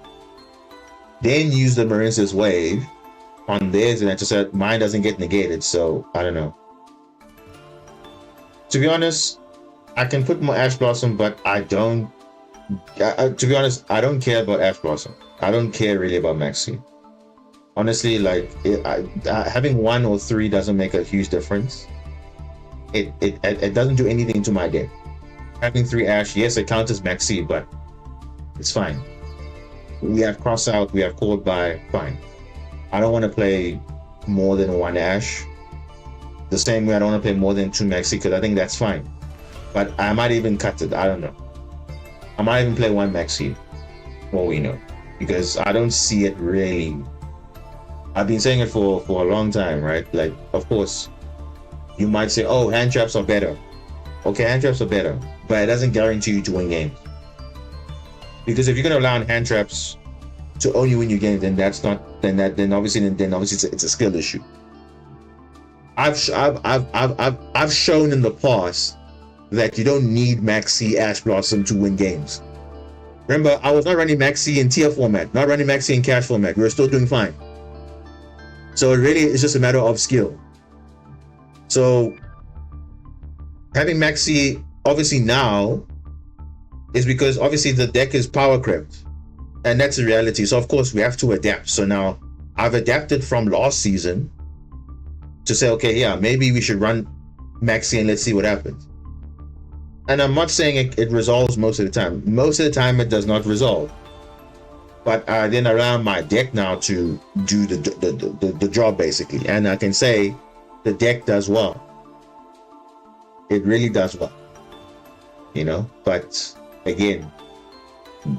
then use the Marincess wave, on theirs, and I just said mine doesn't get negated. So I don't know. To be honest, I can put more Ash Blossom, but I don't. To be honest, I don't care about Ash Blossom. I don't care really about Maxi. Honestly, like having 1 or 3 doesn't make a huge difference. It doesn't do anything to my deck. Having 3 Ash, yes, it counts as Maxi, but it's fine. We have Cross Out, we have Called By, fine. I don't want to play more than 1 Ash. The same way I don't want to play more than 2 Maxi, because I think that's fine. But I might even cut it, I don't know. I might even play 1 Maxi, for all we know. Because I don't see it really. I've been saying it for a long time, right? Like, of course, you might say, oh, hand traps are better. Okay, hand traps are better, but it doesn't guarantee you to win games. Because if you're gonna rely on hand traps to only win your games, then that's not. Then obviously it's a skill issue. I've shown in the past that you don't need Maxi Ash Blossom to win games. Remember, I was not running Maxi in tier format, not running Maxi in cash format. We were still doing fine. So it really is just a matter of skill. So having Maxi obviously now is because obviously the deck is power crept, and that's the reality. So of course we have to adapt. So now I've adapted from last season to say, okay, yeah, maybe we should run Maxi and let's see what happens. And I'm not saying it resolves most of the time. Most of the time it does not resolve. But I then allow my deck now to do the job basically. And I can say the deck does well. It really does well. You know, but again,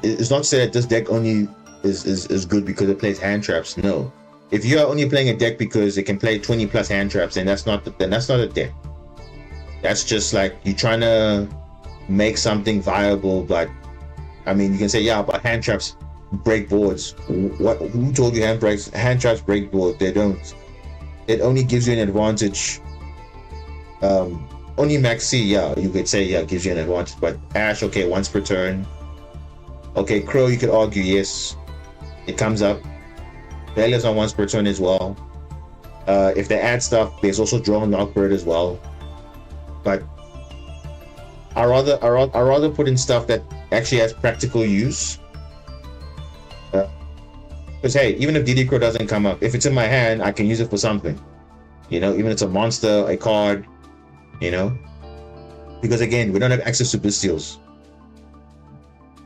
it's not to say that this deck only is good because it plays hand traps. No. If you are only playing a deck because it can play 20 plus hand traps, then that's not a deck. That's just like you're trying to make something viable. But I mean, you can say, yeah, but hand traps break boards. Who told you hand traps break boards? They don't. It only gives you an advantage. Only Maxi, yeah, you could say, yeah, gives you an advantage. But Ash, okay, once per turn. Okay, Crow, you could argue, yes, it comes up. Bell is on once per turn as well. If they add stuff, there's also Draw and Lockbird as well. But I rather put in stuff that actually has practical use. Because hey, even if DD Crow doesn't come up, if it's in my hand, I can use it for something. You know, even if it's a monster, a card, you know. Because again, we don't have access to Bestials.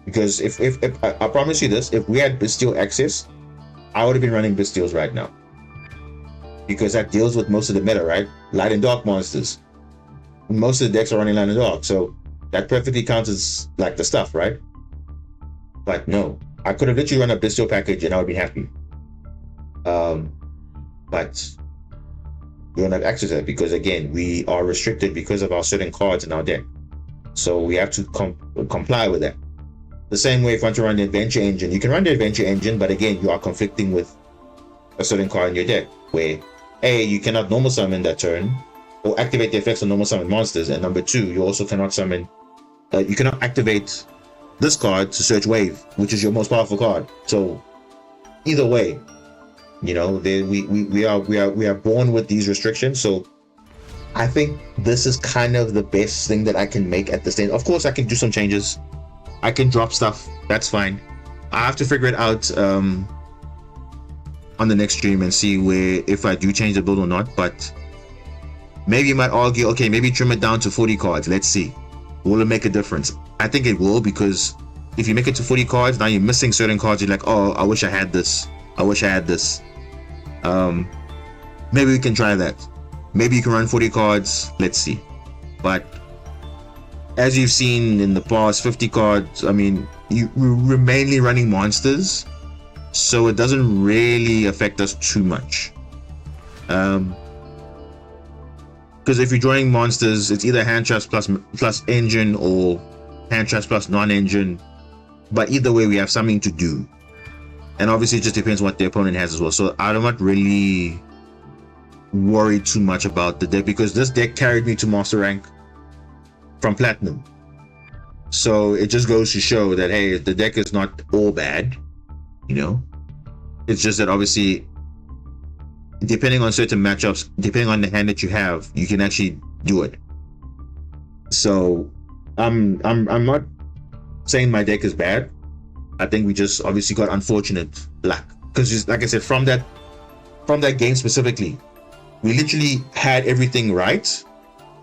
Because if I promise you this, if we had Bestial access, I would have been running Bestials right now. Because that deals with most of the meta, right? Light and dark monsters. Most of the decks are running light and dark, so that perfectly counts as like the stuff, right? But no, I could have literally run a Bestial package and I would be happy. But we don't have access to that because again, we are restricted because of our certain cards in our deck. So we have to comply with that. The same way if you want to run the Adventure Engine, you can run the Adventure Engine, but again, you are conflicting with a certain card in your deck where A, you cannot normal summon that turn or activate the effects of normal summon monsters, and number 2, you also cannot summon you cannot activate this card to search Wave, which is your most powerful card. So either way, you know, we are born with these restrictions. So I think this is kind of the best thing that I can make at this stage. Of course, I can do some changes. I can drop stuff. That's fine. I have to figure it out on the next stream and see where if I do change the build or not. But maybe you might argue, okay, maybe trim it down to 40 cards. Let's see. Will it make a difference? I think it will, because if you make it to 40 cards, now you're missing certain cards. You're like, oh, I wish I had this. I wish I had this. Maybe we can try that. Maybe you can run 40 cards. Let's see. But as you've seen in the past, 50 cards, I mean, we're mainly running monsters, so it doesn't really affect us too much. Because if you're drawing monsters, it's either hand traps plus engine or hand traps plus non-engine. But either way, we have something to do. And obviously, it just depends what the opponent has as well. So I'm not really worried too much about the deck, because this deck carried me to master rank from platinum. So it just goes to show that, hey, the deck is not all bad, you know. It's just that obviously depending on certain matchups, depending on the hand that you have, you can actually do it. So I'm not saying my deck is bad. I think we just obviously got unfortunate luck, because like I said, from that game specifically, we literally had everything right.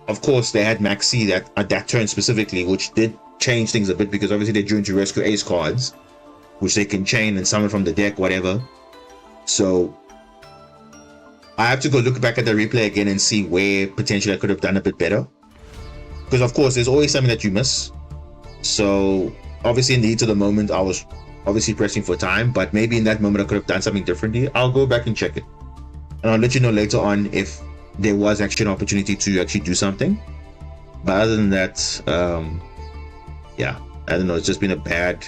Of course, they had Maxi that turn specifically, which did change things a bit, because obviously they drew into rescue ace cards, which they can chain and summon from the deck, whatever. So I have to go look back at the replay again and see where potentially I could have done a bit better, because of course there's always something that you miss. So obviously in the heat of the moment, I was obviously pressing for time, but maybe in that moment I could have done something differently. I'll go back and check it, and I'll let you know later on if there was actually an opportunity to actually do something. But other than that, yeah, I don't know, it's just been a bad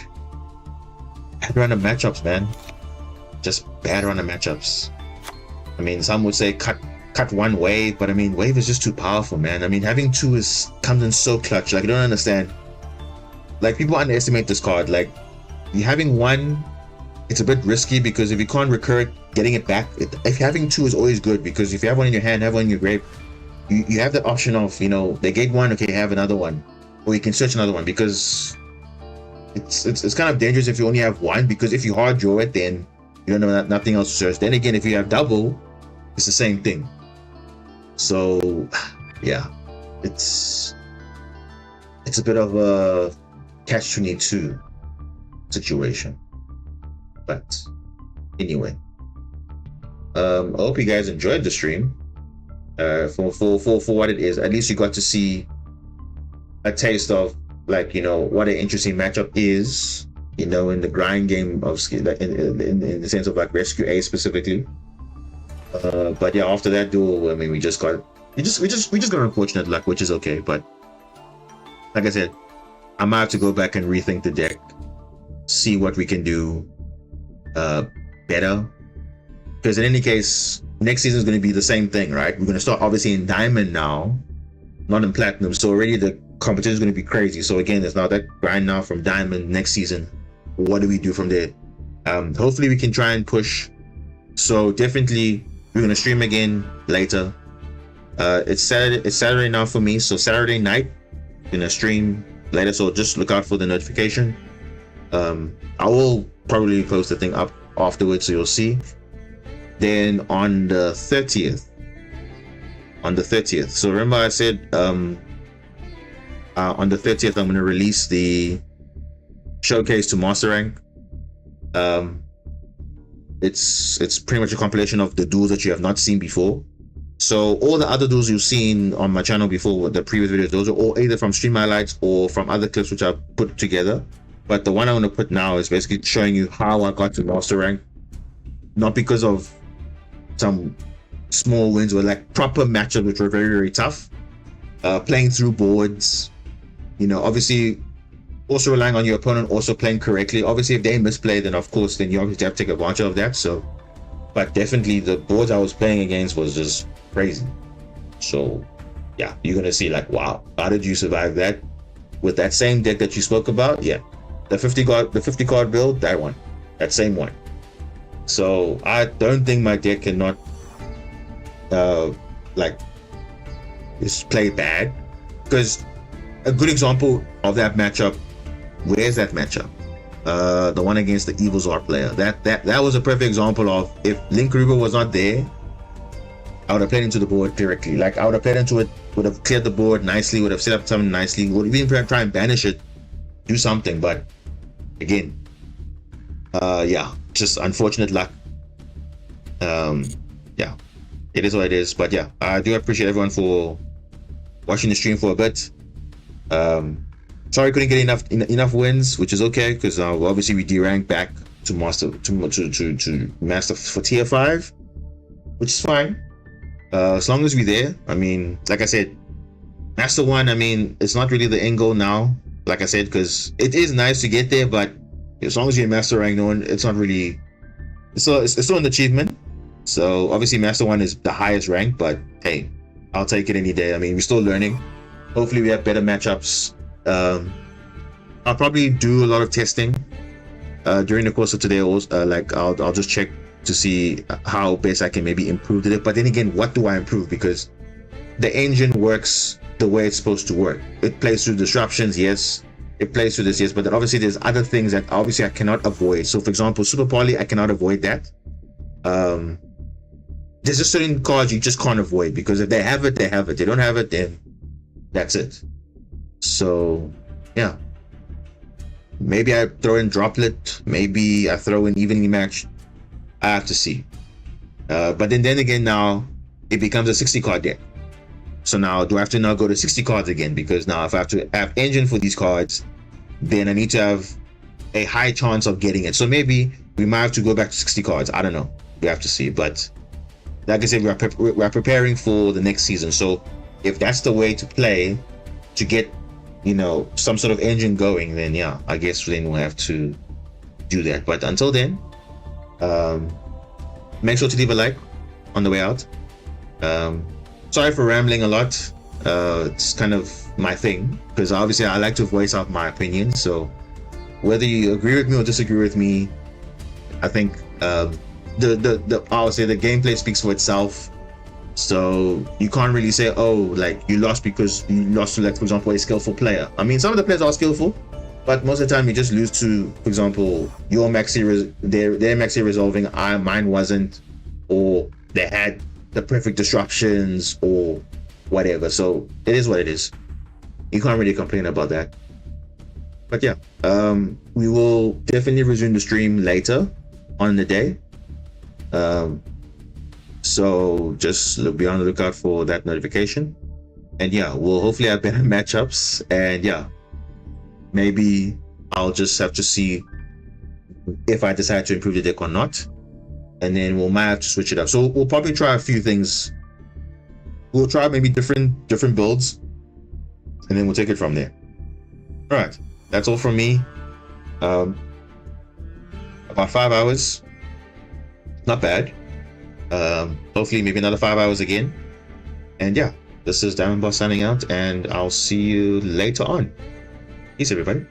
run of matchups, man. Just bad run of matchups. I mean, some would say cut one wave, but I mean, wave is just too powerful, man. I mean, having two comes in so clutch. Like, I don't understand. Like, people underestimate this card. Like, you having one, it's a bit risky, because if you can't recur it, getting it back, if having two is always good, because if you have one in your hand, have one in your grave, you have the option of, you know, they gave one, okay, have another one, or you can search another one, because it's kind of dangerous if you only have one, because if you hard draw it, then you don't know nothing else to search. Then again, if you have double, it's the same thing. So yeah, it's a bit of a catch-22 situation. But anyway, I hope you guys enjoyed the stream. For what it is, at least you got to see a taste of, like, you know, what an interesting matchup is, you know, in the grind game of in the sense of like rescue A specifically. But yeah, after that duel, I mean, we just got unfortunate luck, which is okay. But like I said, I might have to go back and rethink the deck, see what we can do better, because in any case, next season is going to be the same thing, right? We're going to start obviously in diamond now, not in platinum, so already the competition is going to be crazy. So again, there's now that grind now from diamond next season. What do we do from there? Hopefully we can try and push. So definitely we're going to stream again later. It's Saturday now for me, so Saturday night I'm going to stream later, so just look out for the notification. I will probably post the thing up afterwards, so you'll see. Then on the 30th, so remember I said on the 30th I'm going to release the showcase to master rank. It's pretty much a compilation of the duels that you have not seen before. So all the other duels you've seen on my channel before, the previous videos, those are all either from stream highlights or from other clips which I've put together. But the one I want to put now is basically showing you how I got to master rank, not because of some small wins, or like proper matchups which were very, very tough, playing through boards, you know, obviously also relying on your opponent also playing correctly. Obviously if they misplay, then of course then you obviously have to take advantage of that. So, but definitely the boards I was playing against was just crazy. So yeah, you're gonna see like, wow, how did you survive that with that same deck that you spoke about? Yeah, the 50 card build, that same one. So I don't think my deck cannot like is play bad, because a good example of that matchup, where's that matchup? The one against the Evil Czar player. That was a perfect example of, if Link Kruger was not there, I would have played into the board directly. Like, I would have played into it, would have cleared the board nicely, would have set up something nicely, would even try and banish it, do something. But again, yeah, just unfortunate luck. Yeah, it is what it is. But yeah, I do appreciate everyone for watching the stream for a bit. Sorry couldn't get enough wins, which is okay, because obviously we deranked back to master for tier 5, which is fine, as long as we're there. I mean, like I said, master 1, I mean, it's not really the end goal now, like I said, because it is nice to get there, but as long as you're in master rank, it's not really, it's still an achievement. So obviously master 1 is the highest rank, but hey, I'll take it any day. I mean, we're still learning. Hopefully we have better matchups. I'll probably do a lot of testing during the course of today. Also, like I'll just check to see how best I can maybe improve it. But then again, what do I improve? Because the engine works the way it's supposed to work. It plays through disruptions, yes. It plays through this, yes. But then obviously there's other things that obviously I cannot avoid. So for example, Super Poly, I cannot avoid that. There's just certain cards you just can't avoid, because if they have it, they have it. They don't have it, then that's it. So yeah. Maybe I throw in Droplet. Maybe I throw in Evenly Matched. I have to see. But then again, now it becomes a 60 card deck. So now do I have to now go to 60 cards again? Because now if I have to have engine for these cards, then I need to have a high chance of getting it. So maybe we might have to go back to 60 cards. I don't know. We have to see. But like I said, we're preparing for the next season. So if that's the way to play to get, you know, some sort of engine going, then yeah, I guess then we'll have to do that. But until then, make sure to leave a like on the way out. Sorry for rambling a lot. It's kind of my thing, because obviously I like to voice out my opinion. So whether you agree with me or disagree with me, I think I'll say the gameplay speaks for itself. So you can't really say, oh, like you lost because you lost to, like, for example, a skillful player. I mean, some of the players are skillful, but most of the time you just lose to, for example, your maxi, their maxi resolving, mine wasn't, or they had the perfect disruptions or whatever. So it is what it is. You can't really complain about that. But yeah, we will definitely resume the stream later on in the day. So just be on the lookout for that notification. And yeah, we'll hopefully have better matchups. And yeah, maybe I'll just have to see if I decide to improve the deck or not. And then we might have to switch it up. So we'll probably try a few things. We'll try maybe different builds, and then we'll take it from there. All right, that's all from me. About 5 hours, not bad. Hopefully maybe another 5 hours again. And yeah, this is Diamond Boss signing out, and I'll see you later on. Peace, everybody.